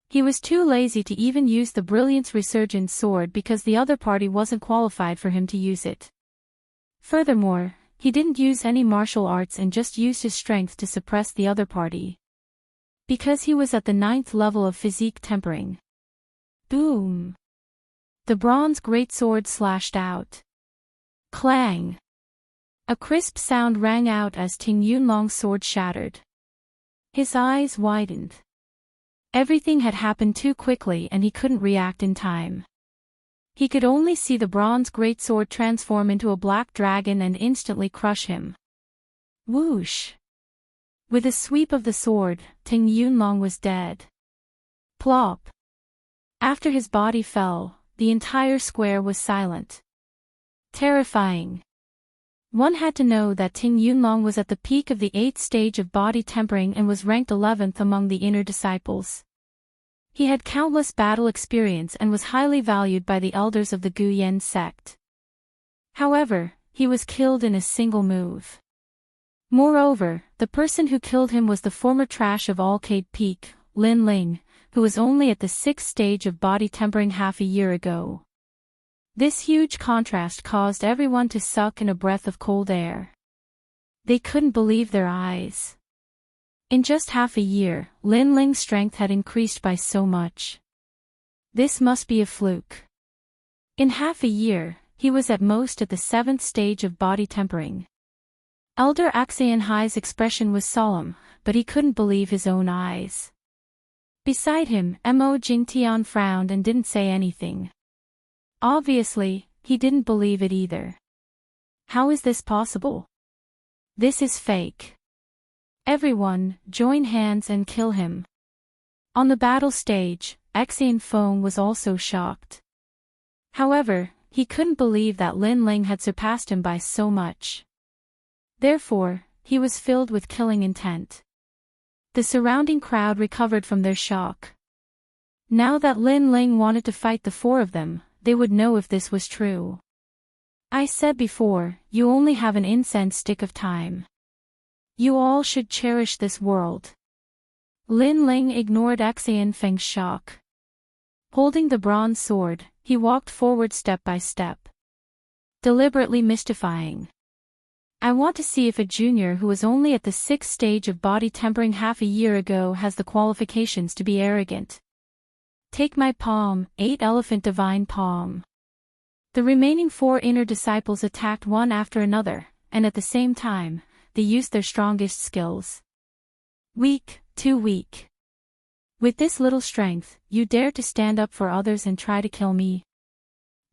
Speaker 1: He was too lazy to even use the Brilliance Resurgence sword because the other party wasn't qualified for him to use it. Furthermore, he didn't use any martial arts and just used his strength to suppress the other party. Because he was at the 9th level of physique tempering. Boom! The bronze greatsword slashed out. Clang! A crisp sound rang out as Ting Yunlong's sword shattered. His eyes widened. Everything had happened too quickly and he couldn't react in time. He could only see the bronze greatsword transform into a black dragon and instantly crush him. Whoosh! With a sweep of the sword, Ting Yunlong was dead. Plop! After his body fell, the entire square was silent. Terrifying. One had to know that Ting Yunlong was at the peak of the 8th stage of body tempering and was ranked 11th among the inner disciples. He had countless battle experience and was highly valued by the elders of the Guyan sect. However, he was killed in a single move. Moreover, the person who killed him was the former trash of Alcade Peak, Lin Ling, who was only at the 6th stage of body tempering half a year ago. This huge contrast caused everyone to suck in a breath of cold air. They couldn't believe their eyes. In just half a year, Lin Ling's strength had increased by so much. This must be a fluke. In half a year, he was at most at the 7th stage of body tempering. Elder Axian Hai's expression was solemn, but he couldn't believe his own eyes. Beside him, Mo Jingtian frowned and didn't say anything. Obviously, he didn't believe it either. How is this possible? This is fake. Everyone, join hands and kill him. On the battle stage, Xian Feng was also shocked. However, he couldn't believe that Lin Ling had surpassed him by so much. Therefore, he was filled with killing intent. The surrounding crowd recovered from their shock. Now that Lin Ling wanted to fight the four of them, they would know if this was true. I said before, you only have an incense stick of time. You all should cherish this world. Lin Ling ignored Xian Feng's shock. Holding the bronze sword, he walked forward step by step. Deliberately mystifying. I want to see if a junior who was only at the 6th stage of body tempering half a year ago has the qualifications to be arrogant. Take my palm, 8 elephant divine palm. The remaining 4 inner disciples attacked one after another, and at the same time, they used their strongest skills. Weak, too weak. With this little strength, you dare to stand up for others and try to kill me?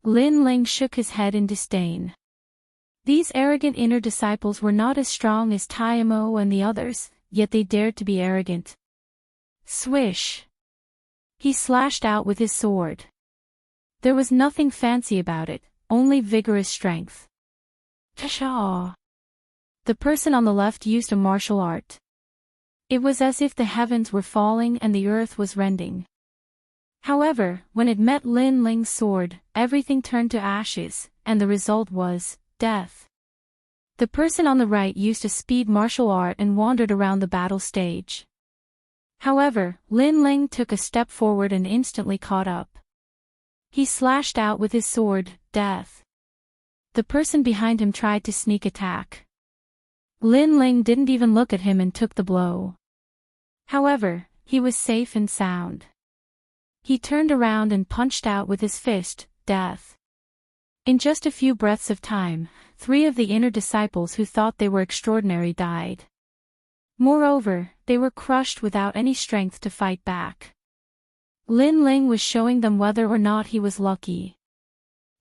Speaker 1: Lin Ling shook his head in disdain. These arrogant inner disciples were not as strong as Taimo and the others, yet they dared to be arrogant. Swish! He slashed out with his sword. There was nothing fancy about it, only vigorous strength. Tashaw! The person on the left used a martial art. It was as if the heavens were falling and the earth was rending. However, when it met Lin Ling's sword, everything turned to ashes, and the result was death. The person on the right used a speed martial art and wandered around the battle stage. However, Lin Ling took a step forward and instantly caught up. He slashed out with his sword, death. The person behind him tried to sneak attack. Lin Ling didn't even look at him and took the blow. However, he was safe and sound. He turned around and punched out with his fist, death. In just a few breaths of time, 3 of the inner disciples who thought they were extraordinary died. Moreover, they were crushed without any strength to fight back. Lin Ling was showing them whether or not he was lucky.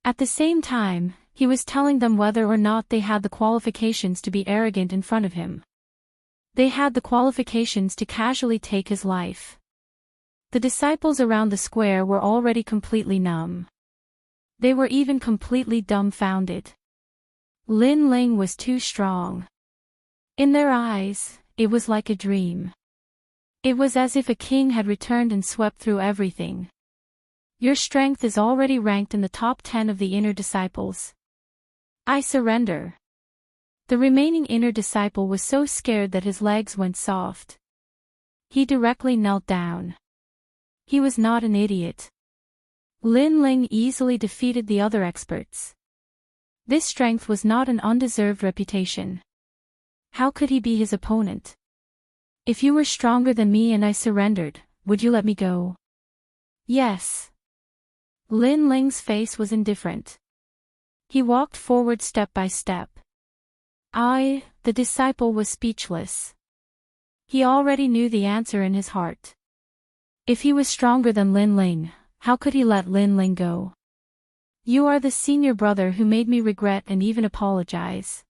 Speaker 1: At the same time, he was telling them whether or not they had the qualifications to be arrogant in front of him. They had the qualifications to casually take his life. The disciples around the square were already completely numb. They were even completely dumbfounded. Lin Ling was too strong. In their eyes, it was like a dream. It was as if a king had returned and swept through everything. Your strength is already ranked in the top 10 of the inner disciples. I surrender. The remaining inner disciple was so scared that his legs went soft. He directly knelt down. He was not an idiot. Lin Ling easily defeated the other experts. This strength was not an undeserved reputation. How could he be his opponent? If you were stronger than me and I surrendered, would you let me go? Yes. Lin Ling's face was indifferent. He walked forward step by step. The disciple was speechless. He already knew the answer in his heart. If he was stronger than Lin Ling, how could he let Lin Ling go? You are the senior brother who made me regret and even apologize.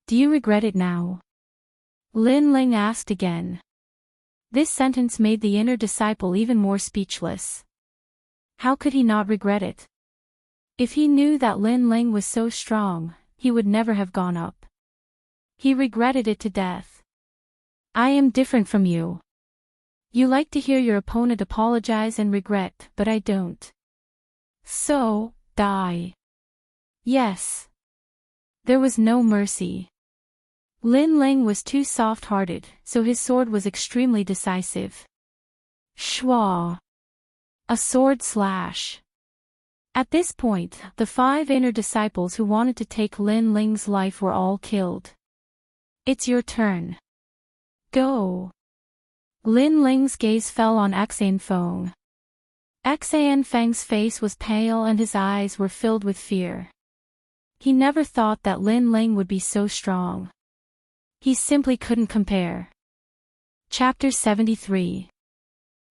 Speaker 1: Do you regret it now? Lin Ling asked again. This sentence made the inner disciple even more speechless. How could he not regret it? If he knew that Lin Ling was so strong, he would never have gone up. He regretted it to death. I am different from you. You like to hear your opponent apologize and regret, but I don't. So, die. Yes. There was no mercy. Lin Ling was too soft-hearted, so his sword was extremely decisive. Shwa. A sword slash. At this point, the 5 inner disciples who wanted to take Lin Ling's life were all killed. It's your turn. Go. Lin Ling's gaze fell on Xian Feng. Xian Feng's face was pale and his eyes were filled with fear. He never thought that Lin Ling would be so strong. He simply couldn't compare. Chapter 73.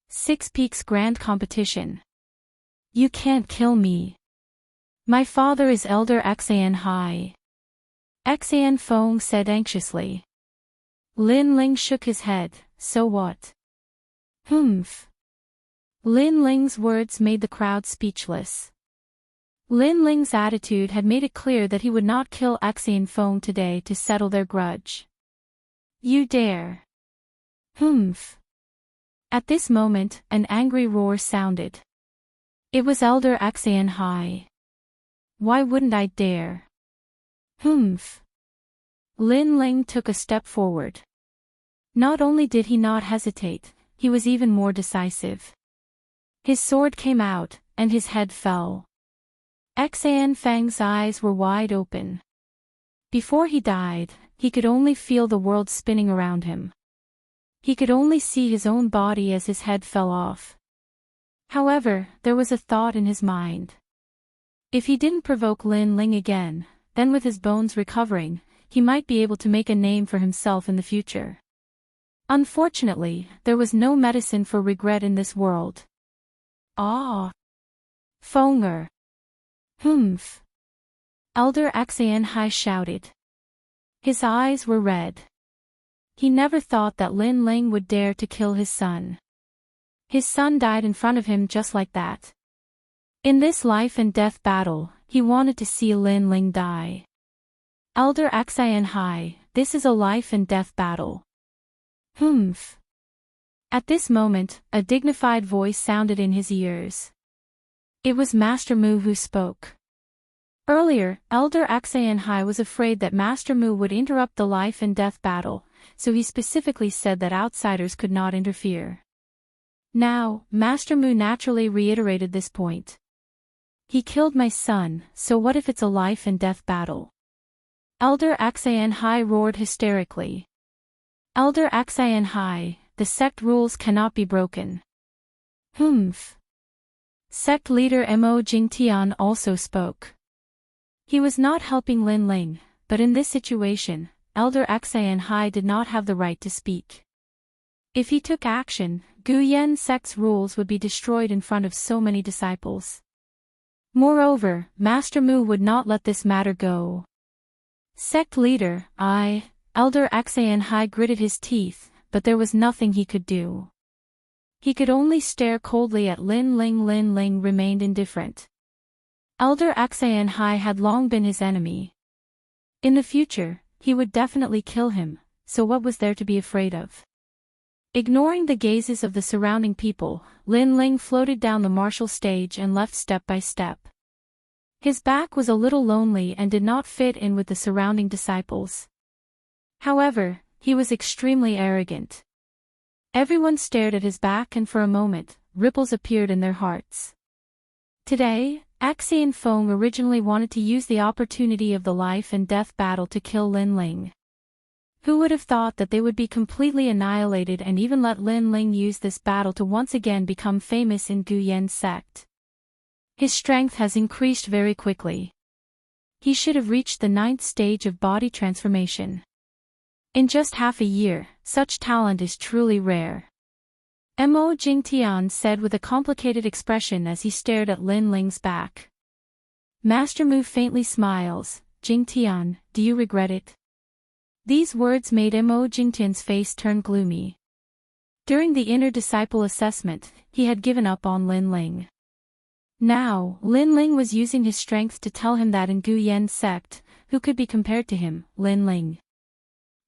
Speaker 1: 6 Peaks Grand Competition. You can't kill me. My father is Elder Xian Hai. Xian Feng said anxiously. Lin Ling shook his head, so what? Humph. Lin Ling's words made the crowd speechless. Lin Ling's attitude had made it clear that he would not kill Xian Feng today to settle their grudge. You dare. Humph. At this moment, an angry roar sounded. It was Elder Xian Hai. Why wouldn't I dare? Humph. Lin Ling took a step forward. Not only did he not hesitate, he was even more decisive. His sword came out, and his head fell. Xian Fang's eyes were wide open. Before he died, he could only feel the world spinning around him. He could only see his own body as his head fell off. However, there was a thought in his mind. If he didn't provoke Lin Ling again, then with his bones recovering, he might be able to make a name for himself in the future. Unfortunately, there was no medicine for regret in this world. Ah! Fonger! Humph! Elder Xian Hai shouted. His eyes were red. He never thought that Lin Ling would dare to kill his son. His son died in front of him just like that. In this life and death battle, he wanted to see Lin Ling die. Elder Xian Hai, this is a life and death battle. Humph. At this moment, a dignified voice sounded in his ears. It was Master Mu who spoke. Earlier, Elder Xian Hai was afraid that Master Mu would interrupt the life and death battle, so he specifically said that outsiders could not interfere. Now, Master Mu naturally reiterated this point. He killed my son, so what if it's a life and death battle? Elder Xian Hai roared hysterically. Elder Xian Hai, the sect rules cannot be broken. Humph. Sect leader Mo Jingtian also spoke. He was not helping Lin Ling, but in this situation, Elder Xian Hai did not have the right to speak. If he took action, Guyan sect's rules would be destroyed in front of so many disciples. Moreover, Master Mu would not let this matter go. Sect leader, Elder Xian Hai gritted his teeth, but there was nothing he could do. He could only stare coldly at Lin Ling. Lin Ling remained indifferent. Elder Xian Hai had long been his enemy. In the future, he would definitely kill him, so what was there to be afraid of? Ignoring the gazes of the surrounding people, Lin Ling floated down the martial stage and left step by step. His back was a little lonely and did not fit in with the surrounding disciples. However, he was extremely arrogant. Everyone stared at his back and for a moment, ripples appeared in their hearts. Today, Xian Feng originally wanted to use the opportunity of the life and death battle to kill Lin Ling. Who would have thought that they would be completely annihilated and even let Lin Ling use this battle to once again become famous in Guyan sect? His strength has increased very quickly. He should have reached the 9th stage of body transformation. In just half a year, such talent is truly rare. Mo Jingtian said with a complicated expression as he stared at Lin Ling's back. Master Mu faintly smiles. Jingtian, do you regret it? These words made Mo Jingtian's face turn gloomy. During the inner disciple assessment, he had given up on Lin Ling. Now, Lin Ling was using his strength to tell him that in Guyan sect, who could be compared to him, Lin Ling.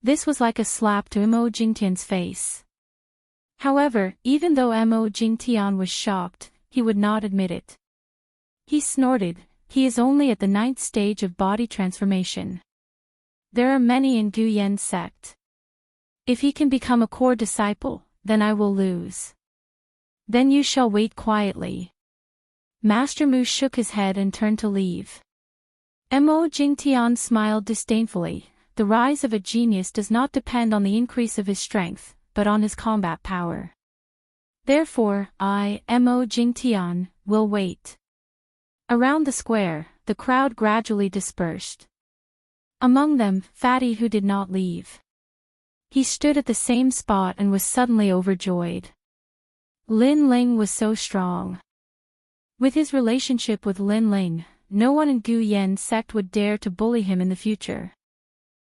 Speaker 1: This was like a slap to Mo Jingtian's face. However, even though Mo Jingtian was shocked, he would not admit it. He snorted, he is only at the 9th stage of body transformation. There are many in Guyan sect. If he can become a core disciple, then I will lose. Then you shall wait quietly. Master Mu shook his head and turned to leave. Mo Jingtian smiled disdainfully. The rise of a genius does not depend on the increase of his strength, but on his combat power. Therefore, Mo Jingtian, will wait. Around the square, the crowd gradually dispersed. Among them, Fatty who did not leave. He stood at the same spot and was suddenly overjoyed. Lin Ling was so strong. With his relationship with Lin Ling, no one in Guyan sect would dare to bully him in the future.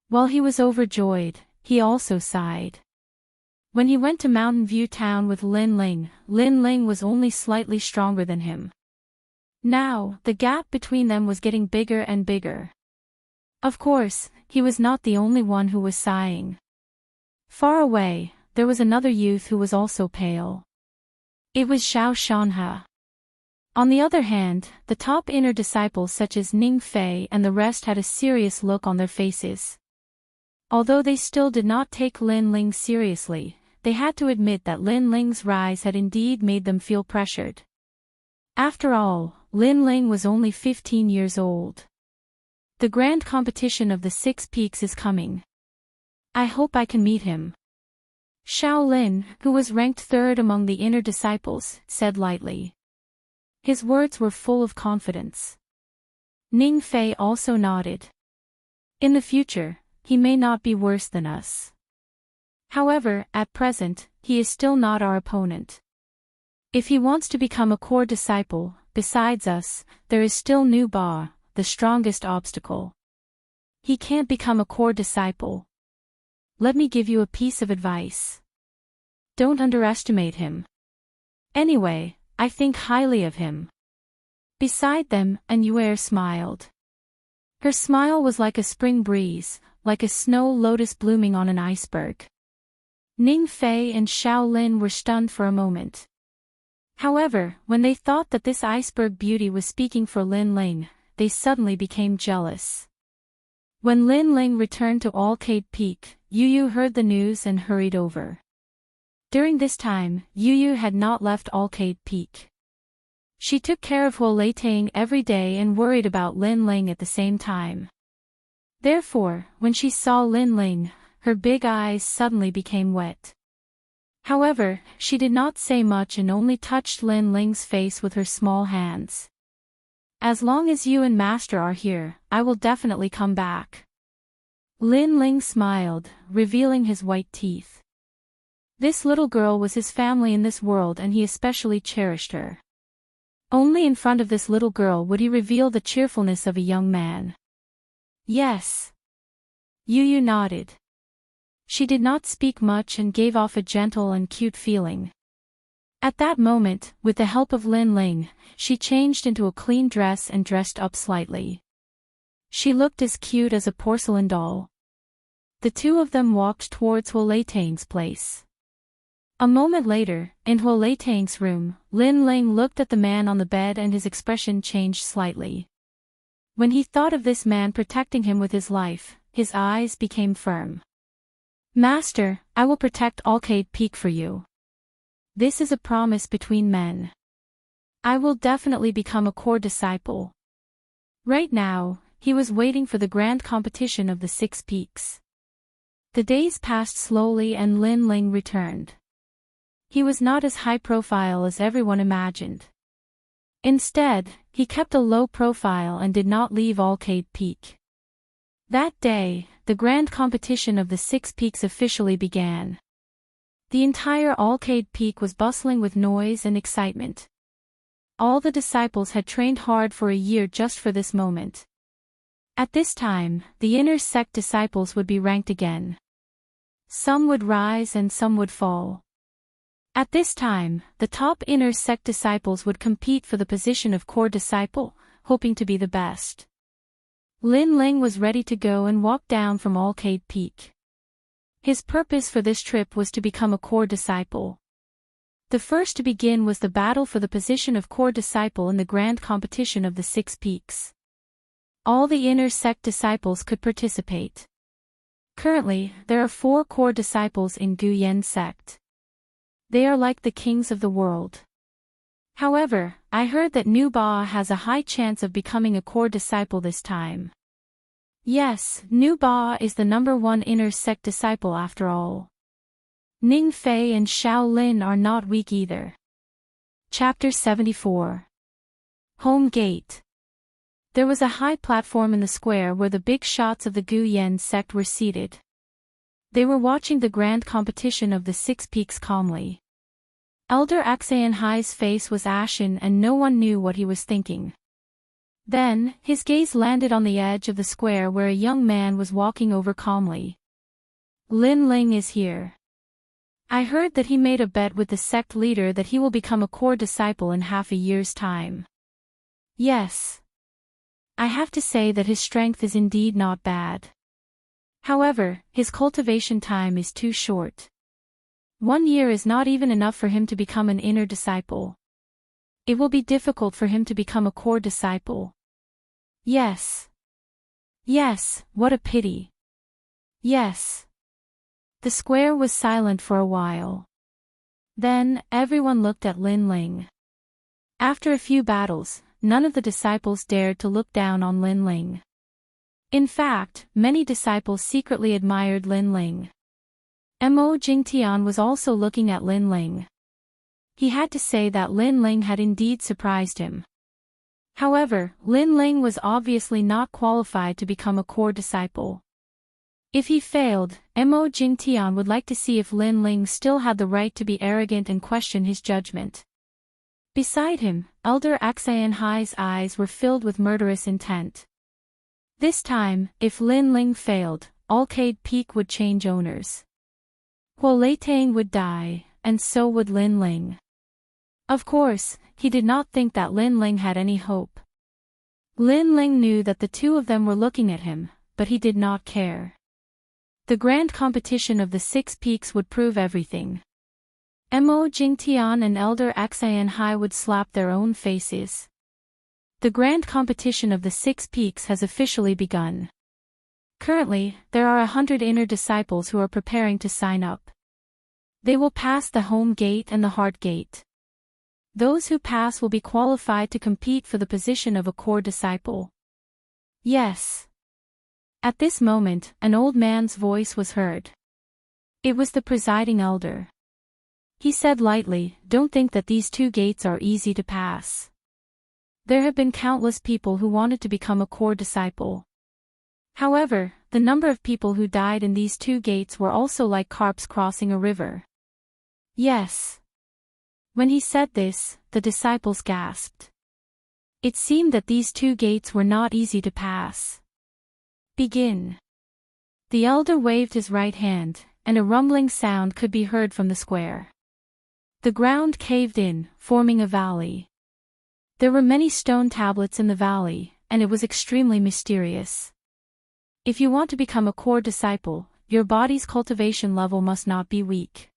Speaker 1: While he was overjoyed, he also sighed. When he went to Mountain View Town with Lin Ling was only slightly stronger than him. Now, the gap between them was getting bigger and bigger. Of course, he was not the only one who was sighing. Far away, there was another youth who was also pale. It was Xiao Shanhe. On the other hand, the top inner disciples such as Ning Fei and the rest had a serious look on their faces. Although they still did not take Lin Ling seriously, they had to admit that Lin Ling's rise had indeed made them feel pressured. After all, Lin Ling was only 15 years old. The grand competition of the 6 peaks is coming. I hope I can meet him. Shaolin, who was ranked third among the inner disciples, said lightly. His words were full of confidence. Ning Fei also nodded. In the future, he may not be worse than us. However, at present, he is still not our opponent. If he wants to become a core disciple, besides us, there is still Nu Ba, the strongest obstacle. He can't become a core disciple. Let me give you a piece of advice. Don't underestimate him. Anyway, I think highly of him. Beside them, An Yuer smiled. Her smile was like a spring breeze, like a snow lotus blooming on an iceberg. Ning Fei and Shaolin were stunned for a moment. However, when they thought that this iceberg beauty was speaking for Lin Ling, they suddenly became jealous. When Lin Ling returned to Arcade Peak, Yu Yu heard the news and hurried over. During this time, Yu Yu had not left Arcade Peak. She took care of Huo Tang every day and worried about Lin Ling at the same time. Therefore, when she saw Lin Ling, her big eyes suddenly became wet. However, she did not say much and only touched Lin Ling's face with her small hands. As long as you and Master are here, I will definitely come back. Lin Ling smiled, revealing his white teeth. This little girl was his family in this world and he especially cherished her. Only in front of this little girl would he reveal the cheerfulness of a young man. Yes. Yu Yu nodded. She did not speak much and gave off a gentle and cute feeling. At that moment, with the help of Lin Ling, she changed into a clean dress and dressed up slightly. She looked as cute as a porcelain doll. The two of them walked towards Huo Tang's place. A moment later, in Huo Tang's room, Lin Ling looked at the man on the bed and his expression changed slightly. When he thought of this man protecting him with his life, his eyes became firm. Master, I will protect Arcade Peak for you. This is a promise between men. I will definitely become a core disciple. Right now, he was waiting for the grand competition of the 6 peaks. The days passed slowly and Lin Ling returned. He was not as high profile as everyone imagined. Instead, he kept a low profile and did not leave Arcade Peak. That day, the grand competition of the 6 peaks officially began. The entire Arcade Peak was bustling with noise and excitement. All the disciples had trained hard for a year just for this moment. At this time, the inner sect disciples would be ranked again. Some would rise and some would fall. At this time, the top inner sect disciples would compete for the position of core disciple, hoping to be the best. Lin Ling was ready to go and walk down from Arcade Peak. His purpose for this trip was to become a core disciple. The first to begin was the battle for the position of core disciple in the grand competition of the 6 peaks. All the inner sect disciples could participate. Currently, there are 4 core disciples in Guyan sect. They are like the kings of the world. However, I heard that Nu Ba has a high chance of becoming a core disciple this time. Yes, Nu Ba is the #1 inner sect disciple after all. Ning Fei and Shaolin are not weak either. Chapter 74. Home Gate. There was a high platform in the square where the big shots of the Guyan sect were seated. They were watching the grand competition of the 6 peaks calmly. Elder Axayan Hai's face was ashen and no one knew what he was thinking. Then, his gaze landed on the edge of the square where a young man was walking over calmly. Lin Ling is here. I heard that he made a bet with the sect leader that he will become a core disciple in half a year's time. Yes. I have to say that his strength is indeed not bad. However, his cultivation time is too short. 1 year is not even enough for him to become an inner disciple. It will be difficult for him to become a core disciple. Yes. Yes, what a pity. Yes. The square was silent for a while. Then, everyone looked at Lin Ling. After a few battles, none of the disciples dared to look down on Lin Ling. In fact, many disciples secretly admired Lin Ling. Mo Jingtian was also looking at Lin Ling. He had to say that Lin Ling had indeed surprised him. However, Lin Ling was obviously not qualified to become a core disciple. If he failed, Mo Jingtian would like to see if Lin Ling still had the right to be arrogant and question his judgment. Beside him, Elder Axian Hai's eyes were filled with murderous intent. This time, if Lin Ling failed, Arcade Peak would change owners. Huo Leitang would die, and so would Lin Ling. Of course, he did not think that Lin Ling had any hope. Lin Ling knew that the two of them were looking at him, but he did not care. The grand competition of the 6 peaks would prove everything. Mo Jingtian and Elder Axian Hai would slap their own faces. The grand competition of the 6 peaks has officially begun. Currently, there are 100 inner disciples who are preparing to sign up. They will pass the home gate and the heart gate. Those who pass will be qualified to compete for the position of a core disciple. Yes. At this moment, an old man's voice was heard. It was the presiding elder. He said lightly, "Don't think that these 2 gates are easy to pass. There have been countless people who wanted to become a core disciple. However, the number of people who died in these 2 gates were also like carps crossing a river." Yes. When he said this, the disciples gasped. It seemed that these 2 gates were not easy to pass. Begin. The elder waved his right hand, and a rumbling sound could be heard from the square. The ground caved in, forming a valley. There were many stone tablets in the valley, and it was extremely mysterious. If you want to become a core disciple, your body's cultivation level must not be weak.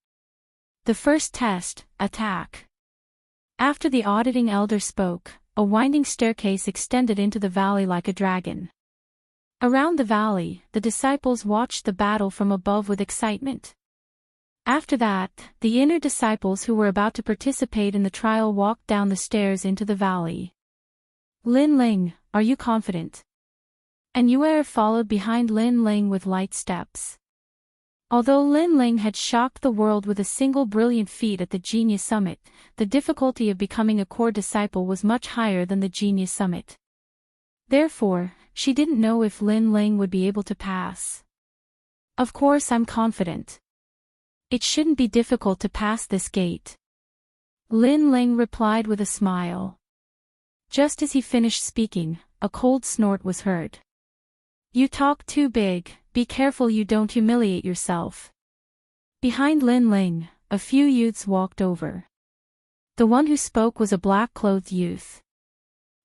Speaker 1: The first test, attack. After the auditing elder spoke, a winding staircase extended into the valley like a dragon. Around the valley, the disciples watched the battle from above with excitement. After that, the inner disciples who were about to participate in the trial walked down the stairs into the valley. "Lin Ling, are you confident?" And Yue followed behind Lin Ling with light steps. Although Lin Ling had shocked the world with a single brilliant feat at the Genius Summit, the difficulty of becoming a core disciple was much higher than the Genius Summit. Therefore, she didn't know if Lin Ling would be able to pass. "Of course I'm confident. It shouldn't be difficult to pass this gate." Lin Ling replied with a smile. Just as he finished speaking, a cold snort was heard. "You talk too big, be careful you don't humiliate yourself." Behind Lin Ling, a few youths walked over. The one who spoke was a black-clothed youth.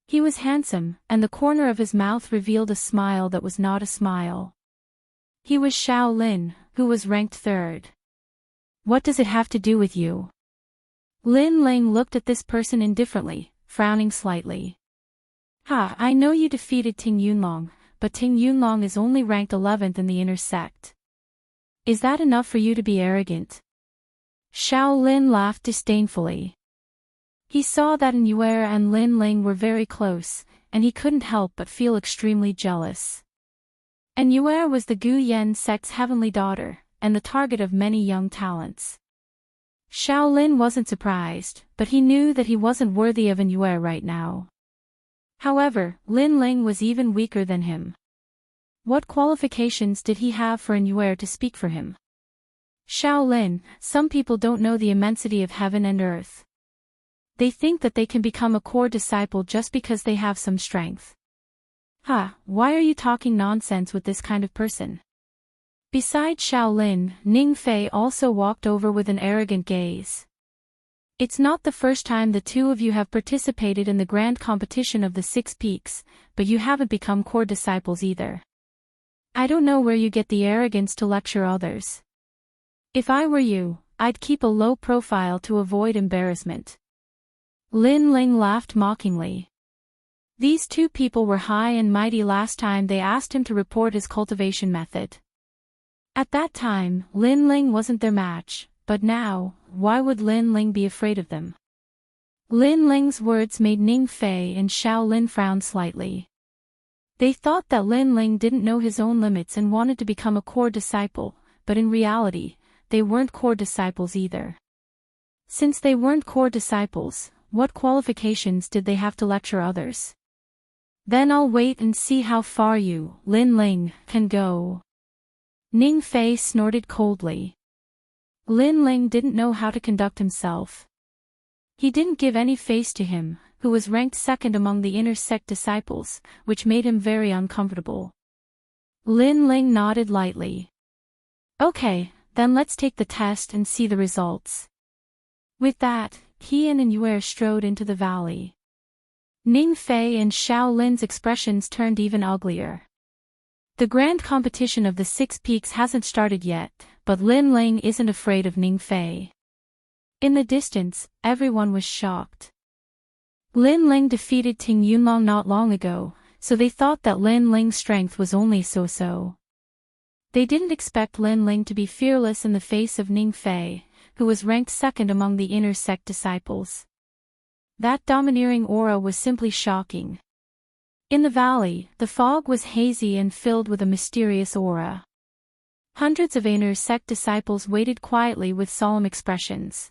Speaker 1: He was handsome, and the corner of his mouth revealed a smile that was not a smile. He was Xiao Lin, who was ranked 3rd. "What does it have to do with you?" Lin Ling looked at this person indifferently, frowning slightly. "Ha, I know you defeated Ting Yunlong, but Ting Yunlong is only ranked 11th in the inner sect. Is that enough for you to be arrogant?" Xiao Lin laughed disdainfully. He saw that Yue and Lin Ling were very close, and he couldn't help but feel extremely jealous. And Yue was the Gu Yen sect's heavenly daughter, and the target of many young talents. Xiao Lin wasn't surprised, but he knew that he wasn't worthy of Yue right now. However, Lin Ling was even weaker than him. What qualifications did he have for Yue to speak for him? "Xiao Lin, some people don't know the immensity of heaven and earth. They think that they can become a core disciple just because they have some strength." "Ha, why are you talking nonsense with this kind of person?" Besides Xiao Lin, Ning Fei also walked over with an arrogant gaze. "It's not the first time the 2 of you have participated in the grand competition of the 6 peaks, but you haven't become core disciples either. I don't know where you get the arrogance to lecture others. If I were you, I'd keep a low profile to avoid embarrassment." Lin Ling laughed mockingly. These 2 people were high and mighty last time they asked him to report his cultivation method. At that time, Lin Ling wasn't their match, but now, why would Lin Ling be afraid of them? Lin Ling's words made Ning Fei and Xiao Lin frown slightly. They thought that Lin Ling didn't know his own limits and wanted to become a core disciple, but in reality, they weren't core disciples either. Since they weren't core disciples, what qualifications did they have to lecture others? Then I'll wait and see how far you, Lin Ling, can go. Ning Fei snorted coldly. Lin Ling didn't know how to conduct himself. He didn't give any face to him, who was ranked second among the inner sect disciples, which made him very uncomfortable. Lin Ling nodded lightly. Okay, then let's take the test and see the results. With that, Qian and Yue strode into the valley. Ning Fei and Xiao Lin's expressions turned even uglier. The grand competition of the 6 peaks hasn't started yet, but Lin Ling isn't afraid of Ning Fei. In the distance, everyone was shocked. Lin Ling defeated Ting Yunlong not long ago, so they thought that Lin Ling's strength was only so-so. They didn't expect Lin Ling to be fearless in the face of Ning Fei, who was ranked second among the inner sect disciples. That domineering aura was simply shocking. In the valley, the fog was hazy and filled with a mysterious aura. Hundreds of inner sect disciples waited quietly with solemn expressions.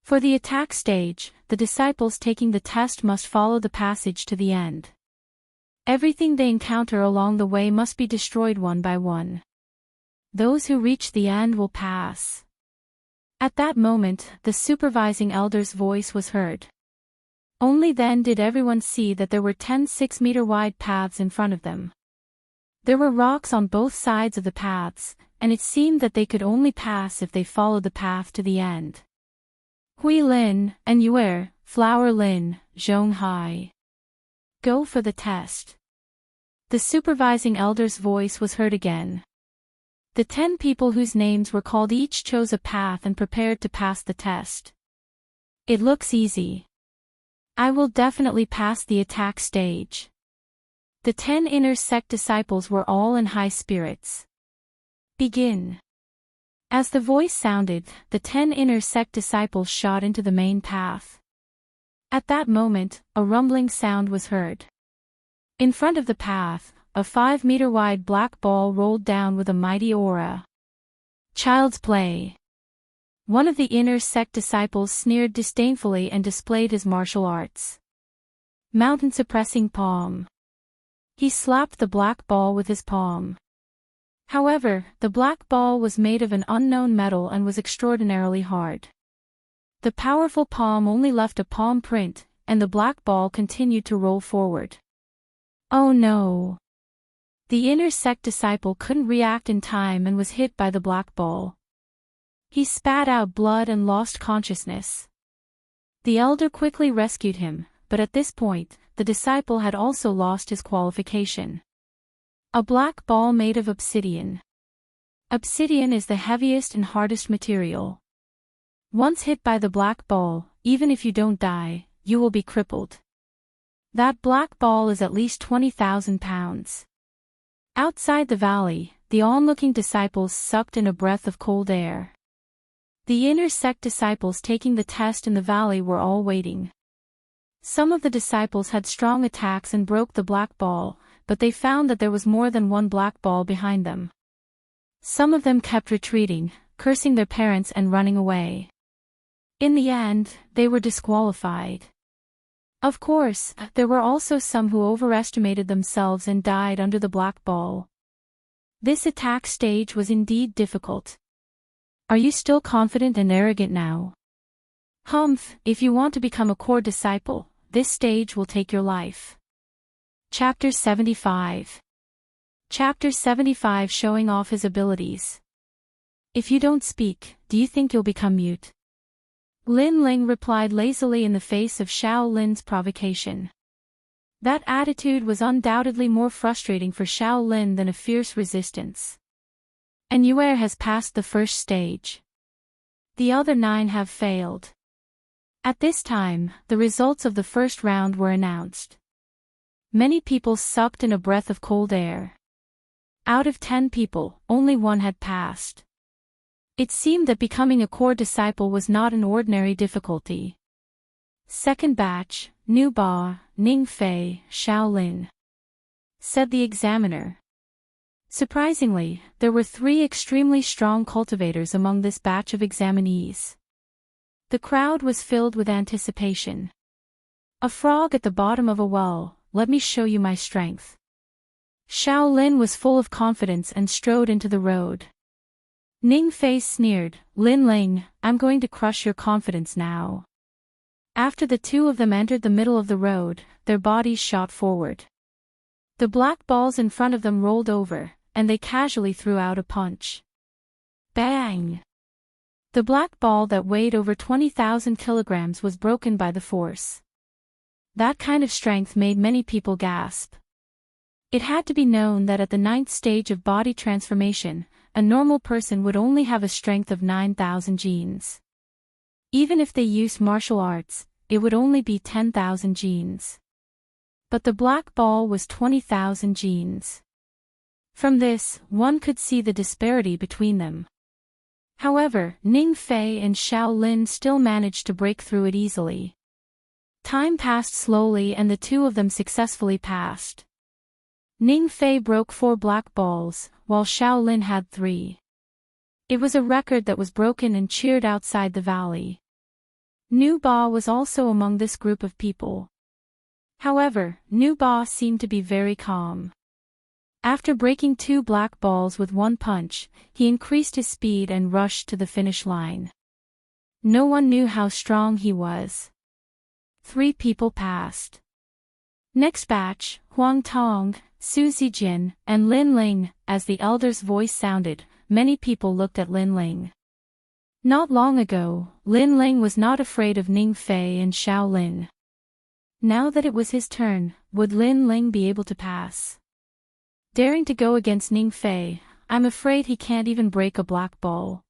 Speaker 1: For the attack stage, the disciples taking the test must follow the passage to the end. Everything they encounter along the way must be destroyed one by one. Those who reach the end will pass. At that moment, the supervising elder's voice was heard. Only then did everyone see that there were 10 6-meter-wide paths in front of them. There were rocks on both sides of the paths, and it seemed that they could only pass if they followed the path to the end. Hui Lin, and Yue, Flower Lin, Zhong Hai. Go for the test. The supervising elder's voice was heard again. The 10 people whose names were called each chose a path and prepared to pass the test. It looks easy. I will definitely pass the attack stage. The 10 inner sect disciples were all in high spirits. Begin. As the voice sounded, the 10 inner sect disciples shot into the main path. At that moment, a rumbling sound was heard. In front of the path, a 5-meter-wide black ball rolled down with a mighty aura. Child's play. One of the inner sect disciples sneered disdainfully and displayed his martial arts. Mountain-suppressing palm. He slapped the black ball with his palm. However, the black ball was made of an unknown metal and was extraordinarily hard. The powerful palm only left a palm print, and the black ball continued to roll forward. Oh no! The inner sect disciple couldn't react in time and was hit by the black ball. He spat out blood and lost consciousness. The elder quickly rescued him, but at this point, the disciple had also lost his qualification. A black ball made of obsidian. Obsidian is the heaviest and hardest material. Once hit by the black ball, even if you don't die, you will be crippled. That black ball is at least 20,000 pounds. Outside the valley, the onlooking disciples sucked in a breath of cold air. The inner sect disciples taking the test in the valley were all waiting. Some of the disciples had strong attacks and broke the black ball, but they found that there was more than one black ball behind them. Some of them kept retreating, cursing their parents and running away. In the end, they were disqualified. Of course, there were also some who overestimated themselves and died under the black ball. This attack stage was indeed difficult. Are you still confident and arrogant now? Humph, if you want to become a core disciple, this stage will take your life. Chapter 75. Chapter 75 Showing off his abilities. If you don't speak, do you think you'll become mute? Lin Ling replied lazily in the face of Xiao Lin's provocation. That attitude was undoubtedly more frustrating for Xiao Lin than a fierce resistance. And Yue has passed the first stage. The other 9 have failed. At this time, the results of the first round were announced. Many people sucked in a breath of cold air. Out of 10 people, only 1 had passed. It seemed that becoming a core disciple was not an ordinary difficulty. Second batch, Nu Ba, Ning Fei, Shaolin, said the examiner. Surprisingly, there were 3 extremely strong cultivators among this batch of examinees. The crowd was filled with anticipation. A frog at the bottom of a well, let me show you my strength. Shaolin was full of confidence and strode into the road. Ning Fei sneered, Lin Ling, I'm going to crush your confidence now. After the 2 of them entered the middle of the road, their bodies shot forward. The black balls in front of them rolled over, and they casually threw out a punch. Bang! The black ball that weighed over 20,000 kilograms was broken by the force. That kind of strength made many people gasp. It had to be known that at the 9th stage of body transformation, a normal person would only have a strength of 9,000 genes. Even if they used martial arts, it would only be 10,000 genes. But the black ball was 20,000 genes. From this, one could see the disparity between them. However, Ning Fei and Shaolin still managed to break through it easily. Time passed slowly and the 2 of them successfully passed. Ning Fei broke 4 black balls, while Shaolin had 3. It was a record that was broken and cheered outside the valley. Nu Ba was also among this group of people. However, Nu Ba seemed to be very calm. After breaking 2 black balls with 1 punch, he increased his speed and rushed to the finish line. No one knew how strong he was. 3 people passed. Next batch, Huang Tong, Su Zijin, and Lin Ling. As the elder's voice sounded, many people looked at Lin Ling. Not long ago, Lin Ling was not afraid of Ning Fei and Shaolin. Now that it was his turn, would Lin Ling be able to pass? Daring to go against Ning Fei, I'm afraid he can't even break a black ball.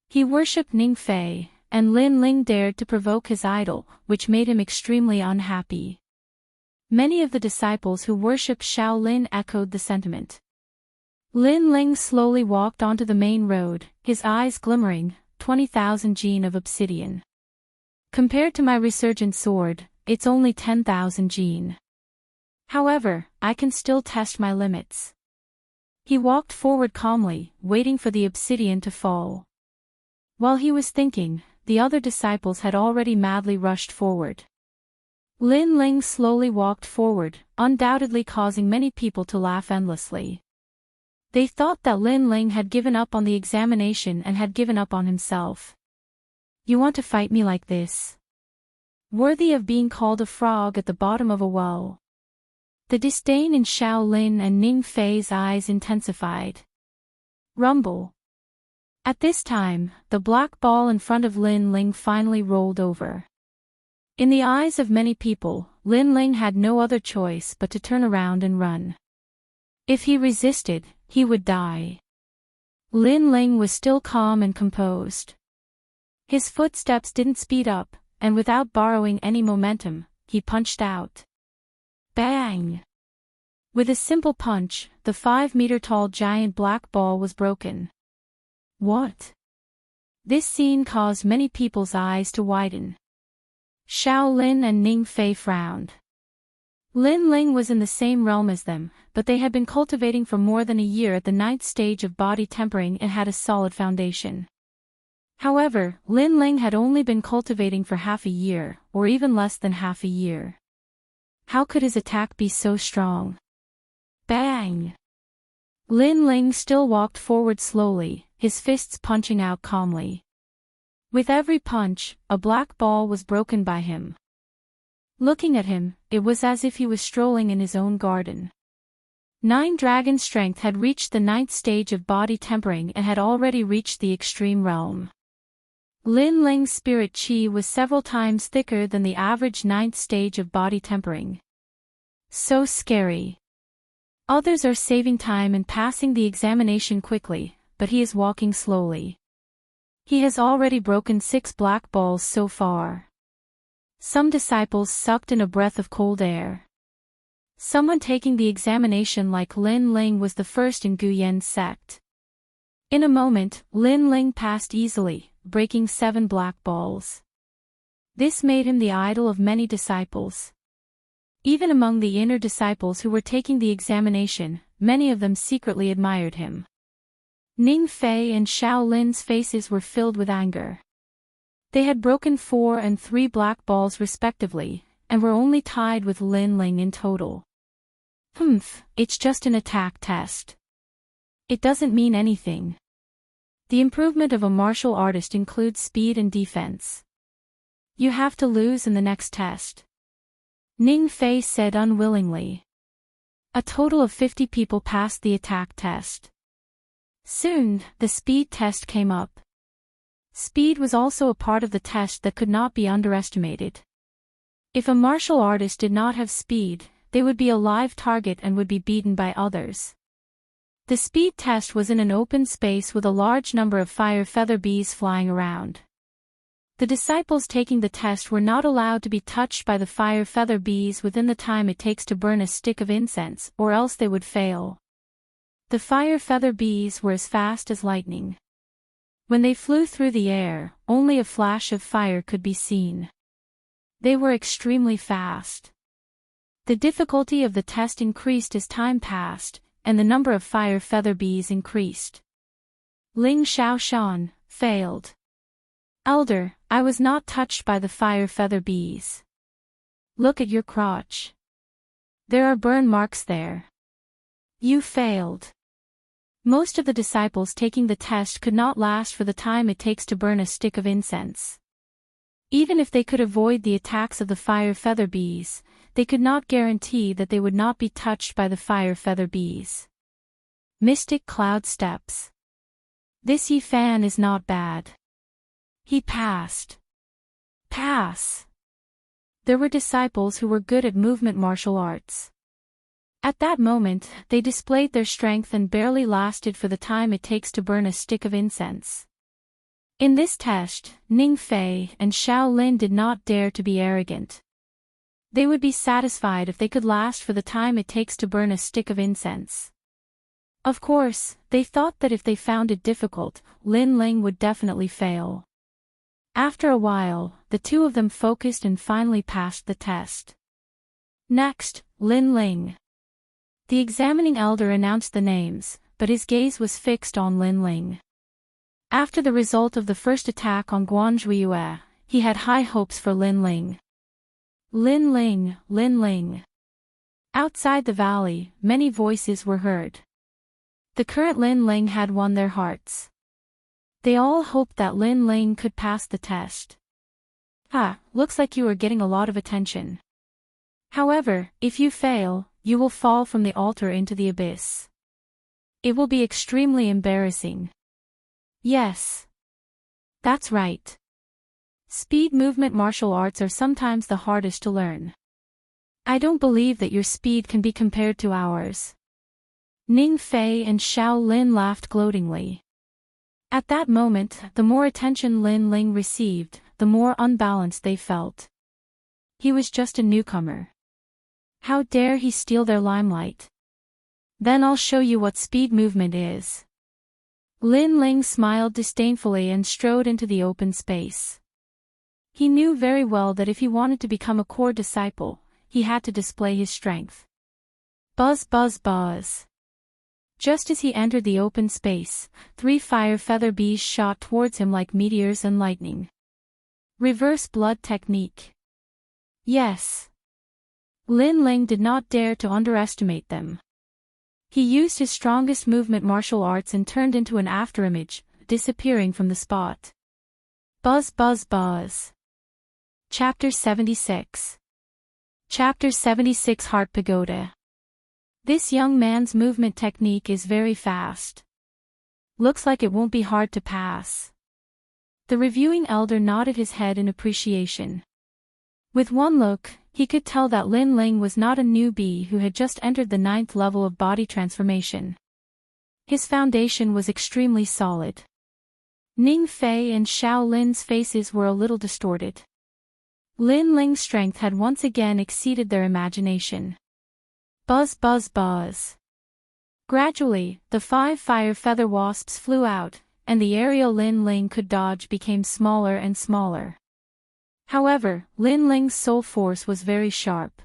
Speaker 1: He worshipped Ning Fei, and Lin Ling dared to provoke his idol, which made him extremely unhappy. Many of the disciples who worshipped Shaolin echoed the sentiment. Lin Ling slowly walked onto the main road, his eyes glimmering, 20,000 gene of obsidian. Compared to my resurgent sword, it's only 10,000 gene. However, I can still test my limits. He walked forward calmly, waiting for the obsidian to fall. While he was thinking, the other disciples had already madly rushed forward. Lin Ling slowly walked forward, undoubtedly causing many people to laugh endlessly. They thought that Lin Ling had given up on the examination and had given up on himself. You want to fight me like this? Worthy of being called a frog at the bottom of a well. The disdain in Shaolin and Ning Fei's eyes intensified. Rumble. At this time, the black ball in front of Lin Ling finally rolled over. In the eyes of many people, Lin Ling had no other choice but to turn around and run. If he resisted, he would die. Lin Ling was still calm and composed. His footsteps didn't speed up, and without borrowing any momentum, he punched out. Bang! With a simple punch, the 5-meter-tall giant black ball was broken. What? This scene caused many people's eyes to widen. Shaolin and Ning Fei frowned. Lin Ling was in the same realm as them, but they had been cultivating for more than a year at the 9th stage of body tempering and had a solid foundation. However, Lin Ling had only been cultivating for half a year, or even less than half a year. How could his attack be so strong? Bang! Lin Ling still walked forward slowly, his fists punching out calmly. With every punch, a black ball was broken by him. Looking at him, it was as if he was strolling in his own garden. 9 dragon strength had reached the 9th stage of body tempering and had already reached the extreme realm. Lin Ling's spirit chi was several times thicker than the average 9th stage of body tempering. So scary. Others are saving time and passing the examination quickly, but he is walking slowly. He has already broken 6 black balls so far. Some disciples sucked in a breath of cold air. Someone taking the examination like Lin Ling was the first in Guyen's sect. In a moment, Lin Ling passed easily, breaking 7 black balls. This made him the idol of many disciples. Even among the inner disciples who were taking the examination, many of them secretly admired him. Ning Fei and Xiao Lin's faces were filled with anger. They had broken 4 and 3 black balls respectively, and were only tied with Lin Ling in total. It's just an attack test. It doesn't mean anything. The improvement of a martial artist includes speed and defense. You have to lose in the next test. Ning Fei said unwillingly. A total of 50 people passed the attack test. Soon, the speed test came up. Speed was also a part of the test that could not be underestimated. If a martial artist did not have speed, they would be a live target and would be beaten by others. The speed test was in an open space with a large number of fire feather bees flying around. The disciples taking the test were not allowed to be touched by the fire feather bees within the time it takes to burn a stick of incense, or else they would fail. The fire feather bees were as fast as lightning. When they flew through the air, only a flash of fire could be seen. They were extremely fast. The difficulty of the test increased as time passed, and the number of fire feather bees increased. Ling Xiaoshan failed. Elder, I was not touched by the fire feather bees. Look at your crotch. There are burn marks there. You failed. Most of the disciples taking the test could not last for the time it takes to burn a stick of incense. Even if they could avoid the attacks of the fire feather bees, they could not guarantee that they would not be touched by the fire feather bees. Mystic Cloud Steps. This Yi Fan is not bad. He passed. Pass. There were disciples who were good at movement martial arts. At that moment, they displayed their strength and barely lasted for the time it takes to burn a stick of incense. In this test, Ning Fei and Xiao Lin did not dare to be arrogant. They would be satisfied if they could last for the time it takes to burn a stick of incense. Of course, they thought that if they found it difficult, Lin Ling would definitely fail. After a while, the two of them focused and finally passed the test. Next, Lin Ling. The examining elder announced the names, but his gaze was fixed on Lin Ling. After the result of the first attack on Guanzhuiyue, he had high hopes for Lin Ling. Lin Ling, Lin Ling. Outside the valley, many voices were heard. The current Lin Ling had won their hearts. They all hoped that Lin Ling could pass the test. Looks like you are getting a lot of attention. However, if you fail, you will fall from the altar into the abyss. It will be extremely embarrassing. Yes. That's right. Speed movement martial arts are sometimes the hardest to learn. I don't believe that your speed can be compared to ours. Ning Fei and Xiao Lin laughed gloatingly. At that moment, the more attention Lin Ling received, the more unbalanced they felt. He was just a newcomer. How dare he steal their limelight? Then I'll show you what speed movement is. Lin Ling smiled disdainfully and strode into the open space. He knew very well that if he wanted to become a core disciple, he had to display his strength. Buzz buzz buzz. Just as he entered the open space, 3 fire feather bees shot towards him like meteors and lightning. Reverse blood technique. Yes. Lin Ling did not dare to underestimate them. He used his strongest movement martial arts and turned into an afterimage, disappearing from the spot. Buzz buzz buzz. Chapter 76. Chapter 76 Heart Pagoda. This young man's movement technique is very fast. Looks like it won't be hard to pass. The reviewing elder nodded his head in appreciation. With one look, he could tell that Lin Ling was not a newbie who had just entered the 9th level of body transformation. His foundation was extremely solid. Ning Fei and Xiao Lin's faces were a little distorted. Lin Ling's strength had once again exceeded their imagination. Buzz buzz buzz. Gradually, the 5 fire feather wasps flew out, and the area Lin Ling could dodge became smaller and smaller. However, Lin Ling's soul force was very sharp.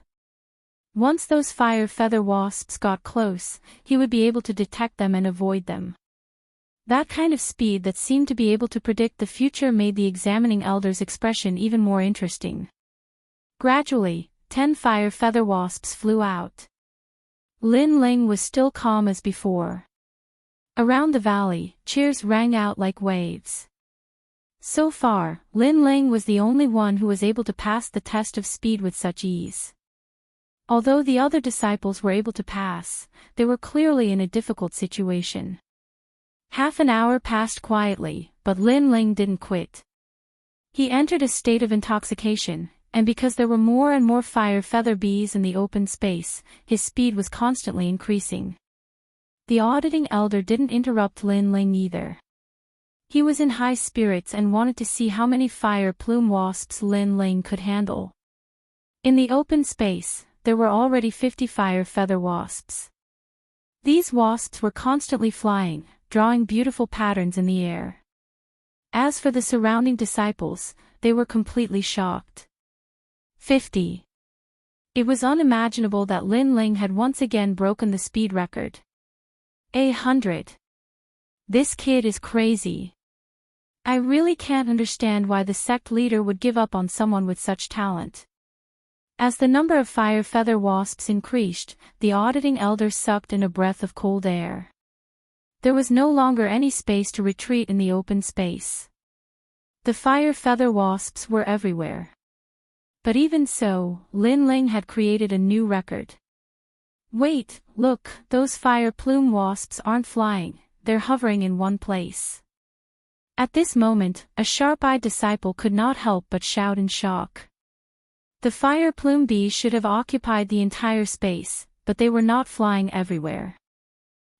Speaker 1: Once those fire feather wasps got close, he would be able to detect them and avoid them. That kind of speed that seemed to be able to predict the future made the examining elder's expression even more interesting. Gradually, 10 fire feather wasps flew out. Lin Ling was still calm as before. Around the valley, cheers rang out like waves. So far, Lin Ling was the only one who was able to pass the test of speed with such ease. Although the other disciples were able to pass, they were clearly in a difficult situation. Half an hour passed quietly, but Lin Ling didn't quit. He entered a state of intoxication, and because there were more and more fire feather bees in the open space, his speed was constantly increasing. The auditing elder didn't interrupt Lin Ling either. He was in high spirits and wanted to see how many fire plume wasps Lin Ling could handle. In the open space, there were already 50 fire feather wasps. These wasps were constantly flying, drawing beautiful patterns in the air. As for the surrounding disciples, they were completely shocked. 50. It was unimaginable that Lin Ling had once again broken the speed record. 100. This kid is crazy. I really can't understand why the sect leader would give up on someone with such talent. As the number of fire feather wasps increased, the auditing elder sucked in a breath of cold air. There was no longer any space to retreat in the open space. The fire feather wasps were everywhere. But even so, Lin Ling had created a new record. Wait, look, those fire plume wasps aren't flying, they're hovering in one place. At this moment, a sharp-eyed disciple could not help but shout in shock. The fire plume bees should have occupied the entire space, but they were not flying everywhere.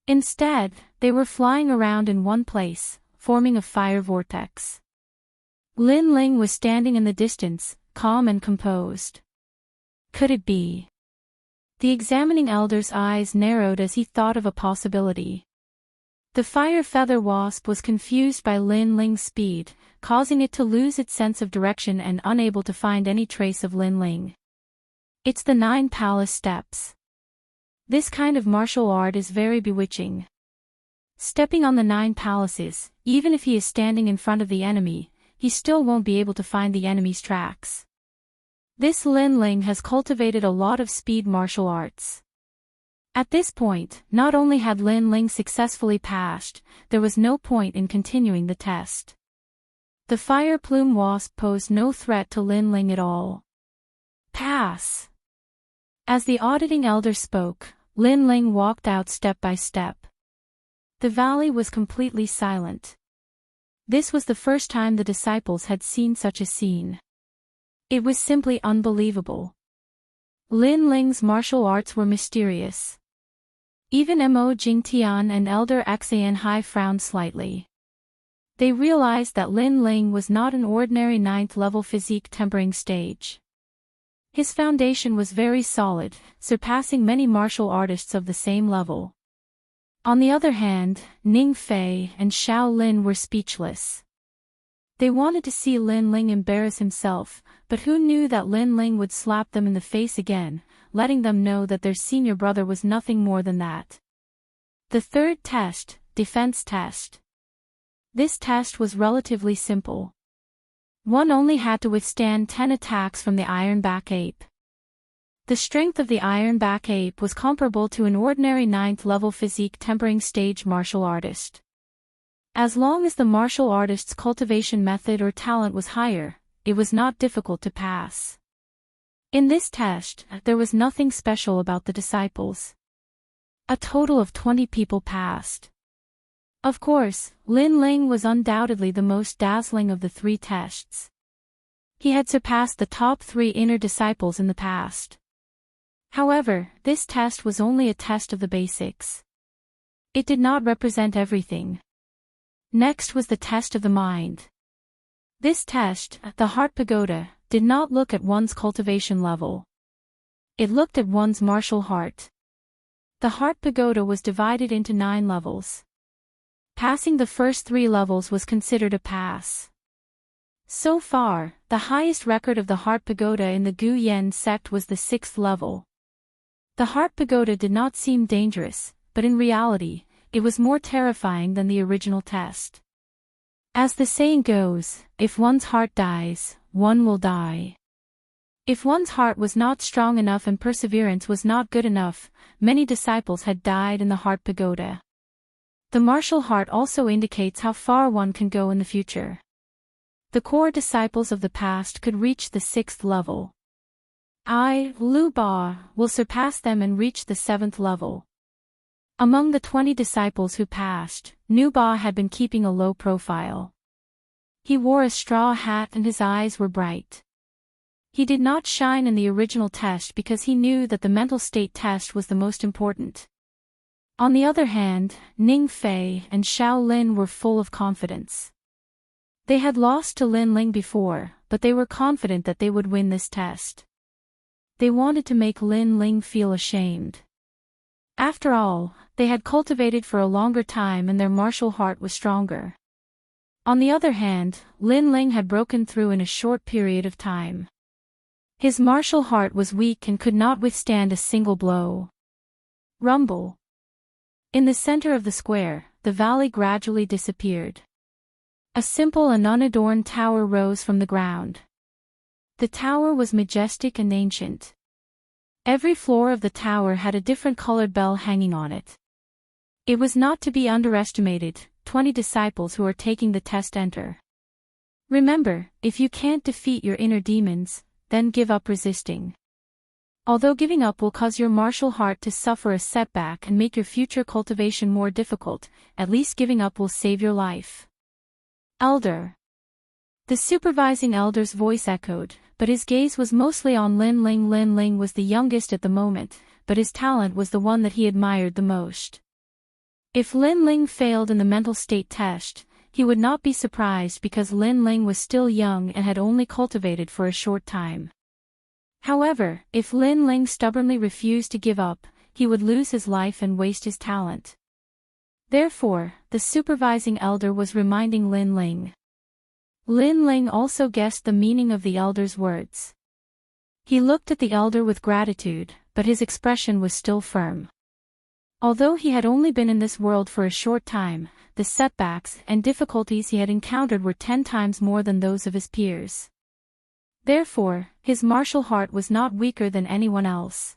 Speaker 1: Instead, they were flying around in one place, forming a fire vortex. Lin Ling was standing in the distance, calm and composed. Could it be? The examining elder's eyes narrowed as he thought of a possibility. The fire feather wasp was confused by Lin Ling's speed, causing it to lose its sense of direction and unable to find any trace of Lin Ling. It's the 9 palace steps. This kind of martial art is very bewitching. Stepping on the 9 palaces, even if he is standing in front of the enemy, he still won't be able to find the enemy's tracks. This Lin Ling has cultivated a lot of speed martial arts. At this point, not only had Lin Ling successfully passed, there was no point in continuing the test. The fire plume wasp posed no threat to Lin Ling at all. Pass! As the auditing elder spoke, Lin Ling walked out step by step. The valley was completely silent. This was the first time the disciples had seen such a scene. It was simply unbelievable. Lin Ling's martial arts were mysterious. Even Mo Jingtian and Elder Xian Hai frowned slightly. They realized that Lin Ling was not an ordinary 9th-level physique tempering stage. His foundation was very solid, surpassing many martial artists of the same level. On the other hand, Ning Fei and Xiao Lin were speechless. They wanted to see Lin Ling embarrass himself, but who knew that Lin Ling would slap them in the face again, letting them know that their senior brother was nothing more than that. The third test, defense test. This test was relatively simple. One only had to withstand 10 attacks from the ironback ape. The strength of the ironback ape was comparable to an ordinary 9th-level physique tempering stage martial artist. As long as the martial artist's cultivation method or talent was higher, it was not difficult to pass. In this test, there was nothing special about the disciples. A total of 20 people passed. Of course, Lin Ling was undoubtedly the most dazzling of the 3 tests. He had surpassed the top 3 inner disciples in the past. However, this test was only a test of the basics. It did not represent everything. Next was the test of the mind. This test, the Heart Pagoda, did not look at one's cultivation level. It looked at one's martial heart. The Heart Pagoda was divided into 9 levels. Passing the first 3 levels was considered a pass. So far, the highest record of the Heart Pagoda in the Gu Yen sect was the 6th level. The Heart Pagoda did not seem dangerous, but in reality, it was more terrifying than the original test. As the saying goes, if one's heart dies, one will die. If one's heart was not strong enough and perseverance was not good enough, many disciples had died in the Heart Pagoda. The martial heart also indicates how far one can go in the future. The core disciples of the past could reach the 6th level. Lu Ba, will surpass them and reach the 7th level. Among the 20 disciples who passed, Nu Ba had been keeping a low profile. He wore a straw hat and his eyes were bright. He did not shine in the original test because he knew that the mental state test was the most important. On the other hand, Ning Fei and Xiao Lin were full of confidence. They had lost to Lin Ling before, but they were confident that they would win this test. They wanted to make Lin Ling feel ashamed. After all, they had cultivated for a longer time and their martial heart was stronger. On the other hand, Lin Ling had broken through in a short period of time. His martial heart was weak and could not withstand a single blow. Rumble. In the center of the square, the valley gradually disappeared. A simple and unadorned tower rose from the ground. The tower was majestic and ancient. Every floor of the tower had a different colored bell hanging on it. It was not to be underestimated. 20 disciples who are taking the test enter. Remember, if you can't defeat your inner demons, then give up resisting. Although giving up will cause your martial heart to suffer a setback and make your future cultivation more difficult, at least giving up will save your life. Elder. The supervising elder's voice echoed, but his gaze was mostly on Lin Ling. Lin Ling was the youngest at the moment, but his talent was the one that he admired the most. If Lin Ling failed in the mental state test, he would not be surprised because Lin Ling was still young and had only cultivated for a short time. However, if Lin Ling stubbornly refused to give up, he would lose his life and waste his talent. Therefore, the supervising elder was reminding Lin Ling. Lin Ling also guessed the meaning of the elder's words. He looked at the elder with gratitude, but his expression was still firm. Although he had only been in this world for a short time, the setbacks and difficulties he had encountered were 10 times more than those of his peers. Therefore, his martial heart was not weaker than anyone else.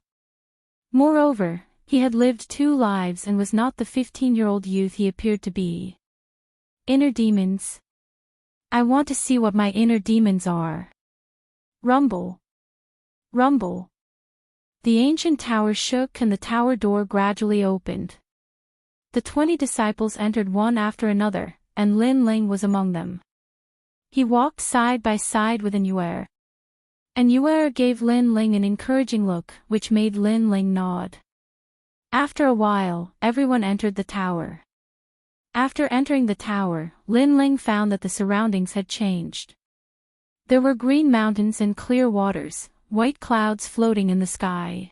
Speaker 1: Moreover, he had lived 2 lives and was not the 15-year-old youth he appeared to be. Inner demons. I want to see what my inner demons are. Rumble. Rumble. The ancient tower shook and the tower door gradually opened. The 20 disciples entered one after another, and Lin Ling was among them. He walked side by side with An Yuer gave Lin Ling an encouraging look, which made Lin Ling nod. After a while, everyone entered the tower. After entering the tower, Lin Ling found that the surroundings had changed. There were green mountains and clear waters, white clouds floating in the sky.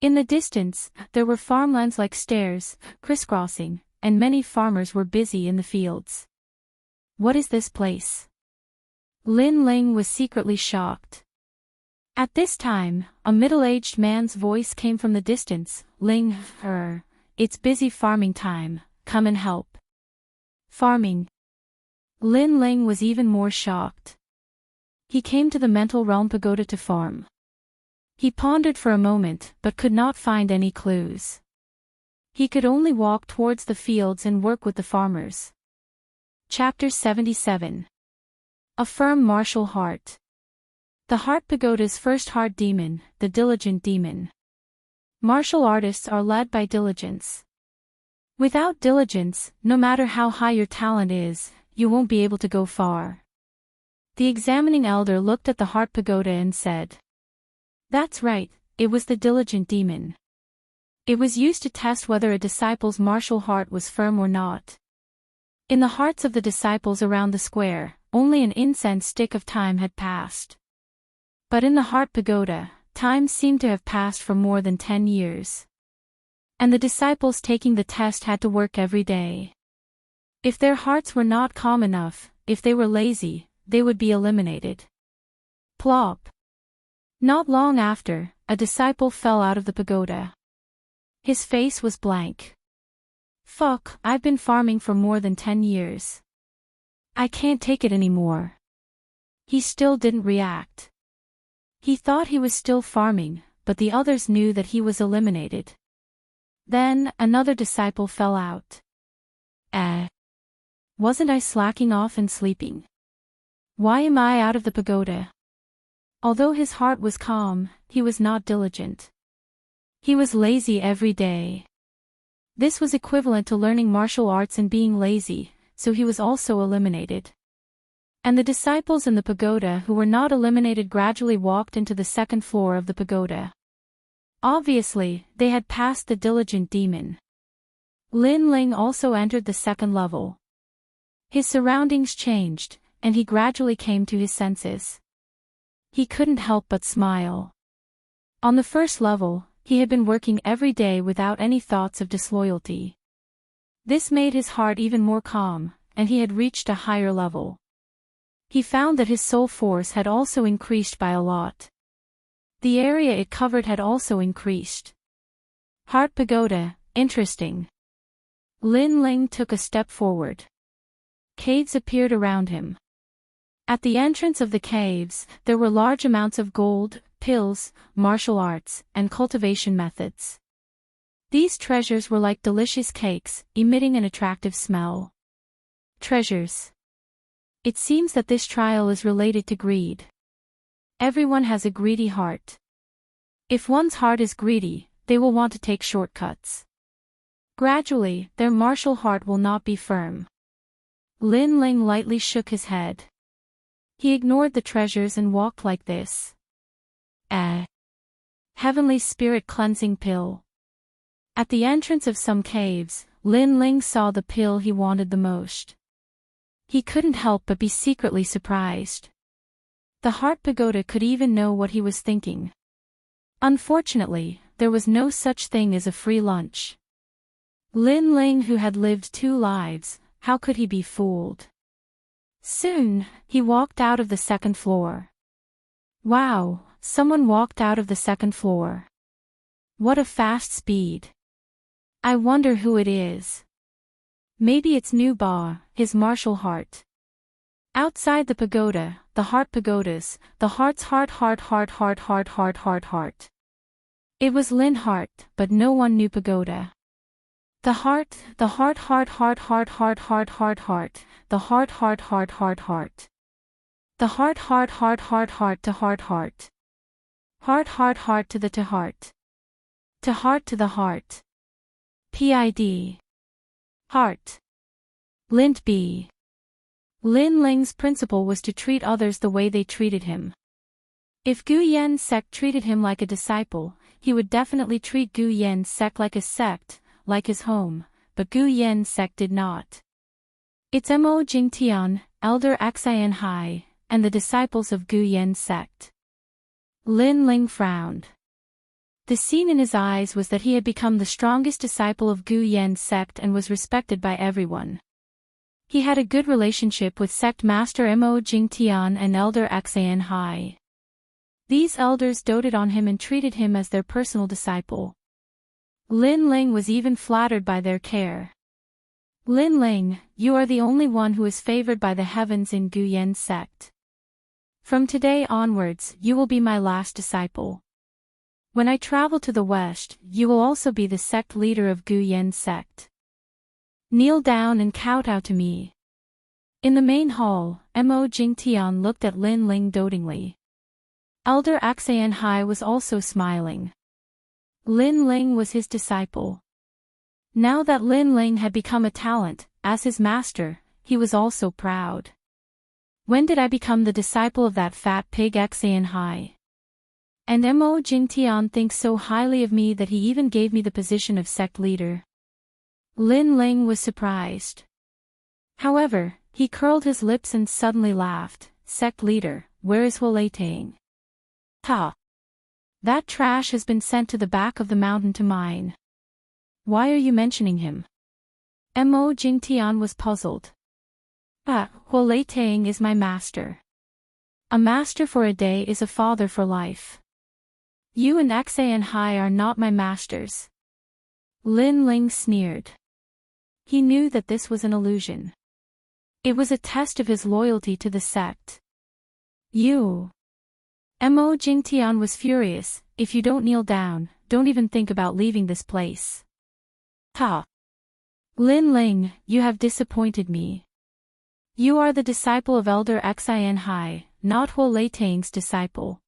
Speaker 1: In the distance, there were farmlands like stairs, crisscrossing, and many farmers were busy in the fields. What is this place? Lin Ling was secretly shocked. At this time, a middle-aged man's voice came from the distance. Ling, it's busy farming time, come and help. Farming. Lin Ling was even more shocked. He came to the mental realm pagoda to farm. He pondered for a moment but could not find any clues. He could only walk towards the fields and work with the farmers. Chapter 77. A firm martial heart. The Heart Pagoda's first heart demon, the diligent demon. Martial artists are led by diligence. Without diligence, no matter how high your talent is, you won't be able to go far. The examining elder looked at the Heart Pagoda and said, "That's right, it was the diligent demon. It was used to test whether a disciple's martial heart was firm or not." In the hearts of the disciples around the square, only an incense stick of time had passed. But in the Heart Pagoda, time seemed to have passed for more than 10 years. And the disciples taking the test had to work every day. If their hearts were not calm enough, if they were lazy, they would be eliminated. Plop. Not long after, a disciple fell out of the pagoda. His face was blank. Fuck, I've been farming for more than 10 years. I can't take it anymore. He still didn't react. He thought he was still farming, but the others knew that he was eliminated. Then, another disciple fell out. Wasn't I slacking off and sleeping? Why am I out of the pagoda? Although his heart was calm, he was not diligent. He was lazy every day. This was equivalent to learning martial arts and being lazy, so he was also eliminated. And the disciples in the pagoda who were not eliminated gradually walked into the second floor of the pagoda. Obviously, they had passed the diligent demon. Lin Ling also entered the second level. His surroundings changed, and he gradually came to his senses. He couldn't help but smile. On the first level, he had been working every day without any thoughts of disloyalty. This made his heart even more calm, and he had reached a higher level. He found that his soul force had also increased by a lot. The area it covered had also increased. Heart Pagoda, interesting. Lin Ling took a step forward. Caves appeared around him. At the entrance of the caves, there were large amounts of gold, pills, martial arts, and cultivation methods. These treasures were like delicious cakes, emitting an attractive smell. Treasures. It seems that this trial is related to greed. Everyone has a greedy heart. If one's heart is greedy, they will want to take shortcuts. Gradually, their martial heart will not be firm. Lin Ling lightly shook his head. He ignored the treasures and walked like this. Heavenly Spirit Cleansing Pill. At the entrance of some caves, Lin Ling saw the pill he wanted the most. He couldn't help but be secretly surprised. The Heart Pagoda could even know what he was thinking. Unfortunately, there was no such thing as a free lunch. Lin Ling, who had lived 2 lives, how could he be fooled? Soon, he walked out of the second floor. Wow, someone walked out of the second floor. What a fast speed. I wonder who it is. Maybe it's Nu Ba, his martial heart. Outside the pagoda, the heart pagodas, the heart's heart. It was Lin Heart, but no one knew pagoda. The heart, the heart. The heart. The heart to heart. Heart to the to heart. To heart to the heart. PID. Heart. Lint B. Lin Ling's principle was to treat others the way they treated him. If Gu Yen's sect treated him like a disciple, he would definitely treat Gu Yen's sect like a sect, like his home, but Gu Yen's sect did not. It's Mo Jingtian, Elder Xian Hai, and the disciples of Gu Yen's sect. Lin Ling frowned. The scene in his eyes was that he had become the strongest disciple of Gu Yen's sect and was respected by everyone. He had a good relationship with sect master Mo Jingtian and Elder Xian Hai. These elders doted on him and treated him as their personal disciple. Lin Ling was even flattered by their care. Lin Ling, you are the only one who is favored by the heavens in Gu Yen's sect. From today onwards, you will be my last disciple. When I travel to the west, you will also be the sect leader of Gu Yen's sect. Kneel down and kowtow to me. In the main hall, Mo Jingtian looked at Lin Ling dotingly. Elder Xian Hai was also smiling. Lin Ling was his disciple. Now that Lin Ling had become a talent, as his master, he was also proud. When did I become the disciple of that fat pig Xian Hai? And Mo Jingtian thinks so highly of me that he even gave me the position of sect leader. Lin Ling was surprised. However, he curled his lips and suddenly laughed. Sect leader, where is Huolei Tang? Ha! That trash has been sent to the back of the mountain to mine. Why are you mentioning him? Mo Jingtian was puzzled. Huolei Tang is my master. A master for a day is a father for life. You and Xian Hai are not my masters. Lin Ling sneered. He knew that this was an illusion. It was a test of his loyalty to the sect. You. Mo Jingtian was furious. If you don't kneel down, don't even think about leaving this place. Ha! Lin Ling, you have disappointed me. You are the disciple of Elder Xian Hai, not Huolei Tang's disciple.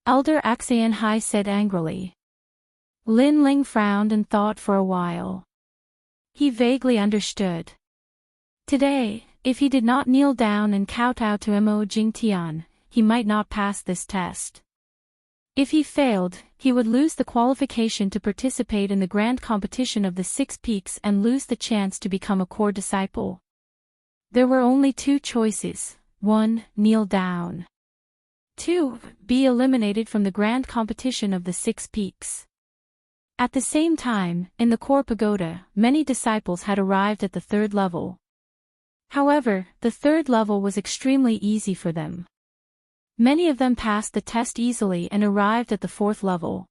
Speaker 1: Elder Xian Hai said angrily. Lin Ling frowned and thought for a while. He vaguely understood. Today, if he did not kneel down and kowtow to Mo Jingtian, he might not pass this test. If he failed, he would lose the qualification to participate in the grand competition of the 6 peaks and lose the chance to become a core disciple. There were only 2 choices. 1. Kneel down. 2. Be eliminated from the grand competition of the 6 peaks. At the same time, in the core pagoda, many disciples had arrived at the 3rd level. However, the 3rd level was extremely easy for them. Many of them passed the test easily and arrived at the 4th level.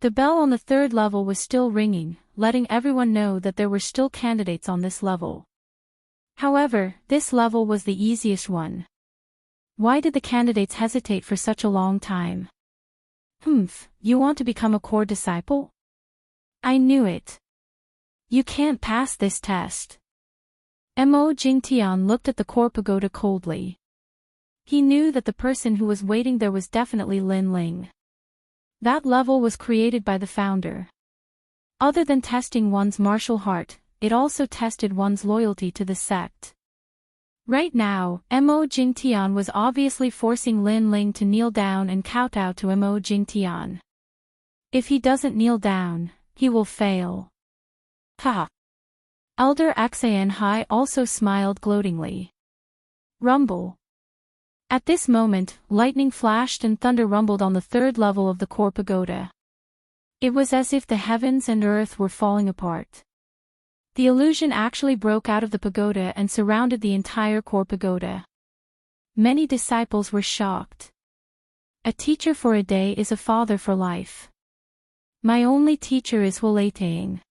Speaker 1: The bell on the 3rd level was still ringing, letting everyone know that there were still candidates on this level. However, this level was the easiest one. Why did the candidates hesitate for such a long time? You want to become a core disciple? I knew it. You can't pass this test. Mo Jingtian looked at the core pagoda coldly. He knew that the person who was waiting there was definitely Lin Ling. That level was created by the founder. Other than testing one's martial heart, it also tested one's loyalty to the sect. Right now, Mo Jingtian was obviously forcing Lin Ling to kneel down and kowtow to Mo Jingtian. If he doesn't kneel down, he will fail. Ha! Elder Xian Hai also smiled gloatingly. Rumble. At this moment, lightning flashed and thunder rumbled on the 3rd level of the core pagoda. It was as if the heavens and earth were falling apart. The illusion actually broke out of the pagoda and surrounded the entire core pagoda. Many disciples were shocked. A teacher for a day is a father for life. My only teacher is Huolei Tang.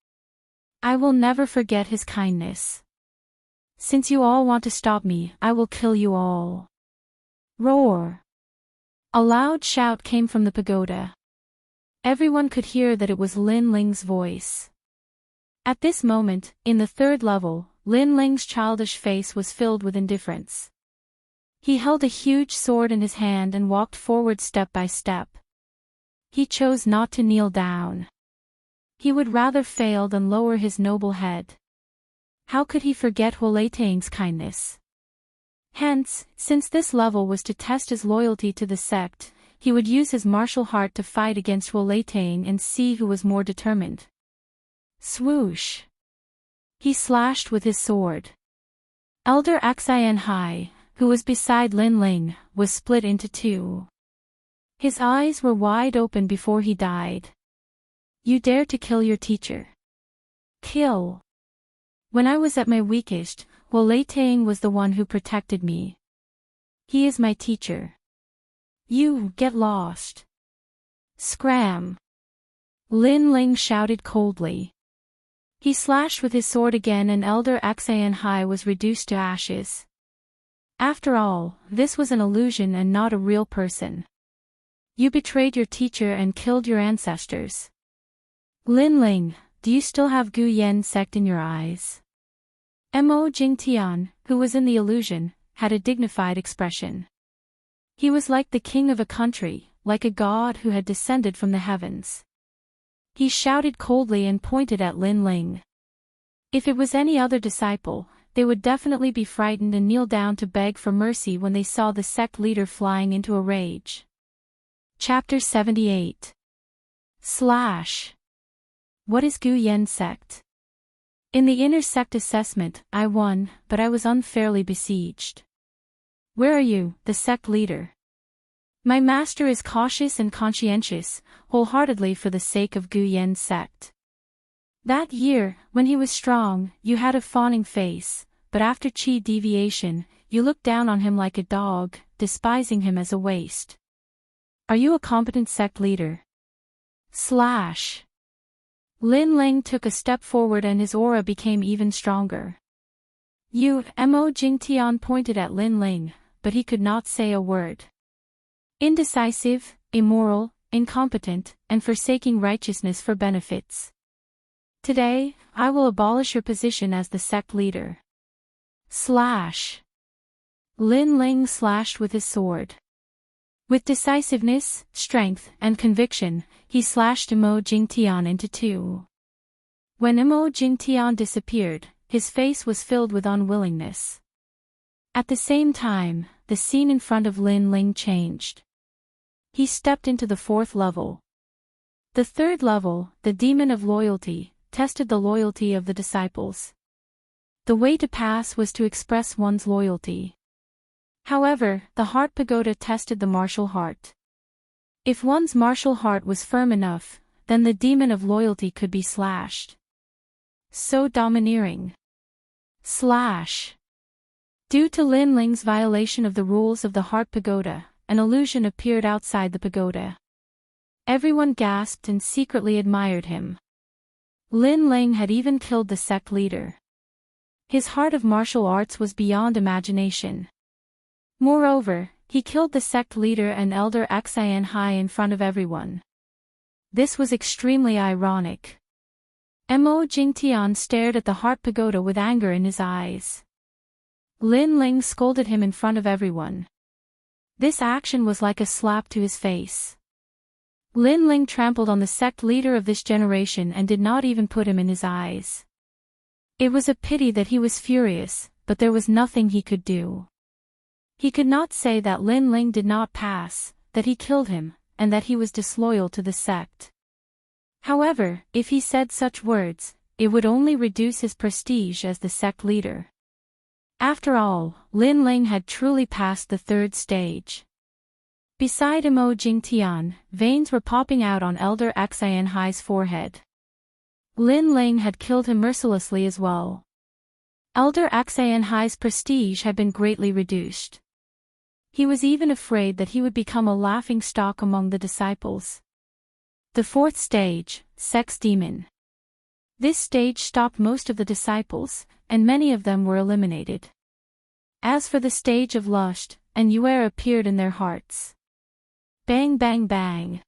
Speaker 1: I will never forget his kindness. Since you all want to stop me, I will kill you all. Roar! A loud shout came from the pagoda. Everyone could hear that it was Lin Ling's voice. At this moment, in the 3rd level, Lin Ling's childish face was filled with indifference. He held a huge sword in his hand and walked forward step by step. He chose not to kneel down. He would rather fail than lower his noble head. How could he forget Huolei Tang's kindness? Hence, since this level was to test his loyalty to the sect, he would use his martial heart to fight against Huolei Tang and see who was more determined. Swoosh! He slashed with his sword. Elder Xian Hai, who was beside Lin Ling, was split into 2. His eyes were wide open before he died. You dare to kill your teacher. Kill. When I was at my weakest, Huolei Tang was the one who protected me. He is my teacher. You get lost. Scram! Lin Ling shouted coldly. He slashed with his sword again and Elder Xian Hai was reduced to ashes. After all, this was an illusion and not a real person. You betrayed your teacher and killed your ancestors. Lin Ling, do you still have Gu Yen sect in your eyes? Mo Jingtian, who was in the illusion, had a dignified expression. He was like the king of a country, like a god who had descended from the heavens. He shouted coldly and pointed at Lin Ling. If it was any other disciple, they would definitely be frightened and kneel down to beg for mercy when they saw the sect leader flying into a rage. Chapter 78. Slash. What is Gu Yen sect? In the inner sect assessment, I won, but I was unfairly besieged. Where are you, the sect leader? My master is cautious and conscientious, wholeheartedly for the sake of Gu Yen's sect. That year, when he was strong, you had a fawning face, but after chi deviation, you look down on him like a dog, despising him as a waste. Are you a competent sect leader? Slash. Lin Ling took a step forward and his aura became even stronger. Mo Jingtian pointed at Lin Ling, but he could not say a word. Indecisive, immoral, incompetent, and forsaking righteousness for benefits. Today, I will abolish your position as the sect leader. Slash. Lin Ling slashed with his sword. With decisiveness, strength, and conviction, he slashed Mo Jingtian into two. When Mo Jingtian disappeared, his face was filled with unwillingness. At the same time, the scene in front of Lin Ling changed. He stepped into the fourth level. The third level, the demon of loyalty, tested the loyalty of the disciples. The way to pass was to express one's loyalty. However, the heart pagoda tested the martial heart. If one's martial heart was firm enough, then the demon of loyalty could be slashed. So domineering. Slash. Due to Lin Ling's violation of the rules of the heart pagoda, an illusion appeared outside the pagoda. Everyone gasped and secretly admired him. Lin Ling had even killed the sect leader. His heart of martial arts was beyond imagination. Moreover, he killed the sect leader and elder Xian Hai in front of everyone. This was extremely ironic. Mo Jingtian stared at the heart pagoda with anger in his eyes. Lin Ling scolded him in front of everyone. This action was like a slap to his face. Lin Ling trampled on the sect leader of this generation and did not even put him in his eyes. It was a pity that he was furious, but there was nothing he could do. He could not say that Lin Ling did not pass, that he killed him, and that he was disloyal to the sect. However, if he said such words, it would only reduce his prestige as the sect leader. After all, Lin Ling had truly passed the third stage. Beside Mo Jingtian, veins were popping out on Elder Xian Hai's forehead. Lin Ling had killed him mercilessly as well. Elder Xian Hai's prestige had been greatly reduced. He was even afraid that he would become a laughingstock among the disciples. The fourth stage, Sex Demon. This stage stopped most of the disciples, and many of them were eliminated. As for the stage of lust, an yuer appeared in their hearts. Bang bang bang.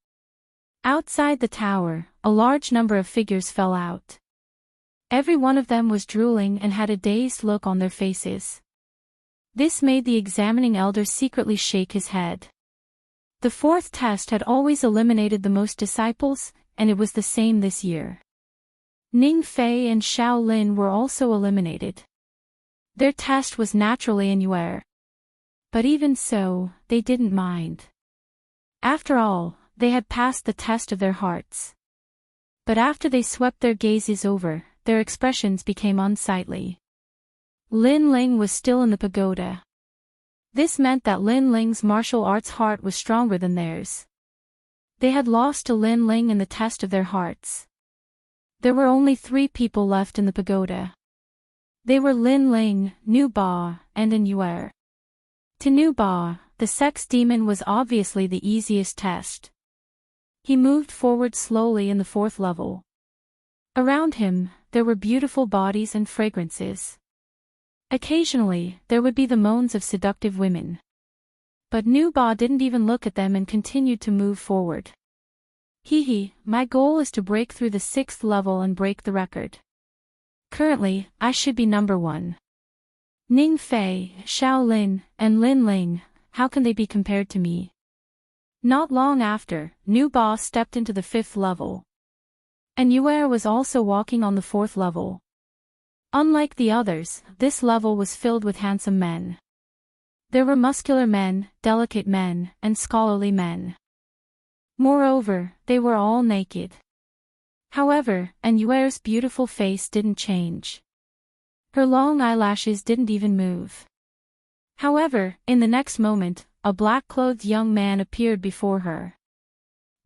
Speaker 1: Outside the tower, a large number of figures fell out. Every one of them was drooling and had a dazed look on their faces. This made the examining elder secretly shake his head. The fourth test had always eliminated the most disciples, and it was the same this year. Ning Fei and Xiao Lin were also eliminated. Their test was naturally an yuer. But even so, they didn't mind. After all, they had passed the test of their hearts. But after they swept their gazes over, their expressions became unsightly. Lin Ling was still in the pagoda. This meant that Lin Ling's martial arts heart was stronger than theirs. They had lost to Lin Ling in the test of their hearts. There were only 3 people left in the pagoda. They were Lin Ling, Nu Ba, and An Yuer. To Nu Ba, the sex demon was obviously the easiest test. He moved forward slowly in the 4th level. Around him, there were beautiful bodies and fragrances. Occasionally, there would be the moans of seductive women. But Nu Ba didn't even look at them and continued to move forward. My goal is to break through the 6th level and break the record. Currently, I should be number 1. Ning Fei, Xiao Lin, and Lin Ling, how can they be compared to me? Not long after, Nu Ba stepped into the 5th level. And Yuer was also walking on the 4th level. Unlike the others, this level was filled with handsome men. There were muscular men, delicate men, and scholarly men. Moreover, they were all naked. However, An Yuer's beautiful face didn't change. Her long eyelashes didn't even move. However, in the next moment, a black-clothed young man appeared before her.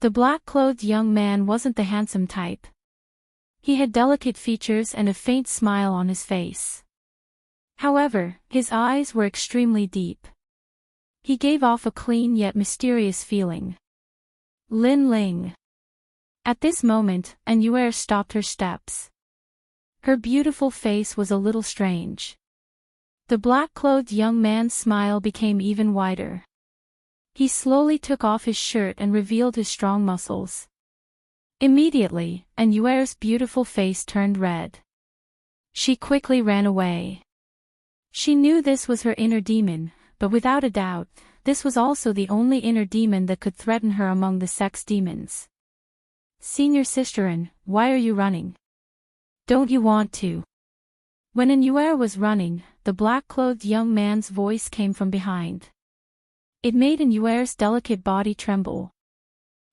Speaker 1: The black-clothed young man wasn't the handsome type. He had delicate features and a faint smile on his face. However, his eyes were extremely deep. He gave off a clean yet mysterious feeling. Lin Ling. At this moment, Yuer stopped her steps. Her beautiful face was a little strange. The black-clothed young man's smile became even wider. He slowly took off his shirt and revealed his strong muscles. Immediately, Yuer's beautiful face turned red. She quickly ran away. She knew this was her inner demon, but without a doubt, this was also the only inner demon that could threaten her among the sex demons. Senior Sisterin, why are you running? Don't you want to? When Yuer was running, the black-clothed young man's voice came from behind. It made Yuer's delicate body tremble.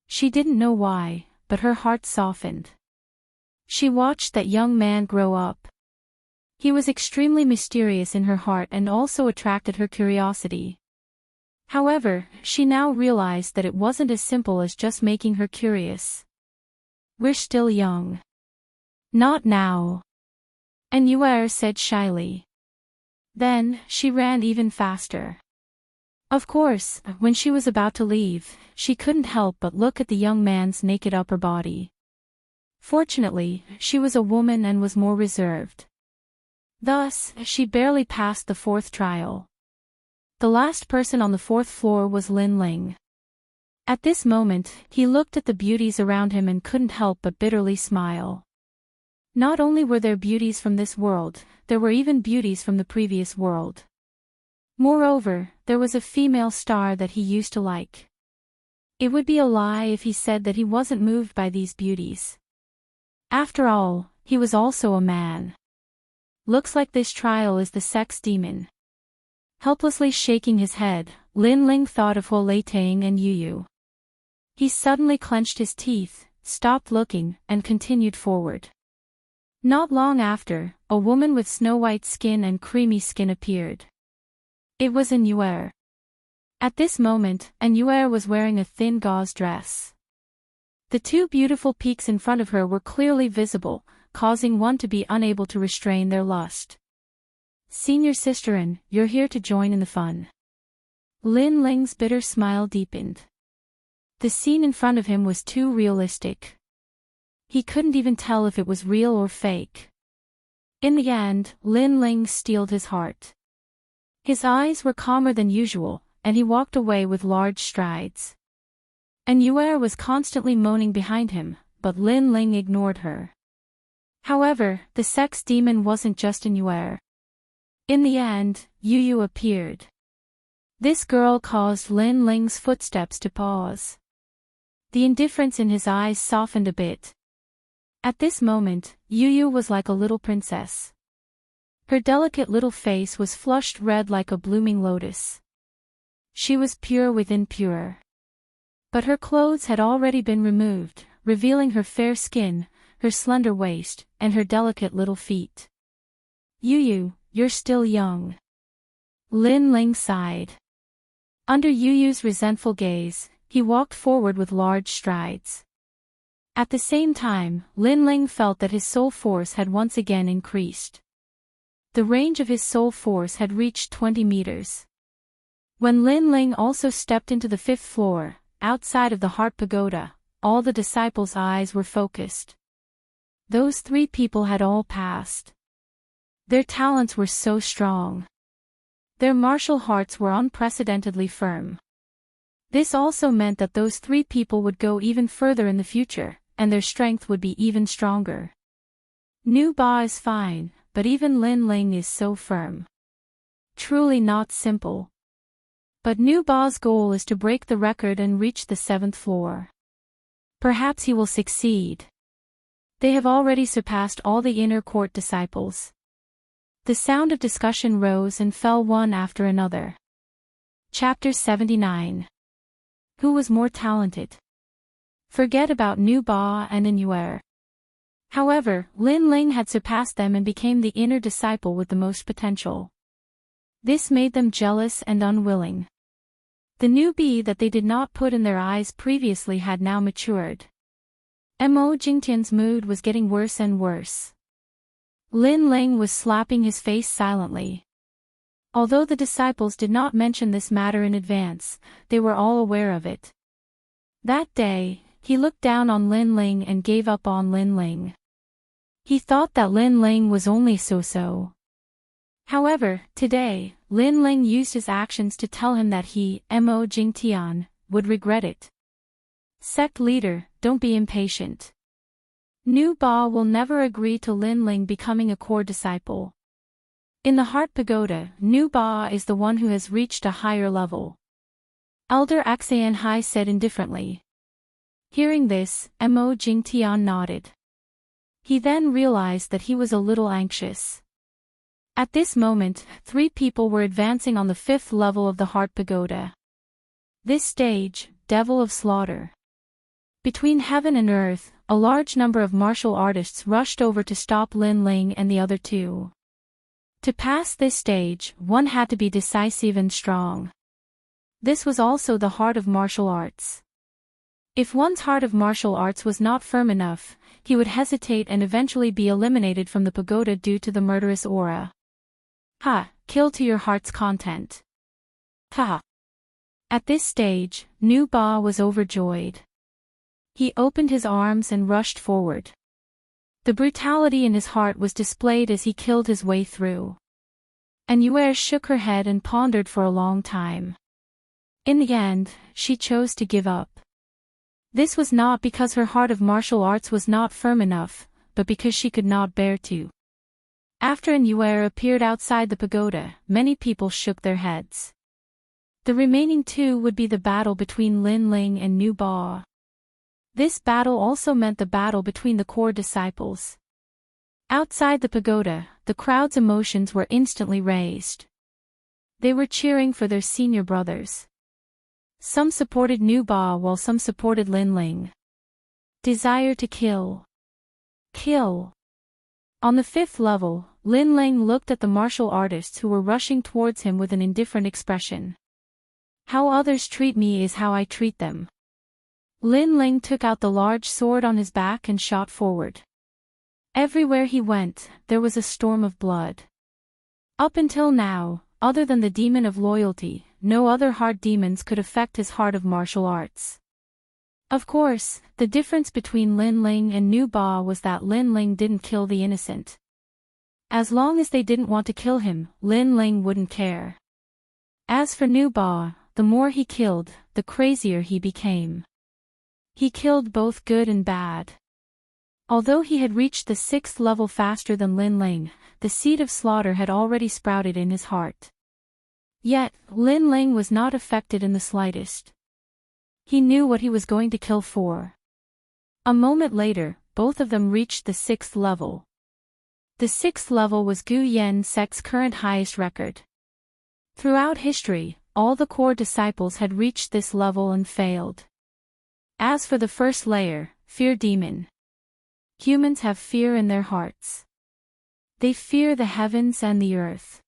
Speaker 1: She didn't know why, but her heart softened. She watched that young man grow up. He was extremely mysterious in her heart and also attracted her curiosity. However, she now realized that it wasn't as simple as just making her curious. We're still young. Not now. Yuer said shyly. Then, she ran even faster. Of course, when she was about to leave, she couldn't help but look at the young man's naked upper body. Fortunately, she was a woman and was more reserved. Thus, she barely passed the 4th trial. The last person on the 4th floor was Lin Ling. At this moment, he looked at the beauties around him and couldn't help but bitterly smile. Not only were there beauties from this world, there were even beauties from the previous world. Moreover, there was a female star that he used to like. It would be a lie if he said that he wasn't moved by these beauties. After all, he was also a man. Looks like this trial is the sex demon. Helplessly shaking his head, Lin Ling thought of Huo Leitang and Yu. He suddenly clenched his teeth, stopped looking, and continued forward. Not long after, a woman with snow-white skin and creamy skin appeared. It was Yuer. At this moment, Yuer was wearing a thin gauze dress. The two beautiful peaks in front of her were clearly visible, causing one to be unable to restrain their lust. Senior Sisterin, you're here to join in the fun. Lin Ling's bitter smile deepened. The scene in front of him was too realistic. He couldn't even tell if it was real or fake. In the end, Lin Ling steeled his heart. His eyes were calmer than usual, and he walked away with large strides. Yuer was constantly moaning behind him, but Lin Ling ignored her. However, the sex demon wasn't just Yuer. In the end, Yu appeared. This girl caused Lin Ling's footsteps to pause. The indifference in his eyes softened a bit. At this moment, Yu was like a little princess. Her delicate little face was flushed red like a blooming lotus. She was pure within pure. But her clothes had already been removed, revealing her fair skin, her slender waist, and her delicate little feet. Yu, you're still young. Lin Ling sighed. Under Yu's resentful gaze, he walked forward with large strides. At the same time, Lin Ling felt that his soul force had once again increased. The range of his soul force had reached 20 meters. When Lin Ling also stepped into the 5th floor, outside of the Heart Pagoda, all the disciples' eyes were focused. Those 3 people had all passed. Their talents were so strong. Their martial hearts were unprecedentedly firm. This also meant that those 3 people would go even further in the future, and their strength would be even stronger. Nu Ba is fine, but even Lin Ling is so firm. Truly not simple. But Nu Ba's goal is to break the record and reach the 7th floor. Perhaps he will succeed. They have already surpassed all the inner court disciples. The sound of discussion rose and fell one after another. Chapter 79. Who was more talented? Forget about Nu Ba and Yuer. However, Lin Ling had surpassed them and became the inner disciple with the most potential. This made them jealous and unwilling. The newbie that they did not put in their eyes previously had now matured. Mo Jingtian's mood was getting worse and worse. Lin Ling was slapping his face silently. Although the disciples did not mention this matter in advance, they were all aware of it. That day, he looked down on Lin Ling and gave up on Lin Ling. He thought that Lin Ling was only so-so. However, today, Lin Ling used his actions to tell him that he, Mo Jingtian, would regret it. Sect leader, don't be impatient. Nu Ba will never agree to Lin Ling becoming a core disciple. In the Heart Pagoda, Nu Ba is the one who has reached a higher level. Elder Axayan Hai said indifferently. Hearing this, Mo Jingtian nodded. He then realized that he was a little anxious. At this moment, 3 people were advancing on the 5th level of the Heart Pagoda. This stage, Devil of Slaughter. Between heaven and earth, a large number of martial artists rushed over to stop Lin Ling and the other 2. To pass this stage, one had to be decisive and strong. This was also the heart of martial arts. If one's heart of martial arts was not firm enough, he would hesitate and eventually be eliminated from the pagoda due to the murderous aura. Ha! Kill to your heart's content. Ha! At this stage, Nu Ba was overjoyed. He opened his arms and rushed forward. The brutality in his heart was displayed as he killed his way through. And Yuer shook her head and pondered for a long time. In the end, she chose to give up. This was not because her heart of martial arts was not firm enough, but because she could not bear to. After an Yuer appeared outside the pagoda, many people shook their heads. The remaining 2 would be the battle between Lin Ling and Nu Ba. This battle also meant the battle between the core disciples. Outside the pagoda, the crowd's emotions were instantly raised. They were cheering for their senior brothers. Some supported Nu Ba while some supported Lin Ling. Desire to kill. Kill. On the 5th level, Lin Ling looked at the martial artists who were rushing towards him with an indifferent expression. How others treat me is how I treat them. Lin Ling took out the large sword on his back and shot forward. Everywhere he went, there was a storm of blood. Up until now, other than the demon of loyalty, no other heart demons could affect his heart of martial arts. Of course, the difference between Lin Ling and Nu Ba was that Lin Ling didn't kill the innocent. As long as they didn't want to kill him, Lin Ling wouldn't care. As for Nu Ba, the more he killed, the crazier he became. He killed both good and bad. Although he had reached the 6th level faster than Lin Ling, the seed of slaughter had already sprouted in his heart. Yet, Lin Ling was not affected in the slightest. He knew what he was going to kill for. A moment later, both of them reached the 6th level. The 6th level was Gu Yen sect's current highest record. Throughout history, all the core disciples had reached this level and failed. As for the first layer, fear demon. Humans have fear in their hearts. They fear the heavens and the earth.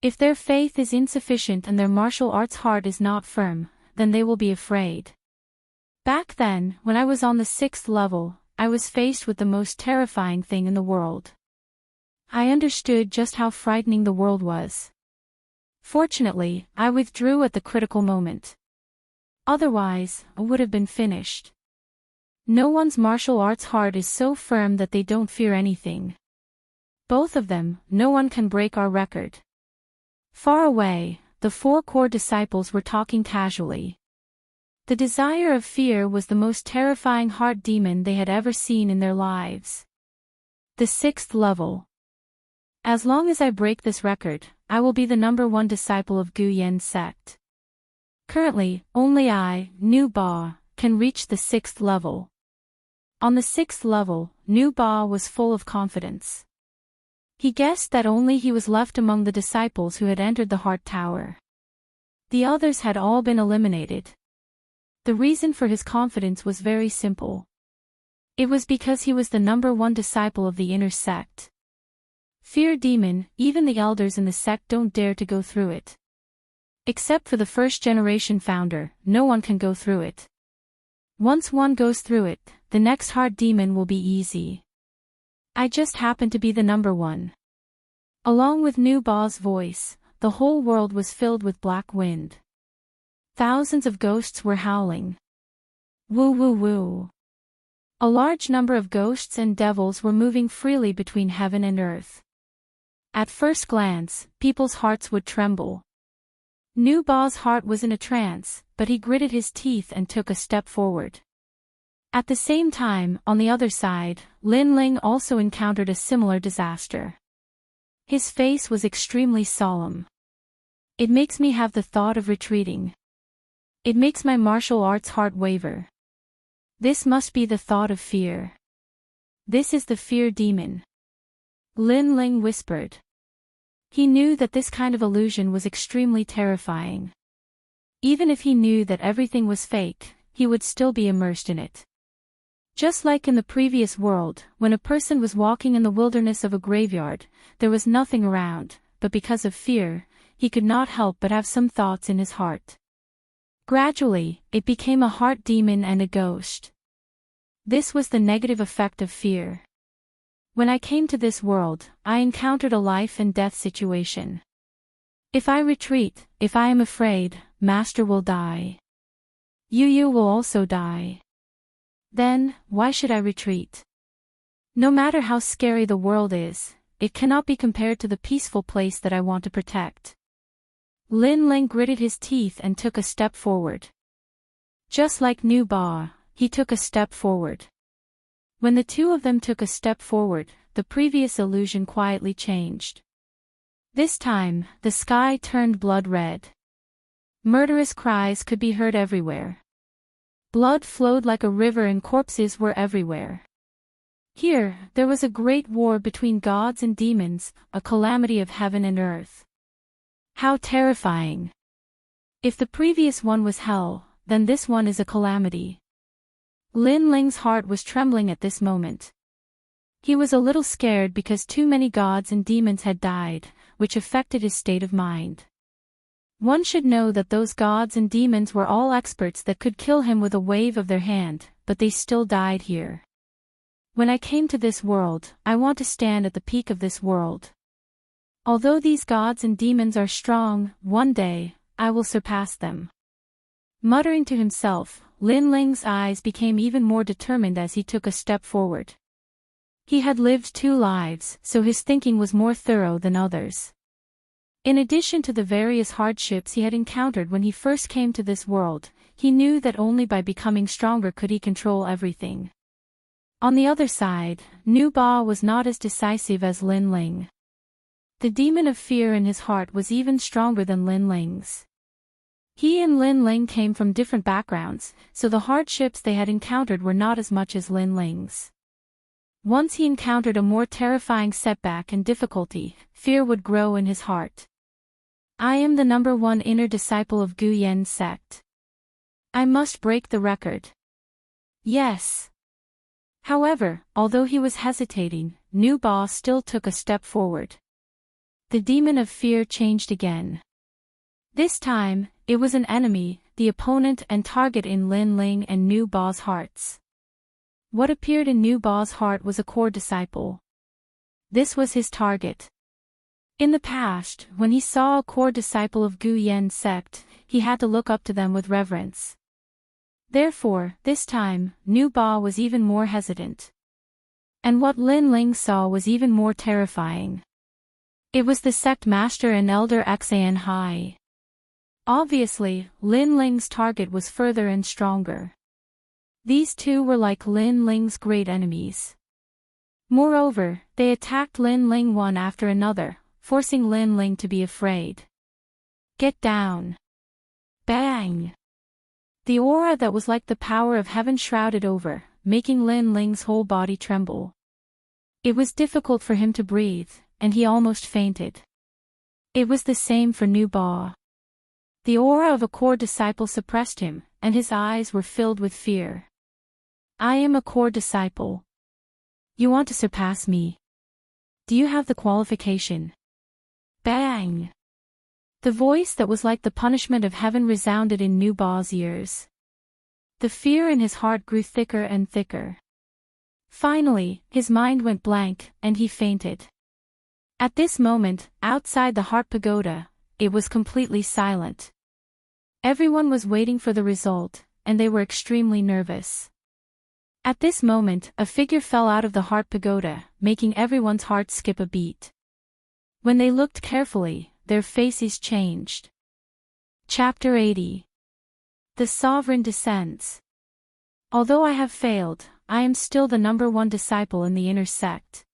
Speaker 1: If their faith is insufficient and their martial arts heart is not firm, then they will be afraid. Back then, when I was on the 6th level, I was faced with the most terrifying thing in the world. I understood just how frightening the world was. Fortunately, I withdrew at the critical moment. Otherwise, I would have been finished. No one's martial arts heart is so firm that they don't fear anything. Both of them, no one can break our record. Far away, the 4 core disciples were talking casually. The desire of fear was the most terrifying heart demon they had ever seen in their lives. The 6th level. As long as I break this record, I will be the #1 disciple of Gu Yen sect. Currently, only I, Nu Ba, can reach the 6th level. On the 6th level, Nu Ba was full of confidence. He guessed that only he was left among the disciples who had entered the Heart Tower. The others had all been eliminated. The reason for his confidence was very simple. It was because he was the #1 disciple of the inner sect. Fear demon, even the elders in the sect don't dare to go through it. Except for the first-generation founder, no one can go through it. Once one goes through it, the next heart demon will be easy. I just happen to be the #1. Along with Nu Ba's voice, the whole world was filled with black wind. Thousands of ghosts were howling. Woo woo woo. A large number of ghosts and devils were moving freely between heaven and earth. At first glance, people's hearts would tremble. Nu Ba's heart was in a trance, but he gritted his teeth and took a step forward. At the same time, on the other side, Lin Ling also encountered a similar disaster. His face was extremely solemn. It makes me have the thought of retreating. It makes my martial arts heart waver. This must be the thought of fear. This is the fear demon. Lin Ling whispered. He knew that this kind of illusion was extremely terrifying. Even if he knew that everything was fake, he would still be immersed in it. Just like in the previous world, when a person was walking in the wilderness of a graveyard, there was nothing around, but because of fear, he could not help but have some thoughts in his heart. Gradually, it became a heart demon and a ghost. This was the negative effect of fear. When I came to this world, I encountered a life and death situation. If I retreat, if I am afraid, Master will die. Yu will also die. Then, why should I retreat? No matter how scary the world is, it cannot be compared to the peaceful place that I want to protect. Lin Ling gritted his teeth and took a step forward. Just like Nu Ba, he took a step forward. When the two of them took a step forward, the previous illusion quietly changed. This time, the sky turned blood red. Murderous cries could be heard everywhere. Blood flowed like a river and corpses were everywhere. Here, there was a great war between gods and demons, a calamity of heaven and earth. How terrifying! If the previous one was hell, then this one is a calamity. Lin Ling's heart was trembling at this moment. He was a little scared because too many gods and demons had died, which affected his state of mind. One should know that those gods and demons were all experts that could kill him with a wave of their hand, but they still died here. When I came to this world, I want to stand at the peak of this world. Although these gods and demons are strong, one day, I will surpass them. Muttering to himself, Lin Ling's eyes became even more determined as he took a step forward. He had lived 2 lives, so his thinking was more thorough than others. In addition to the various hardships he had encountered when he first came to this world, he knew that only by becoming stronger could he control everything. On the other side, Nu Ba was not as decisive as Lin Ling. The demon of fear in his heart was even stronger than Lin Ling's. He and Lin Ling came from different backgrounds, so the hardships they had encountered were not as much as Lin Ling's. Once he encountered a more terrifying setback and difficulty, fear would grow in his heart. I am the #1 inner disciple of Gu Yen's sect. I must break the record. Yes. However, although he was hesitating, Nu Ba still took a step forward. The demon of fear changed again. This time, it was an enemy, the opponent and target in Lin Ling and Nu Ba's hearts. What appeared in Nu Ba's heart was a core disciple. This was his target. In the past, when he saw a core disciple of Gu Yen's sect, he had to look up to them with reverence. Therefore, this time, Nu Ba was even more hesitant. And what Lin Ling saw was even more terrifying. It was the sect master and elder Xan Hai. Obviously, Lin Ling's target was further and stronger. These two were like Lin Ling's great enemies. Moreover, they attacked Lin Ling one after another, forcing Lin Ling to be afraid. Get down! Bang! The aura that was like the power of heaven shrouded over, making Lin Ling's whole body tremble. It was difficult for him to breathe, and he almost fainted. It was the same for Nu Ba. The aura of a core disciple suppressed him, and his eyes were filled with fear. I am a core disciple. You want to surpass me? Do you have the qualification? Bang! The voice that was like the punishment of heaven resounded in Nu Ba's ears. The fear in his heart grew thicker and thicker. Finally, his mind went blank, and he fainted. At this moment, outside the heart pagoda, it was completely silent. Everyone was waiting for the result, and they were extremely nervous. At this moment, a figure fell out of the heart pagoda, making everyone's heart skip a beat. When they looked carefully, their faces changed. Chapter 80. The Sovereign Descends. Although I have failed, I am still the number one disciple in the inner sect.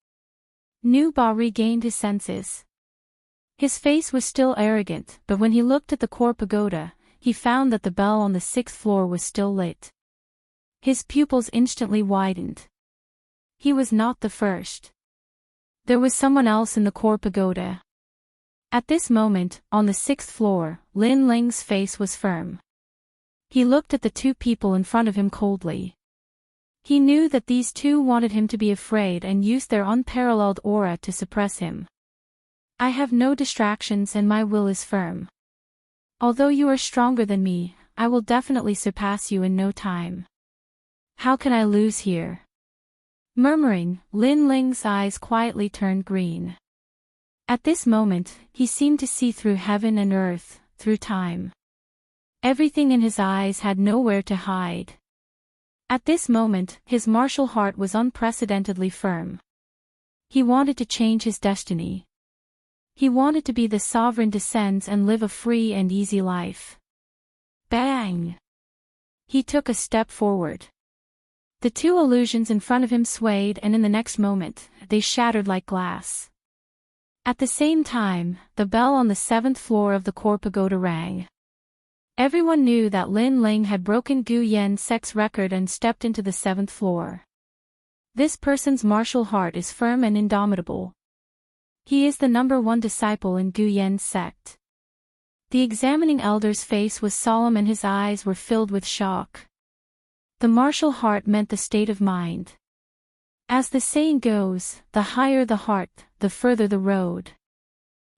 Speaker 1: Nu Ba regained his senses. His face was still arrogant, but when he looked at the core pagoda, he found that the bell on the 6th floor was still lit. His pupils instantly widened. He was not the first. There was someone else in the core pagoda. At this moment, on the 6th floor, Lin Ling's face was firm. He looked at the two people in front of him coldly. He knew that these two wanted him to be afraid and used their unparalleled aura to suppress him. I have no distractions and my will is firm. Although you are stronger than me, I will definitely surpass you in no time. How can I lose here? Murmuring, Lin Ling's eyes quietly turned green. At this moment, he seemed to see through heaven and earth, through time. Everything in his eyes had nowhere to hide. At this moment, his martial heart was unprecedentedly firm. He wanted to change his destiny. He wanted to be the Sovereign Descends and live a free and easy life. Bang! He took a step forward. The two illusions in front of him swayed and in the next moment, they shattered like glass. At the same time, the bell on the 7th floor of the core pagoda rang. Everyone knew that Lin Ling had broken Gu Yen's sect's record and stepped into the 7th floor. This person's martial heart is firm and indomitable. He is the number one disciple in Gu Yen's sect. The examining elder's face was solemn and his eyes were filled with shock. The martial heart meant the state of mind. As the saying goes, the higher the heart, the further the road.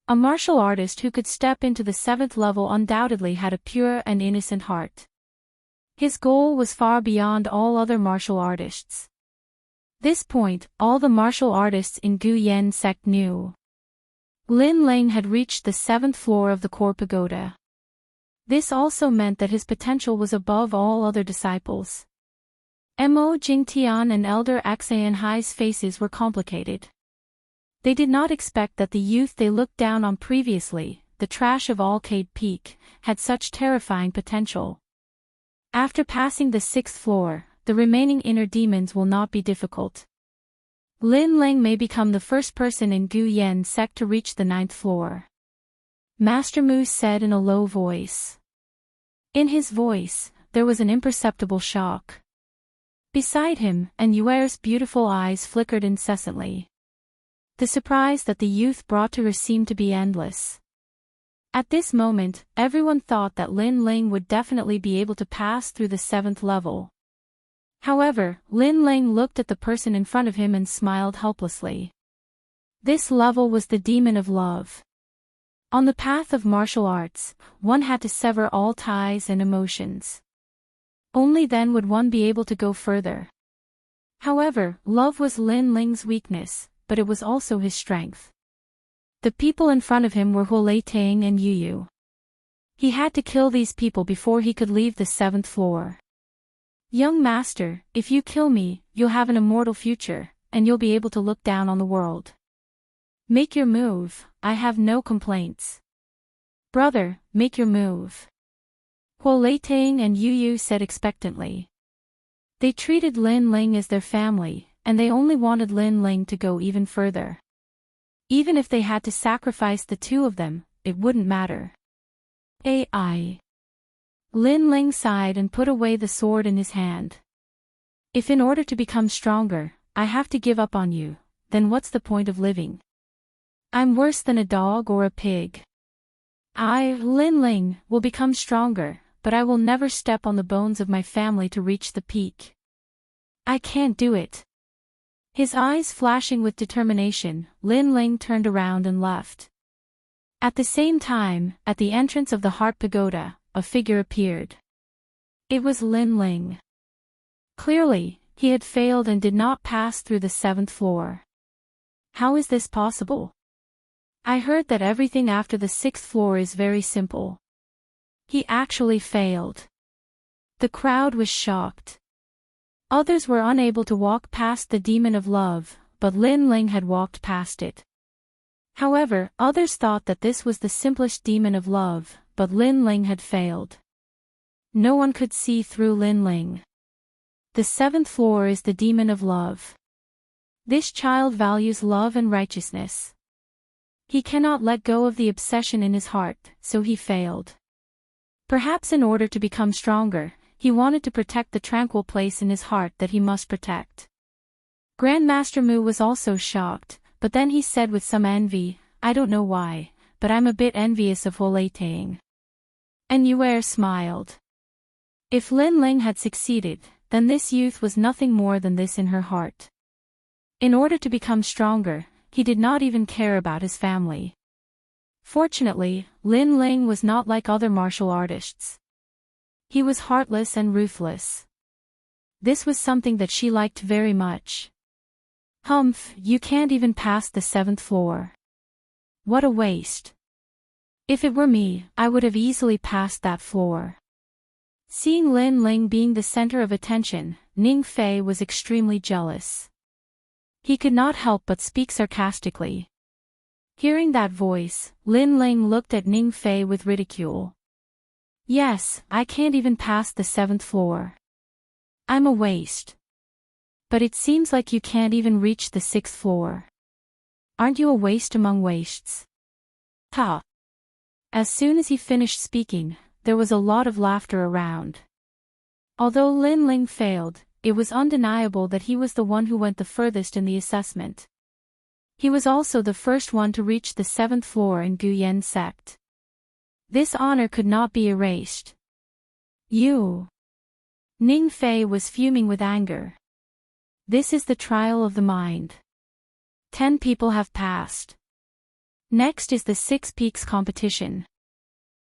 Speaker 1: A martial artist who could step into the 7th level undoubtedly had a pure and innocent heart. His goal was far beyond all other martial artists. This point, all the martial artists in Gu Yen's sect knew. Lin Ling had reached the 7th floor of the core pagoda. This also meant that his potential was above all other disciples. Mo Jingtian and Elder Axayan Hai's faces were complicated. They did not expect that the youth they looked down on previously, the trash of Alcade Peak, had such terrifying potential. After passing the 6th floor, the remaining inner demons will not be difficult. Lin Ling may become the first person in Gu Yen's sect to reach the 9th floor. Master Mu said in a low voice. In his voice, there was an imperceptible shock. Beside him, and Yuer's beautiful eyes flickered incessantly. The surprise that the youth brought to her seemed to be endless. At this moment, everyone thought that Lin Ling would definitely be able to pass through the 7th level. However, Lin Ling looked at the person in front of him and smiled helplessly. This level was the demon of love. On the path of martial arts, one had to sever all ties and emotions. Only then would one be able to go further. However, love was Lin Ling's weakness, but it was also his strength. The people in front of him were Huolei Tang and Yu. He had to kill these people before he could leave the 7th floor. Young master, if you kill me, you'll have an immortal future, and you'll be able to look down on the world. Make your move, I have no complaints. Brother, make your move. Huolei Tang and Yu said expectantly. They treated Lin Ling as their family, and they only wanted Lin Ling to go even further. Even if they had to sacrifice the two of them, it wouldn't matter. Ai. Lin Ling sighed and put away the sword in his hand. If in order to become stronger, I have to give up on you, then what's the point of living? I'm worse than a dog or a pig. I, Lin Ling, will become stronger, but I will never step on the bones of my family to reach the peak. I can't do it. His eyes flashing with determination, Lin Ling turned around and left. At the same time, at the entrance of the Heart Pagoda, a figure appeared. It was Lin Ling. Clearly, he had failed and did not pass through the 7th floor. How is this possible? I heard that everything after the 6th floor is very simple. He actually failed. The crowd was shocked. Others were unable to walk past the demon of love, but Lin Ling had walked past it. However, others thought that this was the simplest demon of love, but Lin Ling had failed. No one could see through Lin Ling. The 7th floor is the demon of love. This child values love and righteousness. He cannot let go of the obsession in his heart, so he failed. Perhaps in order to become stronger, he wanted to protect the tranquil place in his heart that he must protect. Grandmaster Mu was also shocked, but then he said with some envy, "I don't know why, but I'm a bit envious of Huolei Tang." And Yuer smiled. If Lin Ling had succeeded, then this youth was nothing more than this in her heart. In order to become stronger, he did not even care about his family. Fortunately, Lin Ling was not like other martial artists. He was heartless and ruthless. This was something that she liked very much. Humph, you can't even pass the 7th floor. What a waste. If it were me, I would have easily passed that floor. Seeing Lin Ling being the center of attention, Ning Fei was extremely jealous. He could not help but speak sarcastically. Hearing that voice, Lin Ling looked at Ning Fei with ridicule. Yes, I can't even pass the 7th floor. I'm a waste. But it seems like you can't even reach the 6th floor. Aren't you a waste among wastes? Ha! As soon as he finished speaking, there was a lot of laughter around. Although Lin Ling failed, it was undeniable that he was the one who went the furthest in the assessment. He was also the first one to reach the 7th floor in Guyan sect. This honor could not be erased. You! Ning Fei was fuming with anger. This is the trial of the mind. 10 people have passed. Next is the 6 peaks competition.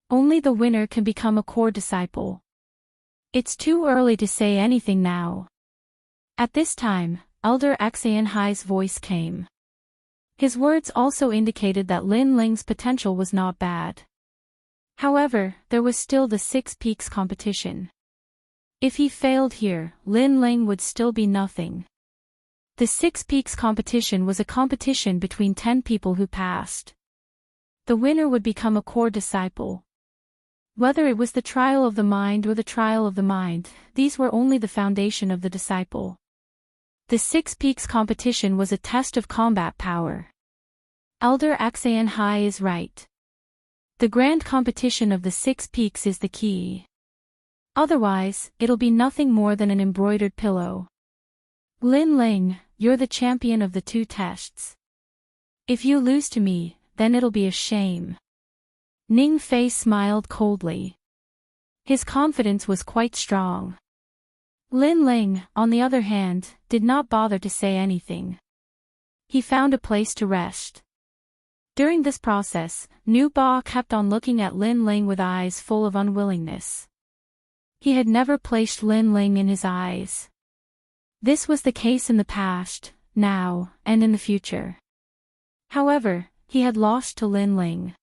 Speaker 1: Only the winner can become a core disciple. It's too early to say anything now. At this time, Elder Xian Hai's voice came. His words also indicated that Lin Ling's potential was not bad. However, there was still the 6 peaks competition. If he failed here, Lin Ling would still be nothing. The 6 peaks competition was a competition between 10 people who passed. The winner would become a core disciple. Whether it was the trial of the mind or the trial of the mind, these were only the foundation of the disciple. The 6 peaks competition was a test of combat power. Elder Xian Hai is right. The grand competition of the 6 peaks is the key. Otherwise, it'll be nothing more than an embroidered pillow. Lin Ling, you're the champion of the 2 tests. If you lose to me, then it'll be a shame. Ning Fei smiled coldly. His confidence was quite strong. Lin Ling, on the other hand, did not bother to say anything. He found a place to rest. During this process, Nu Ba kept on looking at Lin Ling with eyes full of unwillingness. He had never placed Lin Ling in his eyes. This was the case in the past, now, and in the future. However, he had lost to Lin Ling.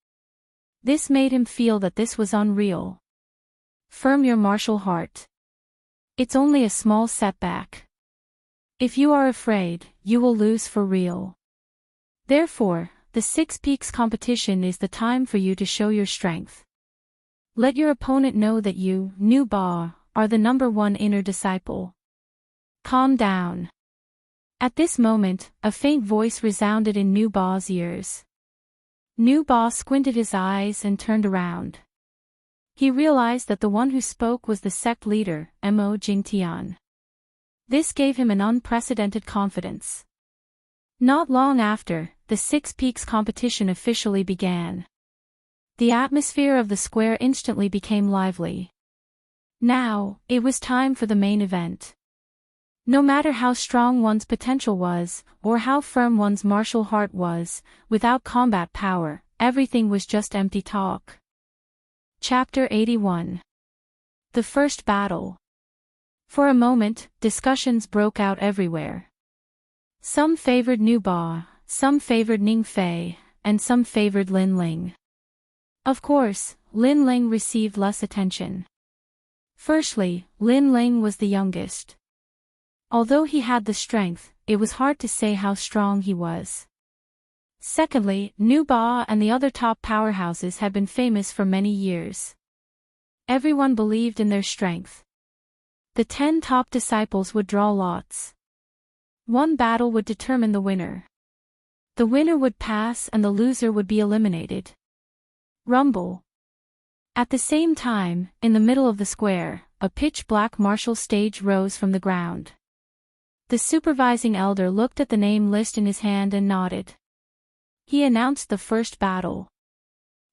Speaker 1: This made him feel that this was unreal. Firm your martial heart. It's only a small setback. If you are afraid, you will lose for real. Therefore, the 6 peaks competition is the time for you to show your strength. Let your opponent know that you, Nu Ba, are the #1 inner disciple. Calm down. At this moment, a faint voice resounded in Nu Ba's ears. Nu Ba squinted his eyes and turned around. He realized that the one who spoke was the sect leader, Mo Jingtian. This gave him an unprecedented confidence. Not long after, the 6 peaks competition officially began. The atmosphere of the square instantly became lively. Now, it was time for the main event. No matter how strong one's potential was, or how firm one's martial heart was, without combat power, everything was just empty talk. Chapter 81. The First Battle. For a moment, discussions broke out everywhere. Some favored Nu Ba, some favored Ning Fei, and some favored Lin Ling. Of course, Lin Ling received less attention. Firstly, Lin Ling was the youngest. Although he had the strength, it was hard to say how strong he was. Secondly, Nu Ba and the other top powerhouses had been famous for many years. Everyone believed in their strength. The 10 top disciples would draw lots. One battle would determine the winner. The winner would pass and the loser would be eliminated. Rumble. At the same time, in the middle of the square, a pitch-black martial stage rose from the ground. The supervising elder looked at the name list in his hand and nodded. He announced the first battle.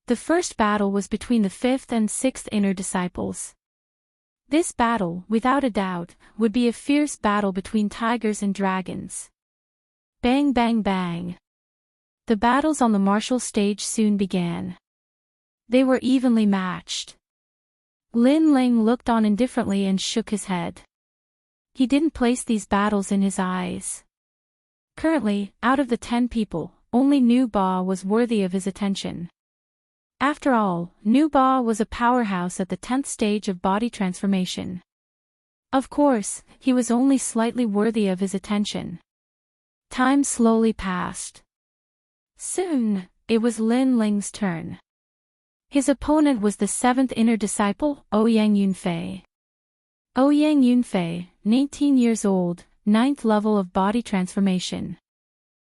Speaker 1: The first battle was between the 5th and 6th inner disciples. This battle, without a doubt, would be a fierce battle between tigers and dragons. Bang bang bang. The battles on the martial stage soon began. They were evenly matched. Lin Ling looked on indifferently and shook his head. He didn't place these battles in his eyes. Currently, out of the 10 people, only Nu Ba was worthy of his attention. After all, Nu Ba was a powerhouse at the 10th stage of body transformation. Of course, he was only slightly worthy of his attention. Time slowly passed. Soon, it was Lin Ling's turn. His opponent was the 7th inner disciple, Ouyang Yunfei. Ouyang Yunfei, 19 years old, 9th level of body transformation.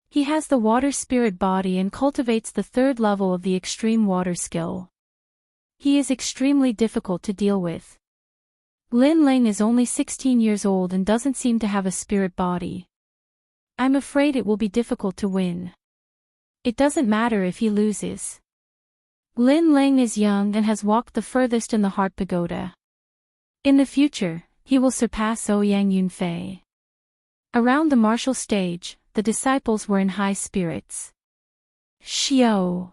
Speaker 1: He has the water spirit body and cultivates the 3rd level of the extreme water skill. He is extremely difficult to deal with. Lin Ling is only 16 years old and doesn't seem to have a spirit body. I'm afraid it will be difficult to win. It doesn't matter if he loses. Lin Ling is young and has walked the furthest in the Heart Pagoda. In the future, he will surpass Ouyang Yunfei. Around the martial stage, the disciples were in high spirits. Xiao.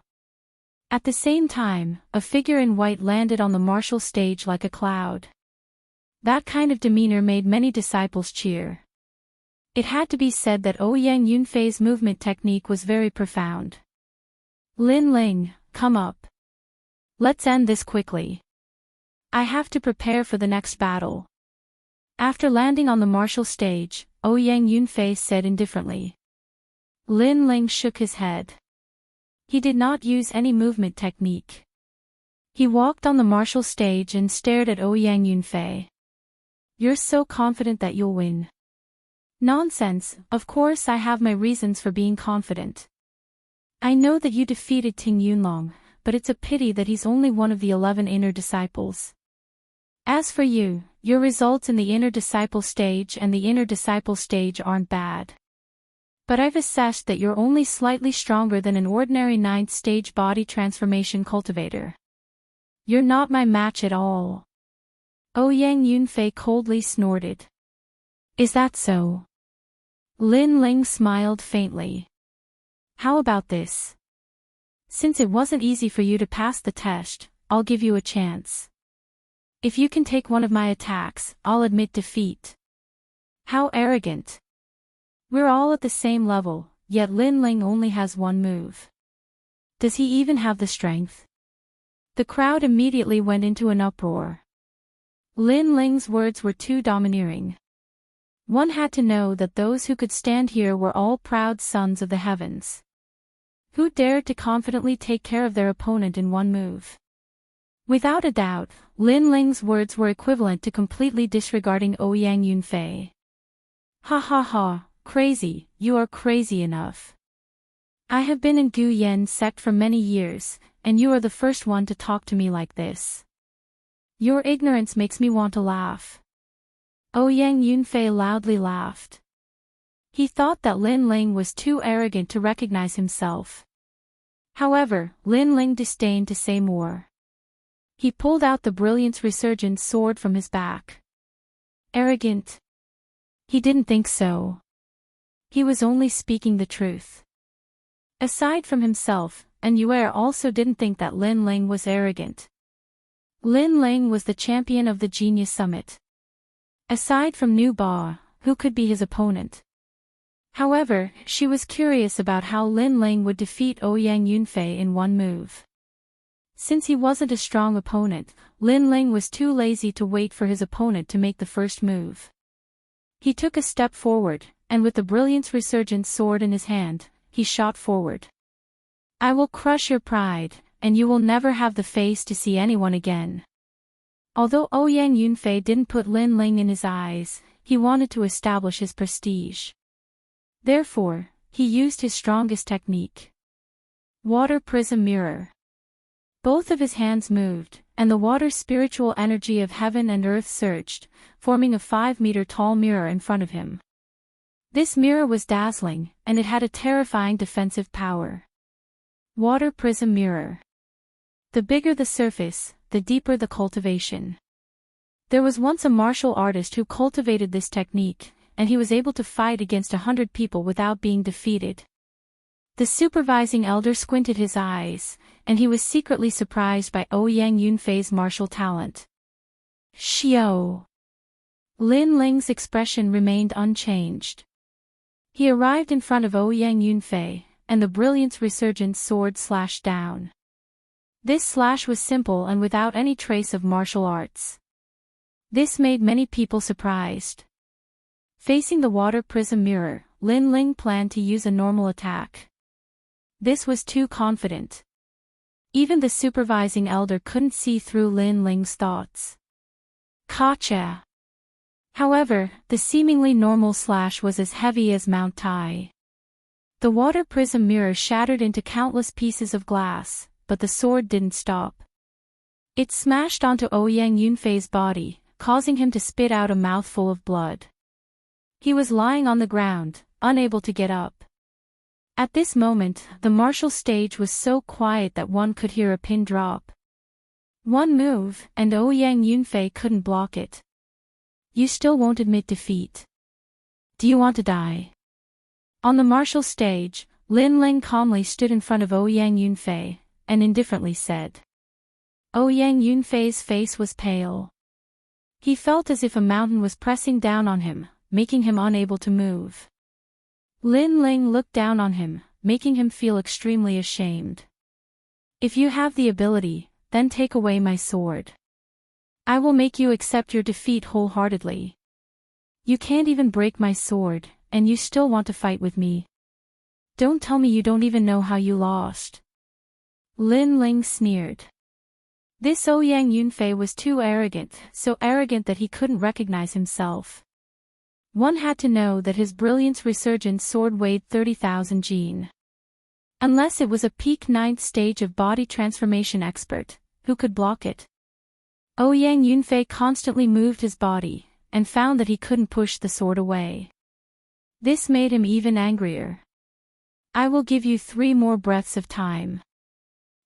Speaker 1: At the same time, a figure in white landed on the martial stage like a cloud. That kind of demeanor made many disciples cheer. It had to be said that Ouyang Yunfei's movement technique was very profound. Lin Ling, come up. Let's end this quickly. I have to prepare for the next battle. After landing on the martial stage, Ouyang Yunfei said indifferently. Lin Ling shook his head. He did not use any movement technique. He walked on the martial stage and stared at Ouyang Yunfei. You're so confident that you'll win. Nonsense, of course I have my reasons for being confident. I know that you defeated Ting Yunlong, but it's a pity that he's only one of the 11 inner disciples. As for you, your results in the inner disciple stage and the inner disciple stage aren't bad. But I've assessed that you're only slightly stronger than an ordinary 9th stage body transformation cultivator. You're not my match at all. Ouyang Yunfei coldly snorted. Is that so? Lin Ling smiled faintly. How about this? Since it wasn't easy for you to pass the test, I'll give you a chance. If you can take one of my attacks, I'll admit defeat. How arrogant. We're all at the same level, yet Lin Ling only has one move. Does he even have the strength? The crowd immediately went into an uproar. Lin Ling's words were too domineering. One had to know that those who could stand here were all proud sons of the heavens. Who dared to confidently take care of their opponent in one move? Without a doubt, Lin Ling's words were equivalent to completely disregarding Ouyang Yunfei. Ha ha ha, crazy, you are crazy enough. I have been in Gu Yen's sect for many years, and you are the first one to talk to me like this. Your ignorance makes me want to laugh. Ouyang Yunfei loudly laughed. He thought that Lin Ling was too arrogant to recognize himself. However, Lin Ling disdained to say more. He pulled out the Brilliance Resurgent sword from his back. Arrogant? He didn't think so. He was only speaking the truth. Aside from himself, and Yue also didn't think that Lin Ling was arrogant. Lin Ling was the champion of the Genius Summit. Aside from Nu Ba, who could be his opponent? However, she was curious about how Lin Ling would defeat Ouyang Yunfei in one move. Since he wasn't a strong opponent, Lin Ling was too lazy to wait for his opponent to make the first move. He took a step forward, and with the Brilliance Resurgent sword in his hand, he shot forward. I will crush your pride, and you will never have the face to see anyone again. Although Ouyang Yunfei didn't put Lin Ling in his eyes, he wanted to establish his prestige. Therefore, he used his strongest technique. Water Prism Mirror. Both of his hands moved, and the water's spiritual energy of heaven and earth surged, forming a 5-meter-tall mirror in front of him. This mirror was dazzling, and it had a terrifying defensive power. Water Prism Mirror. The bigger the surface, the deeper the cultivation. There was once a martial artist who cultivated this technique, and he was able to fight against 100 people without being defeated. The supervising elder squinted his eyes, and he was secretly surprised by Ouyang Yunfei's martial talent. Xiao. Lin Ling's expression remained unchanged. He arrived in front of Ouyang Yunfei, and the Brilliance Resurgent sword slashed down. This slash was simple and without any trace of martial arts. This made many people surprised. Facing the water prism mirror, Lin Ling planned to use a normal attack. This was too confident. Even the supervising elder couldn't see through Lin Ling's thoughts. Gotcha! However, the seemingly normal slash was as heavy as Mount Tai. The water prism mirror shattered into countless pieces of glass, but the sword didn't stop. It smashed onto Ouyang Yunfei's body, causing him to spit out a mouthful of blood. He was lying on the ground, unable to get up. At this moment, the martial stage was so quiet that one could hear a pin drop. One move, and Ouyang Yunfei couldn't block it. You still won't admit defeat. Do you want to die? On the martial stage, Lin Ling calmly stood in front of Ouyang Yunfei, and indifferently said. Ouyang Yunfei's face was pale. He felt as if a mountain was pressing down on him, making him unable to move. Lin Ling looked down on him, making him feel extremely ashamed. If you have the ability, then take away my sword. I will make you accept your defeat wholeheartedly. You can't even break my sword, and you still want to fight with me. Don't tell me you don't even know how you lost. Lin Ling sneered. This Ouyang Yunfei was too arrogant, so arrogant that he couldn't recognize himself. One had to know that his Brilliance Resurgent sword weighed 30,000 jin. Unless it was a peak 9th stage of body transformation expert, who could block it? Ouyang Yunfei constantly moved his body, and found that he couldn't push the sword away. This made him even angrier. I will give you 3 more breaths of time.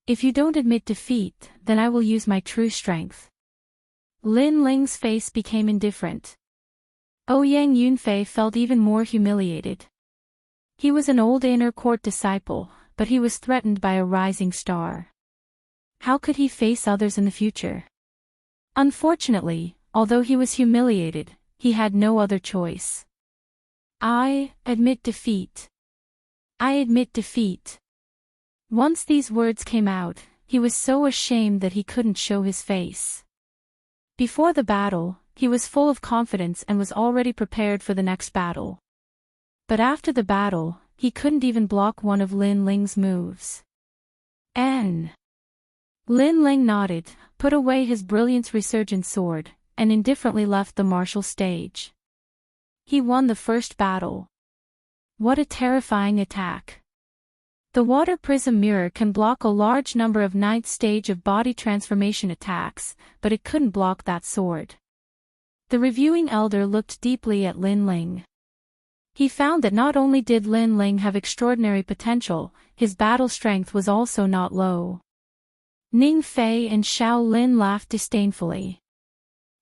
Speaker 1: If you don't admit defeat, then I will use my true strength. Lin Ling's face became indifferent. Ouyang Yunfei felt even more humiliated. He was an old inner court disciple, but he was threatened by a rising star. How could he face others in the future? Unfortunately, although he was humiliated, he had no other choice. I admit defeat. I admit defeat. Once these words came out, he was so ashamed that he couldn't show his face. Before the battle, he was full of confidence and was already prepared for the next battle. But after the battle, he couldn't even block one of Lin Ling's moves. Lin Ling nodded, put away his Brilliance Resurgent sword, and indifferently left the martial stage. He won the first battle. What a terrifying attack. The water prism mirror can block a large number of 9th stage of body transformation attacks, but it couldn't block that sword. The reviewing elder looked deeply at Lin Ling. He found that not only did Lin Ling have extraordinary potential, his battle strength was also not low. Ning Fei and Xiao Lin laughed disdainfully.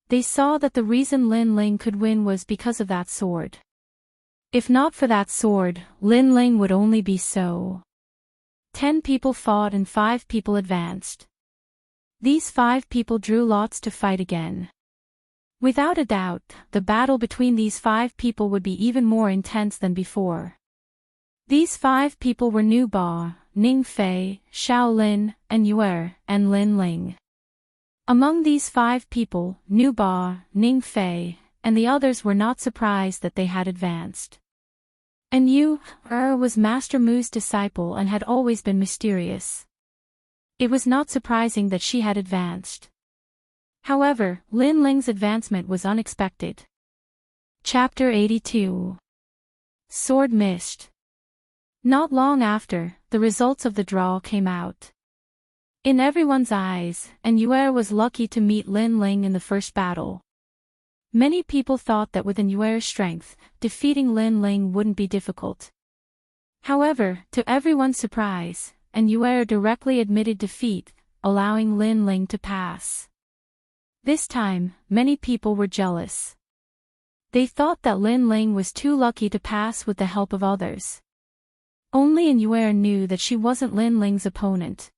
Speaker 1: They saw that the reason Lin Ling could win was because of that sword. If not for that sword, Lin Ling would only be so. 10 people fought and 5 people advanced. These 5 people drew lots to fight again. Without a doubt, the battle between these 5 people would be even more intense than before. These 5 people were Nu Ba, Ning Fei, Shaolin, and Yue, and Lin Ling. Among these 5 people, Nu Ba, Ning Fei, and the others were not surprised that they had advanced. And Yue was Master Mu's disciple and had always been mysterious. It was not surprising that she had advanced. However, Lin Ling's advancement was unexpected. Chapter 82. Sword Missed. Not long after, the results of the draw came out. In everyone's eyes, and Yue was lucky to meet Lin Ling in the first battle. Many people thought that with Yue's strength, defeating Lin Ling wouldn't be difficult. However, to everyone's surprise, and Yue directly admitted defeat, allowing Lin Ling to pass. This time, many people were jealous. They thought that Lin Ling was too lucky to pass with the help of others. Only Yue knew that she wasn't Lin Ling's opponent.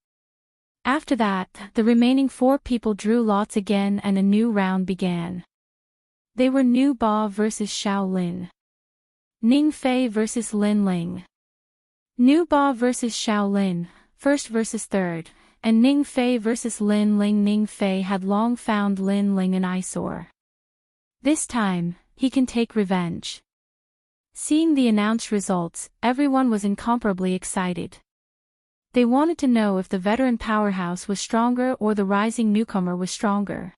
Speaker 1: After that, the remaining 4 people drew lots again and a new round began. They were Nu Ba versus Shaolin. Ning Fei versus Lin Ling. Nu Ba versus Shaolin, first versus third, and Ning Fei versus Lin Ling. Ning Fei had long found Lin Ling an eyesore. This time, he can take revenge. Seeing the announced results, everyone was incomparably excited. They wanted to know if the veteran powerhouse was stronger or the rising newcomer was stronger.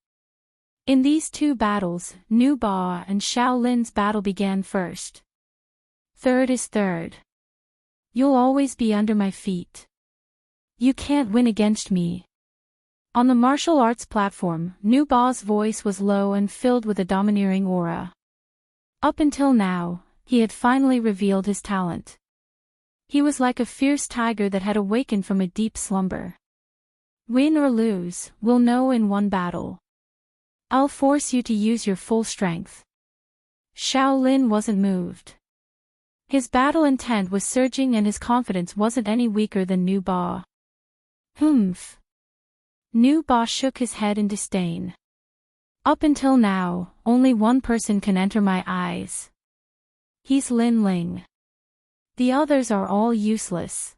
Speaker 1: In these 2 battles, Nu Ba and Shaolin's battle began first. Third is third. You'll always be under my feet. You can't win against me. On the martial arts platform, Nu Ba's voice was low and filled with a domineering aura. Up until now, he had finally revealed his talent. He was like a fierce tiger that had awakened from a deep slumber. Win or lose, we'll know in one battle. I'll force you to use your full strength. Shaolin wasn't moved. His battle intent was surging and his confidence wasn't any weaker than Nu Ba. Humph. Nu Ba shook his head in disdain. Up until now, only one person can enter my eyes. He's Lin Ling. The others are all useless.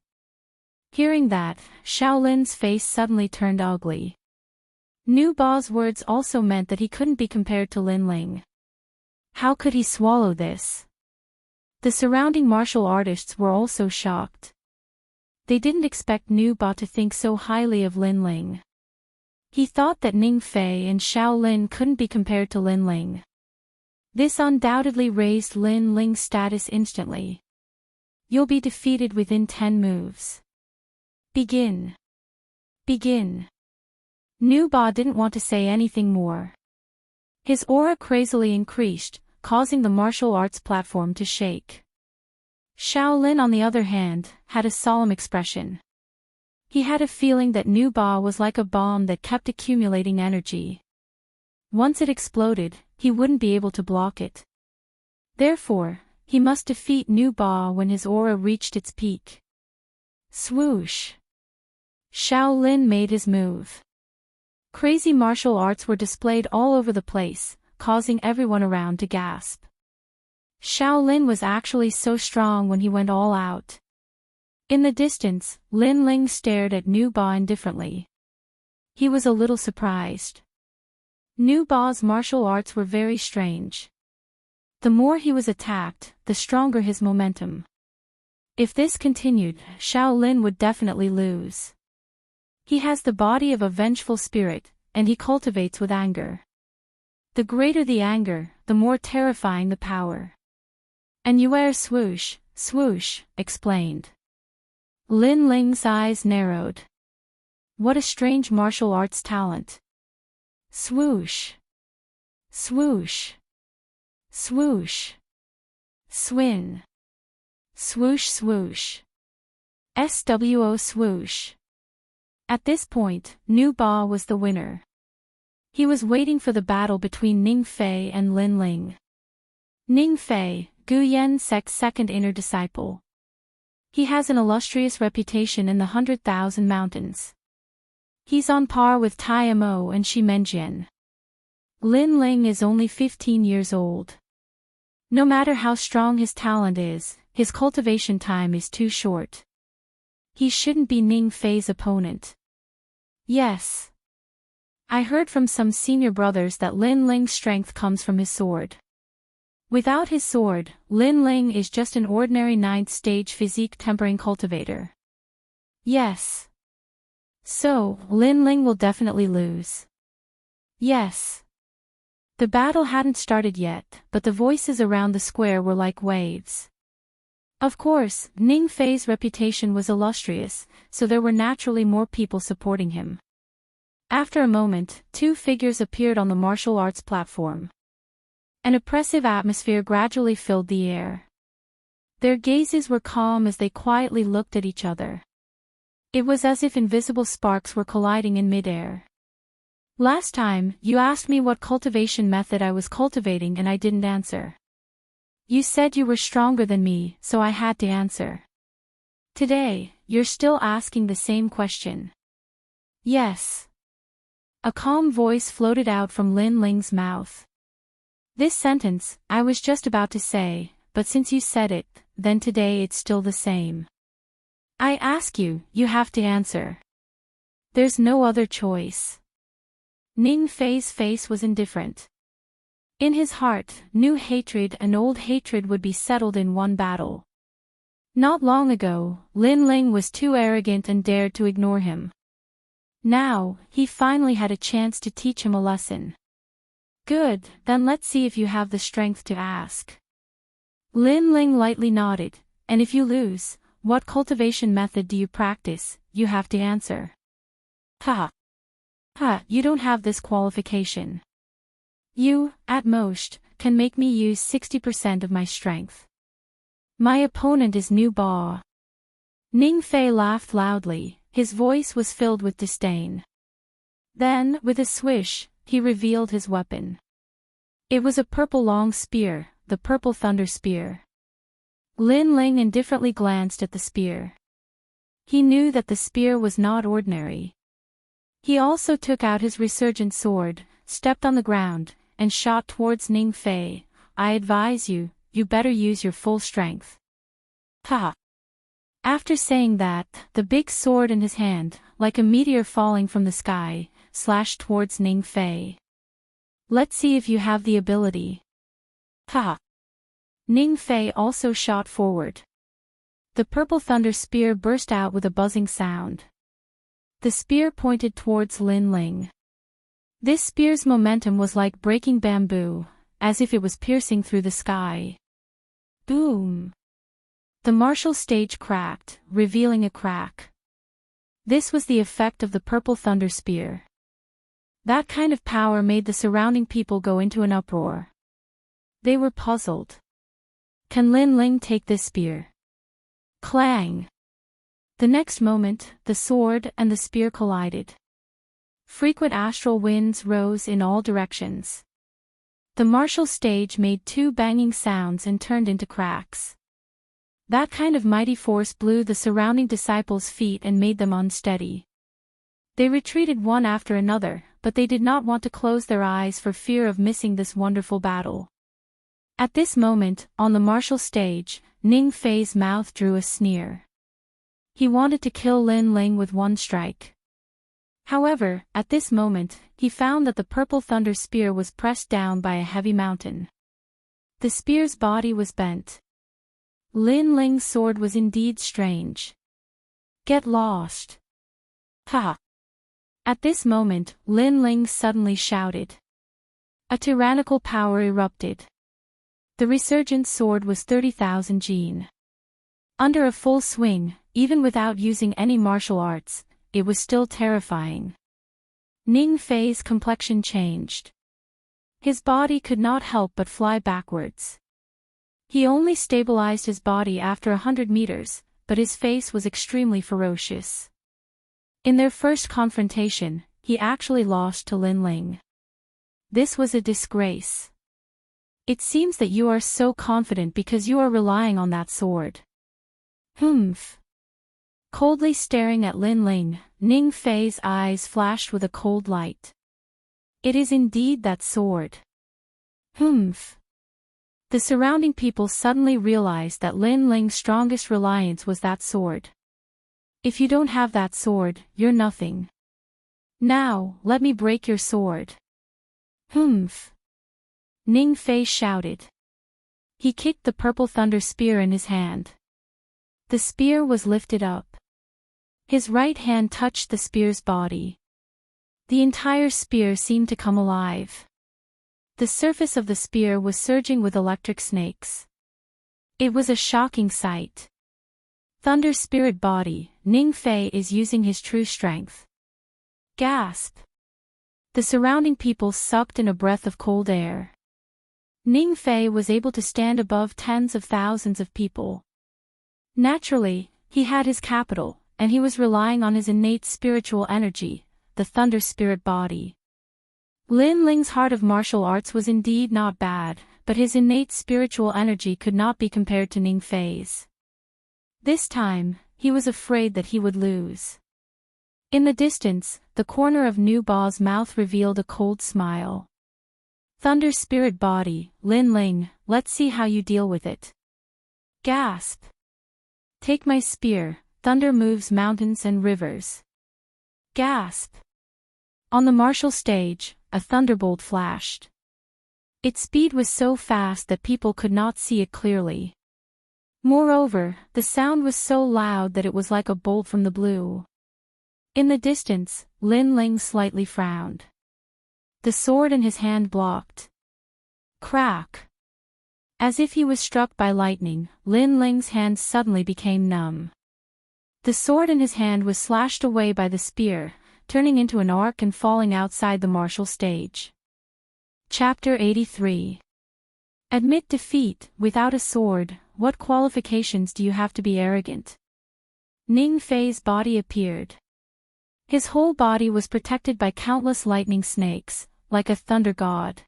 Speaker 1: Hearing that, Shaolin's face suddenly turned ugly. Nu Ba's words also meant that he couldn't be compared to Lin Ling. How could he swallow this? The surrounding martial artists were also shocked. They didn't expect Nu Ba to think so highly of Lin Ling. He thought that Ning Fei and Shaolin couldn't be compared to Lin Ling. This undoubtedly raised Lin Ling's status instantly. You'll be defeated within 10 moves. Begin. Begin. Nu Ba didn't want to say anything more. His aura crazily increased, causing the martial arts platform to shake. Shaolin, on the other hand, had a solemn expression. He had a feeling that Nu Ba was like a bomb that kept accumulating energy. Once it exploded, he wouldn't be able to block it. Therefore, he must defeat Nu Ba when his aura reached its peak. Swoosh! Shaolin made his move. Crazy martial arts were displayed all over the place, causing everyone around to gasp. Shaolin was actually so strong when he went all out. In the distance, Lin Ling stared at Nu Ba indifferently. He was a little surprised. Nu Ba's martial arts were very strange. The more he was attacked, the stronger his momentum. If this continued, Shaolin would definitely lose. He has the body of a vengeful spirit, and he cultivates with anger. The greater the anger, the more terrifying the power. And Yue swoosh, swoosh, explained. Lin Ling's eyes narrowed. What a strange martial arts talent. Swoosh. Swoosh. Swoosh. Swin. Swoosh swoosh. SWO swoosh. At this point, Nu Ba was the winner. He was waiting for the battle between Ning Fei and Lin Ling. Ning Fei, Gu Yan sect's second inner disciple. He has an illustrious reputation in the 100,000 mountains. He's on par with Tai Mo and Shi Menjian. Lin Ling is only 15 years old. No matter how strong his talent is, his cultivation time is too short. He shouldn't be Ning Fei's opponent. Yes. I heard from some senior brothers that Lin Ling's strength comes from his sword. Without his sword, Lin Ling is just an ordinary 9th stage physique tempering cultivator. Yes. So, Lin Ling will definitely lose. Yes. The battle hadn't started yet, but the voices around the square were like waves. Of course, Ning Fei's reputation was illustrious, so there were naturally more people supporting him. After a moment, 2 figures appeared on the martial arts platform. An oppressive atmosphere gradually filled the air. Their gazes were calm as they quietly looked at each other. It was as if invisible sparks were colliding in midair. Last time, you asked me what cultivation method I was cultivating and I didn't answer. You said you were stronger than me, so I had to answer. Today, you're still asking the same question. Yes. A calm voice floated out from Lin Ling's mouth. This sentence, I was just about to say, but since you said it, then today it's still the same. I ask you, you have to answer. There's no other choice. Ning Fei's face was indifferent. In his heart, new hatred and old hatred would be settled in one battle. Not long ago, Lin Ling was too arrogant and dared to ignore him. Now, he finally had a chance to teach him a lesson. Good, then let's see if you have the strength to ask. Lin Ling lightly nodded, and if you lose, what cultivation method do you practice, you have to answer. You don't have this qualification. You, at most, can make me use 60% of my strength. My opponent is Nu Ba. Ning Fei laughed loudly, his voice was filled with disdain. Then, with a swish, he revealed his weapon. It was a purple long spear, the purple thunder spear. Lin Ling indifferently glanced at the spear. He knew that the spear was not ordinary. He also took out his resurgent sword, stepped on the ground, and shot towards Ning Fei. I advise you, you better use your full strength. After saying that, the big sword in his hand, like a meteor falling from the sky, slashed towards Ning Fei. Let's see if you have the ability. Ning Fei also shot forward. The purple thunder spear burst out with a buzzing sound. The spear pointed towards Lin Ling. This spear's momentum was like breaking bamboo, as if it was piercing through the sky. Boom! The martial stage cracked, revealing a crack. This was the effect of the purple thunder spear. That kind of power made the surrounding people go into an uproar. They were puzzled. Can Lin Ling take this spear? Clang! The next moment, the sword and the spear collided. Frequent astral winds rose in all directions. The martial stage made 2 banging sounds and turned into cracks. That kind of mighty force blew the surrounding disciples' feet and made them unsteady. They retreated one after another, but they did not want to close their eyes for fear of missing this wonderful battle. At this moment, on the martial stage, Ning Fei's mouth drew a sneer. He wanted to kill Lin Ling with one strike. However, at this moment, he found that the purple thunder spear was pressed down by a heavy mountain. The spear's body was bent. Lin Ling's sword was indeed strange. Get lost. At this moment, Lin Ling suddenly shouted. A tyrannical power erupted. The resurgent sword was 30,000 jin. Under a full swing, even without using any martial arts, it was still terrifying. Ning Fei's complexion changed. His body could not help but fly backwards. He only stabilized his body after 100 meters, but his face was extremely ferocious. In their first confrontation, he actually lost to Lin Ling. This was a disgrace. It seems that you are so confident because you are relying on that sword. Humph. Coldly staring at Lin Ling, Ning Fei's eyes flashed with a cold light. It is indeed that sword. Humph. The surrounding people suddenly realized that Lin Ling's strongest reliance was that sword. If you don't have that sword, you're nothing. Now, let me break your sword. Humph. Ning Fei shouted. He kicked the purple thunder spear in his hand. The spear was lifted up. His right hand touched the spear's body. The entire spear seemed to come alive. The surface of the spear was surging with electric snakes. It was a shocking sight. Thunder spirit body, Ning Fei is using his true strength. Gasp. The surrounding people sucked in a breath of cold air. Ning Fei was able to stand above tens of thousands of people. Naturally, he had his capital, and he was relying on his innate spiritual energy, the thunder spirit body. Lin Ling's heart of martial arts was indeed not bad, but his innate spiritual energy could not be compared to Ning Fei's. This time, he was afraid that he would lose. In the distance, the corner of Nu Ba's mouth revealed a cold smile. Thunder spirit body, Lin Ling, let's see how you deal with it. Gasp. Take my spear, thunder moves mountains and rivers. Gasp. On the martial stage, a thunderbolt flashed. Its speed was so fast that people could not see it clearly. Moreover, the sound was so loud that it was like a bolt from the blue. In the distance, Lin Ling slightly frowned. The sword in his hand blocked. Crack. As if he was struck by lightning, Lin Ling's hand suddenly became numb. The sword in his hand was slashed away by the spear, turning into an arc and falling outside the martial stage. Chapter 83. Admit defeat, without a sword, what qualifications do you have to be arrogant? Ning Fei's body appeared. His whole body was protected by countless lightning snakes, like a thunder god.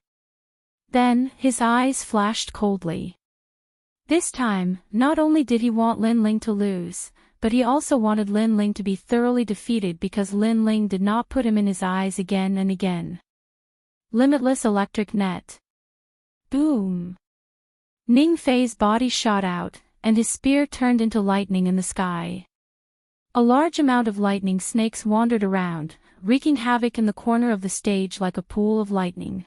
Speaker 1: Then, his eyes flashed coldly. This time, not only did he want Lin Ling to lose, but he also wanted Lin Ling to be thoroughly defeated because Lin Ling did not put him in his eyes again and again. Limitless electric net. Boom. Ning Fei's body shot out, and his spear turned into lightning in the sky. A large amount of lightning snakes wandered around, wreaking havoc in the corner of the stage like a pool of lightning.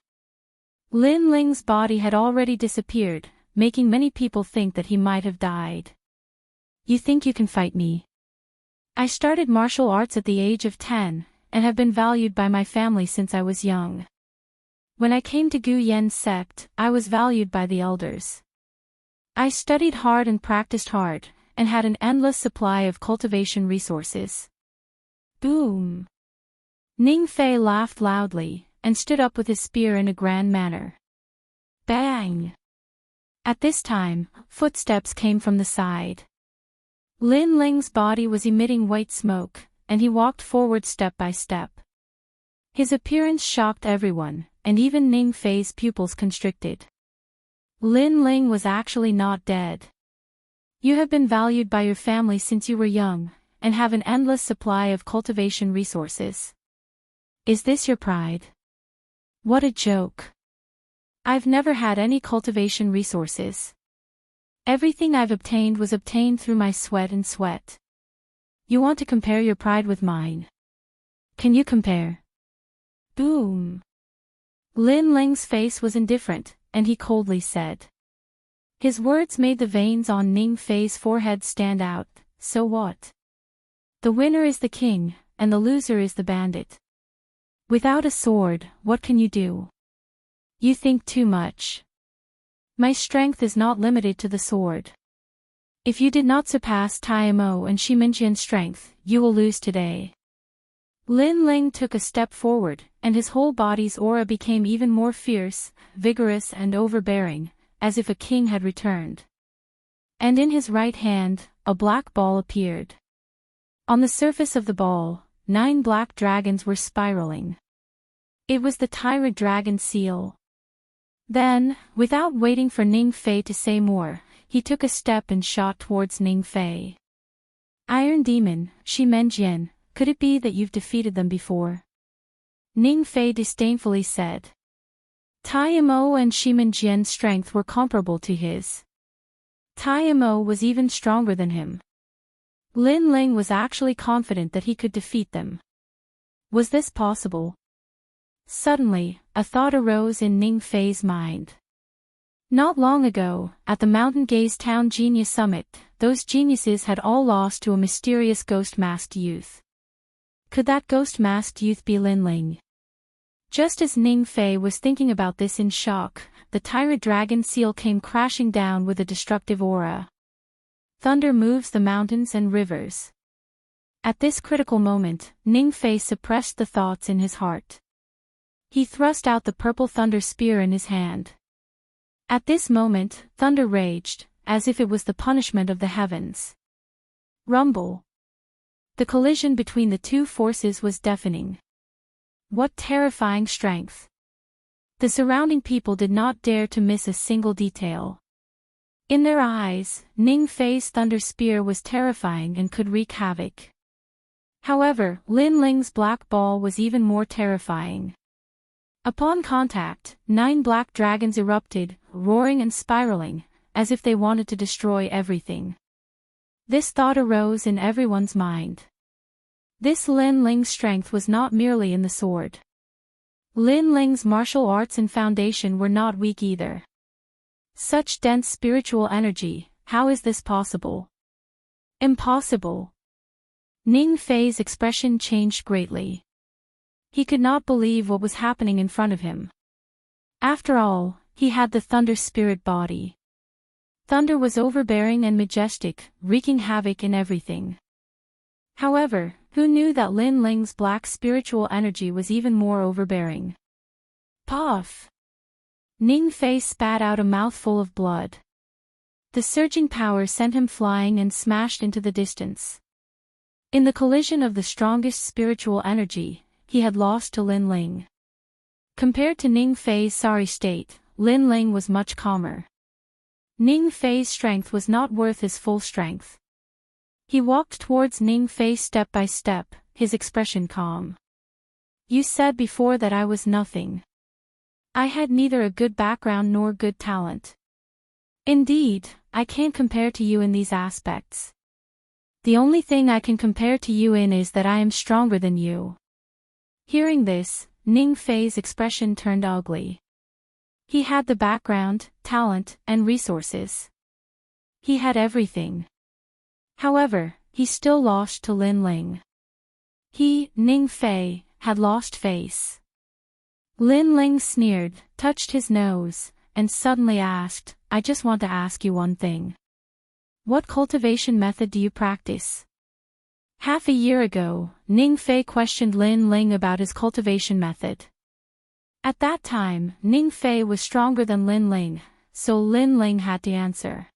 Speaker 1: Lin Ling's body had already disappeared, making many people think that he might have died. You think you can fight me? I started martial arts at the age of 10, and have been valued by my family since I was young. When I came to Gu Yen's sect, I was valued by the elders. I studied hard and practiced hard, and had an endless supply of cultivation resources. Boom! Ning Fei laughed loudly, and stood up with his spear in a grand manner. Bang! At this time, footsteps came from the side. Lin Ling's body was emitting white smoke, and he walked forward step by step. His appearance shocked everyone, and even Ning Fei's pupils constricted. Lin Ling was actually not dead. You have been valued by your family since you were young, and have an endless supply of cultivation resources. Is this your pride? What a joke. I've never had any cultivation resources. Everything I've obtained was obtained through my sweat and sweat. You want to compare your pride with mine? Can you compare? Boom. Lin Ling's face was indifferent, and he coldly said. His words made the veins on Ning Fei's forehead stand out, so what? The winner is the king, and the loser is the bandit. Without a sword, what can you do? You think too much. My strength is not limited to the sword. If you did not surpass Taimo and Shiminjian's strength, you will lose today. Lin Ling took a step forward, and his whole body's aura became even more fierce, vigorous and overbearing, as if a king had returned. And in his right hand, a black ball appeared. On the surface of the ball, 9 black dragons were spiraling. It was the tyrant dragon seal. Then, without waiting for Ning Fei to say more, he took a step and shot towards Ning Fei. Iron Demon, Shimenjian, could it be that you've defeated them before? Ning Fei disdainfully said. Tai Mo and Shiman Jian's strength were comparable to his. Tai Mo was even stronger than him. Lin Ling was actually confident that he could defeat them. Was this possible? Suddenly, a thought arose in Ning Fei's mind. Not long ago, at the Mountain Gaze Town Genius Summit, those geniuses had all lost to a mysterious ghost-masked youth. Could that ghost-masked youth be Lin Ling? Just as Ning Fei was thinking about this in shock, the tyrant dragon seal came crashing down with a destructive aura. Thunder moves the mountains and rivers. At this critical moment, Ning Fei suppressed the thoughts in his heart. He thrust out the purple thunder spear in his hand. At this moment, thunder raged, as if it was the punishment of the heavens. Rumble. The collision between the two forces was deafening. What terrifying strength! The surrounding people did not dare to miss a single detail. In their eyes, Ning Fei's thunder spear was terrifying and could wreak havoc. However, Lin Ling's black ball was even more terrifying. Upon contact, 9 black dragons erupted, roaring and spiraling, as if they wanted to destroy everything. This thought arose in everyone's mind. This Lin Ling's strength was not merely in the sword. Lin Ling's martial arts and foundation were not weak either. Such dense spiritual energy, how is this possible? Impossible. Ning Fei's expression changed greatly. He could not believe what was happening in front of him. After all, he had the thunder spirit body. Thunder was overbearing and majestic, wreaking havoc in everything. However, who knew that Lin Ling's black spiritual energy was even more overbearing? Puff! Ning Fei spat out a mouthful of blood. The surging power sent him flying and smashed into the distance. In the collision of the strongest spiritual energy, he had lost to Lin Ling. Compared to Ning Fei's sorry state, Lin Ling was much calmer. Ning Fei's strength was not worth his full strength. He walked towards Ning Fei step by step, his expression calm. You said before that I was nothing. I had neither a good background nor good talent. Indeed, I can't compare to you in these aspects. The only thing I can compare to you in is that I am stronger than you. Hearing this, Ning Fei's expression turned ugly. He had the background, talent, and resources. He had everything. However, he still lost to Lin Ling. He, Ning Fei, had lost face. Lin Ling sneered, touched his nose, and suddenly asked, I just want to ask you one thing. What cultivation method do you practice? Half a year ago, Ning Fei questioned Lin Ling about his cultivation method. At that time, Ning Fei was stronger than Lin Ling, so Lin Ling had to answer.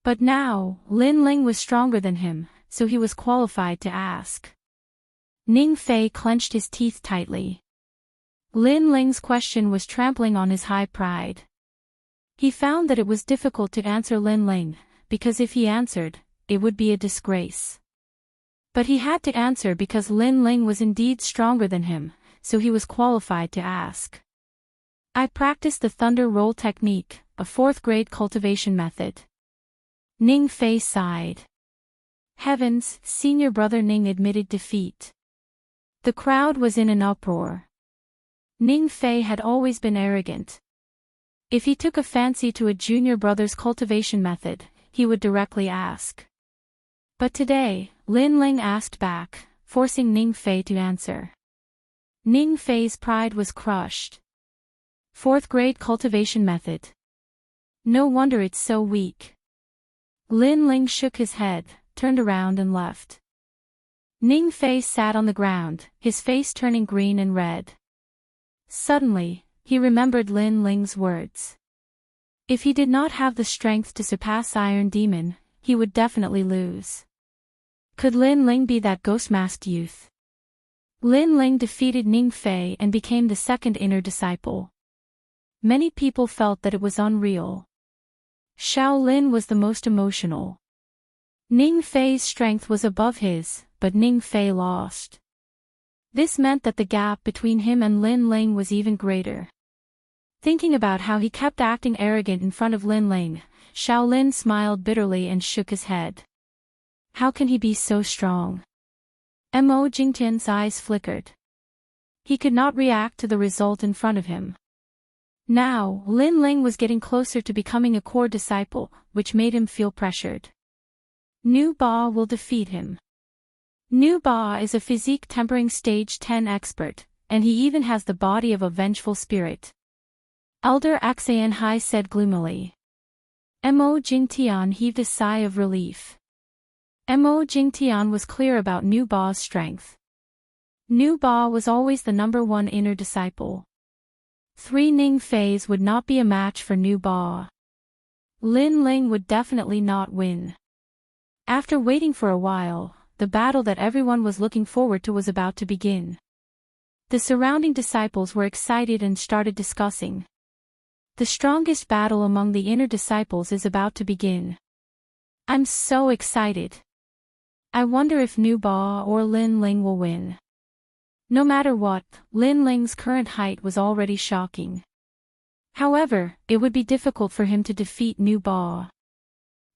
Speaker 1: But now, Lin Ling was stronger than him, so he was qualified to ask. Ning Fei clenched his teeth tightly. Lin Ling's question was trampling on his high pride. He found that it was difficult to answer Lin Ling, because if he answered, it would be a disgrace. But he had to answer because Lin Ling was indeed stronger than him, so he was qualified to ask. I practice the thunder roll technique, a 4th-grade cultivation method. Ning Fei sighed. Heavens, senior brother Ning admitted defeat. The crowd was in an uproar. Ning Fei had always been arrogant. If he took a fancy to a junior brother's cultivation method, he would directly ask. But today, Lin Ling asked back, forcing Ning Fei to answer. Ning Fei's pride was crushed. 4th-grade cultivation method. No wonder it's so weak. Lin Ling shook his head, turned around and left. Ning Fei sat on the ground, his face turning green and red. Suddenly, he remembered Lin Ling's words. If he did not have the strength to surpass Iron Demon, he would definitely lose. Could Lin Ling be that ghost-masked youth? Lin Ling defeated Ning Fei and became the 2nd inner disciple. Many people felt that it was unreal. Xiao Lin was the most emotional. Ning Fei's strength was above his, but Ning Fei lost. This meant that the gap between him and Lin Ling was even greater. Thinking about how he kept acting arrogant in front of Lin Ling, Shaolin smiled bitterly and shook his head. How can he be so strong? Mo Jingtian's eyes flickered. He could not react to the result in front of him. Now, Lin Ling was getting closer to becoming a core disciple, which made him feel pressured. Nu Ba will defeat him. Nu Ba is a physique tempering stage 10 expert, and he even has the body of a vengeful spirit. Elder Axayan Hai said gloomily. Mo Jingtian heaved a sigh of relief. Mo Jingtian was clear about Nu Ba's strength. Nu Ba was always the #1 inner disciple. 3 Ning Feis would not be a match for Nu Ba. Lin Ling would definitely not win. After waiting for a while, the battle that everyone was looking forward to was about to begin. The surrounding disciples were excited and started discussing. The strongest battle among the inner disciples is about to begin. I'm so excited. I wonder if Nu Ba or Lin Ling will win. No matter what, Lin Ling's current height was already shocking. However, it would be difficult for him to defeat Nu Ba.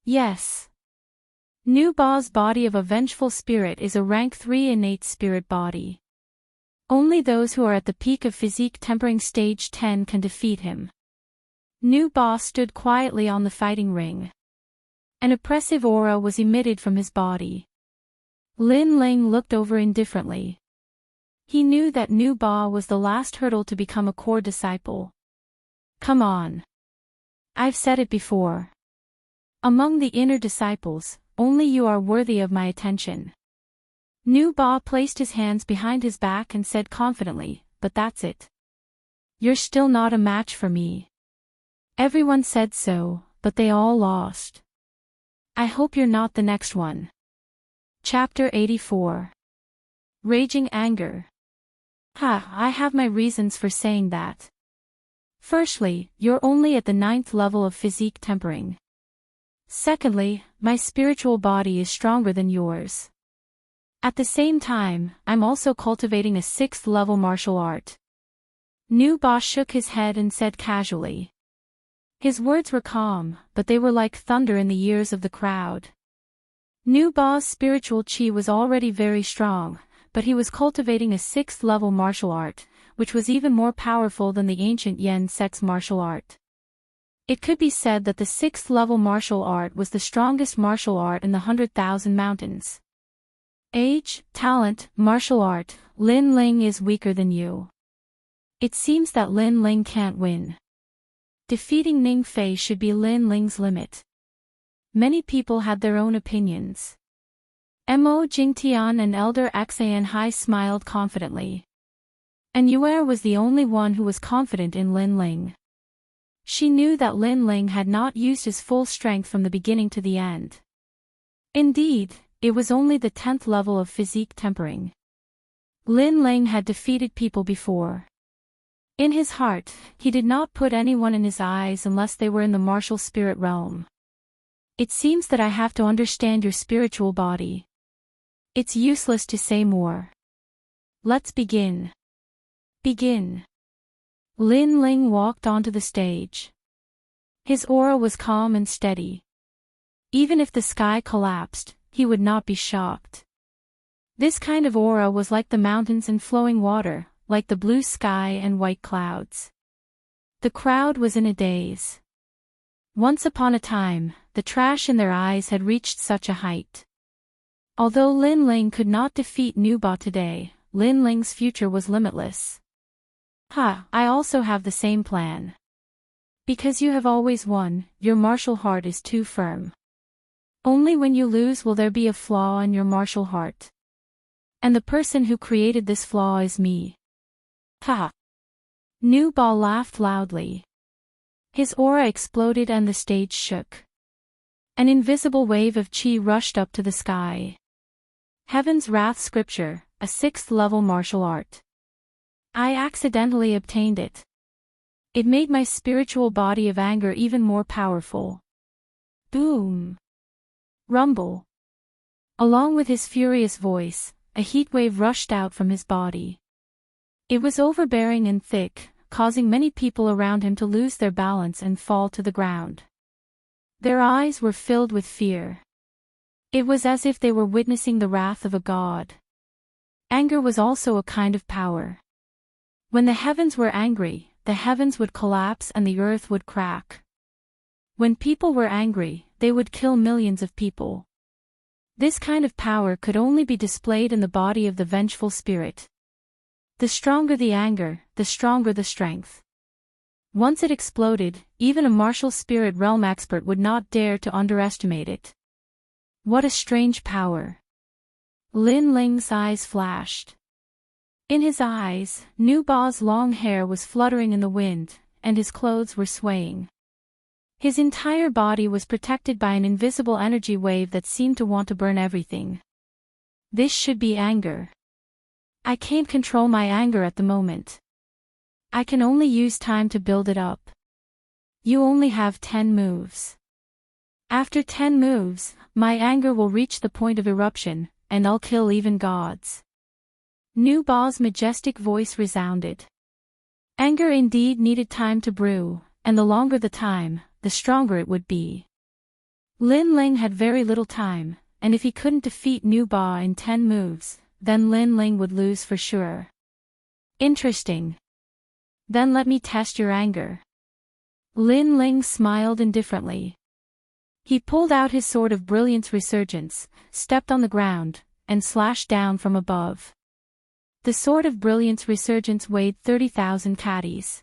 Speaker 1: Yes. Nu Ba's body of a vengeful spirit is a rank 3 innate spirit body. Only those who are at the peak of physique tempering stage 10 can defeat him. Nu Ba stood quietly on the fighting ring. An oppressive aura was emitted from his body. Lin Ling looked over indifferently. He knew that Nu Ba was the last hurdle to become a core disciple. Come on. I've said it before. Among the inner disciples, only you are worthy of my attention. Nu Ba placed his hands behind his back and said confidently, but that's it. You're still not a match for me. Everyone said so, but they all lost. I hope you're not the next one. Chapter 84. Raging Anger. I have my reasons for saying that. Firstly, you're only at the 9th level of physique tempering. Secondly, my spiritual body is stronger than yours. At the same time, I'm also cultivating a 6th level martial art. Nu Ba shook his head and said casually. His words were calm, but they were like thunder in the ears of the crowd. Nu Ba's spiritual chi was already very strong, but he was cultivating a 6th level martial art, which was even more powerful than the ancient Yen sect's martial art. It could be said that the 6th level martial art was the strongest martial art in the 100,000 mountains. Age, talent, martial art, Lin Ling is weaker than you. It seems that Lin Ling can't win. Defeating Ning Fei should be Lin Ling's limit. Many people had their own opinions. Mo Jingtian and Elder Axayan Hai smiled confidently. And Yuer was the only one who was confident in Lin Ling. She knew that Lin Ling had not used his full strength from the beginning to the end. Indeed, it was only the 10th level of physique tempering. Lin Ling had defeated people before. In his heart, he did not put anyone in his eyes unless they were in the martial spirit realm. It seems that I have to understand your spiritual body. It's useless to say more. Let's begin. Begin. Lin Ling walked onto the stage. His aura was calm and steady. Even if the sky collapsed, he would not be shocked. This kind of aura was like the mountains and flowing water, like the blue sky and white clouds. The crowd was in a daze. Once upon a time, the trash in their eyes had reached such a height. Although Lin Ling could not defeat Nu Ba today, Lin Ling's future was limitless. I also have the same plan. Because you have always won, your martial heart is too firm. Only when you lose will there be a flaw in your martial heart. And the person who created this flaw is me. Nu Ba laughed loudly. His aura exploded and the stage shook. An invisible wave of chi rushed up to the sky. Heaven's Wrath Scripture, a 6th level martial art. I accidentally obtained it. It made my spiritual body of anger even more powerful. Boom. Rumble. Along with his furious voice, a heat wave rushed out from his body. It was overbearing and thick, causing many people around him to lose their balance and fall to the ground. Their eyes were filled with fear. It was as if they were witnessing the wrath of a god. Anger was also a kind of power. When the heavens were angry, the heavens would collapse and the earth would crack. When people were angry, they would kill millions of people. This kind of power could only be displayed in the body of the vengeful spirit. The stronger the anger, the stronger the strength. Once it exploded, even a martial spirit realm expert would not dare to underestimate it. What a strange power. Lin Ling's eyes flashed. In his eyes, Nu Ba's long hair was fluttering in the wind, and his clothes were swaying. His entire body was protected by an invisible energy wave that seemed to want to burn everything. This should be anger. I can't control my anger at the moment. I can only use time to build it up. You only have 10 moves. After 10 moves, my anger will reach the point of eruption, and I'll kill even gods. Nu Ba's majestic voice resounded. Anger indeed needed time to brew, and the longer the time, the stronger it would be. Lin Ling had very little time, and if he couldn't defeat Nu Ba in 10 moves, then Lin Ling would lose for sure. Interesting. Then let me test your anger. Lin Ling smiled indifferently. He pulled out his sword of brilliance resurgence, stepped on the ground, and slashed down from above. The sword of brilliance resurgence weighed 30,000 catties.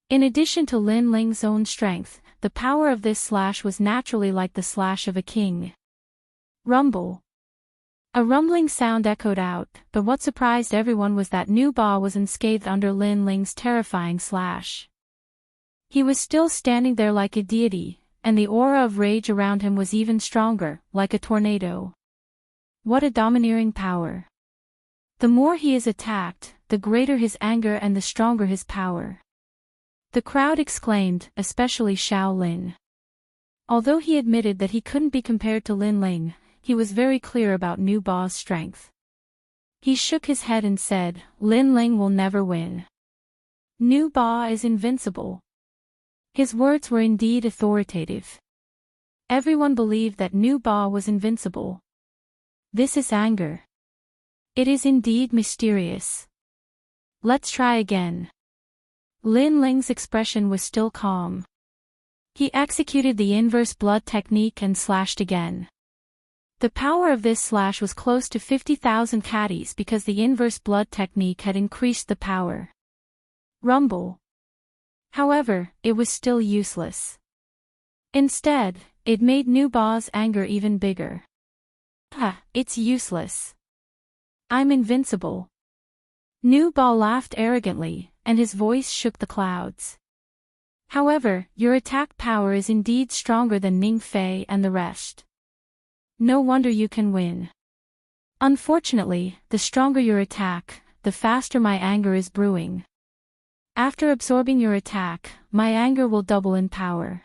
Speaker 1: In addition to Lin Ling's own strength, the power of this slash was naturally like the slash of a king. Rumble. A rumbling sound echoed out, but what surprised everyone was that Nu Ba was unscathed under Lin Ling's terrifying slash. He was still standing there like a deity, and the aura of rage around him was even stronger, like a tornado. What a domineering power. The more he is attacked, the greater his anger and the stronger his power. The crowd exclaimed, especially Xiao Lin. Although he admitted that he couldn't be compared to Lin Ling, he was very clear about Nu Ba's strength. He shook his head and said, Lin Ling will never win. Nu Ba is invincible. His words were indeed authoritative. Everyone believed that Nu Ba was invincible. This is anger. It is indeed mysterious. Let's try again. Lin Ling's expression was still calm. He executed the inverse blood technique and slashed again. The power of this slash was close to 50,000 catties because the inverse blood technique had increased the power. Rumble. However, it was still useless. Instead, it made Nu Ba's anger even bigger. It's useless. I'm invincible. Nu Ba laughed arrogantly, and his voice shook the clouds. However, your attack power is indeed stronger than Ning Fei and the rest. No wonder you can win. Unfortunately, the stronger your attack, the faster my anger is brewing. After absorbing your attack, my anger will double in power.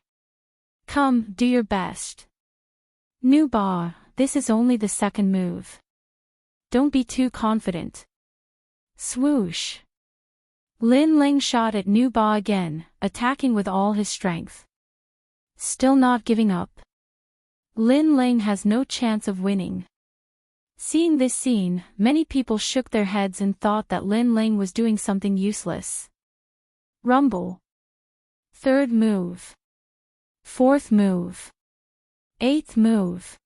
Speaker 1: Come, do your best. Nu Ba, this is only the second move. Don't be too confident. Swoosh. Lin Ling shot at Nu Ba again, attacking with all his strength. Still not giving up. Lin Ling has no chance of winning. Seeing this scene, many people shook their heads and thought that Lin Ling was doing something useless. Rumble. Third move. Fourth move. Eighth move.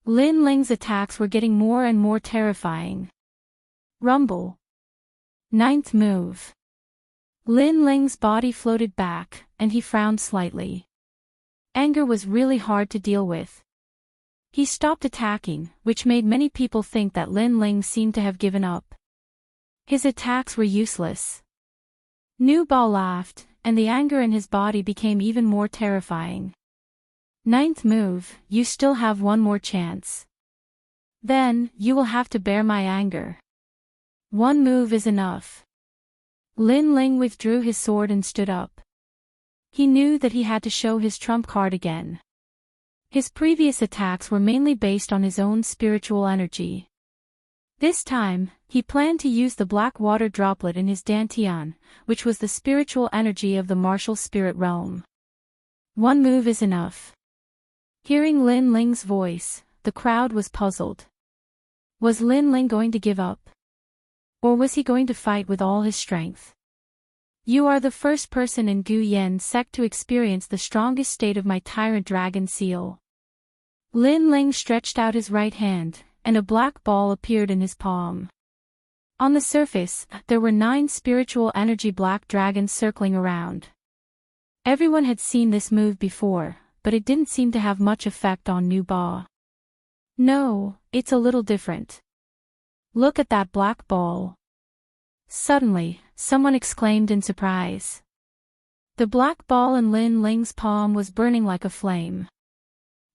Speaker 1: Lin Ling's attacks were getting more and more terrifying. Rumble. Ninth move. Lin Ling's body floated back, and he frowned slightly. Anger was really hard to deal with. He stopped attacking, which made many people think that Lin Ling seemed to have given up. His attacks were useless. Nu Ba laughed, and the anger in his body became even more terrifying. Ninth move, you still have one more chance. Then, you will have to bear my anger. One move is enough. Lin Ling withdrew his sword and stood up. He knew that he had to show his trump card again. His previous attacks were mainly based on his own spiritual energy. This time, he planned to use the black water droplet in his dantian, which was the spiritual energy of the martial spirit realm. One move is enough. Hearing Lin Ling's voice, the crowd was puzzled. Was Lin Ling going to give up? Or was he going to fight with all his strength? You are the first person in Gu Yen's sect to experience the strongest state of my tyrant dragon seal. Lin Ling stretched out his right hand, and a black ball appeared in his palm. On the surface, there were 9 spiritual energy black dragons circling around. Everyone had seen this move before, but it didn't seem to have much effect on Nu Ba. No, it's a little different. Look at that black ball. Suddenly, someone exclaimed in surprise. The black ball in Lin Ling's palm was burning like a flame.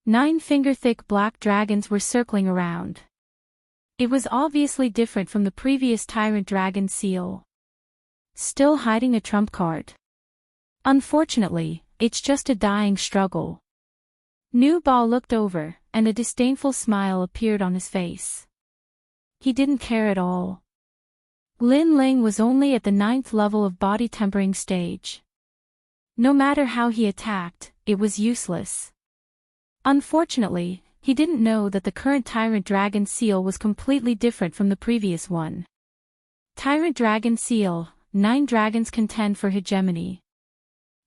Speaker 1: 9 finger-thick black dragons were circling around. It was obviously different from the previous tyrant dragon seal. Still hiding a trump card. Unfortunately, it's just a dying struggle. Nu Ba looked over, and a disdainful smile appeared on his face. He didn't care at all. Lin Ling was only at the 9th level of body tempering stage. No matter how he attacked, it was useless. Unfortunately, he didn't know that the current Tyrant Dragon Seal was completely different from the previous one. Tyrant Dragon Seal, 9 dragons contend for hegemony.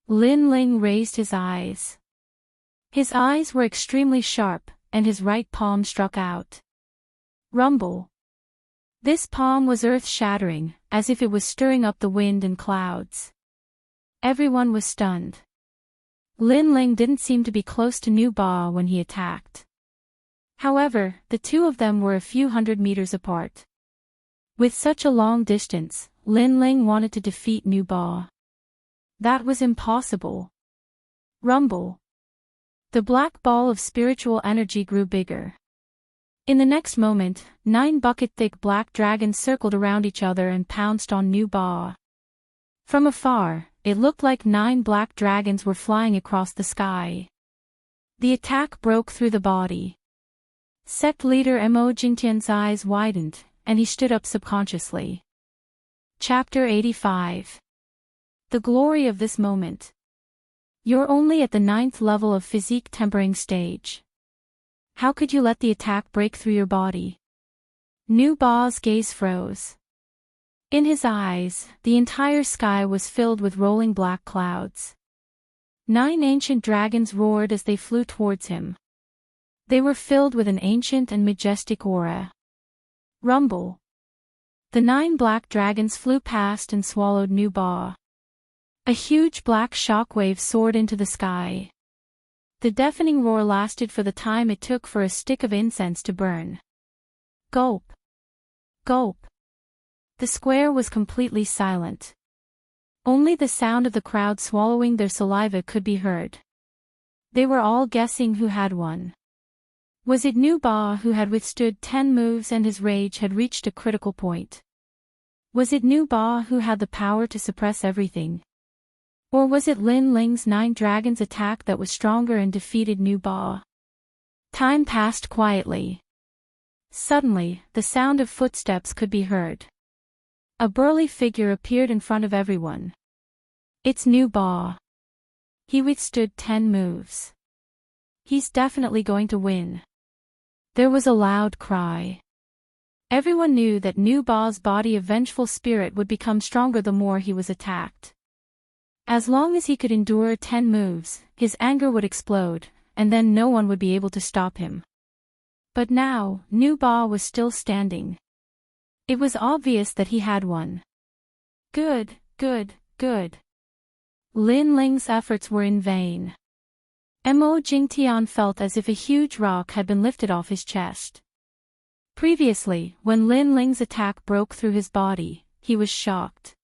Speaker 1: Lin Ling raised his eyes. His eyes were extremely sharp, and his right palm struck out. Rumble. This palm was earth-shattering, as if it was stirring up the wind and clouds. Everyone was stunned. Lin Ling didn't seem to be close to Nu Ba when he attacked. However, the two of them were a few hundred meters apart. With such a long distance, Lin Ling wanted to defeat Nu Ba. That was impossible. Rumble. The black ball of spiritual energy grew bigger. In the next moment, 9 bucket-thick black dragons circled around each other and pounced on Nu Ba. From afar, it looked like 9 black dragons were flying across the sky. The attack broke through the body. Sect leader Mo Jingtian's eyes widened, and he stood up subconsciously. Chapter 85. The glory of this moment. You're only at the 9th level of physique tempering stage. How could you let the attack break through your body? Nu Ba's gaze froze. In his eyes, the entire sky was filled with rolling black clouds. 9 ancient dragons roared as they flew towards him. They were filled with an ancient and majestic aura. Rumble. The 9 black dragons flew past and swallowed Nu Ba. A huge black shockwave soared into the sky. The deafening roar lasted for the time it took for a stick of incense to burn. Gulp. Gulp. The square was completely silent. Only the sound of the crowd swallowing their saliva could be heard. They were all guessing who had won. Was it Nu Ba who had withstood 10 moves and his rage had reached a critical point? Was it Nu Ba who had the power to suppress everything? Or was it Lin Ling's 9 dragons attack that was stronger and defeated Nu Ba? Time passed quietly. Suddenly, the sound of footsteps could be heard. A burly figure appeared in front of everyone. It's Nu Ba. He withstood 10 moves. He's definitely going to win. There was a loud cry. Everyone knew that Nu Ba's body of vengeful spirit would become stronger the more he was attacked. As long as he could endure 10 moves, his anger would explode, and then no one would be able to stop him. But now, Nu Ba was still standing. It was obvious that he had won. Good, good, good. Lin Ling's efforts were in vain. Mo Jingtian felt as if a huge rock had been lifted off his chest. Previously, when Lin Ling's attack broke through his body, he was shocked.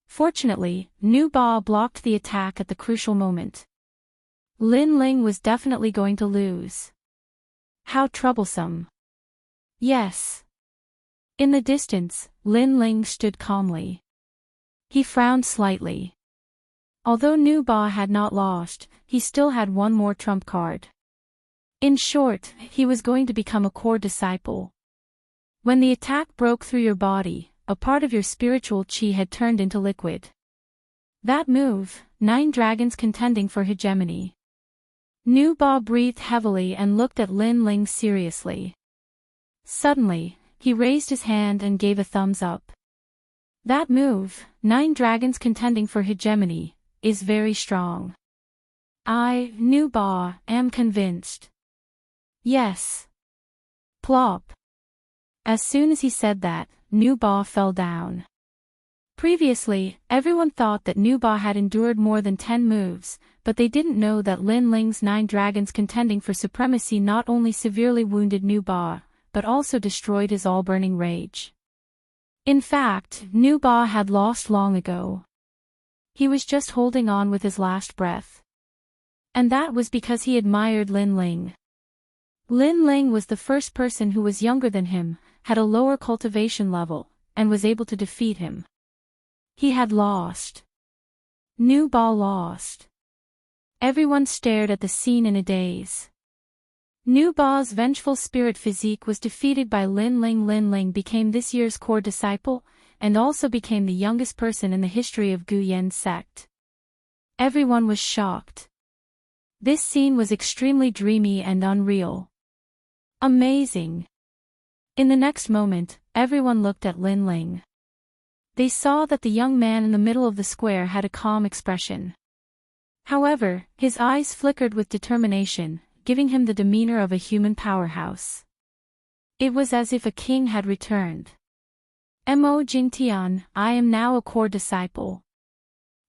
Speaker 1: Fortunately, Nu Ba blocked the attack at the crucial moment. Lin Ling was definitely going to lose. How troublesome. Yes. In the distance, Lin Ling stood calmly. He frowned slightly. Although Nu Ba had not lost, he still had one more trump card. In short, he was going to become a core disciple. When the attack broke through your body, a part of your spiritual chi had turned into liquid. That move, 9 dragons contending for hegemony. Nu Ba breathed heavily and looked at Lin Ling seriously. Suddenly, he raised his hand and gave a thumbs up. That move, 9 dragons contending for hegemony, is very strong. I, Nu Ba, am convinced. Yes. Plop. As soon as he said that, Nu Ba fell down. Previously, everyone thought that Nu Ba had endured more than 10 moves, but they didn't know that Lin Ling's 9 dragons contending for supremacy not only severely wounded Nu Ba, but also destroyed his all-burning rage. In fact, Nu Ba had lost long ago. He was just holding on with his last breath. And that was because he admired Lin Ling. Lin Ling was the first person who was younger than him, had a lower cultivation level, and was able to defeat him. He had lost. Nu Ba lost. Everyone stared at the scene in a daze. Nu Ba's vengeful spirit physique was defeated by Lin Ling. Lin Ling became this year's core disciple, and also became the youngest person in the history of Gu Yen's sect. Everyone was shocked. This scene was extremely dreamy and unreal. Amazing. In the next moment, everyone looked at Lin Ling. They saw that the young man in the middle of the square had a calm expression. However, his eyes flickered with determination, giving him the demeanor of a human powerhouse. It was as if a king had returned. Mo Jingtian, I am now a core disciple.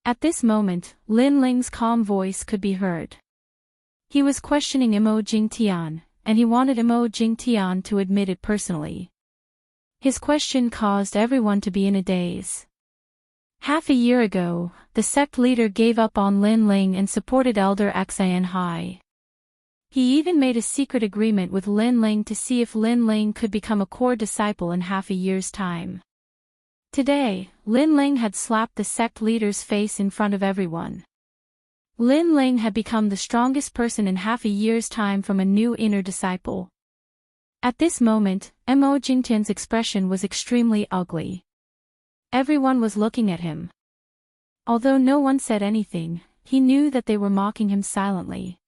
Speaker 1: At this moment, Lin Ling's calm voice could be heard. He was questioning Mo Jingtian, and he wanted Mo Jingtian to admit it personally. His question caused everyone to be in a daze. Half a year ago, the sect leader gave up on Lin Ling and supported Elder Xian Hai. He even made a secret agreement with Lin Ling to see if Lin Ling could become a core disciple in half a year's time. Today, Lin Ling had slapped the sect leader's face in front of everyone. Lin Ling had become the strongest person in half a year's time from a new inner disciple. At this moment, Mo Jingtian's expression was extremely ugly. Everyone was looking at him. Although no one said anything, he knew that they were mocking him silently.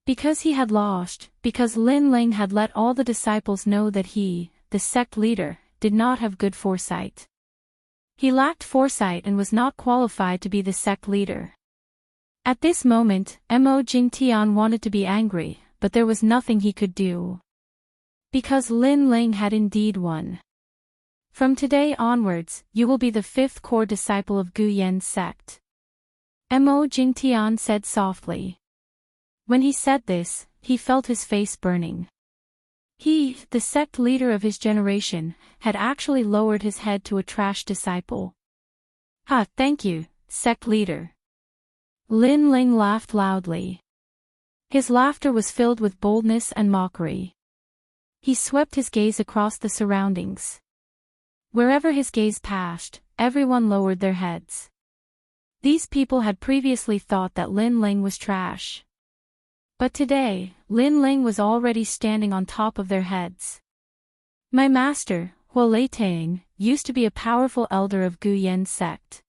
Speaker 1: Because he had lost, because Lin Ling had let all the disciples know that he, the sect leader, did not have good foresight. He lacked foresight and was not qualified to be the sect leader. At this moment, Mo Jingtian wanted to be angry, but there was nothing he could do. Because Lin Ling had indeed won. From today onwards, you will be the 5th core disciple of Gu Yen's sect. Mo Jingtian said softly. When he said this, he felt his face burning. He, the sect leader of his generation, had actually lowered his head to a trash disciple. Ha, thank you, sect leader. Lin Ling laughed loudly. His laughter was filled with boldness and mockery. He swept his gaze across the surroundings. Wherever his gaze passed, everyone lowered their heads. These people had previously thought that Lin Ling was trash. But today, Lin Ling was already standing on top of their heads. My master, Huoleitang, used to be a powerful elder of Gu Yen's sect.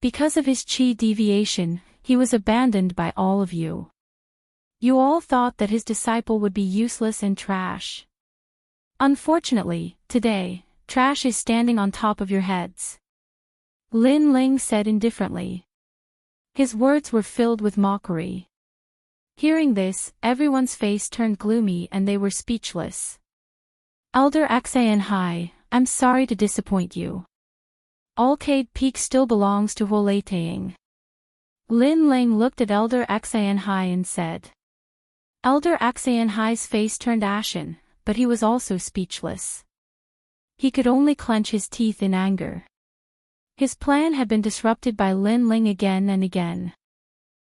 Speaker 1: Because of his chi deviation, he was abandoned by all of you. You all thought that his disciple would be useless and trash. Unfortunately, today, trash is standing on top of your heads. Lin Ling said indifferently. His words were filled with mockery. Hearing this, everyone's face turned gloomy and they were speechless. Elder Xian Hai, I'm sorry to disappoint you. Alcade Peak still belongs to Huoleitang. Lin Ling looked at Elder Xian Hai and said. Elder Xian Hai's face turned ashen, but he was also speechless. He could only clench his teeth in anger. His plan had been disrupted by Lin Ling again and again.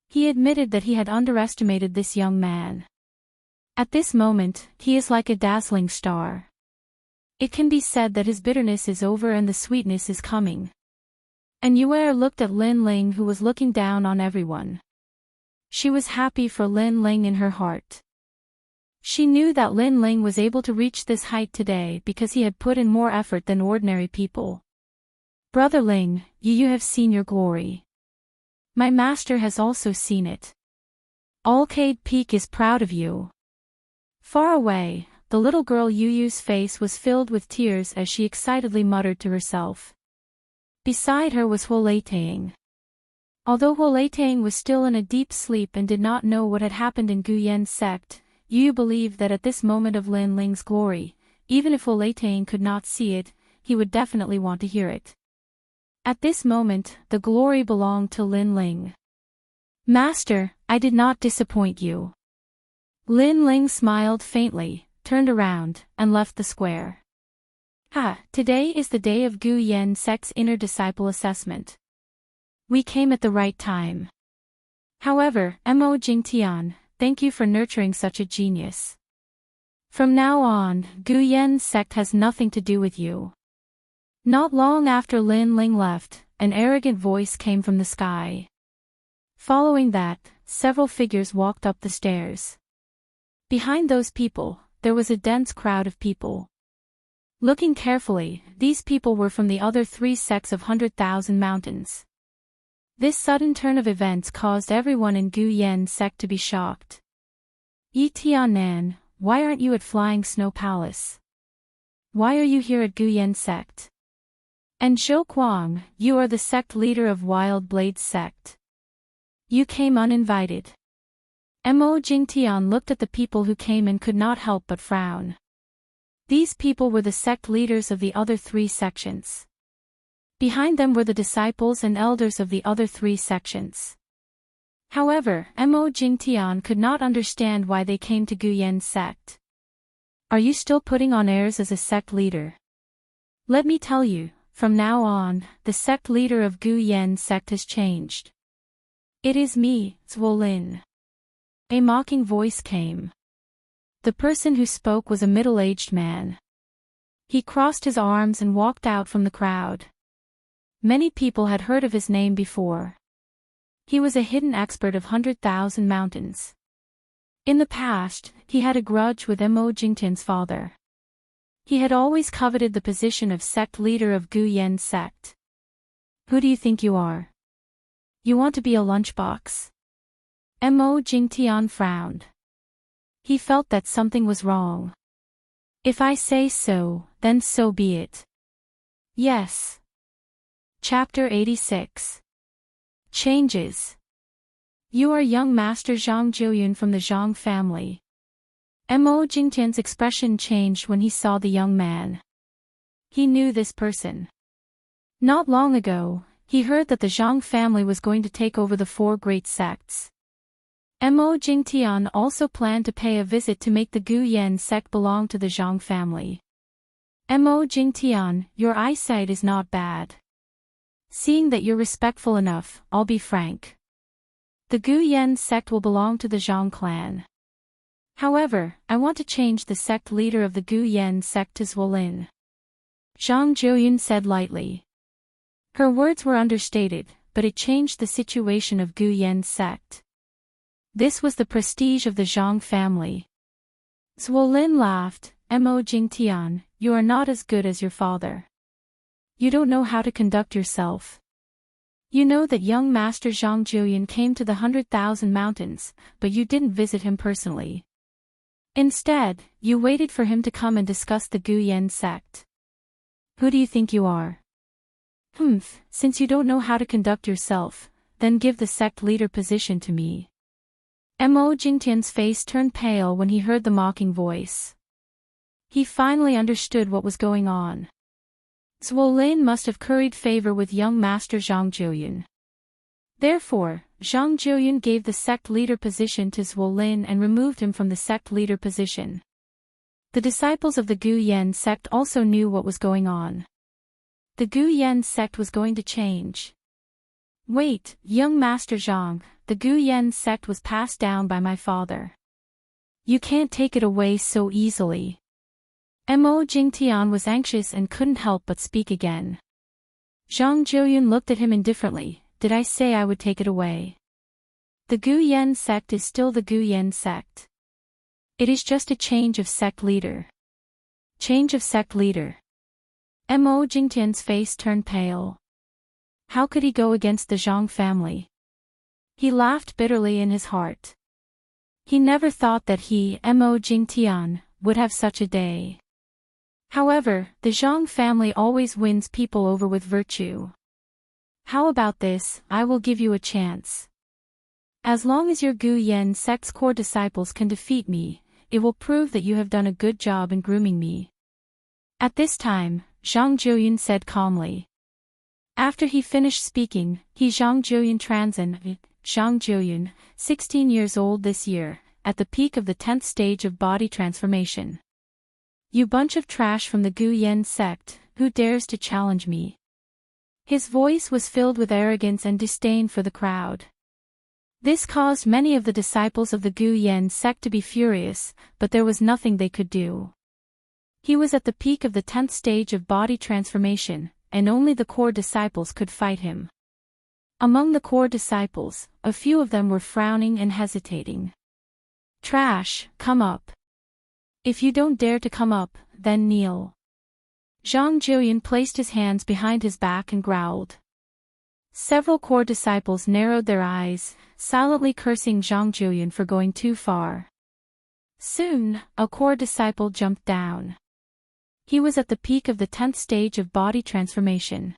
Speaker 1: He admitted that he had underestimated this young man. At this moment, he is like a dazzling star. It can be said that his bitterness is over and the sweetness is coming. And Yuer looked at Lin Ling, who was looking down on everyone. She was happy for Lin Ling in her heart. She knew that Lin Ling was able to reach this height today because he had put in more effort than ordinary people. Brother Ling, you have seen your glory. My master has also seen it. Arcade Peak is proud of you. Far away, the little girl Yuyu's face was filled with tears as she excitedly muttered to herself. Beside her was Huoleitang. Although Huoleitang was still in a deep sleep and did not know what had happened in Guyen's sect, Yu believed that at this moment of Lin Ling's glory, even if Huoleitang could not see it, he would definitely want to hear it. At this moment, the glory belonged to Lin Ling. Master, I did not disappoint you. Lin Ling smiled faintly, turned around, and left the square. Today is the day of Guyen sect's inner disciple assessment. We came at the right time. However, Mo Jingtian, thank you for nurturing such a genius. From now on, Guyen sect has nothing to do with you. Not long after Lin Ling left, an arrogant voice came from the sky. Following that, several figures walked up the stairs. Behind those people, there was a dense crowd of people. Looking carefully, these people were from the other 3 sects of 100,000 mountains. This sudden turn of events caused everyone in Guyen sect to be shocked. Yi Tianan, why aren't you at Flying Snow Palace? Why are you here at Guyen sect? And Zhou Kuang, you are the sect leader of Wild Blades sect. You came uninvited. Mo Jingtian looked at the people who came and could not help but frown. These people were the sect leaders of the other 3 sections. Behind them were the disciples and elders of the other 3 sections. However, Mo Jingtian could not understand why they came to Guyen sect. Are you still putting on airs as a sect leader? Let me tell you, from now on, the sect leader of Guyen sect has changed. It is me, Zuolin. A mocking voice came. The person who spoke was a middle-aged man. He crossed his arms and walked out from the crowd. Many people had heard of his name before. He was a hidden expert of 100,000 mountains. In the past, he had a grudge with Mo Jingtian's father. He had always coveted the position of sect leader of Guyen sect. Who do you think you are? You want to be a lunchbox? Mo Jingtian frowned. He felt that something was wrong. If I say so, then so be it. Yes. Chapter 86. Changes. You are young Master Zhang Jiuyun from the Zhang family. Mo Jingtian's expression changed when he saw the young man. He knew this person. Not long ago, he heard that the Zhang family was going to take over the 4 great sects. Mo Jingtian also planned to pay a visit to make the Guyen sect belong to the Zhang family. Mo Jingtian, your eyesight is not bad. Seeing that you're respectful enough, I'll be frank. The Guyen sect will belong to the Zhang clan. However, I want to change the sect leader of the Guyen sect to Zuolin. Zhang Jiuyun said lightly. Her words were understated, but it changed the situation of Guyen sect. This was the prestige of the Zhang family. Zuolin laughed. Mo Jingtian, you are not as good as your father. You don't know how to conduct yourself. You know that young Master Zhang Jiuyun came to the 100,000 mountains, but you didn't visit him personally. Instead, you waited for him to come and discuss the Guyen sect. Who do you think you are? Since you don't know how to conduct yourself, then give the sect leader position to me. Mo Jingtian's face turned pale when he heard the mocking voice. He finally understood what was going on. Zuolin must have curried favor with young Master Zhang Jiuyun. Therefore, Zhang Jiuyun gave the sect leader position to Zuolin and removed him from the sect leader position. The disciples of the Guyen sect also knew what was going on. The Guyen sect was going to change. Wait, young Master Zhang, the Guyen sect was passed down by my father. You can't take it away so easily. Mo Jingtian was anxious and couldn't help but speak again. Zhang Jiuyun looked at him indifferently. Did I say I would take it away? The Guyen sect is still the Guyen sect. It is just a change of sect leader. Change of sect leader. Mo Jingtian's face turned pale. How could he go against the Zhang family? He laughed bitterly in his heart. He never thought that he, Mo Jingtian, would have such a day. However, the Zhang family always wins people over with virtue. How about this? I will give you a chance. As long as your Gu Yen sect's core disciples can defeat me, it will prove that you have done a good job in grooming me. At this time, Zhang Jiuyun said calmly. After he finished speaking, Zhang Jiuyun transited. Zhang Jiuyun, 16 years old this year, at the peak of the 10th stage of body transformation. You bunch of trash from the Gu Yen sect, who dares to challenge me? His voice was filled with arrogance and disdain for the crowd. This caused many of the disciples of the Gu Yen sect to be furious, but there was nothing they could do. He was at the peak of the 10th stage of body transformation, and only the core disciples could fight him. Among the core disciples, a few of them were frowning and hesitating. Trash, come up. If you don't dare to come up, then kneel. Zhang Jiuyun placed his hands behind his back and growled. Several core disciples narrowed their eyes, silently cursing Zhang Jiuyun for going too far. Soon, a core disciple jumped down. He was at the peak of the 10th stage of body transformation.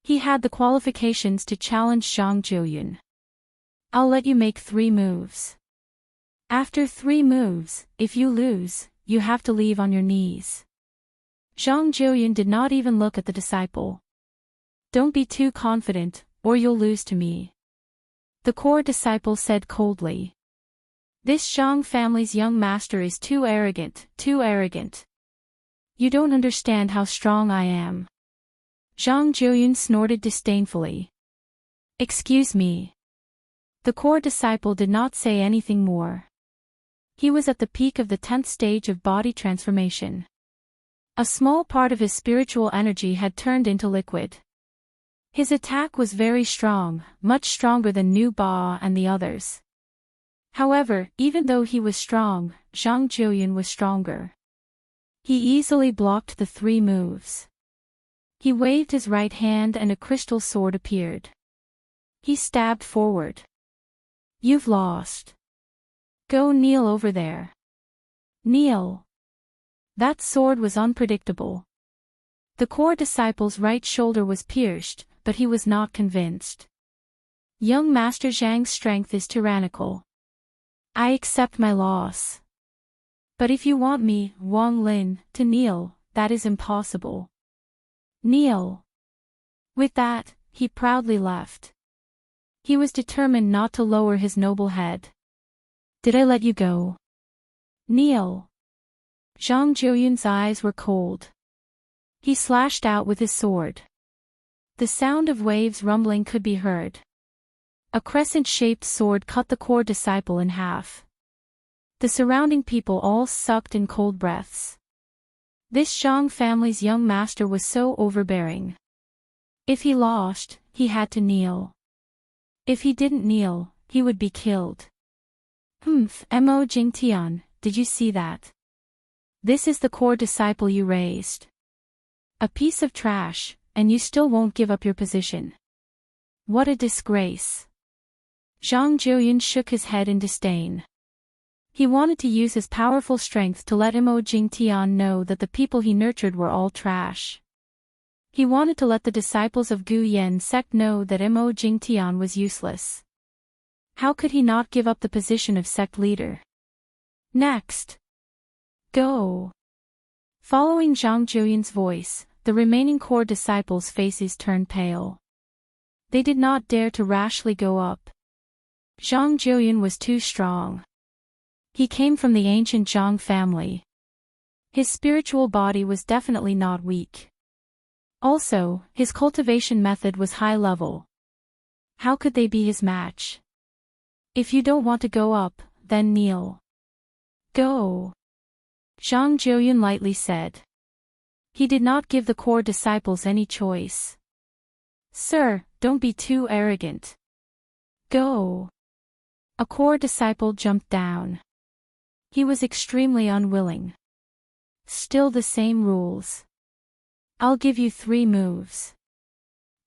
Speaker 1: He had the qualifications to challenge Zhang Jiuyun. I'll let you make 3 moves. After 3 moves, if you lose, you have to leave on your knees. Zhang Jiuyun did not even look at the disciple. Don't be too confident, or you'll lose to me. The core disciple said coldly. This Zhang family's young master is too arrogant, too arrogant. You don't understand how strong I am. Zhang Jiuyun snorted disdainfully. Excuse me. The core disciple did not say anything more. He was at the peak of the 10th stage of body transformation. A small part of his spiritual energy had turned into liquid. His attack was very strong, much stronger than Nu Ba and the others. However, even though he was strong, Zhang Jiuyun was stronger. He easily blocked the 3 moves. He waved his right hand and a crystal sword appeared. He stabbed forward. You've lost. Go kneel over there. Kneel. That sword was unpredictable. The core disciple's right shoulder was pierced, but he was not convinced. Young Master Zhang's strength is tyrannical. I accept my loss. But if you want me, Wang Lin, to kneel, that is impossible. Kneel. With that, he proudly left. He was determined not to lower his noble head. Did I let you go? Kneel. Zhang Jiuyun's eyes were cold. He slashed out with his sword. The sound of waves rumbling could be heard. A crescent-shaped sword cut the core disciple in half. The surrounding people all sucked in cold breaths. This Zhang family's young master was so overbearing. If he lost, he had to kneel. If he didn't kneel, he would be killed. Mo Jingtian, did you see that? This is the core disciple you raised. A piece of trash, and you still won't give up your position. What a disgrace. Zhang Jiuyun shook his head in disdain. He wanted to use his powerful strength to let Mo Jingtian know that the people he nurtured were all trash. He wanted to let the disciples of Gu Yen sect know that Mo Jingtian was useless. How could he not give up the position of sect leader? Next. Go. Following Zhang Jiuyun's voice, the remaining core disciples' faces turned pale. They did not dare to rashly go up. Zhang Jiuyun was too strong. He came from the ancient Zhang family. His spiritual body was definitely not weak. Also, his cultivation method was high level. How could they be his match? If you don't want to go up, then kneel. Go. Zhang Jiuyun lightly said. He did not give the core disciples any choice. Sir, don't be too arrogant. Go. A core disciple jumped down. He was extremely unwilling. Still the same rules. I'll give you 3 moves.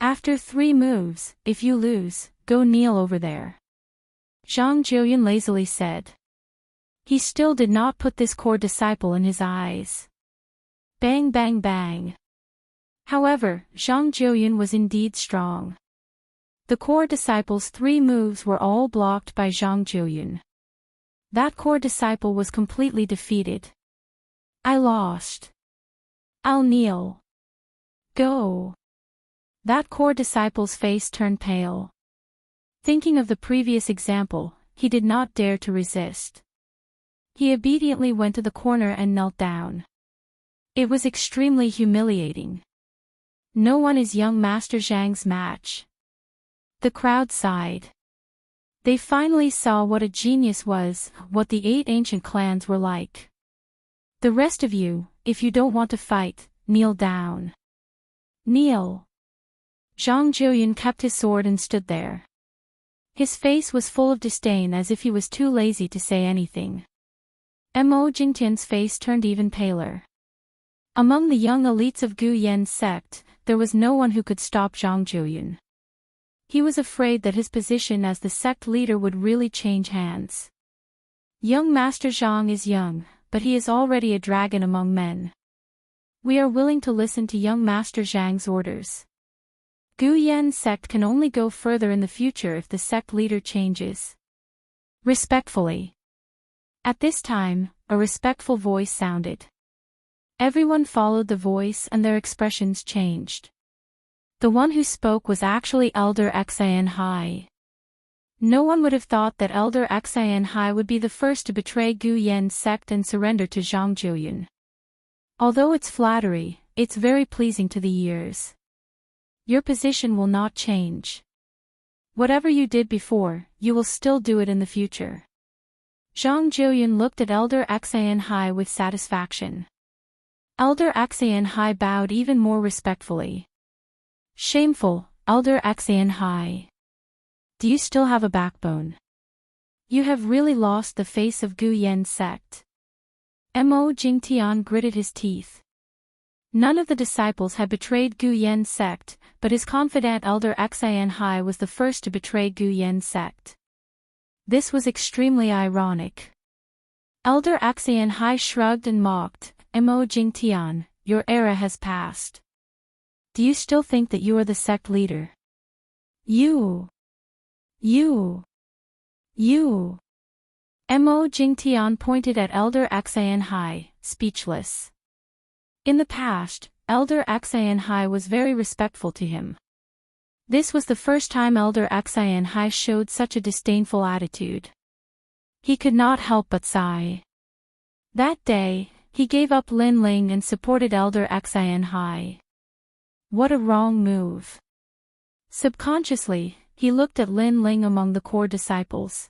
Speaker 1: After 3 moves, if you lose, go kneel over there. Zhang Jiuyun lazily said. He still did not put this core disciple in his eyes. Bang bang bang. However, Zhang Jiuyun was indeed strong. The core disciple's 3 moves were all blocked by Zhang Jiuyun. That core disciple was completely defeated. I lost. I'll kneel. Go. That core disciple's face turned pale. Thinking of the previous example, he did not dare to resist. He obediently went to the corner and knelt down. It was extremely humiliating. No one is young Master Zhang's match. The crowd sighed. They finally saw what a genius was, what the 8 ancient clans were like. The rest of you, if you don't want to fight, kneel down. Kneel. Zhang Jiuyun kept his sword and stood there. His face was full of disdain as if he was too lazy to say anything. Mo Jingtian's face turned even paler. Among the young elites of Gu Yan's sect, there was no one who could stop Zhang Jiuyun. He was afraid that his position as the sect leader would really change hands. Young Master Zhang is young, but he is already a dragon among men. We are willing to listen to young Master Zhang's orders. Gu Yan's sect can only go further in the future if the sect leader changes. Respectfully. At this time, a respectful voice sounded. Everyone followed the voice and their expressions changed. The one who spoke was actually Elder Xian Hai. No one would have thought that Elder Xian Hai would be the first to betray Gu Yan's sect and surrender to Zhang Jiuyun. Although it's flattery, it's very pleasing to the ears. Your position will not change. Whatever you did before, you will still do it in the future. Zhang Jiuyun looked at Elder Xian Hai with satisfaction. Elder Xian Hai bowed even more respectfully. Shameful, Elder Xian Hai. Do you still have a backbone? You have really lost the face of Gu Yan's sect. Mo Jingtian gritted his teeth. None of the disciples had betrayed Gu Yan's sect, but his confidant Elder Xian Hai was the first to betray Gu Yan's sect. This was extremely ironic. Elder Xian Hai shrugged and mocked. Mo Jingtian, your era has passed. Do you still think that you are the sect leader? You. Mo Jingtian pointed at Elder Xian Hai, speechless. In the past, Elder Xian Hai was very respectful to him. This was the first time Elder Xian Hai showed such a disdainful attitude. He could not help but sigh. That day, he gave up Lin Ling and supported Elder Xian Hai. What a wrong move. Subconsciously, he looked at Lin Ling among the core disciples.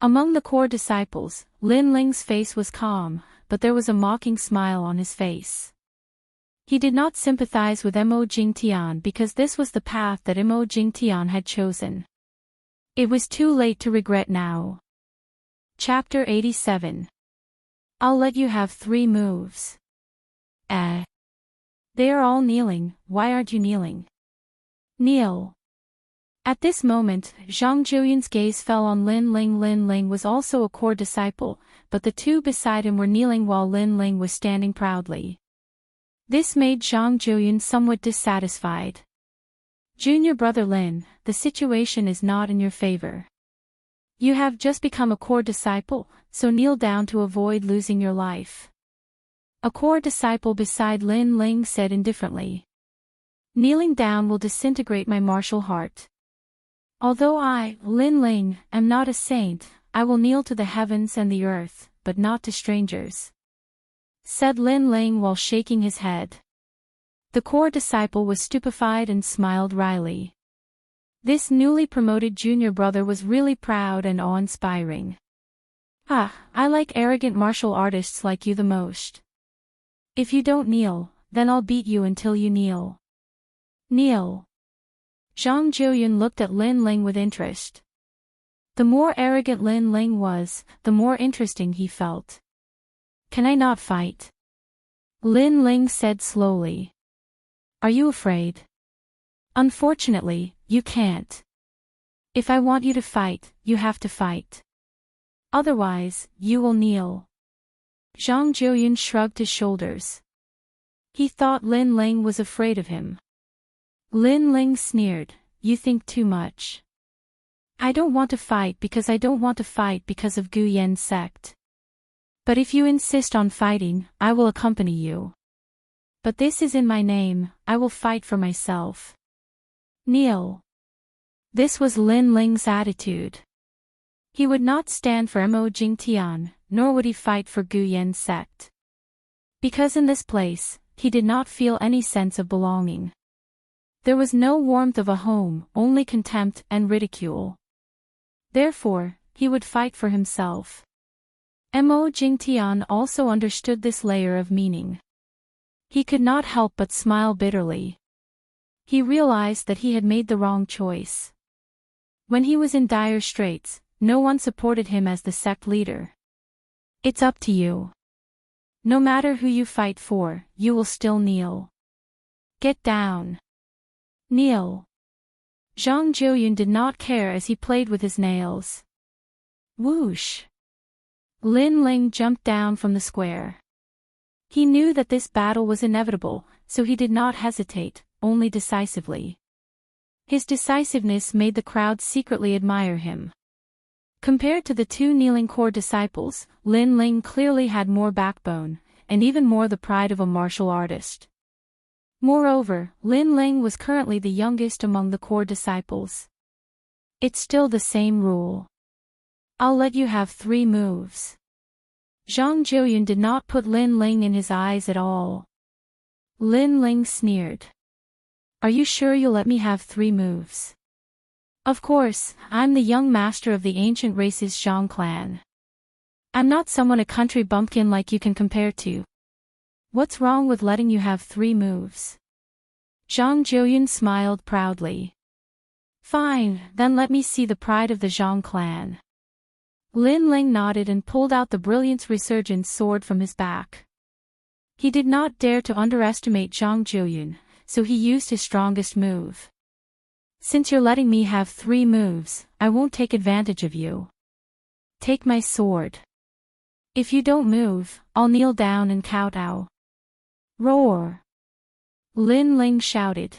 Speaker 1: Among the core disciples, Lin Ling's face was calm, but there was a mocking smile on his face. He did not sympathize with Mo Jingtian because this was the path that Mo Jingtian had chosen. It was too late to regret now. Chapter 87. I'll let you have 3 moves. They are all kneeling, why aren't you kneeling? Kneel. At this moment, Zhang Jiuyun's gaze fell on Lin Ling. Lin Ling was also a core disciple, but the 2 beside him were kneeling while Lin Ling was standing proudly. This made Zhang Jiuyun somewhat dissatisfied. Junior brother Lin, the situation is not in your favor. You have just become a core disciple, so kneel down to avoid losing your life. A core disciple beside Lin Ling said indifferently. Kneeling down will disintegrate my martial heart. Although I, Lin Ling, am not a saint, I will kneel to the heavens and the earth, but not to strangers. Said Lin Ling while shaking his head. The core disciple was stupefied and smiled wryly. This newly promoted junior brother was really proud and awe-inspiring. I like arrogant martial artists like you the most. If you don't kneel, then I'll beat you until you kneel. Kneel. Zhang Jiuyun looked at Lin Ling with interest. The more arrogant Lin Ling was, the more interesting he felt. Can I not fight? Lin Ling said slowly. Are you afraid? Unfortunately, you can't. If I want you to fight, you have to fight. Otherwise, you will kneel. Zhang Jiuyun shrugged his shoulders. He thought Lin Ling was afraid of him. Lin Ling sneered, you think too much. I don't want to fight because I don't want to fight because of Gu Yan's sect. But if you insist on fighting, I will accompany you. But this is in my name, I will fight for myself. Kneel. This was Lin Ling's attitude. He would not stand for Mo Jingtian, nor would he fight for Gu Yan's sect. Because in this place, he did not feel any sense of belonging. There was no warmth of a home, only contempt and ridicule. Therefore, he would fight for himself. Mo Jingtian also understood this layer of meaning. He could not help but smile bitterly. He realized that he had made the wrong choice. When he was in dire straits, no one supported him as the sect leader. It's up to you. No matter who you fight for, you will still kneel. Get down. Kneel. Zhang Jiuyun did not care as he played with his nails. Whoosh. Lin Ling jumped down from the square. He knew that this battle was inevitable, so he did not hesitate, only decisively. His decisiveness made the crowd secretly admire him. Compared to the two kneeling core disciples, Lin Ling clearly had more backbone, and even more the pride of a martial artist. Moreover, Lin Ling was currently the youngest among the core disciples. It's still the same rule. I'll let you have 3 moves. Zhang Jiuyun did not put Lin Ling in his eyes at all. Lin Ling sneered. Are you sure you'll let me have 3 moves? Of course, I'm the young master of the ancient race's Zhang clan. I'm not someone a country bumpkin like you can compare to. What's wrong with letting you have 3 moves? Zhang Jiuyun smiled proudly. Fine, then let me see the pride of the Zhang clan. Lin Ling nodded and pulled out the Brilliance Resurgence sword from his back. He did not dare to underestimate Zhang Jiuyun, so he used his strongest move. Since you're letting me have 3 moves, I won't take advantage of you. Take my sword. If you don't move, I'll kneel down and kowtow. Roar! Lin Ling shouted.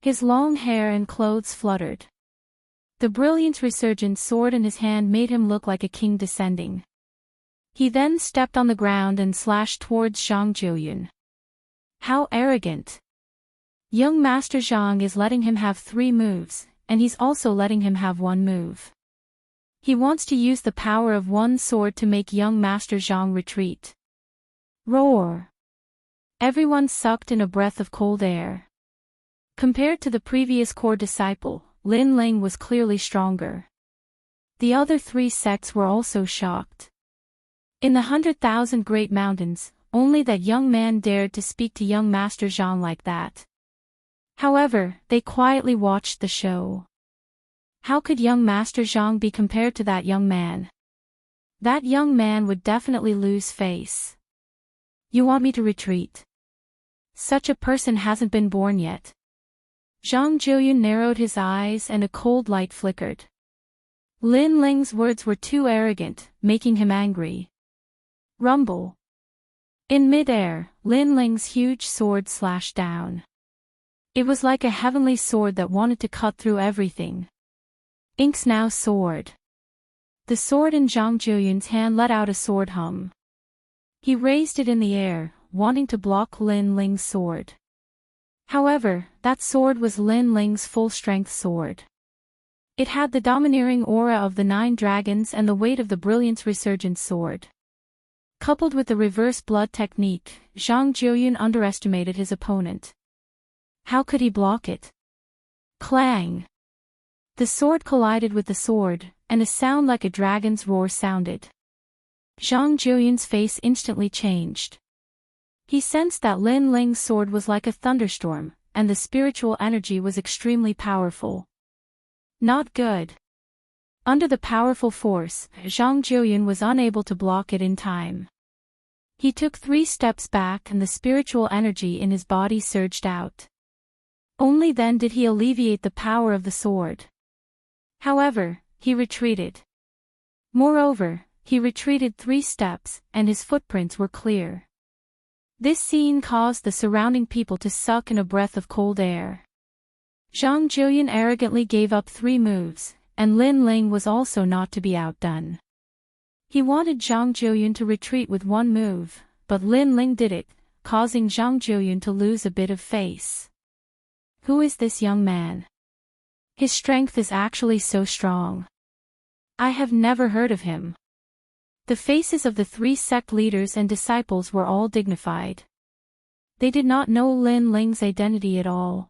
Speaker 1: His long hair and clothes fluttered. The Brilliance Resurgent sword in his hand made him look like a king descending. He then stepped on the ground and slashed towards Zhang Jiuyun. How arrogant! Young Master Zhang is letting him have 3 moves, and he's also letting him have 1 move. He wants to use the power of one sword to make young Master Zhang retreat. Roar! Everyone sucked in a breath of cold air. Compared to the previous core disciple, Lin Ling was clearly stronger. The other 3 sects were also shocked. In the 100,000 great mountains, only that young man dared to speak to young Master Zhang like that. However, they quietly watched the show. How could young Master Zhang be compared to that young man? That young man would definitely lose face. You want me to retreat? Such a person hasn't been born yet. Zhang Jiuyun narrowed his eyes and a cold light flickered. Lin Ling's words were too arrogant, making him angry. Rumble. In mid-air, Lin Ling's huge sword slashed down. It was like a heavenly sword that wanted to cut through everything. Inks now soared. The sword in Zhang Jiuyun's hand let out a sword hum. He raised it in the air, wanting to block Lin Ling's sword. However, that sword was Lin Ling's full-strength sword. It had the domineering aura of the 9 dragons and the weight of the Brilliance Resurgent sword. Coupled with the reverse blood technique, Zhang Jiuyun underestimated his opponent. How could he block it? Clang! The sword collided with the sword, and a sound like a dragon's roar sounded. Zhang Jiuyun's face instantly changed. He sensed that Lin Ling's sword was like a thunderstorm, and the spiritual energy was extremely powerful. Not good. Under the powerful force, Zhang Jiuyun was unable to block it in time. He took 3 steps back and the spiritual energy in his body surged out. Only then did he alleviate the power of the sword. However, he retreated. Moreover, he retreated 3 steps, and his footprints were clear. This scene caused the surrounding people to suck in a breath of cold air. Zhang Jiuyun arrogantly gave up 3 moves, and Lin Ling was also not to be outdone. He wanted Zhang Jiuyun to retreat with 1 move, but Lin Ling did it, causing Zhang Jiuyun to lose a bit of face. Who is this young man? His strength is actually so strong. I have never heard of him. The faces of the 3 sect leaders and disciples were all dignified. They did not know Lin Ling's identity at all.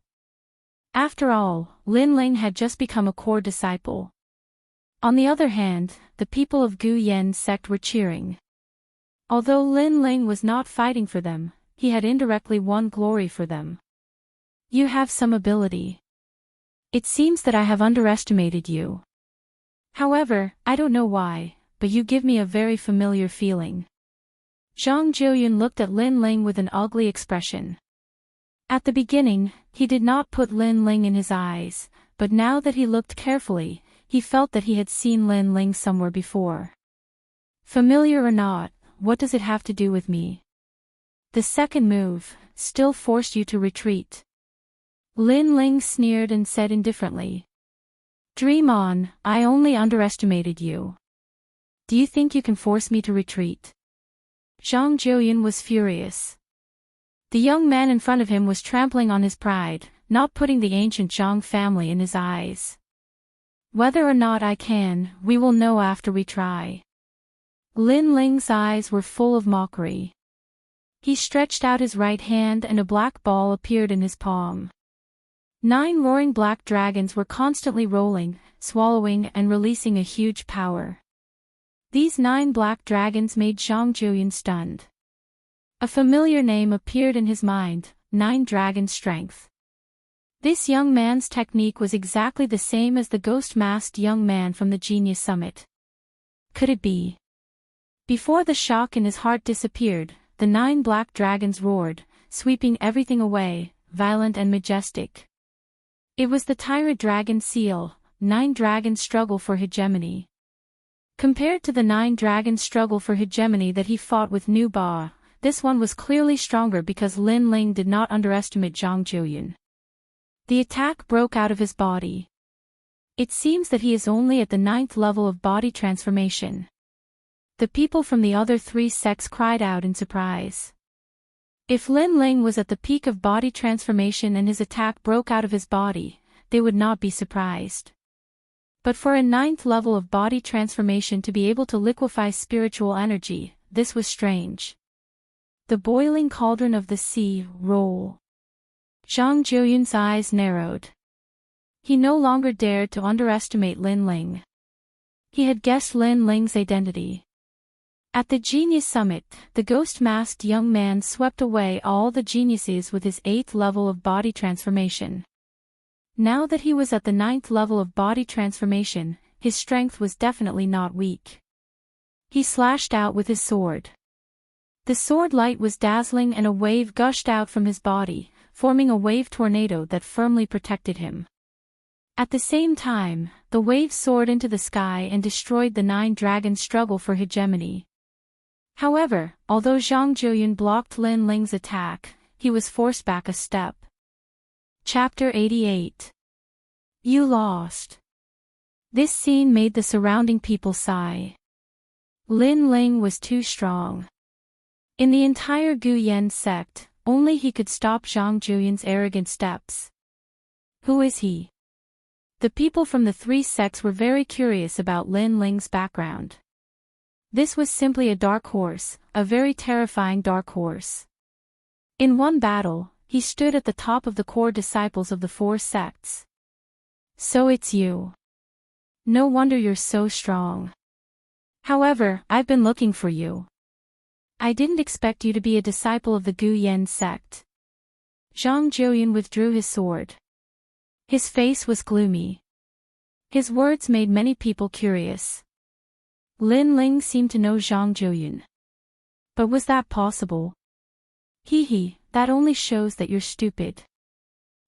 Speaker 1: After all, Lin Ling had just become a core disciple. On the other hand, the people of Gu Yan's sect were cheering. Although Lin Ling was not fighting for them, he had indirectly won glory for them. You have some ability. It seems that I have underestimated you. However, I don't know why, but you give me a very familiar feeling. Zhang Jiuyun looked at Lin Ling with an ugly expression. At the beginning, he did not put Lin Ling in his eyes, but now that he looked carefully, he felt that he had seen Lin Ling somewhere before. Familiar or not, what does it have to do with me? The second move still forced you to retreat. Lin Ling sneered and said indifferently. Dream on, I only underestimated you. Do you think you can force me to retreat? Zhang Jiuyun was furious. The young man in front of him was trampling on his pride, not putting the ancient Zhang family in his eyes. Whether or not I can, we will know after we try. Lin Ling's eyes were full of mockery. He stretched out his right hand and a black ball appeared in his palm. 9 roaring black dragons were constantly rolling, swallowing and releasing a huge power. These 9 black dragons made Zhang Jiuyun stunned. A familiar name appeared in his mind, 9 Dragon Strength. This young man's technique was exactly the same as the ghost-masked young man from the Genius Summit. Could it be? Before the shock in his heart disappeared, the 9 black dragons roared, sweeping everything away, violent and majestic. It was the Tyrant Dragon Seal, 9 dragons struggle for hegemony. Compared to the 9 dragons struggle for hegemony that he fought with Nu Ba, this one was clearly stronger because Lin Ling did not underestimate Zhang Jiuyun. The attack broke out of his body. It seems that he is only at the 9th level of body transformation. The people from the other 3 sects cried out in surprise. If Lin Ling was at the peak of body transformation and his attack broke out of his body, they would not be surprised. But for a 9th level of body transformation to be able to liquefy spiritual energy, this was strange. The boiling cauldron of the sea, roll. Zhang Jiuyun's eyes narrowed. He no longer dared to underestimate Lin Ling. He had guessed Lin Ling's identity. At the Genius Summit, the ghost-masked young man swept away all the geniuses with his 8th level of body transformation. Now that he was at the 9th level of body transformation, his strength was definitely not weak. He slashed out with his sword. The sword light was dazzling and a wave gushed out from his body, forming a wave tornado that firmly protected him. At the same time, the wave soared into the sky and destroyed the 9 dragons' struggle for hegemony. However, although Zhang Jiuyun blocked Lin Ling's attack, he was forced back a step. Chapter 88. You lost. This scene made the surrounding people sigh. Lin Ling was too strong. In the entire Gu Yan sect, only he could stop Zhang Jiuyun's arrogant steps. Who is he? The people from the 3 sects were very curious about Lin Ling's background. This was simply a dark horse, a very terrifying dark horse. In one battle, he stood at the top of the core disciples of the 4 sects. So it's you. No wonder you're so strong. However, I've been looking for you. I didn't expect you to be a disciple of the Gu Yan sect. Zhang Jiuyun withdrew his sword. His face was gloomy. His words made many people curious. Lin Ling seemed to know Zhang Jiuyun. But was that possible? Hee, that only shows that you're stupid.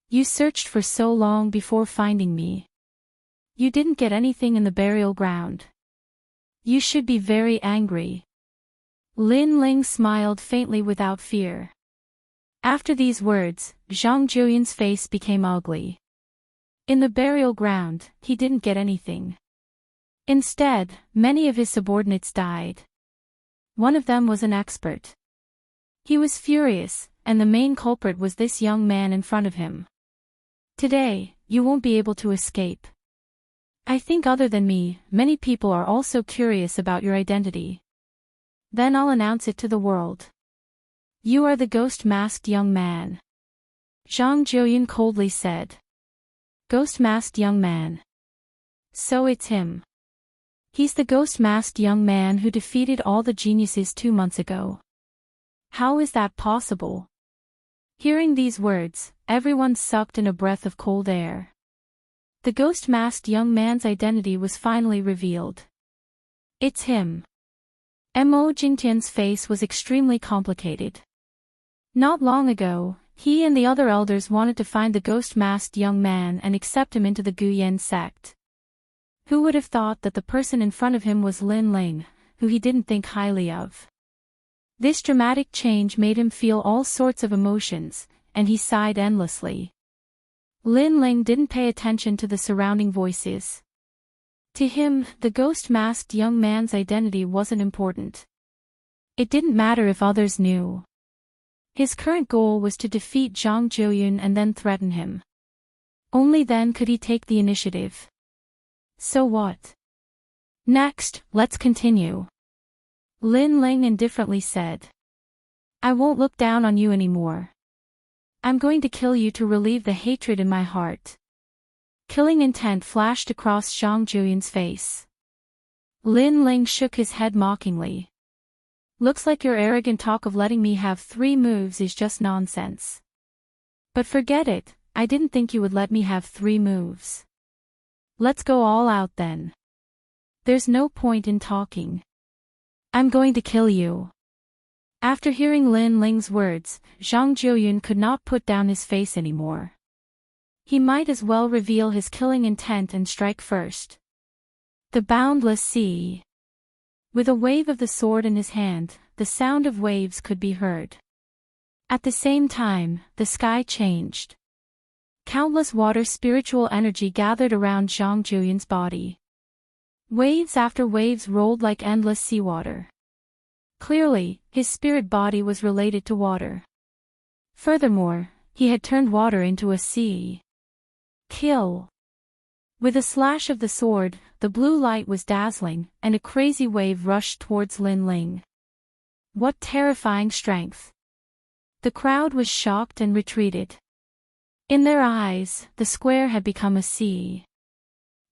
Speaker 1: You searched for so long before finding me. You didn't get anything in the burial ground. You should be very angry. Lin Ling smiled faintly without fear. After these words, Zhang Jiuyun's face became ugly. In the burial ground, he didn't get anything. Instead, many of his subordinates died. One of them was an expert. He was furious, and the main culprit was this young man in front of him. Today, you won't be able to escape. I think other than me, many people are also curious about your identity. Then I'll announce it to the world. You are the ghost-masked young man. Zhang Jiuyun coldly said. Ghost-masked young man. So it's him. He's the ghost-masked young man who defeated all the geniuses 2 months ago. How is that possible? Hearing these words, everyone sucked in a breath of cold air. The ghost-masked young man's identity was finally revealed. It's him. Mo Jingtian's face was extremely complicated. Not long ago, he and the other elders wanted to find the ghost-masked young man and accept him into the Guyan sect. Who would have thought that the person in front of him was Lin Ling, who he didn't think highly of? This dramatic change made him feel all sorts of emotions, and he sighed endlessly. Lin Ling didn't pay attention to the surrounding voices. To him, the ghost-masked young man's identity wasn't important. It didn't matter if others knew. His current goal was to defeat Zhang Jiuyun and then threaten him. Only then could he take the initiative. So what? Next, let's continue. Lin Ling indifferently said. I won't look down on you anymore. I'm going to kill you to relieve the hatred in my heart. Killing intent flashed across Zhang Jiuyun's face. Lin Ling shook his head mockingly. Looks like your arrogant talk of letting me have 3 moves is just nonsense. But forget it, I didn't think you would let me have 3 moves. Let's go all out then. There's no point in talking. I'm going to kill you. After hearing Lin Ling's words, Zhang Jiuyun could not put down his face anymore. He might as well reveal his killing intent and strike first. The boundless sea. With a wave of the sword in his hand, the sound of waves could be heard. At the same time, the sky changed. Countless water spiritual energy gathered around Zhang Jiuyun's body. Waves after waves rolled like endless seawater. Clearly, his spirit body was related to water. Furthermore, he had turned water into a sea. Kill. With a slash of the sword, the blue light was dazzling, and a crazy wave rushed towards Lin Ling. What terrifying strength! The crowd was shocked and retreated. In their eyes, the square had become a sea.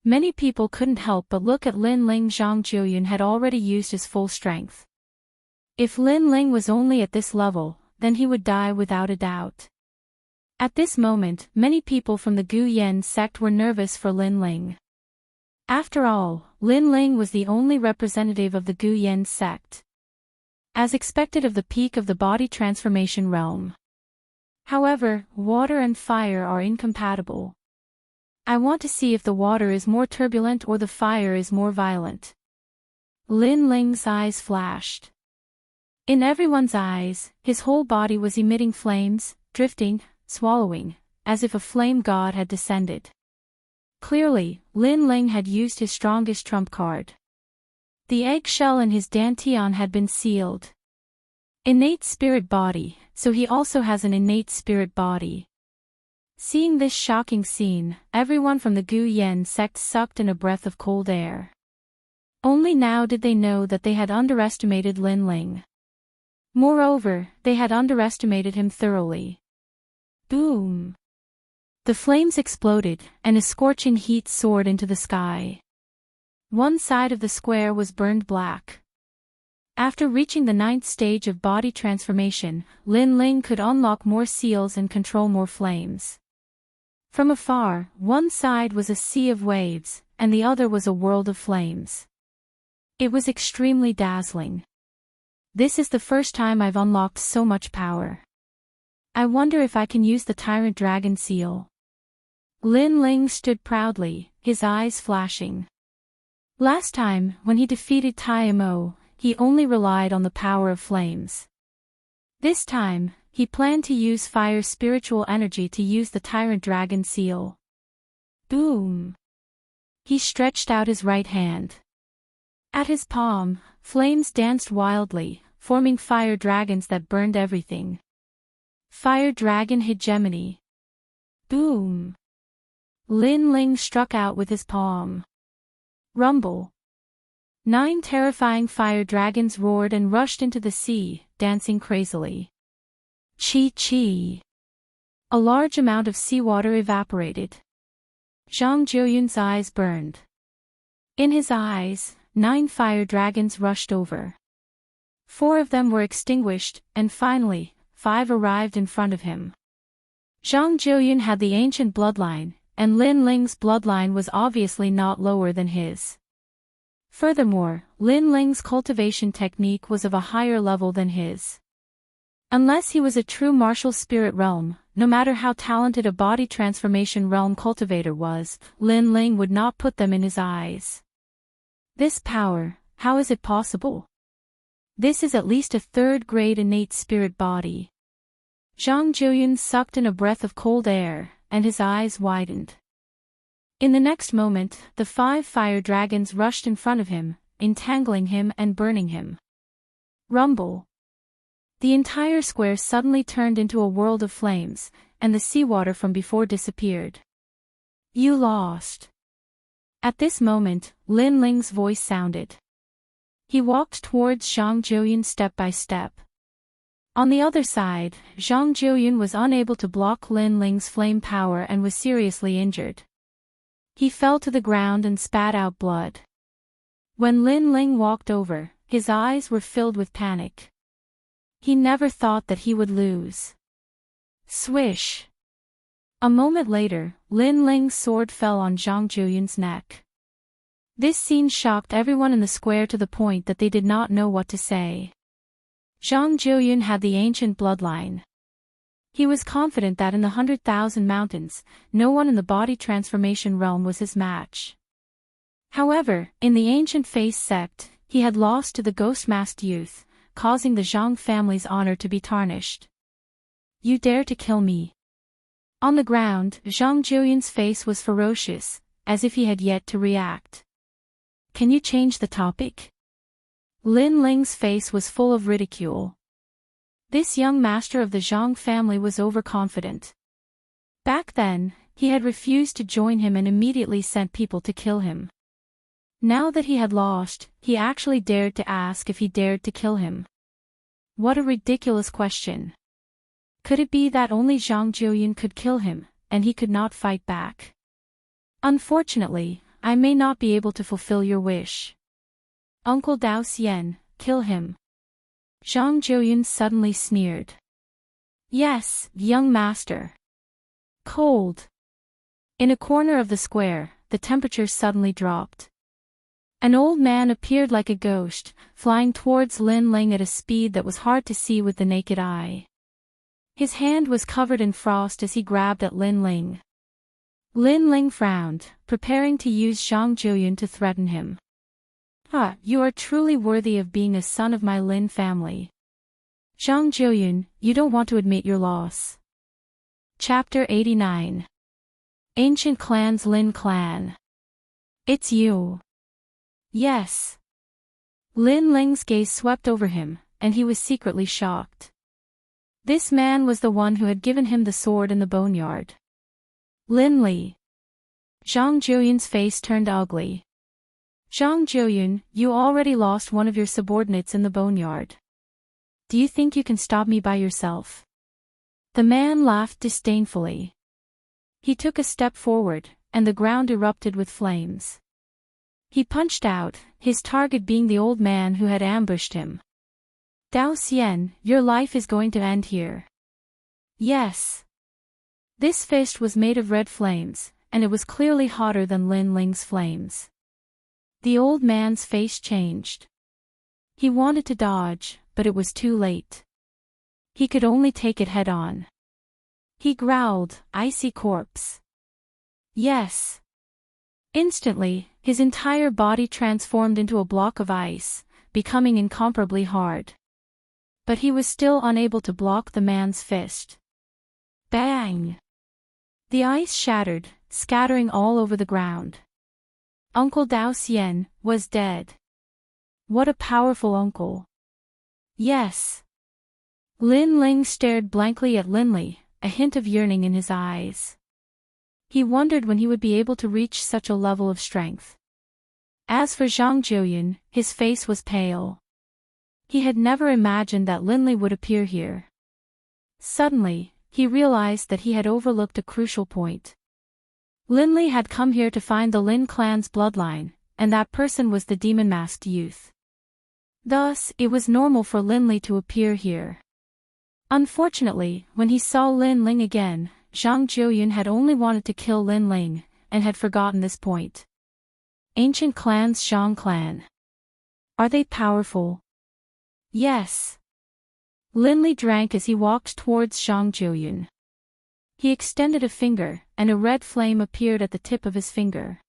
Speaker 1: Many people couldn't help but look at Lin Ling. Zhang Jiuyun had already used his full strength. If Lin Ling was only at this level, then he would die without a doubt. At this moment, many people from the Guyan sect were nervous for Lin Ling. After all, Lin Ling was the only representative of the Guyan sect. As expected of the peak of the body transformation realm. However, water and fire are incompatible. I want to see if the water is more turbulent or the fire is more violent. Lin Ling's eyes flashed. In everyone's eyes, his whole body was emitting flames, drifting, swallowing, as if a flame god had descended. Clearly, Lin Ling had used his strongest trump card. The eggshell in his dantian had been sealed. Innate spirit body, so he also has an innate spirit body. Seeing this shocking scene, everyone from the Guyan sect sucked in a breath of cold air. Only now did they know that they had underestimated Lin Ling. Moreover, they had underestimated him thoroughly. Boom! The flames exploded, and a scorching heat soared into the sky. One side of the square was burned black. After reaching the 9th stage of body transformation, Lin Ling could unlock more seals and control more flames. From afar, one side was a sea of waves, and the other was a world of flames. It was extremely dazzling. This is the first time I've unlocked so much power. I wonder if I can use the Tyrant Dragon Seal. Lin Ling stood proudly, his eyes flashing. Last time, when he defeated Tai Mo, he only relied on the power of flames. This time, he planned to use fire spiritual energy to use the Tyrant Dragon Seal. Boom! He stretched out his right hand. At his palm, flames danced wildly, forming fire dragons that burned everything. Fire Dragon Hegemony. Boom! Lin Ling struck out with his palm. Rumble. 9 terrifying fire dragons roared and rushed into the sea, dancing crazily. Chi-chi. A large amount of seawater evaporated. Zhang Jiuyun's eyes burned. In his eyes, 9 fire dragons rushed over. 4 of them were extinguished, and finally, 5 arrived in front of him. Zhang Jiuyun had the ancient bloodline, and Lin Ling's bloodline was obviously not lower than his. Furthermore, Lin Ling's cultivation technique was of a higher level than his. Unless he was a true martial spirit realm, no matter how talented a body transformation realm cultivator was, Lin Ling would not put them in his eyes. This power, how is it possible? This is at least a 3rd-grade innate spirit body. Zhang Jiuyun sucked in a breath of cold air, and his eyes widened. In the next moment, the 5 fire dragons rushed in front of him, entangling him and burning him. Rumble. The entire square suddenly turned into a world of flames, and the seawater from before disappeared. You lost. At this moment, Lin Ling's voice sounded. He walked towards Zhang Jiuyun step by step. On the other side, Zhang Jiuyun was unable to block Lin Ling's flame power and was seriously injured. He fell to the ground and spat out blood. When Lin Ling walked over, his eyes were filled with panic. He never thought that he would lose. Swish! A moment later, Lin Ling's sword fell on Zhang Jiuyun's neck. This scene shocked everyone in the square to the point that they did not know what to say. Zhang Jiuyun had the ancient bloodline. He was confident that in the 100,000 mountains, no one in the body transformation realm was his match. However, in the ancient face sect, he had lost to the ghost-masked youth, causing the Zhang family's honor to be tarnished. You dare to kill me? On the ground, Zhang Jiuyun's face was ferocious, as if he had yet to react. Can you change the topic? Lin Ling's face was full of ridicule. This young master of the Zhang family was overconfident. Back then, he had refused to join him and immediately sent people to kill him. Now that he had lost, he actually dared to ask if he dared to kill him. What a ridiculous question. Could it be that only Zhang Jiuyun could kill him, and he could not fight back? Unfortunately, I may not be able to fulfill your wish. Uncle Dao Xian, kill him. Zhang Jiuyun suddenly sneered. Yes, young master. Cold. In a corner of the square, the temperature suddenly dropped. An old man appeared like a ghost, flying towards Lin Ling at a speed that was hard to see with the naked eye. His hand was covered in frost as he grabbed at Lin Ling. Lin Ling frowned, preparing to use Zhang Jiuyun to threaten him. You are truly worthy of being a son of my Lin family. Zhang Jiuyun, you don't want to admit your loss. Chapter 89. Ancient Clan's Lin Clan. It's you. Yes. Lin Ling's gaze swept over him, and he was secretly shocked. This man was the one who had given him the sword in the boneyard. Lin Li. Zhang Jiuyun's face turned ugly. Zhang Jiuyun, you already lost one of your subordinates in the boneyard. Do you think you can stop me by yourself? The man laughed disdainfully. He took a step forward, and the ground erupted with flames. He punched out, his target being the old man who had ambushed him. Dao Xian, your life is going to end here. Yes. This fist was made of red flames, and it was clearly hotter than Lin Ling's flames. The old man's face changed. He wanted to dodge, but it was too late. He could only take it head-on. He growled, "Icy corpse." Yes. Instantly, his entire body transformed into a block of ice, becoming incomparably hard. But he was still unable to block the man's fist. Bang! The ice shattered, scattering all over the ground. Uncle Dao Xian was dead. What a powerful uncle. Yes. Lin Ling stared blankly at Linley, a hint of yearning in his eyes. He wondered when he would be able to reach such a level of strength. As for Zhang Jiuyan, his face was pale. He had never imagined that Linley would appear here. Suddenly, he realized that he had overlooked a crucial point. Linley had come here to find the Lin clan's bloodline, and that person was the demon-masked youth. Thus, it was normal for Linley to appear here. Unfortunately, when he saw Lin Ling again, Zhang Jiuyan had only wanted to kill Lin Ling, and had forgotten this point. Ancient clans Zhang clan. Are they powerful? Yes. Linley drank as he walked towards Zhang Jiuyan. He extended a finger, and a red flame appeared at the tip of his finger.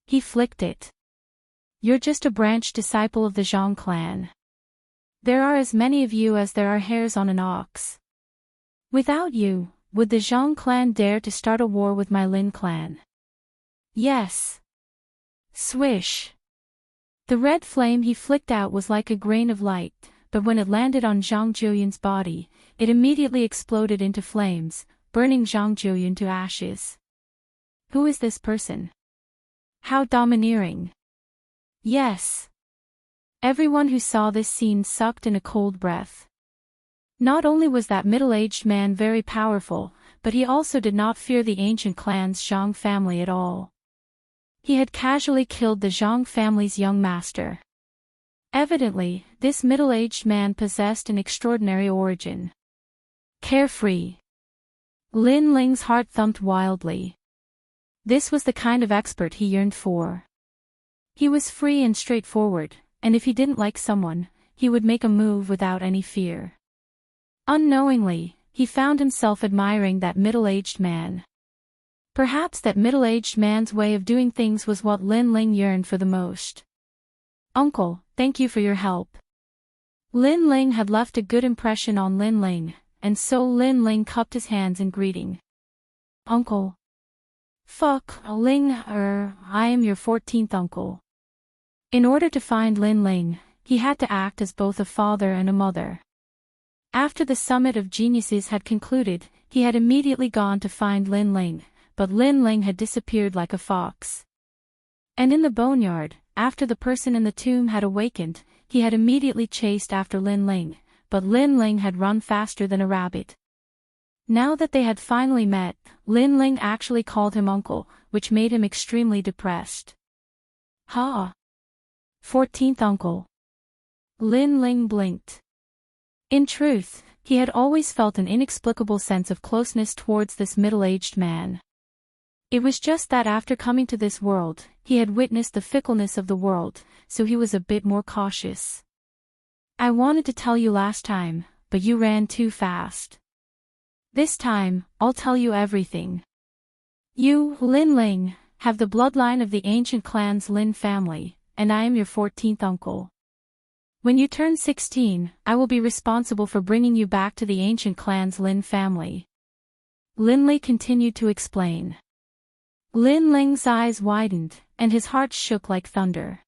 Speaker 1: He flicked it. You're just a branch disciple of the Zhang clan. There are as many of you as there are hairs on an ox. Without you, would the Zhang clan dare to start a war with my Lin clan? Yes. Swish. The red flame he flicked out was like a grain of light, but when it landed on Zhang Jiuyan's body, it immediately exploded into flames, burning Zhang Jiuyan to ashes. Who is this person? How domineering. Yes. Everyone who saw this scene sucked in a cold breath. Not only was that middle-aged man very powerful, but he also did not fear the ancient clan's Zhang family at all. He had casually killed the Zhang family's young master. Evidently, this middle-aged man possessed an extraordinary origin. Carefree. Lin Ling's heart thumped wildly. This was the kind of expert he yearned for. He was free and straightforward, and if he didn't like someone, he would make a move without any fear. Unknowingly, he found himself admiring that middle-aged man. Perhaps that middle-aged man's way of doing things was what Lin Ling yearned for the most. Uncle, thank you for your help. Lin Ling had left a good impression on Lin Ling, and so Lin Ling cupped his hands in greeting. Uncle. I am your 14th uncle. In order to find Lin Ling, he had to act as both a father and a mother. After the Summit of Geniuses had concluded, he had immediately gone to find Lin Ling, but Lin Ling had disappeared like a fox. And in the boneyard, after the person in the tomb had awakened, he had immediately chased after Lin Ling, but Lin Ling had run faster than a rabbit. Now that they had finally met, Lin Ling actually called him uncle, which made him extremely depressed. 14th uncle. Lin Ling blinked. In truth, he had always felt an inexplicable sense of closeness towards this middle-aged man. It was just that after coming to this world, he had witnessed the fickleness of the world, so he was a bit more cautious. I wanted to tell you last time, but you ran too fast. This time, I'll tell you everything. You, Lin Ling, have the bloodline of the ancient clan's Lin family, and I am your 14th uncle. When you turn 16, I will be responsible for bringing you back to the ancient clan's Lin family. Linley continued to explain. Lin Ling's eyes widened, and his heart shook like thunder.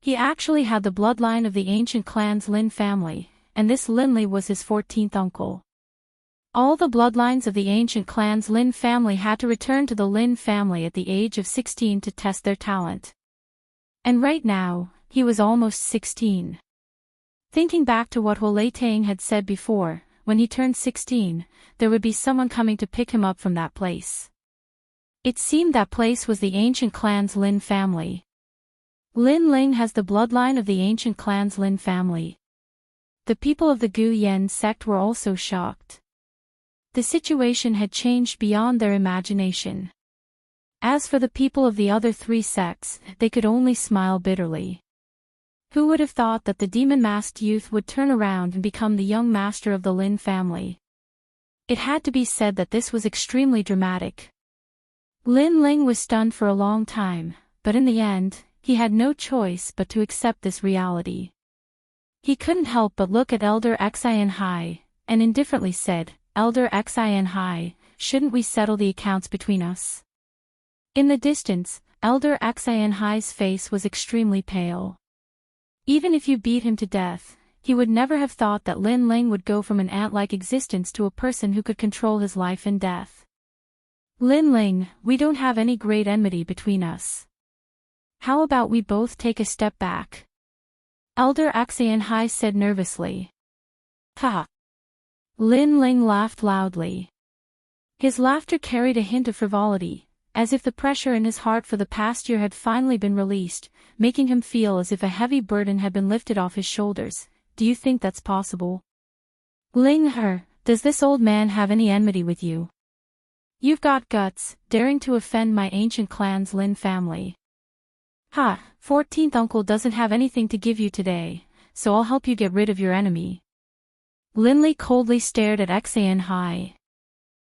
Speaker 1: He actually had the bloodline of the ancient clan's Lin family, and this Linley was his 14th uncle. All the bloodlines of the ancient clan's Lin family had to return to the Lin family at the age of 16 to test their talent. And right now, he was almost 16. Thinking back to what Huo Tang had said before, when he turned 16, there would be someone coming to pick him up from that place. It seemed that place was the ancient clan's Lin family. Lin Ling has the bloodline of the ancient clan's Lin family. The people of the Gu Yen sect were also shocked. The situation had changed beyond their imagination. As for the people of the other 3 sects, they could only smile bitterly. Who would have thought that the demon-masked youth would turn around and become the young master of the Lin family? It had to be said that this was extremely dramatic. Lin Ling was stunned for a long time, but in the end, he had no choice but to accept this reality. He couldn't help but look at Elder Xian Hai, and indifferently said, "Elder Xian Hai, shouldn't we settle the accounts between us?" In the distance, Elder Xian Hai's face was extremely pale. Even if you beat him to death, he would never have thought that Lin Ling would go from an ant-like existence to a person who could control his life and death. "Lin Ling, we don't have any great enmity between us. How about we both take a step back?" Elder Xian Hai said nervously. "Ha!" Lin Ling laughed loudly. His laughter carried a hint of frivolity, as if the pressure in his heart for the past year had finally been released, making him feel as if a heavy burden had been lifted off his shoulders. "Do you think that's possible? Ling He, does this old man have any enmity with you? You've got guts, daring to offend my ancient clan's Lin family." "Ha, 14th uncle doesn't have anything to give you today, so I'll help you get rid of your enemy." Lin Li coldly stared at Xian Hai.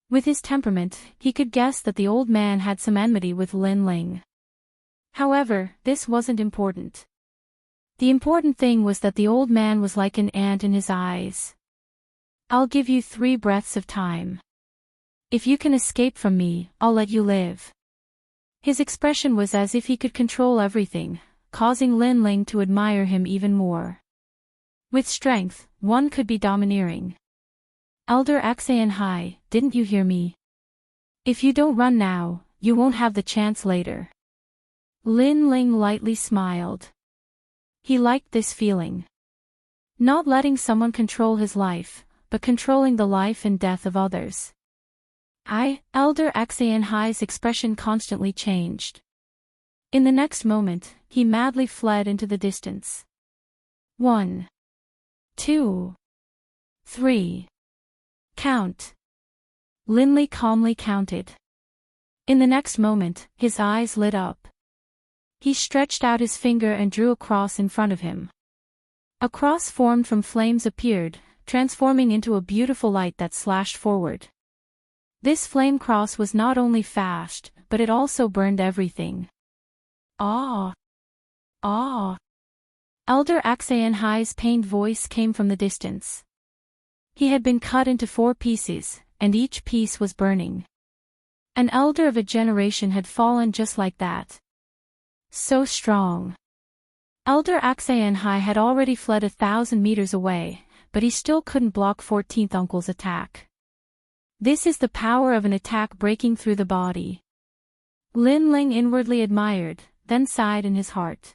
Speaker 1: With his temperament, he could guess that the old man had some enmity with Lin Ling. However, this wasn't important. The important thing was that the old man was like an ant in his eyes. "I'll give you 3 breaths of time. If you can escape from me, I'll let you live." His expression was as if he could control everything, causing Lin Ling to admire him even more. With strength, one could be domineering. "Elder Xian Hai, didn't you hear me? If you don't run now, you won't have the chance later." Lin Ling lightly smiled. He liked this feeling. Not letting someone control his life, but controlling the life and death of others. Elder Xian Hai's expression constantly changed. In the next moment, he madly fled into the distance. 1, 2, 3. Count. Lin Li calmly counted. In the next moment, his eyes lit up. He stretched out his finger and drew a cross in front of him. A cross formed from flames appeared, transforming into a beautiful light that slashed forward. This flame cross was not only fast, but it also burned everything. "Ah! Ah!" Elder Xian Hai's pained voice came from the distance. He had been cut into 4 pieces, and each piece was burning. An elder of a generation had fallen just like that. So strong. Elder Xian Hai had already fled 1,000 meters away, but he still couldn't block 14th uncle's attack. This is the power of an attack breaking through the body. Lin Ling inwardly admired, then sighed in his heart.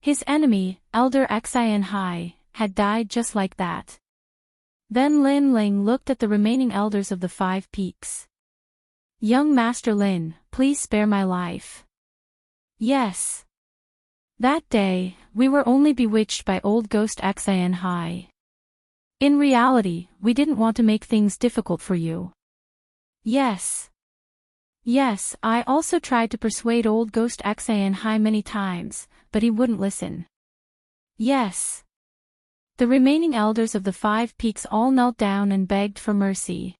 Speaker 1: His enemy, Elder Xian Hai, had died just like that. Then Lin Ling looked at the remaining elders of the 5 peaks. "Young Master Lin, please spare my life." "Yes." "That day, we were only bewitched by old ghost Xian Hai. In reality, we didn't want to make things difficult for you." "Yes. Yes, I also tried to persuade old ghost Xian Hai many times, but he wouldn't listen." "Yes." The remaining elders of the 5 peaks all knelt down and begged for mercy.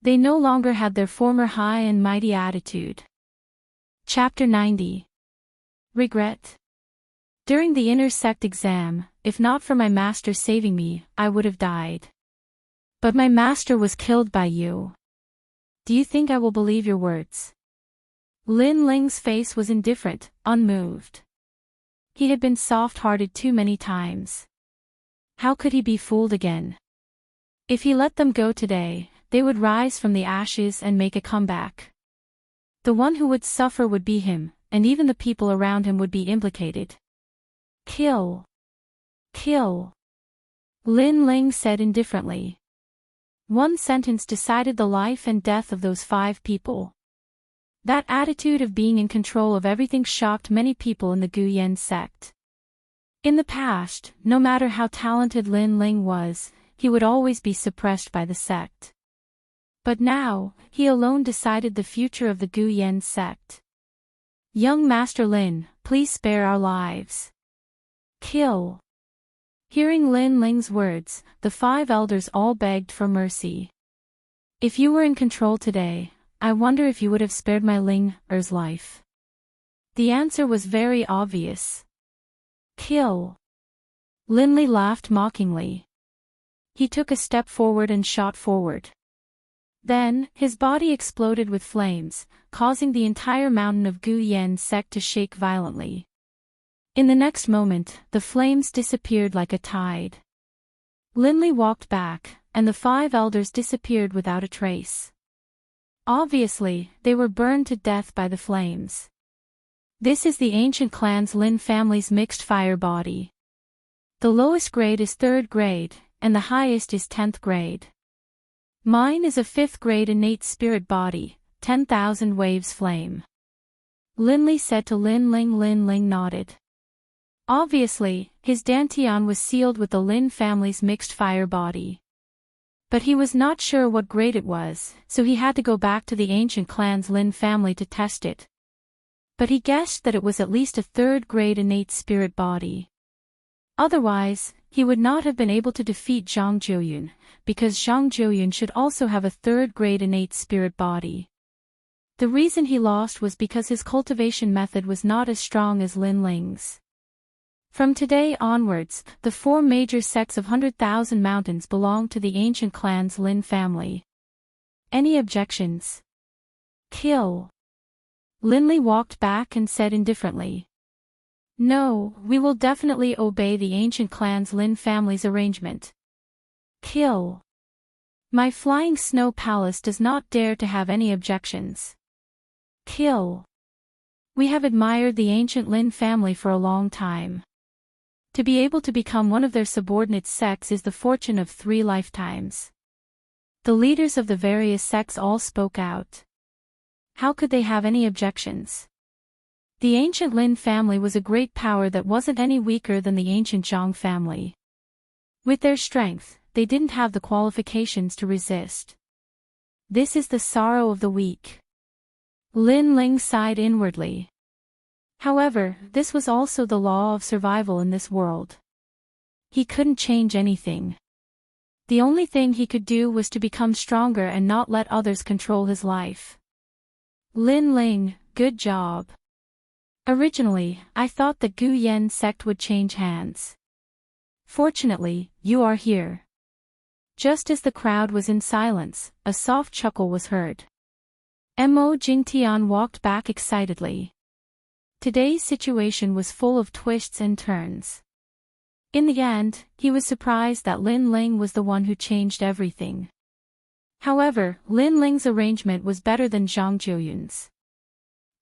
Speaker 1: They no longer had their former high and mighty attitude. Chapter 90. Regret. During the inner sect exam, if not for my master saving me, I would have died. But my master was killed by you. Do you think I will believe your words? Lin Ling's face was indifferent, unmoved. He had been soft-hearted too many times. How could he be fooled again? If he let them go today, they would rise from the ashes and make a comeback. The one who would suffer would be him, and even the people around him would be implicated. "Kill. Kill." Lin Ling said indifferently. One sentence decided the life and death of those 5 people. That attitude of being in control of everything shocked many people in the Guyan sect. In the past, no matter how talented Lin Ling was, he would always be suppressed by the sect. But now, he alone decided the future of the Gu Yen sect. Young Master Lin, please spare our lives. Kill. Hearing Lin Ling's words, the 5 elders all begged for mercy. If you were in control today, I wonder if you would have spared my Ling-er's life. The answer was very obvious. Kill. Linley laughed mockingly. He took a step forward and shot forward. Then, his body exploded with flames, causing the entire mountain of Gu Yen sect to shake violently. In the next moment, the flames disappeared like a tide. Linley walked back, and the 5 elders disappeared without a trace. Obviously, they were burned to death by the flames. This is the ancient clan's Lin family's mixed fire body. The lowest grade is 3rd grade, and the highest is 10th grade. Mine is a 5th grade innate spirit body, 10,000 waves flame. Linley said to Lin Ling. Lin Ling nodded. Obviously, his dantian was sealed with the Lin family's mixed fire body. But he was not sure what grade it was, so he had to go back to the ancient clan's Lin family to test it. But he guessed that it was at least a 3rd grade innate spirit body. Otherwise, he would not have been able to defeat Zhang Jiuyun, because Zhang Jiuyun should also have a 3rd grade innate spirit body. The reason he lost was because his cultivation method was not as strong as Lin Ling's. From today onwards, the 4 major sects of 100,000 mountains belong to the ancient clan's Lin family. Any objections? Kill. Linley walked back and said indifferently. No, we will definitely obey the ancient clan's Lin family's arrangement. Kill. My flying snow palace does not dare to have any objections. Kill. We have admired the ancient Lin family for a long time. To be able to become one of their subordinate sects is the fortune of 3 lifetimes. The leaders of the various sects all spoke out. How could they have any objections? The ancient Lin family was a great power that wasn't any weaker than the ancient Zhang family. With their strength, they didn't have the qualifications to resist. This is the sorrow of the weak. Lin Ling sighed inwardly. However, this was also the law of survival in this world. He couldn't change anything. The only thing he could do was to become stronger and not let others control his life. Lin Ling, good job. Originally, I thought the Gu Yen sect would change hands. Fortunately, you are here. Just as the crowd was in silence, a soft chuckle was heard. Mo Jingtian walked back excitedly. Today's situation was full of twists and turns. In the end, he was surprised that Lin Ling was the one who changed everything. However, Lin Ling's arrangement was better than Zhang Jiuyun's.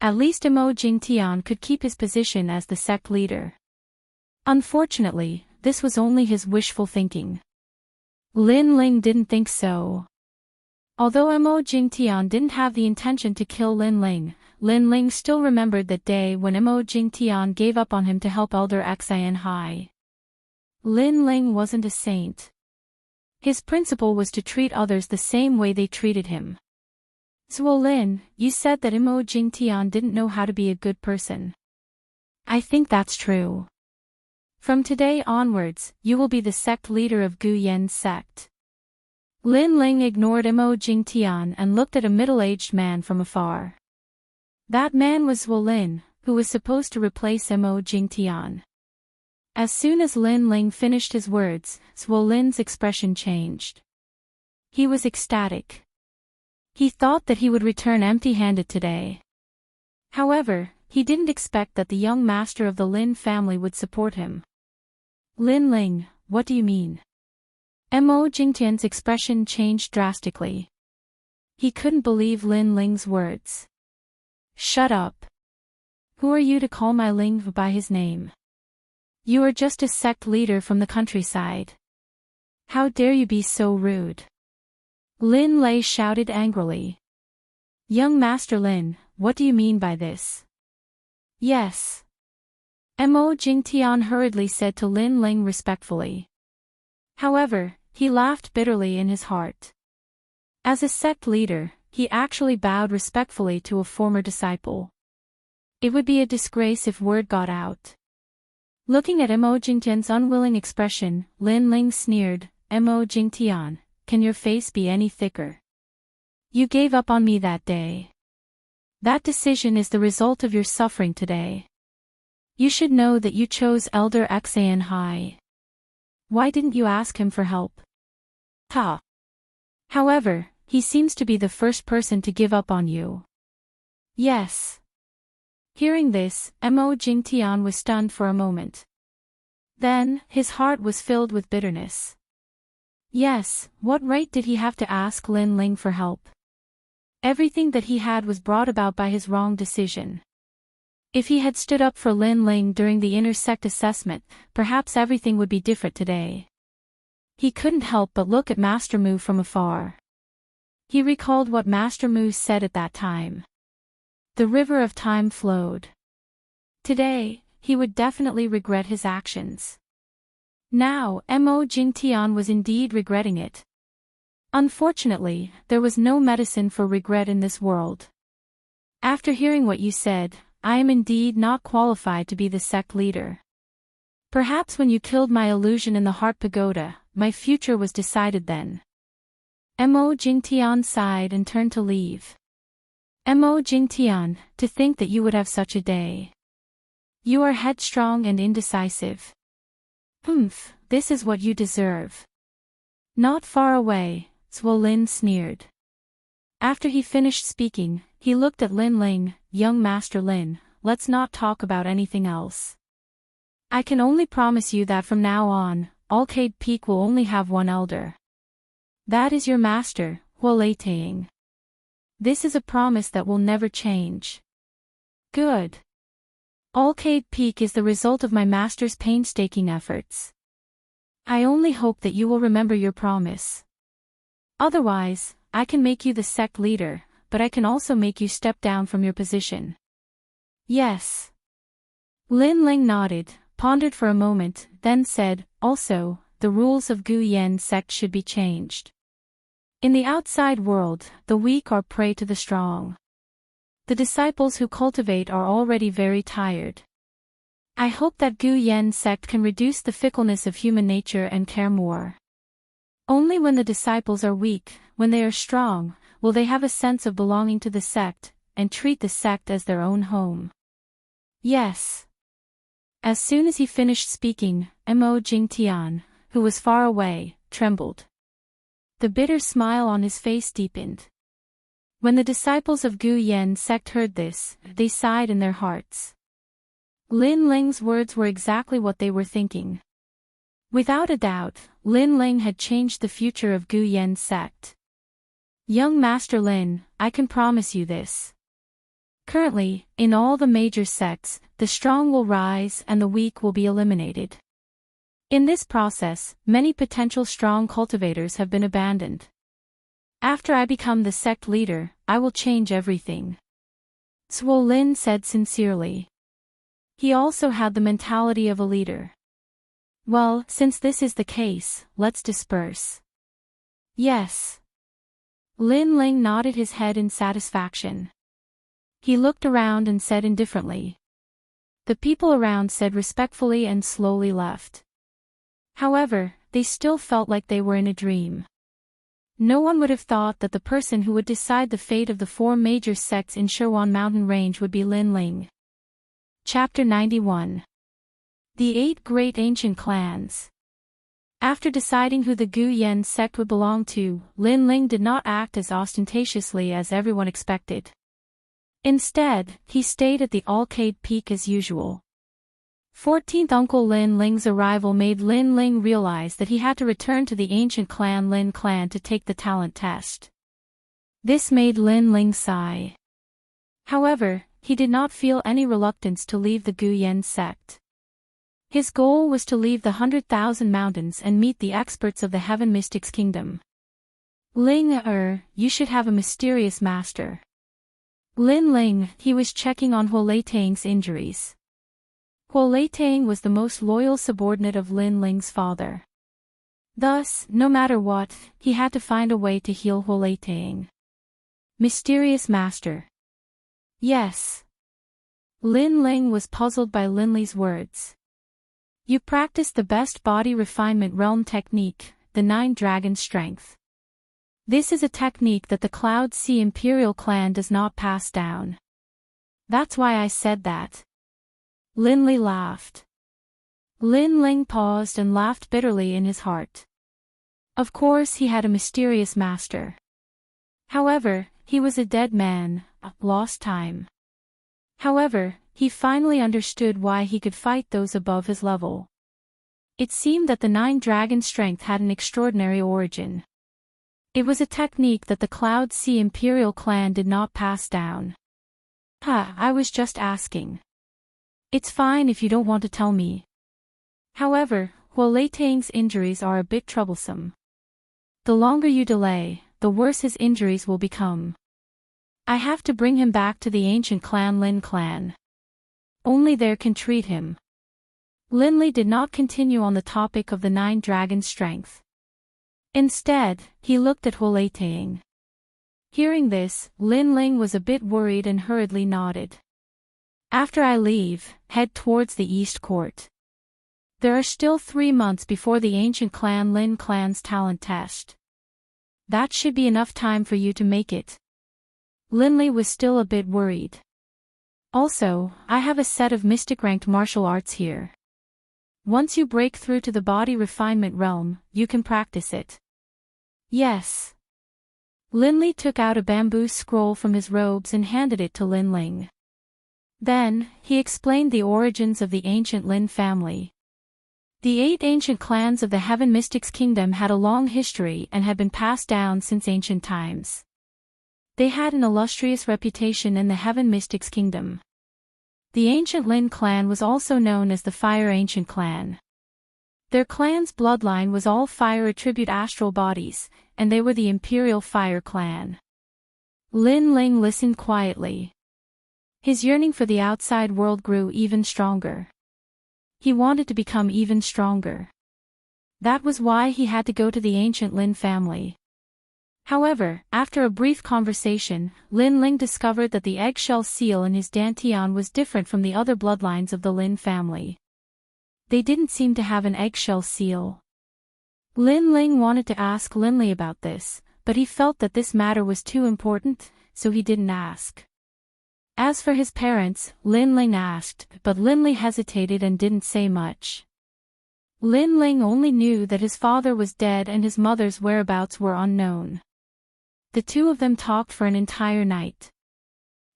Speaker 1: At least Mo Jingtian could keep his position as the sect leader. Unfortunately, this was only his wishful thinking. Lin Ling didn't think so. Although Mo Jingtian didn't have the intention to kill Lin Ling still remembered that day when Mo Jingtian gave up on him to help Elder Xian Hai. Lin Ling wasn't a saint. His principle was to treat others the same way they treated him. Zuo Lin, you said that Mo Jingtian didn't know how to be a good person. I think that's true. From today onwards, you will be the sect leader of Gu Yen sect. Lin Ling ignored Mo Jingtian and looked at a middle-aged man from afar. That man was Zuo Lin, who was supposed to replace Mo Jingtian. As soon as Lin Ling finished his words, Zuo Lin's expression changed. He was ecstatic. He thought that he would return empty-handed today. However, he didn't expect that the young master of the Lin family would support him. Lin Ling, what do you mean? Mo Jingtian's expression changed drastically. He couldn't believe Lin Ling's words. Shut up. Who are you to call my Ling by his name? You are just a sect leader from the countryside. How dare you be so rude? Lin Lei shouted angrily. Young Master Lin, what do you mean by this? Yes. Mo Jingtian hurriedly said to Lin Ling respectfully. However, he laughed bitterly in his heart. As a sect leader, he actually bowed respectfully to a former disciple. It would be a disgrace if word got out. Looking at Mo Jingtian's unwilling expression, Lin Ling sneered, "Mo Jingtian, can your face be any thicker? You gave up on me that day. That decision is the result of your suffering today. You should know that you chose Elder Xan Hai. Why didn't you ask him for help? Ha! However, he seems to be the first person to give up on you." Yes. Hearing this, Mo Jingtian was stunned for a moment. Then, his heart was filled with bitterness. Yes, what right did he have to ask Lin Ling for help? Everything that he had was brought about by his wrong decision. If he had stood up for Lin Ling during the inner sect assessment, perhaps everything would be different today. He couldn't help but look at Master Mu from afar. He recalled what Master Mu said at that time. The river of time flowed. Today, he would definitely regret his actions. Now, Mo Jingtian was indeed regretting it. Unfortunately, there was no medicine for regret in this world. After hearing what you said, I am indeed not qualified to be the sect leader. Perhaps when you killed my illusion in the Heart Pagoda, my future was decided then. Mo Jingtian sighed and turned to leave. Mo Jingtian, to think that you would have such a day. You are headstrong and indecisive. This is what you deserve. Not far away, Zhuo Lin sneered. After he finished speaking, he looked at Lin Ling, "Young Master Lin, let's not talk about anything else. I can only promise you that from now on, Arcade Peak will only have one elder. That is your master, Huoleitang. This is a promise that will never change." Good. Arcade Peak is the result of my master's painstaking efforts. I only hope that you will remember your promise. Otherwise, I can make you the sect leader, but I can also make you step down from your position. Yes. Lin Ling nodded, pondered for a moment, then said, "Also, the rules of Gu Yen sect should be changed. In the outside world, the weak are prey to the strong. The disciples who cultivate are already very tired. I hope that Gu Yen sect can reduce the fickleness of human nature and care more. Only when the disciples are weak, when they are strong, will they have a sense of belonging to the sect, and treat the sect as their own home." Yes. As soon as he finished speaking, Mo Jingtian, who was far away, trembled. The bitter smile on his face deepened. When the disciples of Gu Yen sect heard this, they sighed in their hearts. Lin Ling's words were exactly what they were thinking. Without a doubt, Lin Ling had changed the future of Gu Yen sect. Young Master Lin, I can promise you this. Currently, in all the major sects, the strong will rise and the weak will be eliminated. In this process, many potential strong cultivators have been abandoned. After I become the sect leader, I will change everything. Zhuo Lin said sincerely. He also had the mentality of a leader. Well, since this is the case, let's disperse. Yes. Lin Ling nodded his head in satisfaction. He looked around and said indifferently. The people around said respectfully and slowly left. However, they still felt like they were in a dream. No one would have thought that the person who would decide the fate of the 4 major sects in Sherwan Mountain Range would be Lin Ling. Chapter 91. The 8 Great Ancient Clans. After deciding who the Gu Yen sect would belong to, Lin Ling did not act as ostentatiously as everyone expected. Instead, he stayed at the Arcade Peak as usual. 14th Uncle Lin Ling's arrival made Lin Ling realize that he had to return to the ancient clan Lin clan to take the talent test. This made Lin Ling sigh. However, he did not feel any reluctance to leave the Gu Yen sect. His goal was to leave the 100,000 mountains and meet the experts of the Heaven Mystics Kingdom. Ling you should have a mysterious master. Lin Ling, he was checking on Huoleitang's injuries. Huoleitang was the most loyal subordinate of Lin Ling's father. Thus, no matter what, he had to find a way to heal Huoleitang. Mysterious master. Yes. Lin Ling was puzzled by Lin Li's words. You practice the best body refinement realm technique, the 9 Dragon Strength. This is a technique that the Cloud Sea Imperial clan does not pass down. That's why I said that. Lin Li laughed. Lin Ling paused and laughed bitterly in his heart. Of course he had a mysterious master. However, he was a dead man, a lost time. However, he finally understood why he could fight those above his level. It seemed that the 9 Dragon Strength had an extraordinary origin. It was a technique that the Cloud Sea Imperial clan did not pass down. I was just asking. It's fine if you don't want to tell me. However, Huoleitang's injuries are a bit troublesome. The longer you delay, the worse his injuries will become. I have to bring him back to the ancient clan Lin clan. Only there can treat him. Lin Li did not continue on the topic of the 9 Dragon Strength. Instead, he looked at Huoleitang. Hearing this, Lin Ling was a bit worried and hurriedly nodded. After I leave, head towards the East Court. There are still 3 months before the ancient clan Lin clan's talent test. That should be enough time for you to make it. Lin Li was still a bit worried. Also, I have a set of mystic-ranked martial arts here. Once you break through to the body refinement realm, you can practice it. Yes. Lin Li took out a bamboo scroll from his robes and handed it to Lin Ling. Then, he explained the origins of the ancient Lin family. The 8 ancient clans of the Heaven Mystics Kingdom had a long history and had been passed down since ancient times. They had an illustrious reputation in the Heaven Mystics Kingdom. The ancient Lin clan was also known as the Fire Ancient Clan. Their clan's bloodline was all fire attribute astral bodies, and they were the Imperial Fire Clan. Lin Ling listened quietly. His yearning for the outside world grew even stronger. He wanted to become even stronger. That was why he had to go to the ancient Lin family. However, after a brief conversation, Lin Ling discovered that the eggshell seal in his dantian was different from the other bloodlines of the Lin family. They didn't seem to have an eggshell seal. Lin Ling wanted to ask Lin Li about this, but he felt that this matter was too important, so he didn't ask. As for his parents, Lin Ling asked, but Lin Li hesitated and didn't say much. Lin Ling only knew that his father was dead and his mother's whereabouts were unknown. The two of them talked for an entire night.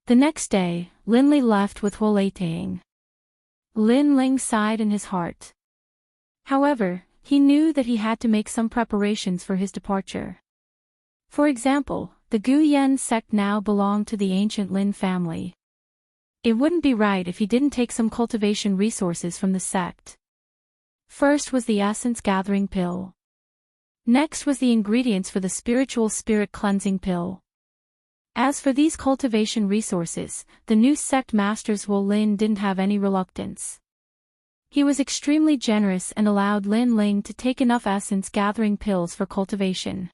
Speaker 1: The next day, Lin Li left with Huoleitang. Lin Ling sighed in his heart. However, he knew that he had to make some preparations for his departure. For example, the Guyan sect now belonged to the ancient Lin family. It wouldn't be right if he didn't take some cultivation resources from the sect. First was the essence gathering pill. Next was the ingredients for the spiritual spirit cleansing pill. As for these cultivation resources, the new sect masters Wu Lin didn't have any reluctance. He was extremely generous and allowed Lin Ling to take enough essence gathering pills for cultivation.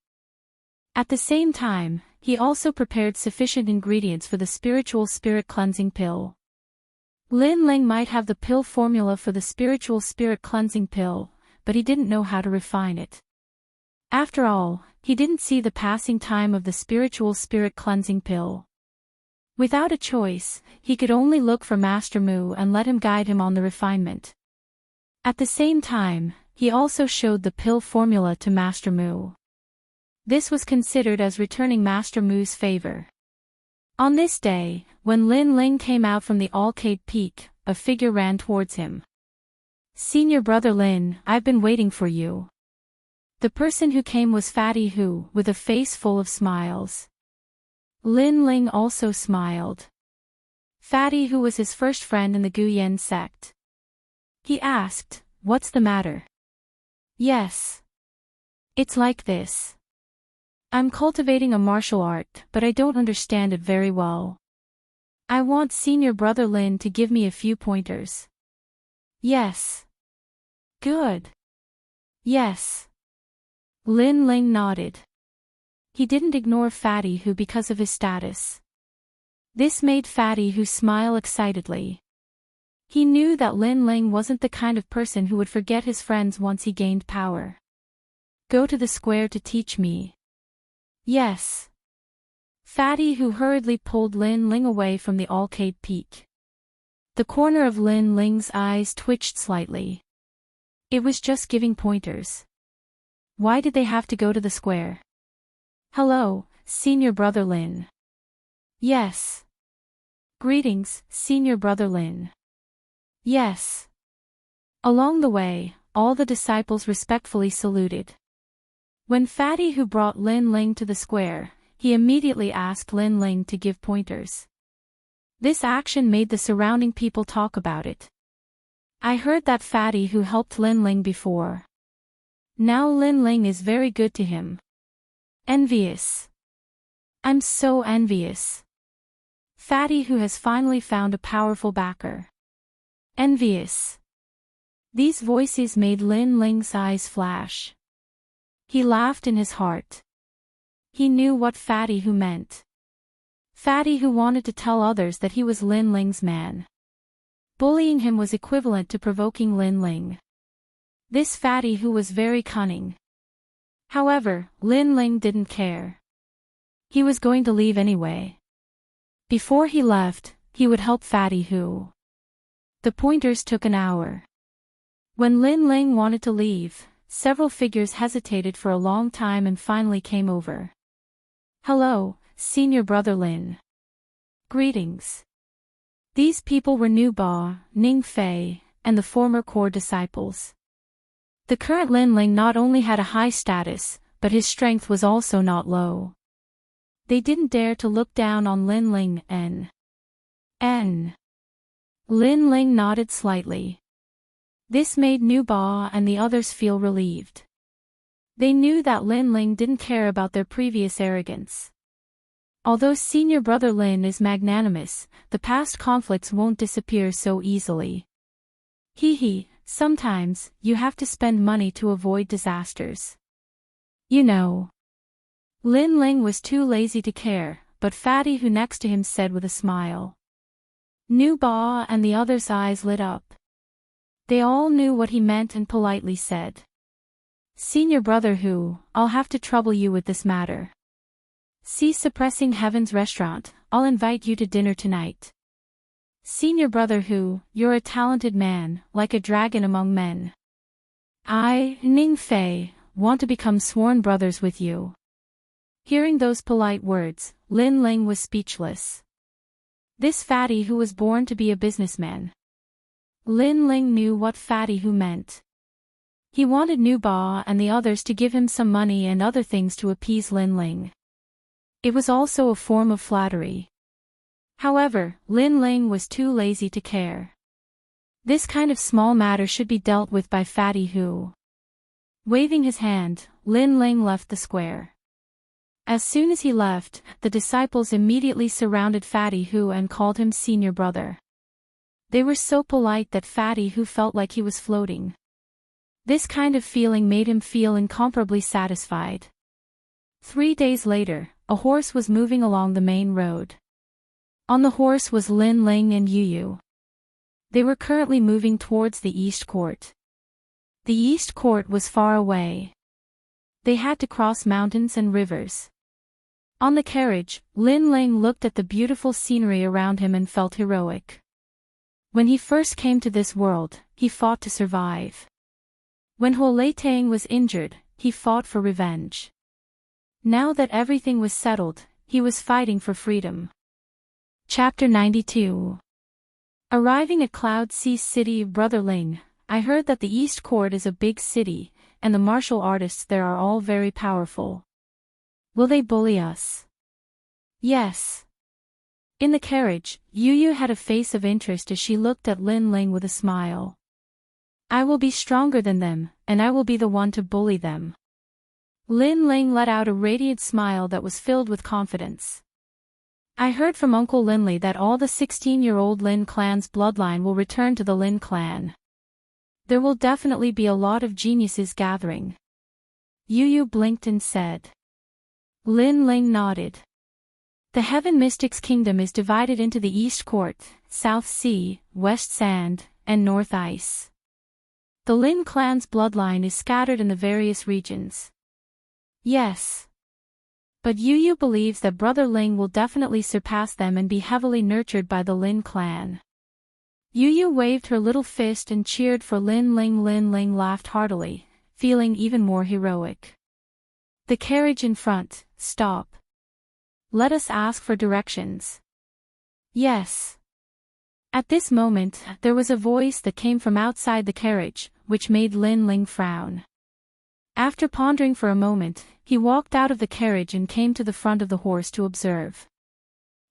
Speaker 1: At the same time, he also prepared sufficient ingredients for the spiritual spirit cleansing pill. Lin Ling might have the pill formula for the spiritual spirit cleansing pill, but he didn't know how to refine it. After all, he didn't see the passing time of the spiritual spirit cleansing pill. Without a choice, he could only look for Master Mu and let him guide him on the refinement. At the same time, he also showed the pill formula to Master Mu. This was considered as returning Master Mu's favor. On this day, when Lin Ling came out from the Alcade Peak, a figure ran towards him. "Senior brother Lin, I've been waiting for you." The person who came was Fatty Hu, with a face full of smiles. Lin Ling also smiled. Fatty Hu was his first friend in the Guyan sect. He asked, "What's the matter?" "Yes. It's like this. I'm cultivating a martial art, but I don't understand it very well. I want senior brother Lin to give me a few pointers." "Yes." "Good." "Yes." Lin Ling nodded. He didn't ignore Fatty Hu because of his status. This made Fatty Hu smile excitedly. He knew that Lin Ling wasn't the kind of person who would forget his friends once he gained power. Go to the square to teach me. Yes. Fatty Hu hurriedly pulled Lin Ling away from the arcade peak. The corner of Lin Ling's eyes twitched slightly. It was just giving pointers. Why did they have to go to the square? Hello, Senior Brother Lin. Yes. Greetings, Senior Brother Lin. Yes. Along the way, all the disciples respectfully saluted. When Fatty Hu brought Lin Ling to the square, he immediately asked Lin Ling to give pointers. This action made the surrounding people talk about it. I heard that Fatty Hu helped Lin Ling before. Now Lin Ling is very good to him. Envious. I'm so envious. Fatty Hu has finally found a powerful backer. Envious. These voices made Lin Ling's eyes flash. He laughed in his heart. He knew what Fatty Hu meant. Fatty Hu wanted to tell others that he was Lin Ling's man. Bullying him was equivalent to provoking Lin Ling. This Fatty Hu was very cunning. However, Lin Ling didn't care. He was going to leave anyway. Before he left, he would help Fatty Hu. The pointers took an hour. When Lin Ling wanted to leave, several figures hesitated for a long time and finally came over. Hello, Senior Brother Lin. Greetings. These people were Nu Ba, Ning Fei, and the former core disciples. The current Lin Ling not only had a high status, but his strength was also not low. They didn't dare to look down on Lin Ling and Lin Ling nodded slightly. This made Nu Ba and the others feel relieved. They knew that Lin Ling didn't care about their previous arrogance. Although Senior Brother Lin is magnanimous, the past conflicts won't disappear so easily. Sometimes, you have to spend money to avoid disasters. You know. Lin Ling was too lazy to care, but Fatty Hu next to him said with a smile. Nu Ba and the others' eyes lit up. They all knew what he meant and politely said. Senior Brother Hu, I'll have to trouble you with this matter. See Suppressing Heaven's restaurant, I'll invite you to dinner tonight. Senior Brother Hu, you're a talented man, like a dragon among men. I, Ning Fei, want to become sworn brothers with you. Hearing those polite words, Lin Ling was speechless. This Fatty Hu was born to be a businessman. Lin Ling knew what Fatty Hu meant. He wanted Nu Ba and the others to give him some money and other things to appease Lin Ling. It was also a form of flattery. However, Lin Ling was too lazy to care. This kind of small matter should be dealt with by Fatty Hu. Waving his hand, Lin Ling left the square. As soon as he left, the disciples immediately surrounded Fatty Hu and called him Senior Brother. They were so polite that Fatty Hu felt like he was floating. This kind of feeling made him feel incomparably satisfied. 3 days later, a horse was moving along the main road. On the horse was Lin Ling and Yu. They were currently moving towards the East Court. The East Court was far away. They had to cross mountains and rivers. On the carriage, Lin Ling looked at the beautiful scenery around him and felt heroic. When he first came to this world, he fought to survive. When Ho Lei Tang was injured, he fought for revenge. Now that everything was settled, he was fighting for freedom. Chapter 92. Arriving at Cloud Sea City of Brother Ling, I heard that the East Court is a big city, and the martial artists there are all very powerful. Will they bully us? Yes. In the carriage, Yu had a face of interest as she looked at Lin Ling with a smile. I will be stronger than them, and I will be the one to bully them. Lin Ling let out a radiant smile that was filled with confidence. I heard from Uncle Linley that all the 16-year-old Lin clan's bloodline will return to the Lin clan. There will definitely be a lot of geniuses gathering. Yu Yu blinked and said. Lin Ling nodded. The Heaven Mystics Kingdom is divided into the East Court, South Sea, West Sand, and North Ice. The Lin clan's bloodline is scattered in the various regions. Yes. But Yu Yu believes that Brother Ling will definitely surpass them and be heavily nurtured by the Lin clan. Yu Yu waved her little fist and cheered for Lin Ling. Lin Ling laughed heartily, feeling even more heroic. The carriage in front, stop. Let us ask for directions. Yes. At this moment, there was a voice that came from outside the carriage, which made Lin Ling frown. After pondering for a moment, he walked out of the carriage and came to the front of the horse to observe.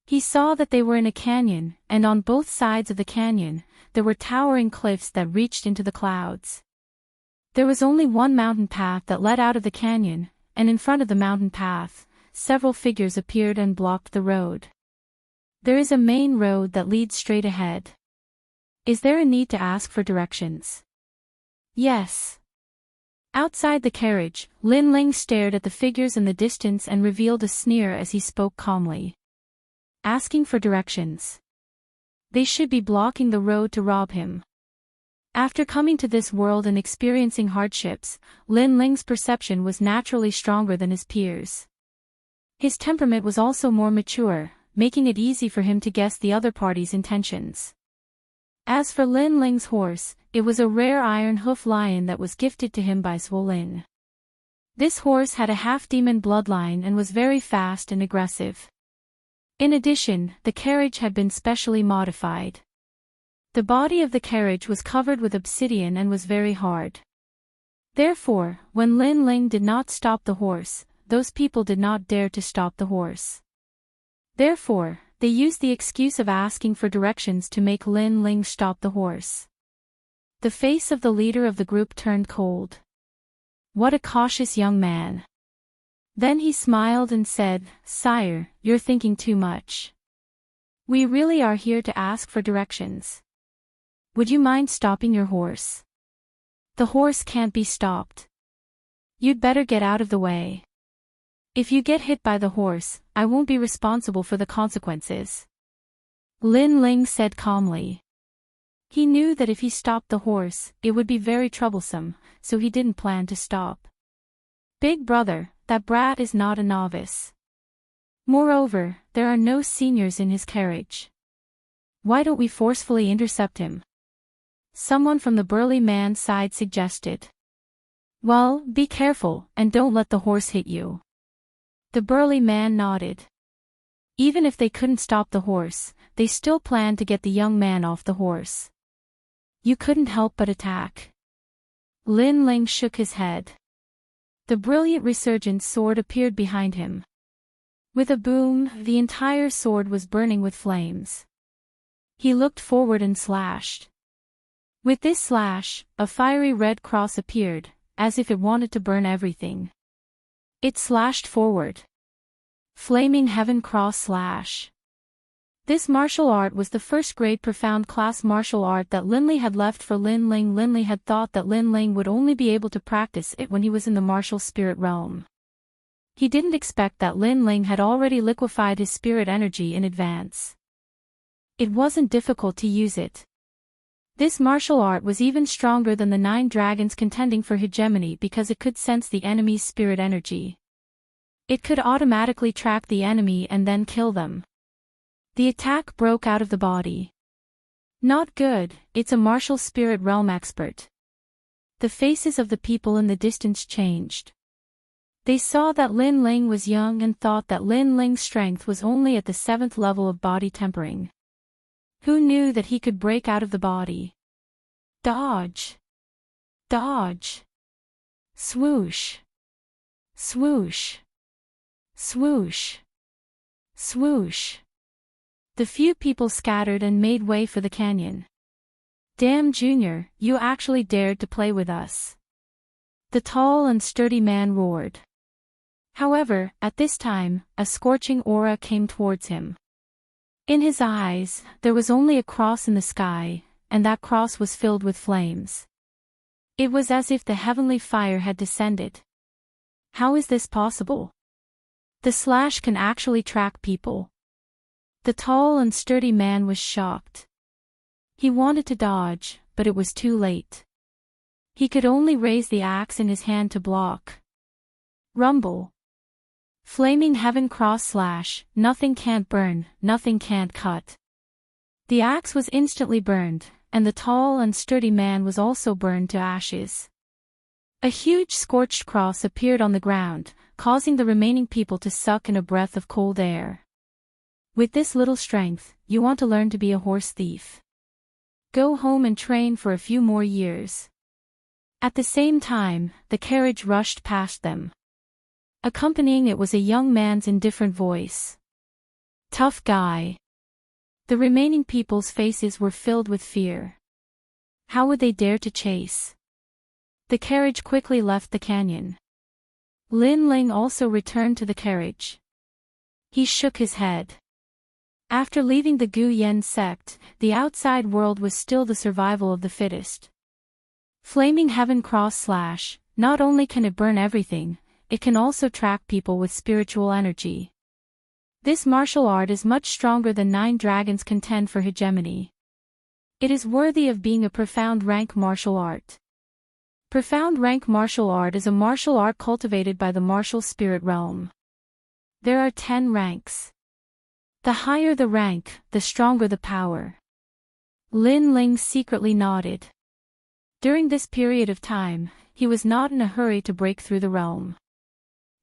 Speaker 1: He saw that they were in a canyon, and on both sides of the canyon, there were towering cliffs that reached into the clouds. There was only one mountain path that led out of the canyon, and in front of the mountain path, several figures appeared and blocked the road. There is a main road that leads straight ahead. Is there a need to ask for directions? Yes. Outside the carriage, Lin Ling stared at the figures in the distance and revealed a sneer as he spoke calmly. Asking for directions. They should be blocking the road to rob him. After coming to this world and experiencing hardships, Lin Ling's perception was naturally stronger than his peers. His temperament was also more mature, making it easy for him to guess the other party's intentions. As for Lin Ling's horse, it was a rare iron hoof lion that was gifted to him by Suo Lin. This horse had a half-demon bloodline and was very fast and aggressive. In addition, the carriage had been specially modified. The body of the carriage was covered with obsidian and was very hard. Therefore, when Lin Ling did not stop the horse, those people did not dare to stop the horse. Therefore, they used the excuse of asking for directions to make Lin Ling stop the horse. The face of the leader of the group turned cold. What a cautious young man. Then he smiled and said, Sire, you're thinking too much. We really are here to ask for directions. Would you mind stopping your horse? The horse can't be stopped. You'd better get out of the way. If you get hit by the horse, I won't be responsible for the consequences. Lin Ling said calmly. He knew that if he stopped the horse, it would be very troublesome, so he didn't plan to stop. Big brother, that brat is not a novice. Moreover, there are no seniors in his carriage. Why don't we forcefully intercept him? Someone from the burly man's side suggested. Well, be careful, and don't let the horse hit you. The burly man nodded. Even if they couldn't stop the horse, they still planned to get the young man off the horse. You couldn't help but attack. Lin Ling shook his head. The brilliant resurgent sword appeared behind him. With a boom, the entire sword was burning with flames. He looked forward and slashed. With this slash, a fiery red cross appeared, as if it wanted to burn everything. It slashed forward. Flaming Heaven Cross Slash. This martial art was the first grade profound class martial art that Lin Li had left for Lin Ling. Lin Li had thought that Lin Ling would only be able to practice it when he was in the martial spirit realm. He didn't expect that Lin Ling had already liquefied his spirit energy in advance. It wasn't difficult to use it. This martial art was even stronger than the 9 dragons contending for hegemony because it could sense the enemy's spirit energy. It could automatically track the enemy and then kill them. The attack broke out of the body. Not good, it's a martial spirit realm expert. The faces of the people in the distance changed. They saw that Lin Ling was young and thought that Lin Ling's strength was only at the 7th level of body tempering. Who knew that he could break out of the body? Dodge. Dodge. Swoosh. Swoosh. Swoosh. Swoosh. The few people scattered and made way for the canyon. Damn Junior, you actually dared to play with us. The tall and sturdy man roared. However, at this time, a scorching aura came towards him. In his eyes, there was only a cross in the sky, and that cross was filled with flames. It was as if the heavenly fire had descended. How is this possible? The slash can actually track people. The tall and sturdy man was shocked. He wanted to dodge, but it was too late. He could only raise the axe in his hand to block. Rumble. Flaming heaven cross slash, nothing can't burn, nothing can't cut. The axe was instantly burned, and the tall and sturdy man was also burned to ashes. A huge scorched cross appeared on the ground, causing the remaining people to suck in a breath of cold air. With this little strength, you want to learn to be a horse thief. Go home and train for a few more years. At the same time, the carriage rushed past them. Accompanying it was a young man's indifferent voice. Tough guy. The remaining people's faces were filled with fear. How would they dare to chase? The carriage quickly left the canyon. Lin Ling also returned to the carriage. He shook his head. After leaving the Gu Yen sect, the outside world was still the survival of the fittest. Flaming heaven cross slash, not only can it burn everything, it can also track people with spiritual energy. This martial art is much stronger than 9 dragons contend for hegemony. It is worthy of being a profound rank martial art. Profound rank martial art is a martial art cultivated by the martial spirit realm. There are 10 ranks. The higher the rank, the stronger the power. Lin Ling secretly nodded. During this period of time, he was not in a hurry to break through the realm.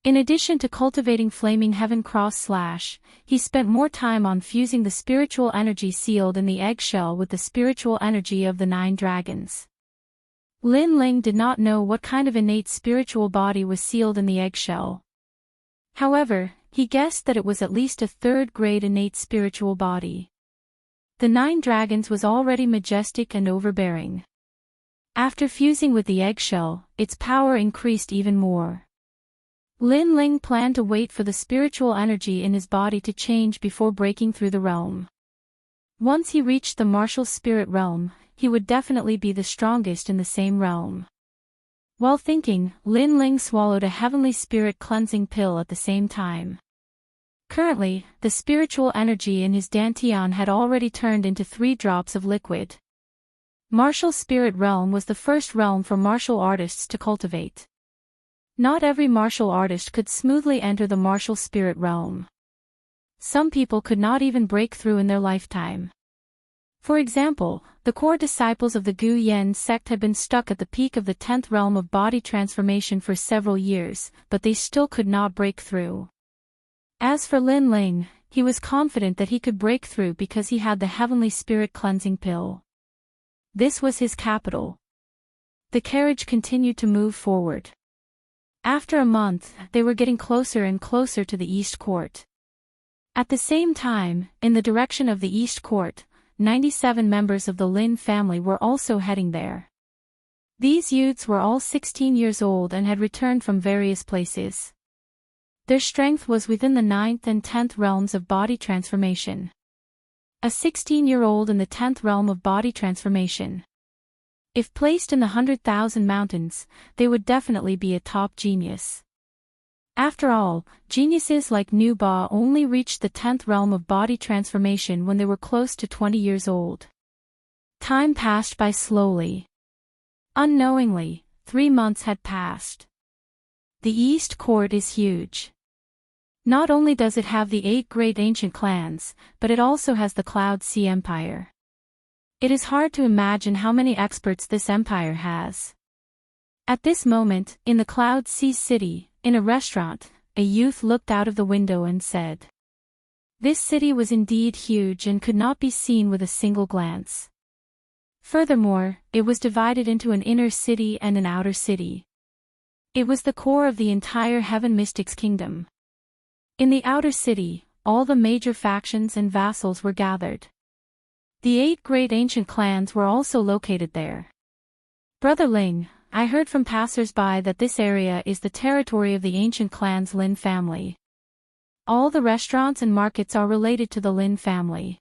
Speaker 1: In addition to cultivating flaming heaven cross slash, he spent more time on fusing the spiritual energy sealed in the eggshell with the spiritual energy of the 9 dragons. Lin Ling did not know what kind of innate spiritual body was sealed in the eggshell. However, he guessed that it was at least a 3rd-grade innate spiritual body. The 9 dragons was already majestic and overbearing. After fusing with the eggshell, its power increased even more. Lin Ling planned to wait for the spiritual energy in his body to change before breaking through the realm. Once he reached the martial spirit realm, he would definitely be the strongest in the same realm. While thinking, Lin Ling swallowed a heavenly spirit cleansing pill at the same time. Currently, the spiritual energy in his dantian had already turned into 3 drops of liquid. Martial spirit realm was the first realm for martial artists to cultivate. Not every martial artist could smoothly enter the martial spirit realm. Some people could not even break through in their lifetime. For example, the core disciples of the Gu Yen sect had been stuck at the peak of the 10th realm of body transformation for several years, but they still could not break through. As for Lin Ling, he was confident that he could break through because he had the heavenly spirit cleansing pill. This was his capital. The carriage continued to move forward. After a month, they were getting closer and closer to the East Court. At the same time, in the direction of the East Court, 97 members of the Lin family were also heading there. These youths were all 16 years old and had returned from various places. Their strength was within the 9th and 10th realms of body transformation. A 16-year-old in the 10th realm of body transformation. If placed in the 100,000 mountains, they would definitely be a top genius. After all, geniuses like Nu Ba only reached the 10th realm of body transformation when they were close to 20 years old. Time passed by slowly. Unknowingly, 3 months had passed. The East Court is huge. Not only does it have the 8 great ancient clans, but it also has the Cloud Sea Empire. It is hard to imagine how many experts this empire has. At this moment, in the Cloud Sea City, in a restaurant, a youth looked out of the window and said. This city was indeed huge and could not be seen with a single glance. Furthermore, it was divided into an inner city and an outer city. It was the core of the entire Heaven Mystics Kingdom. In the outer city, all the major factions and vassals were gathered. The 8 great ancient clans were also located there. Brother Ling, I heard from passers-by that this area is the territory of the ancient clan's Lin family. All the restaurants and markets are related to the Lin family.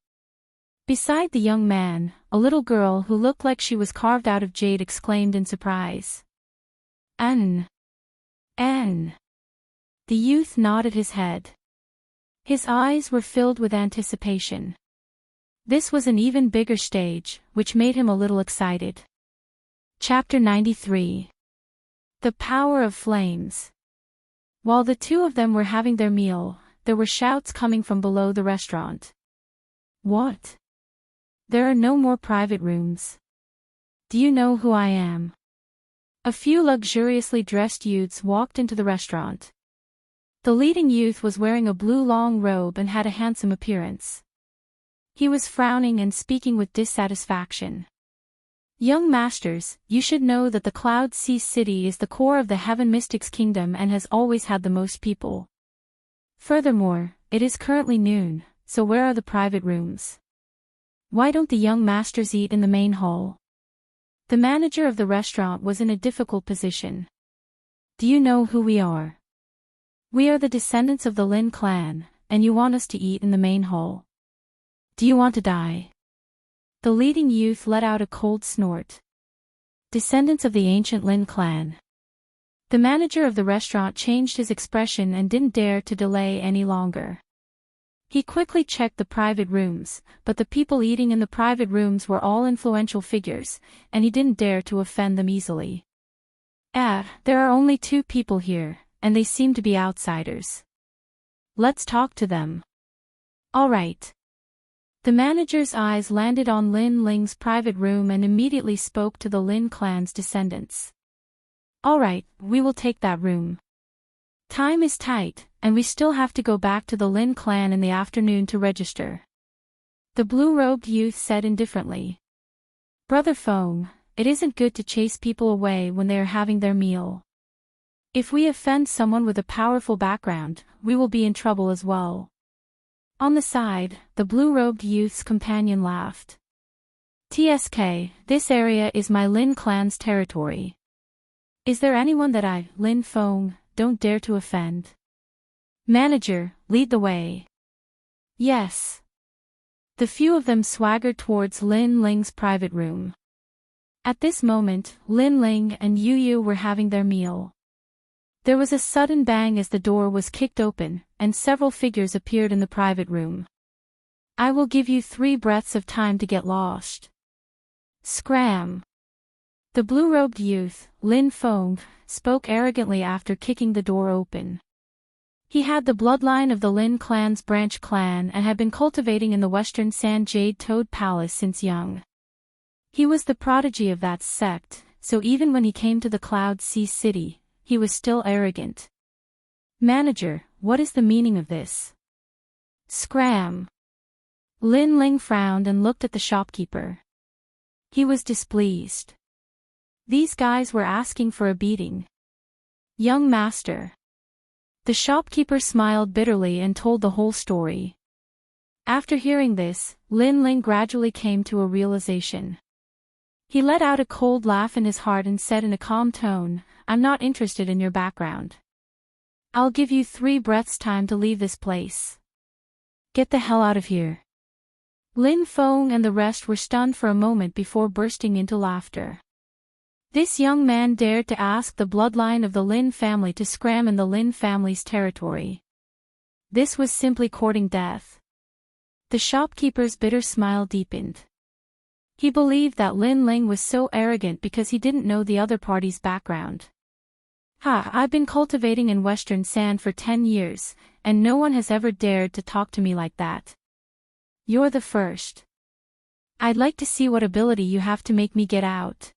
Speaker 1: Beside the young man, a little girl who looked like she was carved out of jade exclaimed in surprise. N. The youth nodded his head. His eyes were filled with anticipation. This was an even bigger stage, which made him a little excited. Chapter 93. The Power of Flames. While the two of them were having their meal, there were shouts coming from below the restaurant. What? There are no more private rooms. Do you know who I am? A few luxuriously dressed youths walked into the restaurant. The leading youth was wearing a blue long robe and had a handsome appearance. He was frowning and speaking with dissatisfaction. Young masters, you should know that the Cloud Sea City is the core of the Heaven Mystics Kingdom and has always had the most people. Furthermore, it is currently noon, so where are the private rooms? Why don't the young masters eat in the main hall? The manager of the restaurant was in a difficult position. Do you know who we are? We are the descendants of the Lin clan, and you want us to eat in the main hall. Do you want to die? The leading youth let out a cold snort. Descendants of the ancient Lin clan. The manager of the restaurant changed his expression and didn't dare to delay any longer. He quickly checked the private rooms, but the people eating in the private rooms were all influential figures, and he didn't dare to offend them easily. There are only 2 people here, and they seem to be outsiders. Let's talk to them. All right. The manager's eyes landed on Lin Ling's private room and immediately spoke to the Lin clan's descendants. All right, we will take that room. Time is tight, and we still have to go back to the Lin clan in the afternoon to register. The blue-robed youth said indifferently. Brother Feng, it isn't good to chase people away when they are having their meal. If we offend someone with a powerful background, we will be in trouble as well. On the side, the blue-robed youth's companion laughed. TSK, this area is my Lin clan's territory. Is there anyone that I, Lin Feng, don't dare to offend? Manager, lead the way. Yes. The few of them swaggered towards Lin Ling's private room. At this moment, Lin Ling and Yu Yu were having their meal. There was a sudden bang as the door was kicked open, and several figures appeared in the private room. I will give you 3 breaths of time to get lost. Scram! The blue-robed youth, Lin Feng, spoke arrogantly after kicking the door open. He had the bloodline of the Lin clan's branch clan and had been cultivating in the Western Sand Jade Toad Palace since young. He was the prodigy of that sect, so even when he came to the Cloud Sea City, he was still arrogant. Manager, what is the meaning of this? Scram! Lin Ling frowned and looked at the shopkeeper. He was displeased. These guys were asking for a beating. Young master. The shopkeeper smiled bitterly and told the whole story. After hearing this, Lin Ling gradually came to a realization. He let out a cold laugh in his heart and said in a calm tone, I'm not interested in your background. I'll give you 3 breaths time to leave this place. Get the hell out of here. Lin Feng and the rest were stunned for a moment before bursting into laughter. This young man dared to ask the bloodline of the Lin family to scram in the Lin family's territory. This was simply courting death. The shopkeeper's bitter smile deepened. He believed that Lin Ling was so arrogant because he didn't know the other party's background. I've been cultivating in Western Sand for 10 years, and no one has ever dared to talk to me like that. You're the first. I'd like to see what ability you have to make me get out.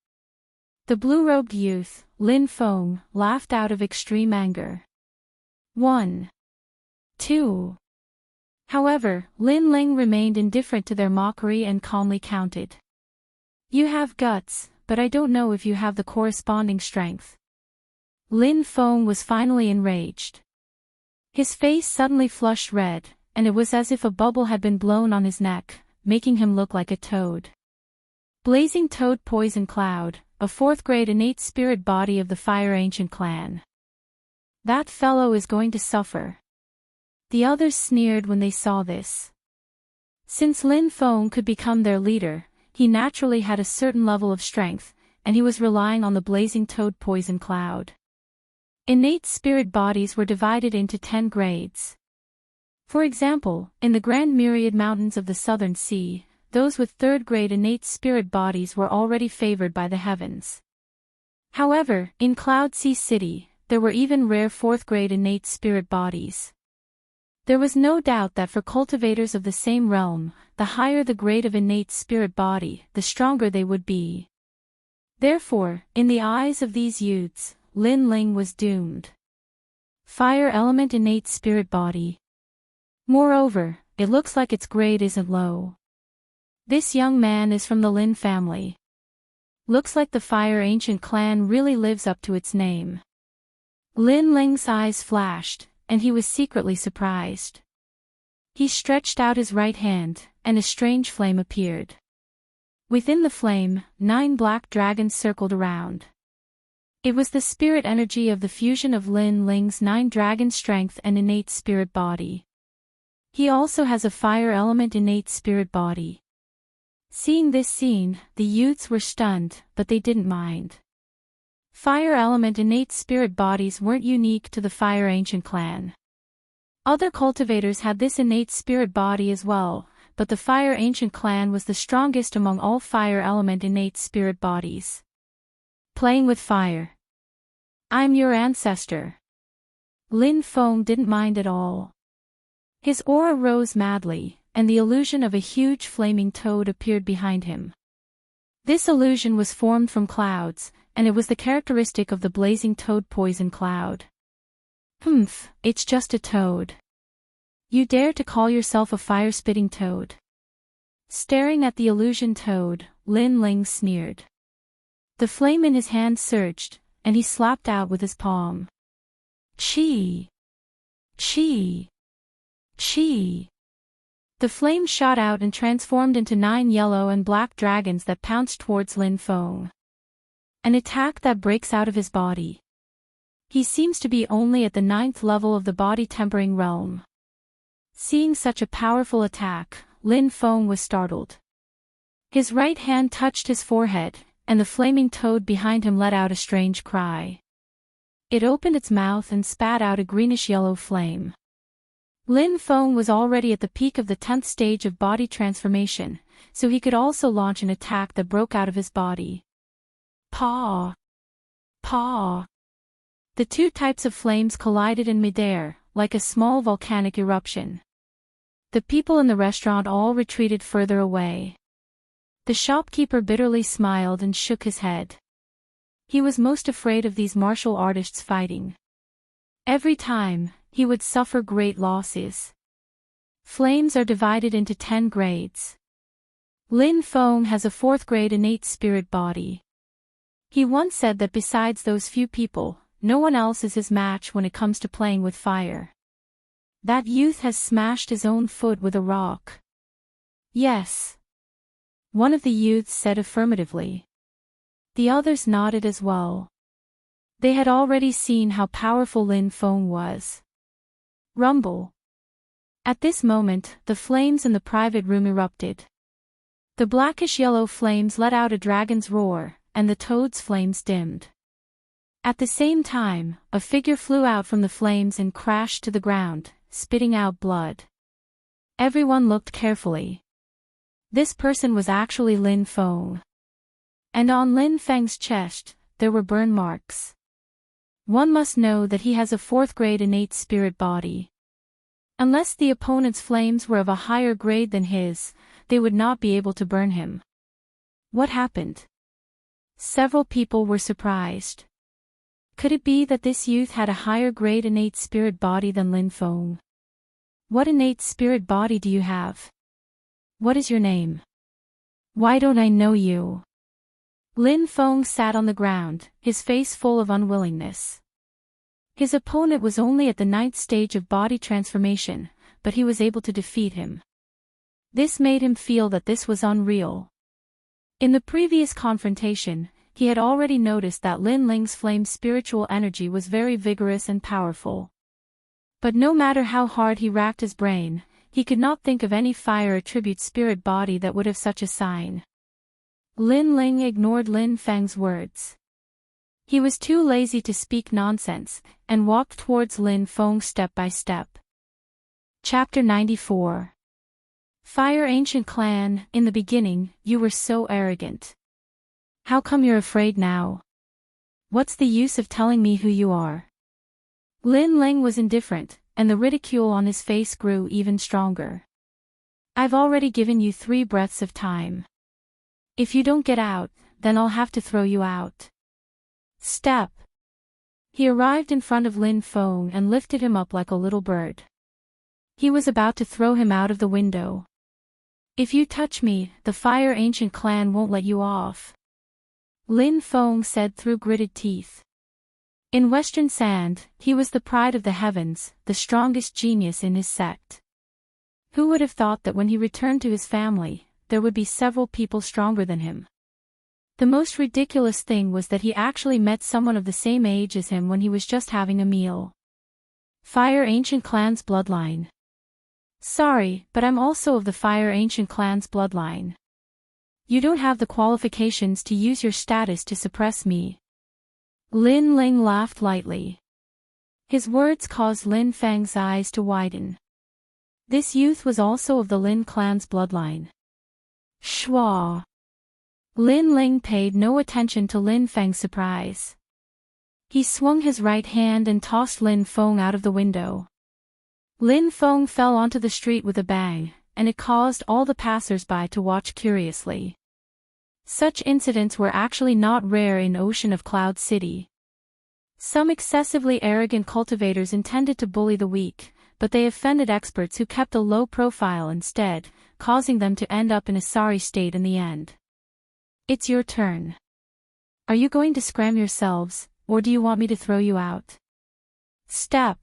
Speaker 1: The blue-robed youth, Lin Feng, laughed out of extreme anger. 1. 2. However, Lin Ling remained indifferent to their mockery and calmly counted. You have guts, but I don't know if you have the corresponding strength. Lin Feng was finally enraged. His face suddenly flushed red, and it was as if a bubble had been blown on his neck, making him look like a toad. Blazing Toad Poison Cloud, a 4th-grade innate spirit body of the Fire Ancient clan. That fellow is going to suffer. The others sneered when they saw this. Since Lin Feng could become their leader, he naturally had a certain level of strength, and he was relying on the Blazing Toad Poison Cloud. Innate spirit bodies were divided into 10 grades. For example, in the Grand Myriad Mountains of the Southern Sea, those with third-grade innate spirit bodies were already favored by the heavens. However, in Cloud Sea City, there were even rare fourth-grade innate spirit bodies. There was no doubt that for cultivators of the same realm, the higher the grade of innate spirit body, the stronger they would be. Therefore, in the eyes of these youths, Lin Ling was doomed. Fire element innate spirit body. Moreover, it looks like its grade isn't low. This young man is from the Lin family. Looks like the Fire Ancient clan really lives up to its name. Lin Ling's eyes flashed, and he was secretly surprised. He stretched out his right hand, and a strange flame appeared. Within the flame, 9 black dragons circled around. It was the spirit energy of the fusion of Lin Ling's 9 dragon strength and innate spirit body. He also has a fire element innate spirit body. Seeing this scene, the youths were stunned, but they didn't mind. Fire element innate spirit bodies weren't unique to the Fire Ancient clan. Other cultivators had this innate spirit body as well, but the Fire Ancient clan was the strongest among all fire element innate spirit bodies. Playing with fire. I'm your ancestor. Lin Feng didn't mind at all. His aura rose madly, and the illusion of a huge flaming toad appeared behind him. This illusion was formed from clouds, and it was the characteristic of the blazing toad poison cloud. Humph, it's just a toad. You dare to call yourself a fire-spitting toad? Staring at the illusion toad, Lin Ling sneered. The flame in his hand surged, and he slapped out with his palm. Chi! Chi! Chi! The flame shot out and transformed into 9 yellow and black dragons that pounced towards Lin Feng. An attack that breaks out of his body. He seems to be only at the 9th level of the body tempering realm. Seeing such a powerful attack, Lin Feng was startled. His right hand touched his forehead, and the flaming toad behind him let out a strange cry. It opened its mouth and spat out a greenish-yellow flame. Lin Feng was already at the peak of the 10th stage of body transformation, so he could also launch an attack that broke out of his body. Paw! Paw! The 2 types of flames collided in midair, like a small volcanic eruption. The people in the restaurant all retreated further away. The shopkeeper bitterly smiled and shook his head. He was most afraid of these martial artists fighting. Every time, he would suffer great losses. Flames are divided into 10 grades. Lin Feng has a 4th grade innate spirit body. He once said that besides those few people, no one else is his match when it comes to playing with fire. That youth has smashed his own foot with a rock. Yes. One of the youths said affirmatively. The others nodded as well. They had already seen how powerful Lin Feng was. Rumble. At this moment, the flames in the private room erupted. The blackish-yellow flames let out a dragon's roar, and the toad's flames dimmed. At the same time, a figure flew out from the flames and crashed to the ground, spitting out blood. Everyone looked carefully. This person was actually Lin Feng. And on Lin Feng's chest, there were burn marks. One must know that he has a 4th grade innate spirit body. Unless the opponent's flames were of a higher grade than his, they would not be able to burn him. What happened? Several people were surprised. Could it be that this youth had a higher grade innate spirit body than Lin Feng? What innate spirit body do you have? What is your name? Why don't I know you? Lin Feng sat on the ground, his face full of unwillingness. His opponent was only at the 9th stage of body transformation, but he was able to defeat him. This made him feel that this was unreal. In the previous confrontation, he had already noticed that Lin Ling's flame spiritual energy was very vigorous and powerful. But no matter how hard he racked his brain, he could not think of any fire attribute spirit body that would have such a sign. Lin Ling ignored Lin Feng's words. He was too lazy to speak nonsense, and walked towards Lin Feng step by step. Chapter 94. Fire Ancient Clan, in the beginning, you were so arrogant. How come you're afraid now? What's the use of telling me who you are? Lin Ling was indifferent, and the ridicule on his face grew even stronger. I've already given you 3 breaths of time. If you don't get out, then I'll have to throw you out. Step. He arrived in front of Lin Feng and lifted him up like a little bird. He was about to throw him out of the window. If you touch me, the Fire Ancient Clan won't let you off, Lin Feng said through gritted teeth. In Western Sand, he was the pride of the heavens, the strongest genius in his sect. Who would have thought that when he returned to his family, there would be several people stronger than him? The most ridiculous thing was that he actually met someone of the same age as him when he was just having a meal. Fire Ancient Clan's bloodline. Sorry, but I'm also of the Fire Ancient Clan's bloodline. You don't have the qualifications to use your status to suppress me. Lin Ling laughed lightly. His words caused Lin Feng's eyes to widen. This youth was also of the Lin clan's bloodline. Schwa. Lin Ling paid no attention to Lin Feng's surprise. He swung his right hand and tossed Lin Feng out of the window. Lin Feng fell onto the street with a bang, and it caused all the passers-by to watch curiously. Such incidents were actually not rare in Ocean of Cloud City. Some excessively arrogant cultivators intended to bully the weak, but they offended experts who kept a low profile instead, causing them to end up in a sorry state in the end. It's your turn. Are you going to scram yourselves, or do you want me to throw you out? Step.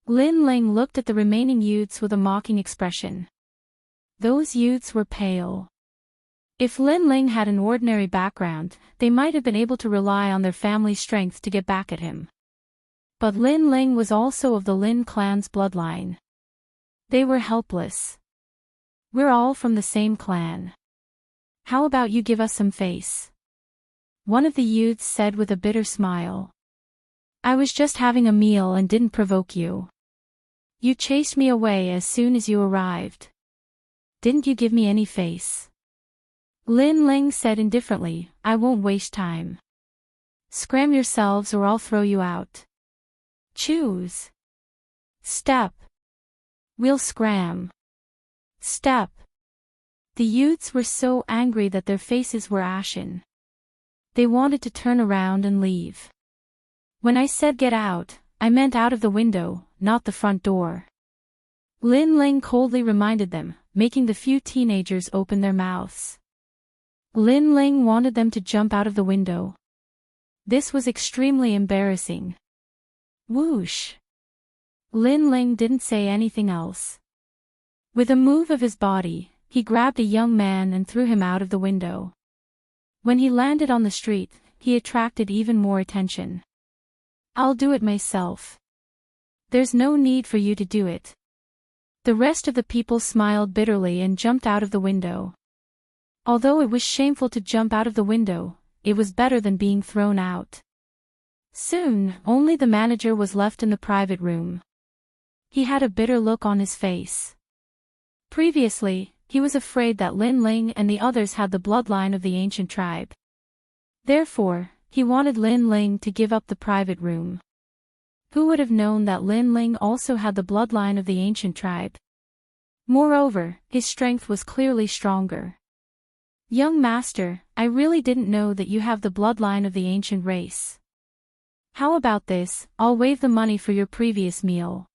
Speaker 1: Lin Ling looked at the remaining youths with a mocking expression. Those youths were pale. If Lin Ling had an ordinary background, they might have been able to rely on their family's strength to get back at him. But Lin Ling was also of the Lin clan's bloodline. They were helpless. We're all from the same clan. How about you give us some face? One of the youths said with a bitter smile. I was just having a meal and didn't provoke you. You chased me away as soon as you arrived. Didn't you give me any face? Lin Ling said indifferently, I won't waste time. Scram yourselves or I'll throw you out. Choose. Step. We'll scram. Step. The youths were so angry that their faces were ashen. They wanted to turn around and leave. When I said get out, I meant out of the window, not the front door. Lin Ling coldly reminded them, making the few teenagers open their mouths. Lin Ling wanted them to jump out of the window. This was extremely embarrassing. Whoosh. Lin Ling didn't say anything else. With a move of his body, he grabbed a young man and threw him out of the window. When he landed on the street, he attracted even more attention. I'll do it myself. There's no need for you to do it. The rest of the people smiled bitterly and jumped out of the window. Although it was shameful to jump out of the window, it was better than being thrown out. Soon, only the manager was left in the private room. He had a bitter look on his face. Previously, he was afraid that Lin Ling and the others had the bloodline of the ancient tribe. Therefore, he wanted Lin Ling to give up the private room. Who would have known that Lin Ling also had the bloodline of the ancient tribe? Moreover, his strength was clearly stronger. Young master, I really didn't know that you have the bloodline of the ancient race. How about this, I'll waive the money for your previous meal.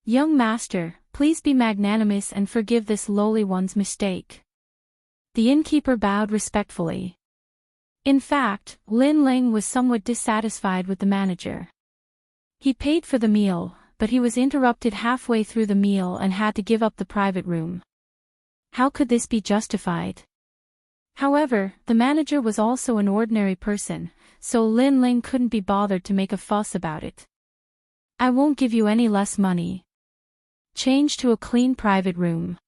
Speaker 1: Young master, please be magnanimous and forgive this lowly one's mistake. The innkeeper bowed respectfully. In fact, Lin Ling was somewhat dissatisfied with the manager. He paid for the meal, but he was interrupted halfway through the meal and had to give up the private room. How could this be justified? However, the manager was also an ordinary person, so Lin Ling couldn't be bothered to make a fuss about it. I won't give you any less money. Change to a clean private room.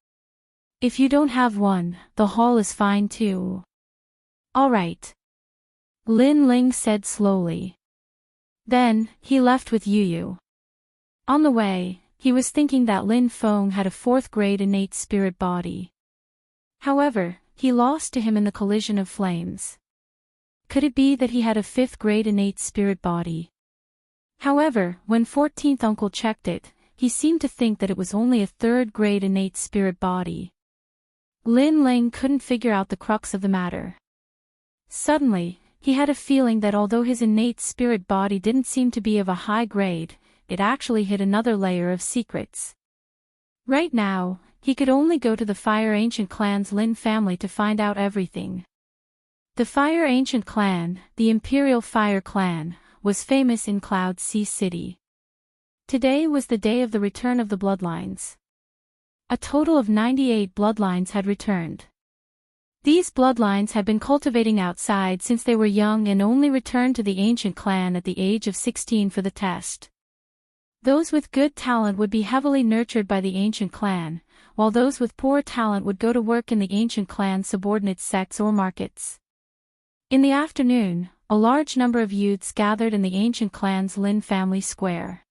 Speaker 1: If you don't have one, the hall is fine too. All right. Lin Ling said slowly. Then, he left with Yu. On the way, he was thinking that Lin Feng had a 4th grade innate spirit body. However, he lost to him in the collision of flames. Could it be that he had a 5th grade innate spirit body? However, when 14th uncle checked it, he seemed to think that it was only a 3rd grade innate spirit body. Lin Ling couldn't figure out the crux of the matter. Suddenly, he had a feeling that although his innate spirit body didn't seem to be of a high grade, it actually hid another layer of secrets. Right now, he could only go to the Fire Ancient Clan's Lin family to find out everything. The Fire Ancient Clan, the Imperial Fire Clan, was famous in Cloud Sea City. Today was the day of the return of the bloodlines. A total of 98 bloodlines had returned. These bloodlines had been cultivating outside since they were young and only returned to the ancient clan at the age of 16 for the test. Those with good talent would be heavily nurtured by the ancient clan, while those with poor talent would go to work in the ancient clan's subordinate sects or markets. In the afternoon, a large number of youths gathered in the ancient clan's Lin family square.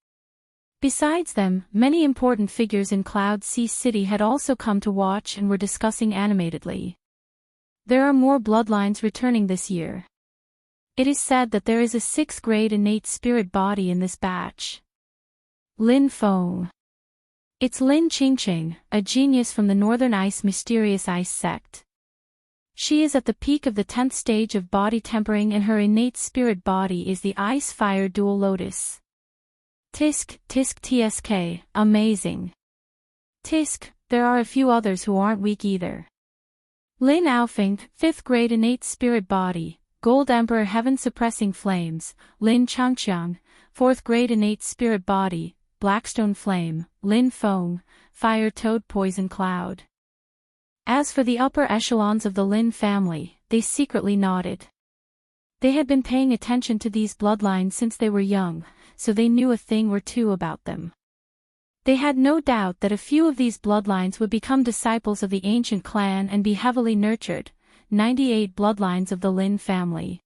Speaker 1: Besides them, many important figures in Cloud Sea City had also come to watch and were discussing animatedly. There are more bloodlines returning this year. It is said that there is a 6th grade innate spirit body in this batch. Lin Feng. It's Lin Qingqing, a genius from the Northern Ice Mysterious Ice sect. She is at the peak of the 10th stage of body tempering and her innate spirit body is the Ice-Fire Dual Lotus. Tisk tsk, amazing. Tisk, there are a few others who aren't weak either. Lin Aofeng, 5th grade innate spirit body, Gold Emperor Heaven Suppressing Flames, Lin Changqiang, 4th grade innate spirit body, Blackstone Flame, Lin Feng, Fire Toad Poison Cloud. As for the upper echelons of the Lin family, they secretly nodded. They had been paying attention to these bloodlines since they were young, so they knew a thing or two about them. They had no doubt that a few of these bloodlines would become disciples of the ancient clan and be heavily nurtured, 98 bloodlines of the Lin family.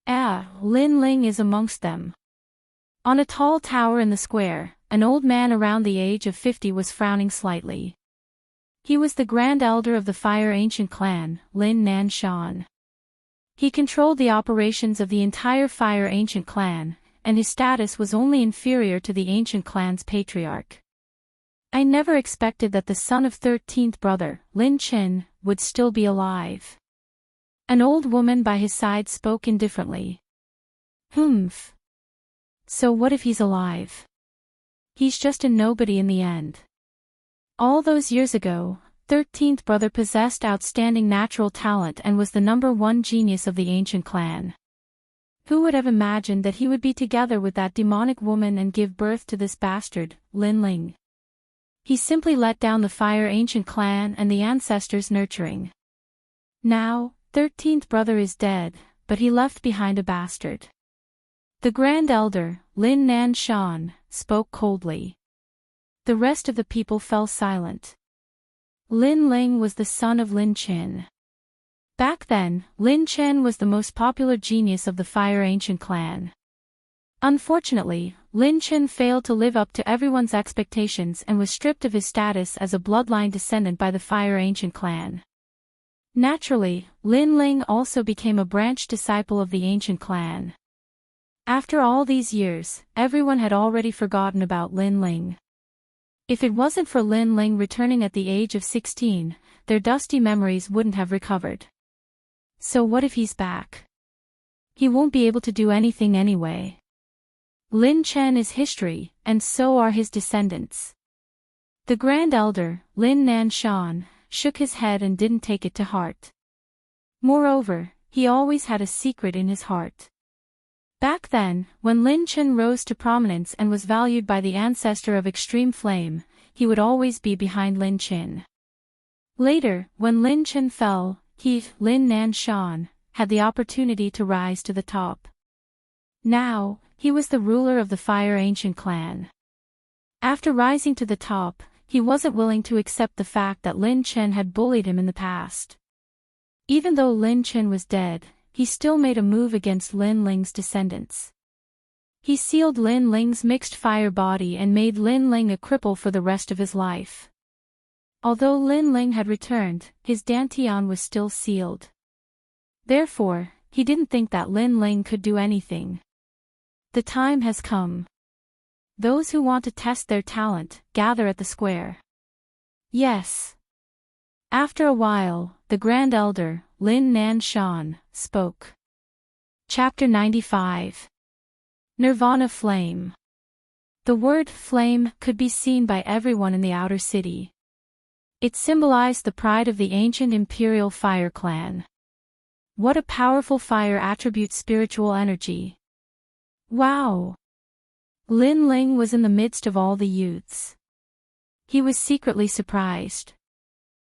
Speaker 1: Lin Ling is amongst them. On a tall tower in the square, an old man around the age of 50 was frowning slightly. He was the Grand Elder of the Fire Ancient Clan, Lin Nanshan. He controlled the operations of the entire Fire Ancient Clan, and his status was only inferior to the ancient clan's patriarch. I never expected that the son of 13th brother, Lin Qin, would still be alive. An old woman by his side spoke indifferently. Humph. So what if he's alive? He's just a nobody in the end. All those years ago, 13th brother possessed outstanding natural talent and was the #1 genius of the ancient clan. Who would have imagined that he would be together with that demonic woman and give birth to this bastard, Lin Ling? He simply let down the Fire Ancient Clan and the ancestors' nurturing. Now, 13th brother is dead, but he left behind a bastard. The Grand Elder, Lin Nanshan, spoke coldly. The rest of the people fell silent. Lin Ling was the son of Lin Qin. Back then, Lin Qin was the most popular genius of the Fire Ancient Clan. Unfortunately, Lin Qin failed to live up to everyone's expectations and was stripped of his status as a bloodline descendant by the Fire Ancient Clan. Naturally, Lin Ling also became a branch disciple of the Ancient Clan. After all these years, everyone had already forgotten about Lin Ling. If it wasn't for Lin Ling returning at the age of 16, their dusty memories wouldn't have recovered. So what if he's back? He won't be able to do anything anyway. Lin Chen is history, and so are his descendants. The Grand Elder, Lin Nanshan, shook his head and didn't take it to heart. Moreover, he always had a secret in his heart. Back then, when Lin Chen rose to prominence and was valued by the ancestor of extreme flame, he would always be behind Lin Chen. Later, when Lin Chen fell, he, Lin Nanshan, had the opportunity to rise to the top. Now, he was the ruler of the Fire Ancient Clan. After rising to the top, he wasn't willing to accept the fact that Lin Chen had bullied him in the past. Even though Lin Chen was dead, he still made a move against Lin Ling's descendants. He sealed Lin Ling's mixed fire body and made Lin Ling a cripple for the rest of his life. Although Lin Ling had returned, his dantian was still sealed. Therefore, he didn't think that Lin Ling could do anything. The time has come. Those who want to test their talent, gather at the square. Yes. After a while, the Grand Elder, Lin Nanshan, spoke. Chapter 95. Nirvana Flame. The word flame could be seen by everyone in the outer city. It symbolized the pride of the ancient imperial fire clan. What a powerful fire attribute spiritual energy. Wow! Lin Ling was in the midst of all the youths. He was secretly surprised.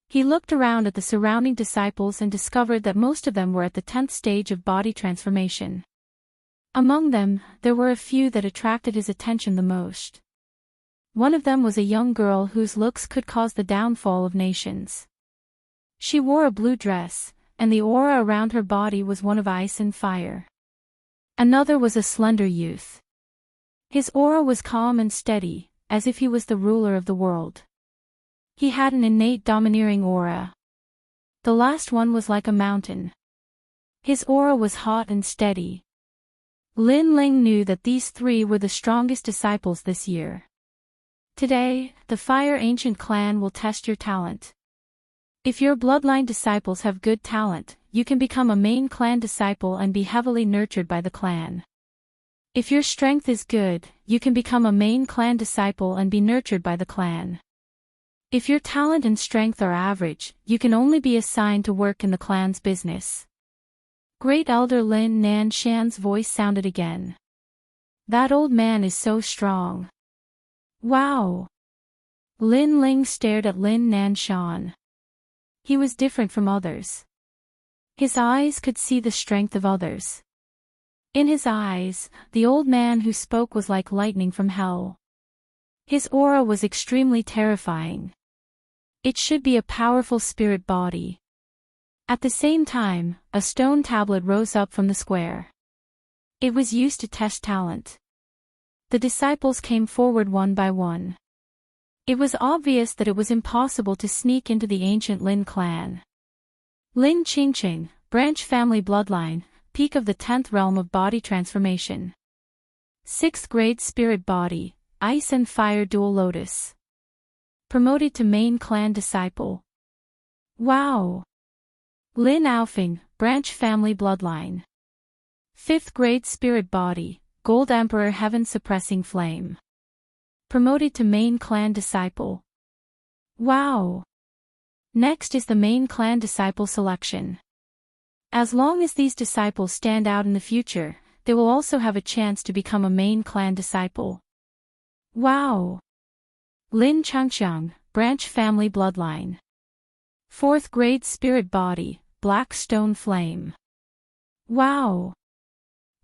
Speaker 1: He looked around at the surrounding disciples and discovered that most of them were at the 10th stage of body transformation. Among them, there were a few that attracted his attention the most. One of them was a young girl whose looks could cause the downfall of nations. She wore a blue dress, and the aura around her body was one of ice and fire. Another was a slender youth. His aura was calm and steady, as if he was the ruler of the world. He had an innate domineering aura. The last one was like a mountain. His aura was hot and steady. Lin Ling knew that these three were the strongest disciples this year. Today, the Fire Ancient Clan will test your talent. If your bloodline disciples have good talent, you can become a main clan disciple and be heavily nurtured by the clan. If your strength is good, you can become a main clan disciple and be nurtured by the clan. If your talent and strength are average, you can only be assigned to work in the clan's business. Great Elder Lin Nanshan's voice sounded again. That old man is so strong. Wow! Lin Ling stared at Lin Nanshan. He was different from others. His eyes could see the strength of others. In his eyes, the old man who spoke was like lightning from hell. His aura was extremely terrifying. It should be a powerful spirit body. At the same time, a stone tablet rose up from the square. It was used to test talent. The disciples came forward one by one. It was obvious that it was impossible to sneak into the ancient Lin clan. Lin Qingqing, branch family bloodline, peak of the 10th realm of body transformation. 6th grade spirit body, ice and fire dual lotus. Promoted to main clan disciple. Wow! Lin Aofing, branch family bloodline. 5th grade spirit body, gold emperor heaven suppressing flame. Promoted to main clan disciple. Wow! Next is the main clan disciple selection. As long as these disciples stand out in the future, they will also have a chance to become a main clan disciple. Wow! Lin Changqiang, branch family bloodline. 4th grade spirit body, black stone flame. Wow!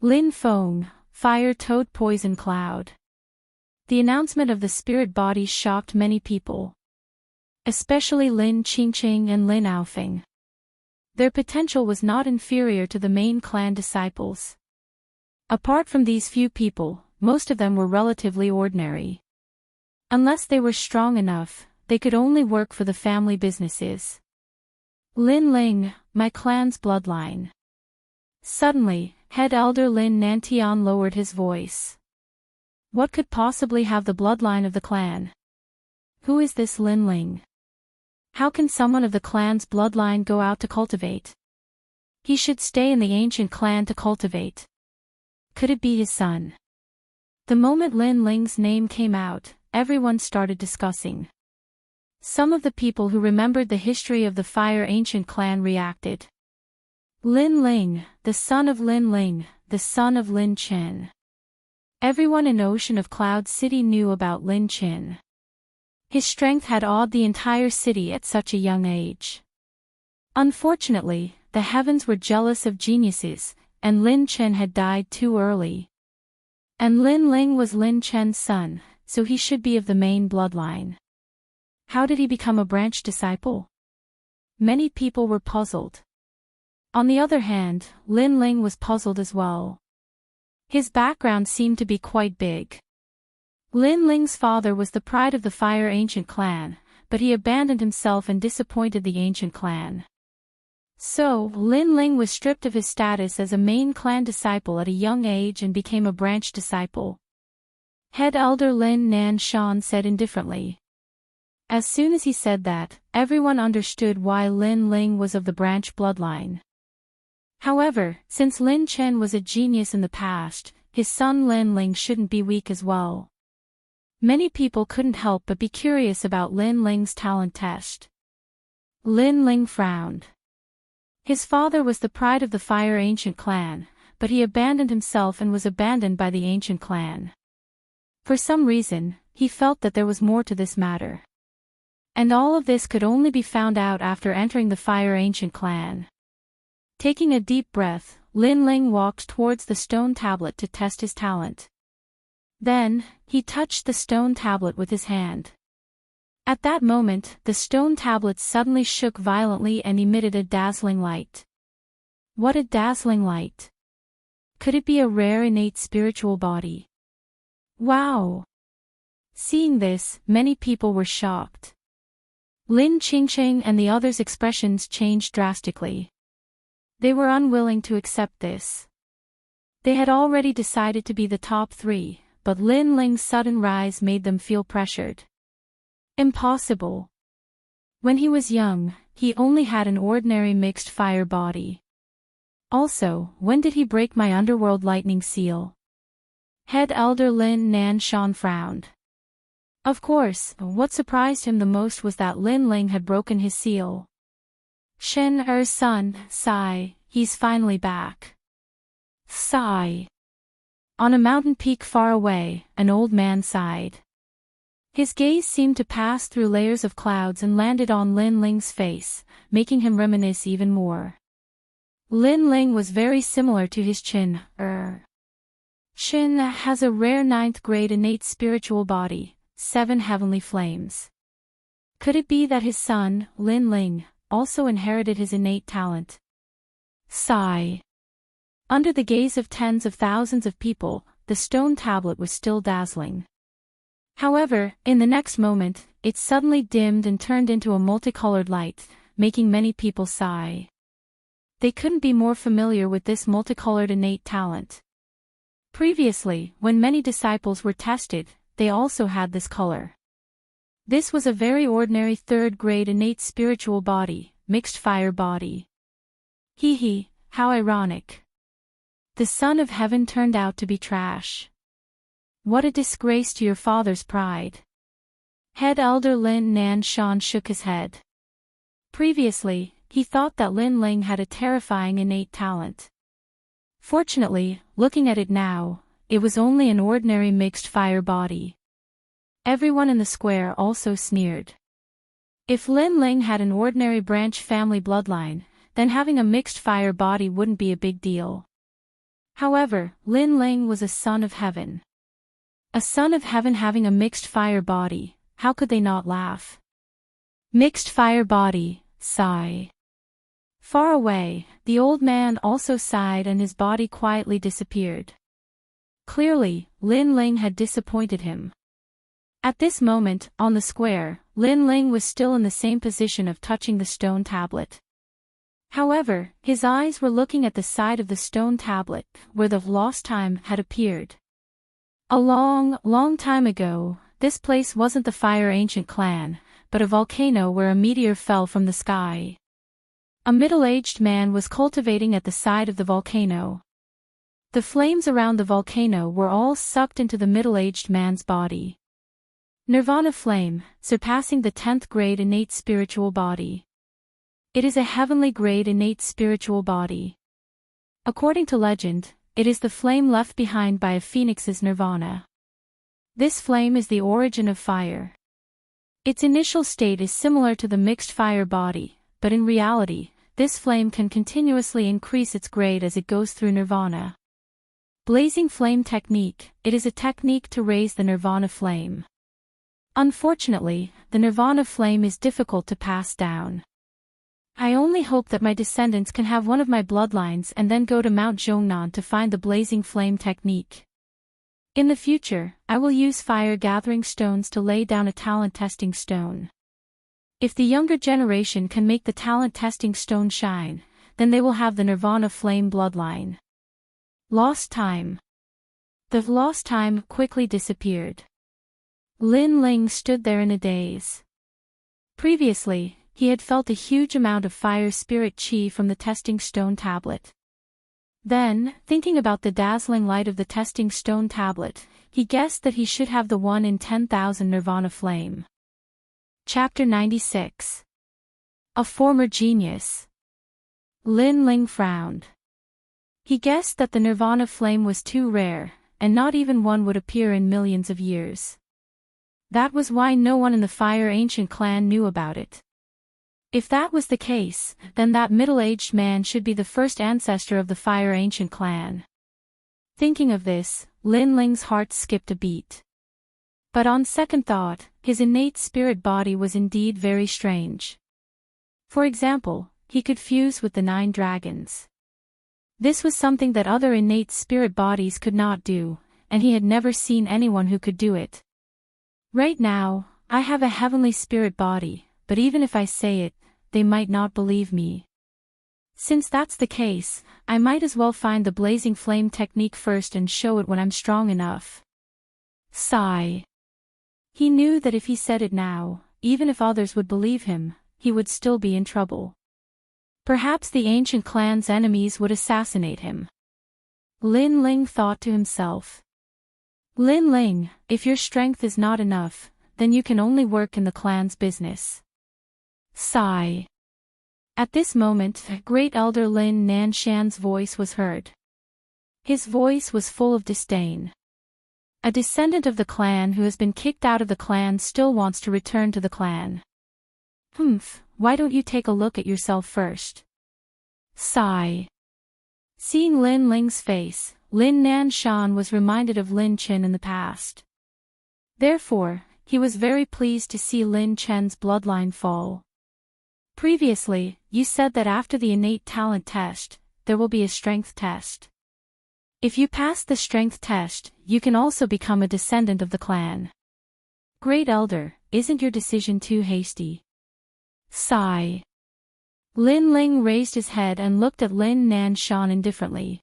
Speaker 1: Lin Feng, fire toad poison cloud. The announcement of the spirit bodies shocked many people. Especially Lin Qingqing and Lin Aofing. Their potential was not inferior to the main clan disciples. Apart from these few people, most of them were relatively ordinary. Unless they were strong enough, they could only work for the family businesses. Lin Ling, my clan's bloodline. Suddenly, head elder Lin Nantian lowered his voice. What could possibly have the bloodline of the clan? Who is this Lin Ling? How can someone of the clan's bloodline go out to cultivate? He should stay in the ancient clan to cultivate. Could it be his son? The moment Lin Ling's name came out, everyone started discussing. Some of the people who remembered the history of the Fire Ancient Clan reacted. Lin Ling, the son of Lin Ling, the son of Lin Qin. Everyone in Ocean of Cloud City knew about Lin Qin. His strength had awed the entire city at such a young age. Unfortunately, the heavens were jealous of geniuses, and Lin Qin had died too early. And Lin Ling was Lin Chen's son, so he should be of the main bloodline. How did he become a branch disciple? Many people were puzzled. On the other hand, Lin Ling was puzzled as well. His background seemed to be quite big. Lin Ling's father was the pride of the Fire Ancient clan, but he abandoned himself and disappointed the Ancient clan. So, Lin Ling was stripped of his status as a main clan disciple at a young age and became a branch disciple. Head Elder Lin Nan Shan said indifferently. As soon as he said that, everyone understood why Lin Ling was of the branch bloodline. However, since Lin Chen was a genius in the past, his son Lin Ling shouldn't be weak as well. Many people couldn't help but be curious about Lin Ling's talent test. Lin Ling frowned. His father was the pride of the Fire Ancient clan, but he abandoned himself and was abandoned by the Ancient clan. For some reason, he felt that there was more to this matter. And all of this could only be found out after entering the Fire Ancient clan. Taking a deep breath, Lin Ling walked towards the stone tablet to test his talent. Then, he touched the stone tablet with his hand. At that moment, the stone tablet suddenly shook violently and emitted a dazzling light. What a dazzling light! Could it be a rare innate spiritual body? Wow! Seeing this, many people were shocked. Lin Qingqing and the others' expressions changed drastically. They were unwilling to accept this. They had already decided to be the top 3, but Lin Ling's sudden rise made them feel pressured. Impossible. When he was young, he only had an ordinary mixed fire body. Also, when did he break my underworld lightning seal? Head Elder Lin Nan Shan frowned. Of course, what surprised him the most was that Lin Ling had broken his seal. Shen Er's son, Sai, he's finally back. Sai. On a mountain peak far away, an old man sighed. His gaze seemed to pass through layers of clouds and landed on Lin Ling's face, making him reminisce even more. Lin Ling was very similar to his Qin. Qin has a rare 9th grade innate spiritual body, 7 heavenly flames. Could it be that his son, Lin Ling, also inherited his innate talent? Sigh. Under the gaze of tens of thousands of people, the stone tablet was still dazzling. However, in the next moment, it suddenly dimmed and turned into a multicolored light, making many people sigh. They couldn't be more familiar with this multicolored innate talent. Previously, when many disciples were tested, they also had this color. This was a very ordinary 3rd grade innate spiritual body, mixed fire body. Hee hee, how ironic. The Son of Heaven turned out to be trash. What a disgrace to your father's pride. Head Elder Lin Nan Shan shook his head. Previously, he thought that Lin Ling had a terrifying innate talent. Fortunately, looking at it now, it was only an ordinary mixed fire body. Everyone in the square also sneered. If Lin Ling had an ordinary branch family bloodline, then having a mixed fire body wouldn't be a big deal. However, Lin Ling was a son of heaven. A son of heaven having a mixed fire body, how could they not laugh? Mixed fire body, sigh. Far away, the old man also sighed and his body quietly disappeared. Clearly, Lin Ling had disappointed him. At this moment, on the square, Lin Ling was still in the same position of touching the stone tablet. However, his eyes were looking at the side of the stone tablet, where the lost time had appeared. A long, long time ago, this place wasn't the Fire Ancient clan, but a volcano where a meteor fell from the sky. A middle-aged man was cultivating at the side of the volcano. The flames around the volcano were all sucked into the middle-aged man's body. Nirvana flame, surpassing the 10th grade innate spiritual body. It is a heavenly grade innate spiritual body. According to legend, it is the flame left behind by a phoenix's nirvana. This flame is the origin of fire. Its initial state is similar to the mixed fire body, but in reality, this flame can continuously increase its grade as it goes through nirvana. Blazing flame technique, it is a technique to raise the nirvana flame. Unfortunately, the nirvana flame is difficult to pass down. I only hope that my descendants can have one of my bloodlines and then go to Mount Zhongnan to find the blazing flame technique. In the future, I will use fire-gathering stones to lay down a talent-testing stone. If the younger generation can make the talent-testing stone shine, then they will have the Nirvana flame bloodline. Lost time. The lost time quickly disappeared. Lin Ling stood there in a daze. Previously, he had felt a huge amount of fire spirit chi from the testing stone tablet. Then, thinking about the dazzling light of the testing stone tablet, he guessed that he should have the 1 in 10,000 Nirvana flame. Chapter 96. A former genius. Lin Ling frowned. He guessed that the Nirvana flame was too rare, and not even one would appear in millions of years. That was why no one in the Fire Ancient clan knew about it. If that was the case, then that middle-aged man should be the first ancestor of the Fire Ancient clan. Thinking of this, Lin Ling's heart skipped a beat. But on second thought, his innate spirit body was indeed very strange. For example, he could fuse with the 9 dragons. This was something that other innate spirit bodies could not do, and he had never seen anyone who could do it. Right now, I have a heavenly spirit body, but even if I say it, they might not believe me. Since that's the case, I might as well find the blazing flame technique first and show it when I'm strong enough. Sigh. He knew that if he said it now, even if others would believe him, he would still be in trouble. Perhaps the ancient clan's enemies would assassinate him. Lin Ling thought to himself. Lin Ling, if your strength is not enough, then you can only work in the clan's business. Sigh. At this moment, Great Elder Lin Nanshan's voice was heard. His voice was full of disdain. A descendant of the clan who has been kicked out of the clan still wants to return to the clan. Why don't you take a look at yourself first? Sigh. Seeing Lin Ling's face, Lin Nanshan was reminded of Lin Chen in the past. Therefore, he was very pleased to see Lin Chen's bloodline fall. Previously, you said that after the innate talent test, there will be a strength test. If you pass the strength test, you can also become a descendant of the clan. Great Elder, isn't your decision too hasty? Sigh. Lin Ling raised his head and looked at Lin Nanshan indifferently.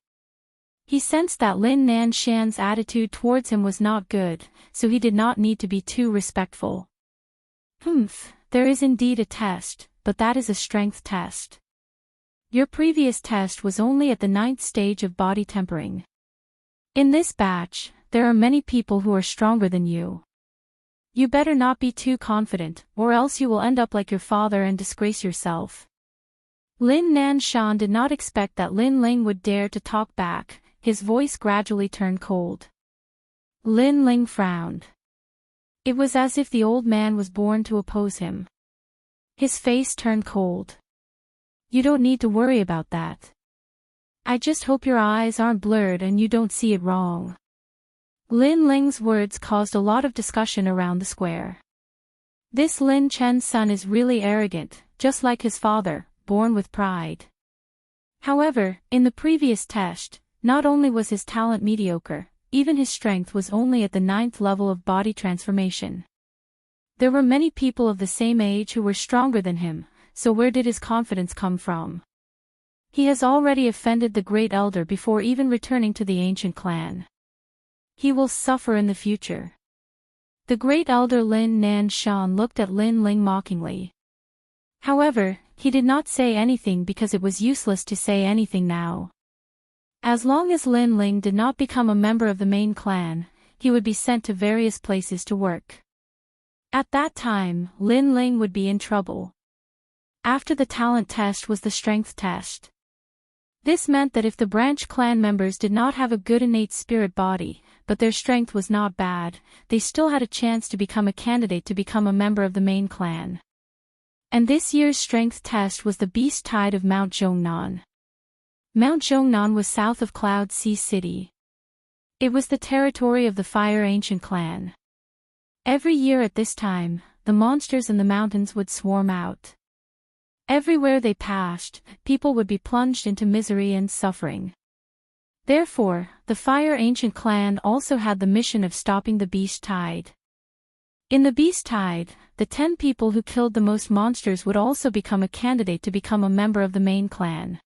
Speaker 1: He sensed that Lin Nanshan's attitude towards him was not good, so he did not need to be too respectful. There is indeed a test, but that is a strength test. Your previous test was only at the 9th stage of body tempering. In this batch, there are many people who are stronger than you. You better not be too confident, or else you will end up like your father and disgrace yourself. Lin Nanshan did not expect that Lin Ling would dare to talk back. His voice gradually turned cold. Lin Ling frowned. It was as if the old man was born to oppose him. His face turned cold. You don't need to worry about that. I just hope your eyes aren't blurred and you don't see it wrong. Lin Ling's words caused a lot of discussion around the square. This Lin Chen's son is really arrogant, just like his father, born with pride. However, in the previous test, not only was his talent mediocre, even his strength was only at the 9th level of body transformation. There were many people of the same age who were stronger than him, so where did his confidence come from? He has already offended the Great Elder before even returning to the ancient clan. He will suffer in the future. The Great Elder Lin Nanshan looked at Lin Ling mockingly. However, he did not say anything because it was useless to say anything now. As long as Lin Ling did not become a member of the main clan, he would be sent to various places to work. At that time, Lin Ling would be in trouble. After the talent test was the strength test. This meant that if the branch clan members did not have a good innate spirit body, but their strength was not bad, they still had a chance to become a candidate to become a member of the main clan. And this year's strength test was the Beast Tide of Mount Zhongnan. Mount Zhongnan was south of Cloud Sea City. It was the territory of the Fire Ancient clan. Every year at this time, the monsters in the mountains would swarm out. Everywhere they passed, people would be plunged into misery and suffering. Therefore, the Fire Ancient clan also had the mission of stopping the beast tide. In the beast tide, the 10 people who killed the most monsters would also become a candidate to become a member of the main clan.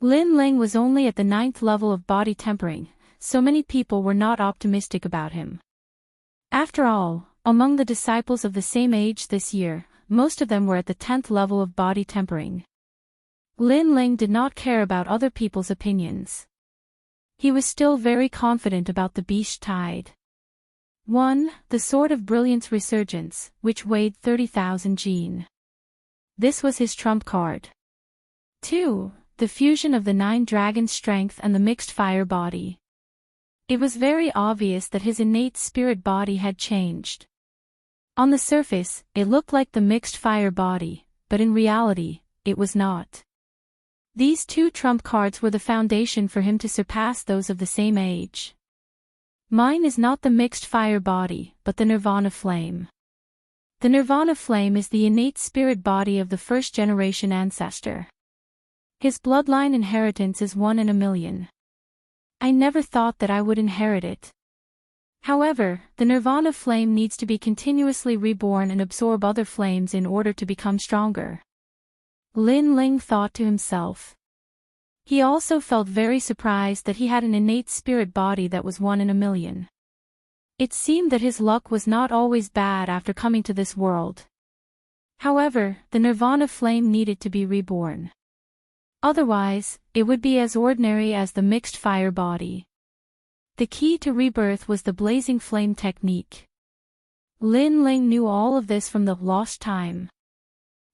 Speaker 1: Lin Ling was only at the 9th level of body tempering, so many people were not optimistic about him. After all, among the disciples of the same age this year, most of them were at the 10th level of body tempering. Lin Ling did not care about other people's opinions. He was still very confident about the beast tide. 1. The Sword of Brilliance Resurgence, which weighed 30,000 jin. This was his trump card. 2. The fusion of the 9 dragons' strength and the mixed fire body. It was very obvious that his innate spirit body had changed. On the surface, it looked like the mixed fire body, but in reality, it was not. These 2 trump cards were the foundation for him to surpass those of the same age. Mine is not the mixed fire body, but the Nirvana flame. The Nirvana flame is the innate spirit body of the first-generation ancestor. His bloodline inheritance is 1 in a million. I never thought that I would inherit it. However, the Nirvana flame needs to be continuously reborn and absorb other flames in order to become stronger. Lin Ling thought to himself. He also felt very surprised that he had an innate spirit body that was 1 in a million. It seemed that his luck was not always bad after coming to this world. However, the Nirvana flame needed to be reborn. Otherwise, it would be as ordinary as the mixed fire body. The key to rebirth was the blazing flame technique. Lin Ling knew all of this from the lost time.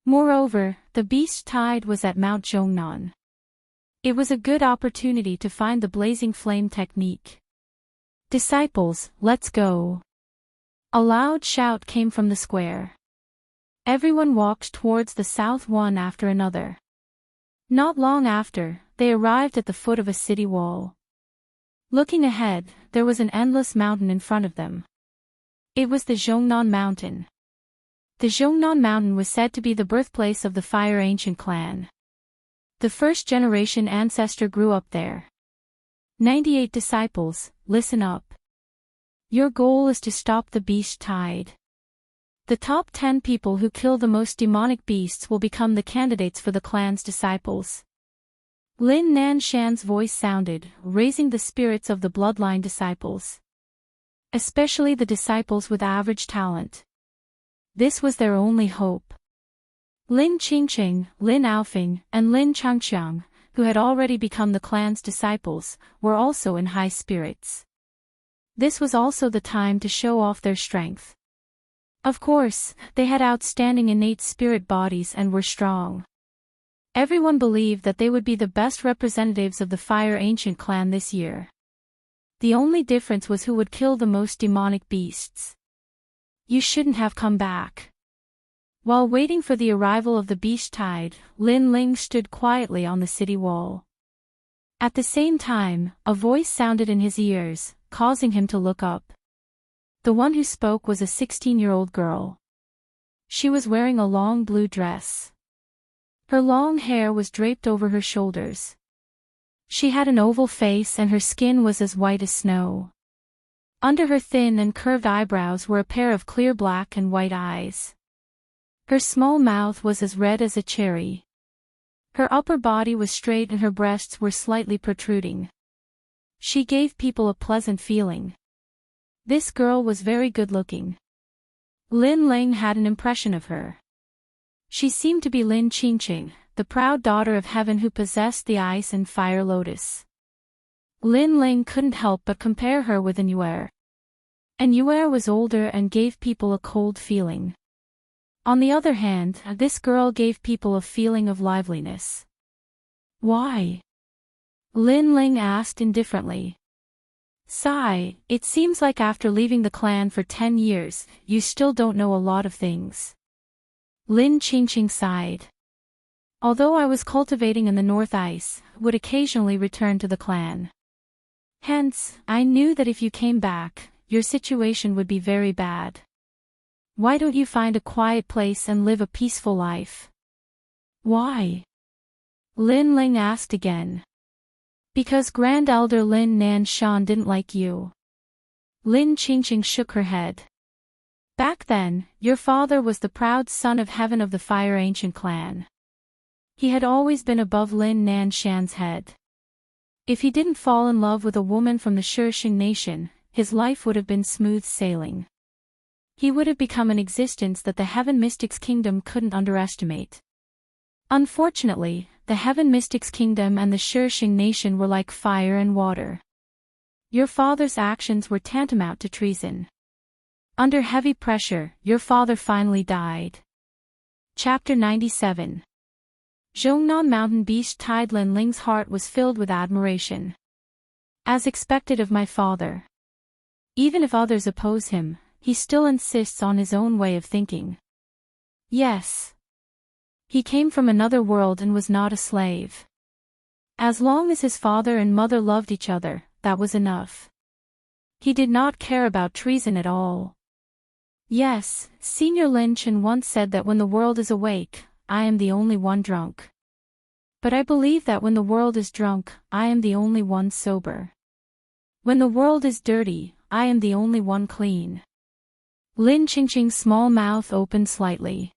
Speaker 1: Moreover, the beast tide was at Mount Zhongnan. It was a good opportunity to find the blazing flame technique. Disciples, let's go. A loud shout came from the square. Everyone walked towards the south one after another. Not long after, they arrived at the foot of a city wall. Looking ahead, there was an endless mountain in front of them. It was the Zhongnan Mountain. The Zhongnan Mountain was said to be the birthplace of the Fire Ancient clan. The first-generation ancestor grew up there. 98 disciples, listen up. Your goal is to stop the beast tide. The top 10 people who kill the most demonic beasts will become the candidates for the clan's disciples. Lin Nanshan's voice sounded, raising the spirits of the bloodline disciples. Especially the disciples with average talent. This was their only hope. Lin Qingqing, Lin Aofing, and Lin Changqiang, who had already become the clan's disciples, were also in high spirits. This was also the time to show off their strength. Of course, they had outstanding innate spirit bodies and were strong. Everyone believed that they would be the best representatives of the Fire Ancient clan this year. The only difference was who would kill the most demonic beasts. You shouldn't have come back. While waiting for the arrival of the beast tide, Lin Ling stood quietly on the city wall. At the same time, a voice sounded in his ears, causing him to look up. The one who spoke was a 16-year-old girl. She was wearing a long blue dress. Her long hair was draped over her shoulders. She had an oval face and her skin was as white as snow. Under her thin and curved eyebrows were a pair of clear black and white eyes. Her small mouth was as red as a cherry. Her upper body was straight and her breasts were slightly protruding. She gave people a pleasant feeling. This girl was very good-looking. Lin Ling had an impression of her. She seemed to be Lin Qingqing, the proud daughter of heaven who possessed the ice and fire lotus. Lin Ling couldn't help but compare her with An Yuer was older and gave people a cold feeling. On the other hand, this girl gave people a feeling of liveliness. Why? Lin Ling asked indifferently. Sigh, it seems like after leaving the clan for 10 years, you still don't know a lot of things. Lin Qingqing sighed. Although I was cultivating in the North Ice, would occasionally return to the clan. Hence, I knew that if you came back, your situation would be very bad. Why don't you find a quiet place and live a peaceful life? Why? Lin Ling asked again. Because Grand Elder Lin Nan Shan didn't like you. Lin Qingqing shook her head. Back then, your father was the proud son of heaven of the Fire Ancient clan. He had always been above Lin Nan Shan's head. If he didn't fall in love with a woman from the Shishing nation, his life would have been smooth sailing. He would have become an existence that the Heaven Mystics Kingdom couldn't underestimate. Unfortunately, the Heaven Mystics Kingdom and the Shishing nation were like fire and water. Your father's actions were tantamount to treason. Under heavy pressure, your father finally died. Chapter 97. Zhongnan Mountain Beast Tide Lin Ling's heart was filled with admiration. As expected of my father. Even if others oppose him, he still insists on his own way of thinking. Yes. He came from another world and was not a slave. As long as his father and mother loved each other, that was enough. He did not care about treason at all. Yes, Senior Lin Chen once said that when the world is awake, I am the only one drunk. But I believe that when the world is drunk, I am the only one sober. When the world is dirty, I am the only one clean. Lin Qingqing's small mouth opened slightly.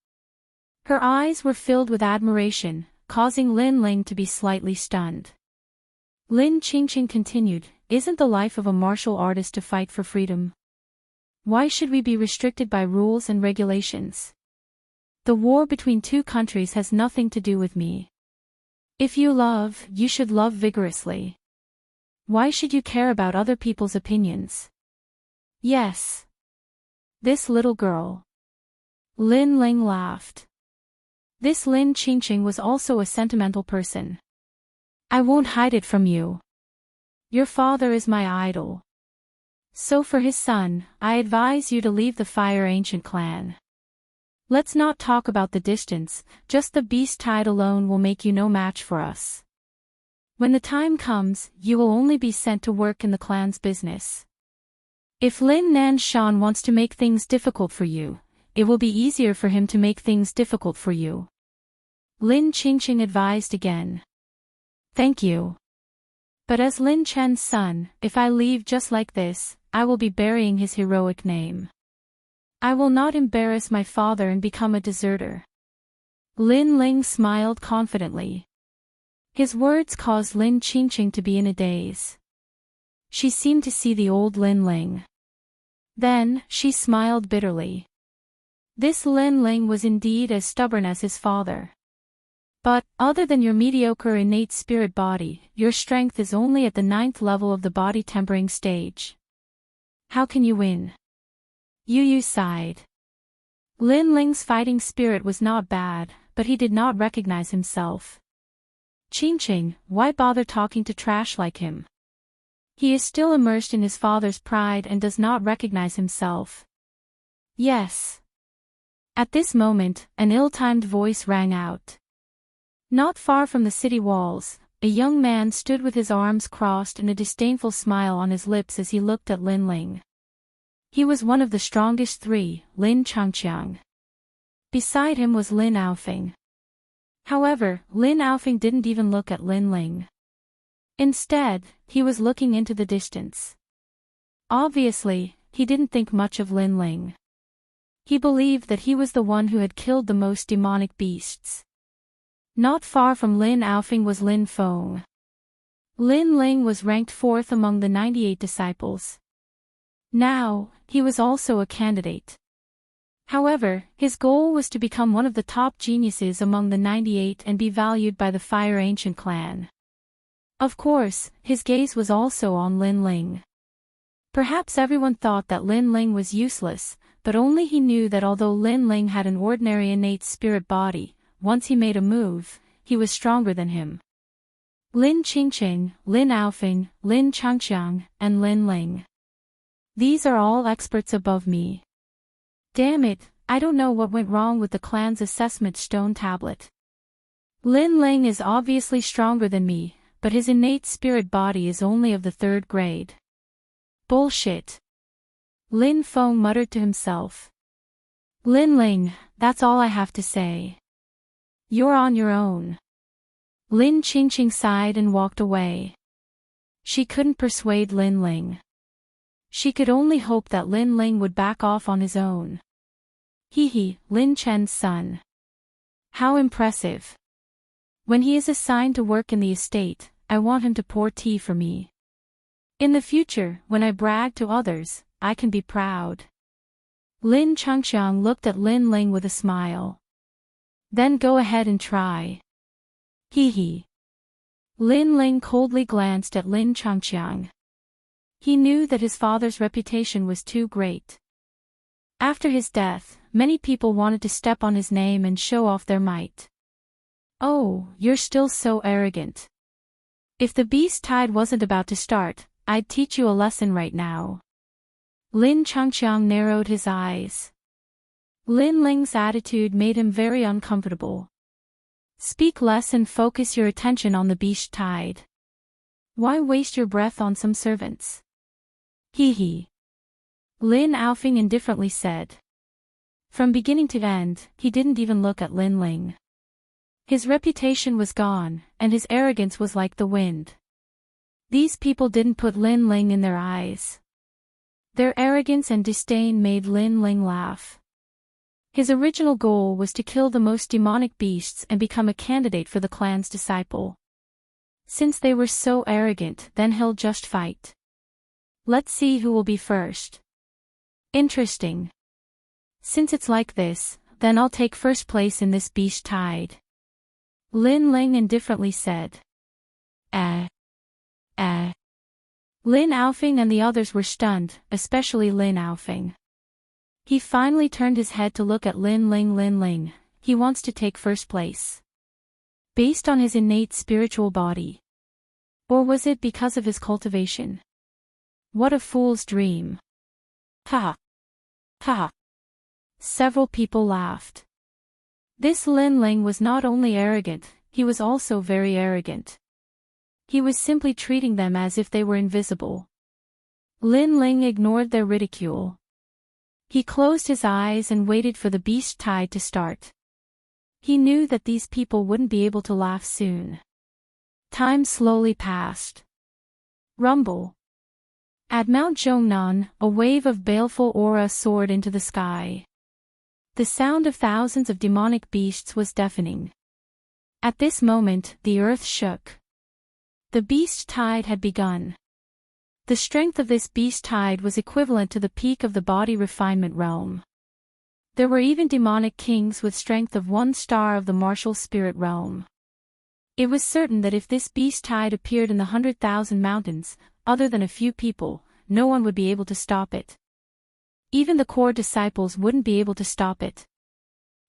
Speaker 1: Her eyes were filled with admiration, causing Lin Ling to be slightly stunned. Lin Qingqing continued, Isn't the life of a martial artist to fight for freedom? Why should we be restricted by rules and regulations? The war between two countries has nothing to do with me. If you love, you should love vigorously. Why should you care about other people's opinions? Yes. This little girl. Lin Ling laughed. This Lin Qingqing was also a sentimental person. I won't hide it from you. Your father is my idol. So for his son, I advise you to leave the Fire Ancient clan. Let's not talk about the distance, just the beast tide alone will make you no match for us. When the time comes, you will only be sent to work in the clan's business. If Lin Nan Shan wants to make things difficult for you, it will be easier for him to make things difficult for you. Lin Qingqing advised again. Thank you. But as Lin Chen's son, if I leave just like this, I will be burying his heroic name. I will not embarrass my father and become a deserter. Lin Ling smiled confidently. His words caused Lin Qingqing to be in a daze. She seemed to see the old Lin Ling. Then, she smiled bitterly. This Lin Ling was indeed as stubborn as his father. But, other than your mediocre innate spirit body, your strength is only at the 9th level of the body tempering stage. How can you win? Yu sighed. Lin Ling's fighting spirit was not bad, but he did not recognize himself. Qingqing, why bother talking to trash like him? He is still immersed in his father's pride and does not recognize himself. Yes. At this moment, an ill-timed voice rang out. Not far from the city walls, a young man stood with his arms crossed and a disdainful smile on his lips as he looked at Lin Ling. He was one of the strongest three, Lin Changqiang. Beside him was Lin Aofing. However, Lin Aofing didn't even look at Lin Ling. Instead, he was looking into the distance. Obviously, he didn't think much of Lin Ling. He believed that he was the one who had killed the most demonic beasts. Not far from Lin Aofing was Lin Feng. Lin Ling was ranked 4th among the 98 disciples. Now, he was also a candidate. However, his goal was to become one of the top geniuses among the 98 and be valued by the Fire Ancient clan. Of course, his gaze was also on Lin Ling. Perhaps everyone thought that Lin Ling was useless, but only he knew that although Lin Ling had an ordinary innate spirit body, once he made a move, he was stronger than him. Lin Qingqing, Lin Aofing, Lin Changqiang, and Lin Ling. These are all experts above me. Damn it, I don't know what went wrong with the clan's assessment stone tablet. Lin Ling is obviously stronger than me, but his innate spirit body is only of the 3rd grade. Bullshit. Lin Feng muttered to himself. Lin Ling, that's all I have to say. You're on your own. Lin Qingqing sighed and walked away. She couldn't persuade Lin Ling. She could only hope that Lin Ling would back off on his own. He, Lin Chen's son. How impressive. When he is assigned to work in the estate, I want him to pour tea for me. In the future, when I brag to others, I can be proud. Lin Changxiang looked at Lin Ling with a smile. Then go ahead and try. He. Lin Ling coldly glanced at Lin Changxiang. He knew that his father's reputation was too great. After his death, many people wanted to step on his name and show off their might. Oh, you're still so arrogant. If the beast tide wasn't about to start, I'd teach you a lesson right now. Lin Changxiang narrowed his eyes. Lin Ling's attitude made him very uncomfortable. Speak less and focus your attention on the beast tide. Why waste your breath on some servants? He. Lin Aofing indifferently said. From beginning to end, he didn't even look at Lin Ling. His reputation was gone, and his arrogance was like the wind. These people didn't put Lin Ling in their eyes. Their arrogance and disdain made Lin Ling laugh. His original goal was to kill the most demonic beasts and become a candidate for the clan's disciple. Since they were so arrogant, then he'll just fight. Let's see who will be first. Interesting. Since it's like this, then I'll take first place in this beast tide. Lin Ling indifferently said. Lin Aofing and the others were stunned, especially Lin Aofing. He finally turned his head to look at Lin Ling. Lin Ling, he wants to take first place. Based on his innate spiritual body. Or was it because of his cultivation? What a fool's dream. Ha! Ha! Several people laughed. This Lin Ling was not only arrogant, he was also very arrogant. He was simply treating them as if they were invisible. Lin Ling ignored their ridicule. He closed his eyes and waited for the beast tide to start. He knew that these people wouldn't be able to laugh soon. Time slowly passed. Rumble. At Mount Zhongnan, a wave of baleful aura soared into the sky. The sound of thousands of demonic beasts was deafening. At this moment, the earth shook. The beast tide had begun. The strength of this beast tide was equivalent to the peak of the body refinement realm. There were even demonic kings with strength of 1 star of the martial spirit realm. It was certain that if this beast tide appeared in the 100,000 mountains, other than a few people, no one would be able to stop it. Even the core disciples wouldn't be able to stop it.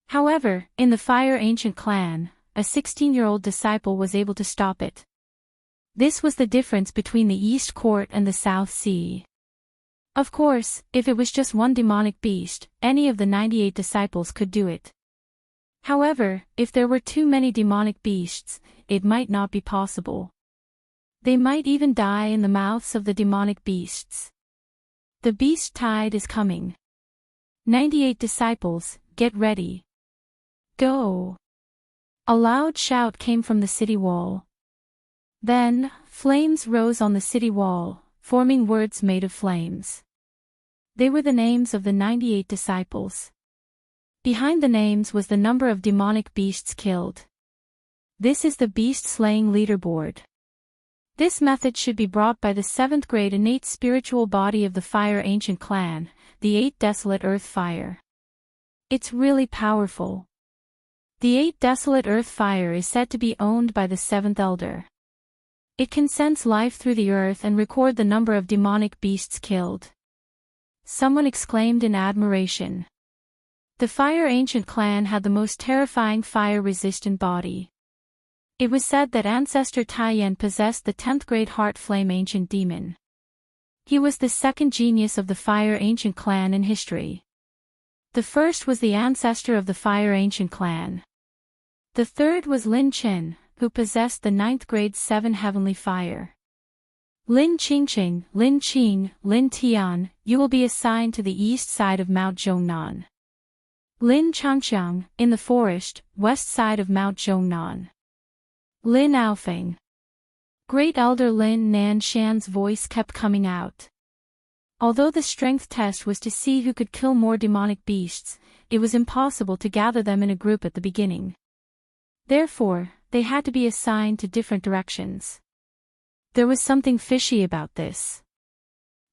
Speaker 1: However, in the Fire Ancient clan, a 16-year-old disciple was able to stop it. This was the difference between the East Court and the South Sea. Of course, if it was just one demonic beast, any of the 98 disciples could do it. However, if there were too many demonic beasts, it might not be possible. They might even die in the mouths of the demonic beasts. The beast tide is coming. 98 disciples, get ready. Go! A loud shout came from the city wall. Then, flames rose on the city wall, forming words made of flames. They were the names of the 98 disciples. Behind the names was the number of demonic beasts killed. This is the beast-slaying leaderboard. This method should be brought by the 7th grade innate spiritual body of the Fire Ancient clan, the 8 Desolate Earth Fire. It's really powerful. The 8 Desolate Earth Fire is said to be owned by the 7th Elder. It can sense life through the earth and record the number of demonic beasts killed. Someone exclaimed in admiration. The Fire Ancient clan had the most terrifying fire-resistant body. It was said that ancestor Taiyan possessed the 10th grade Heart Flame Ancient Demon. He was the second genius of the Fire Ancient clan in history. The first was the ancestor of the Fire Ancient clan. The third was Lin Qin, who possessed the 9th grade 7 Heavenly Fire. Lin Qingqing, Lin Qing, Lin Tian, you will be assigned to the east side of Mount Zhongnan. Lin Changqiang, in the forest, west side of Mount Zhongnan. Lin Aofeng. Great Elder Lin Nanshan's voice kept coming out. Although the strength test was to see who could kill more demonic beasts, it was impossible to gather them in a group at the beginning. Therefore, they had to be assigned to different directions. There was something fishy about this.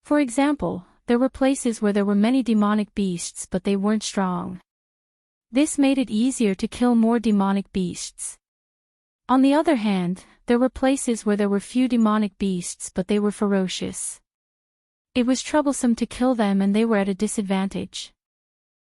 Speaker 1: For example, there were places where there were many demonic beasts but they weren't strong. This made it easier to kill more demonic beasts. On the other hand, there were places where there were few demonic beasts but they were ferocious. It was troublesome to kill them and they were at a disadvantage.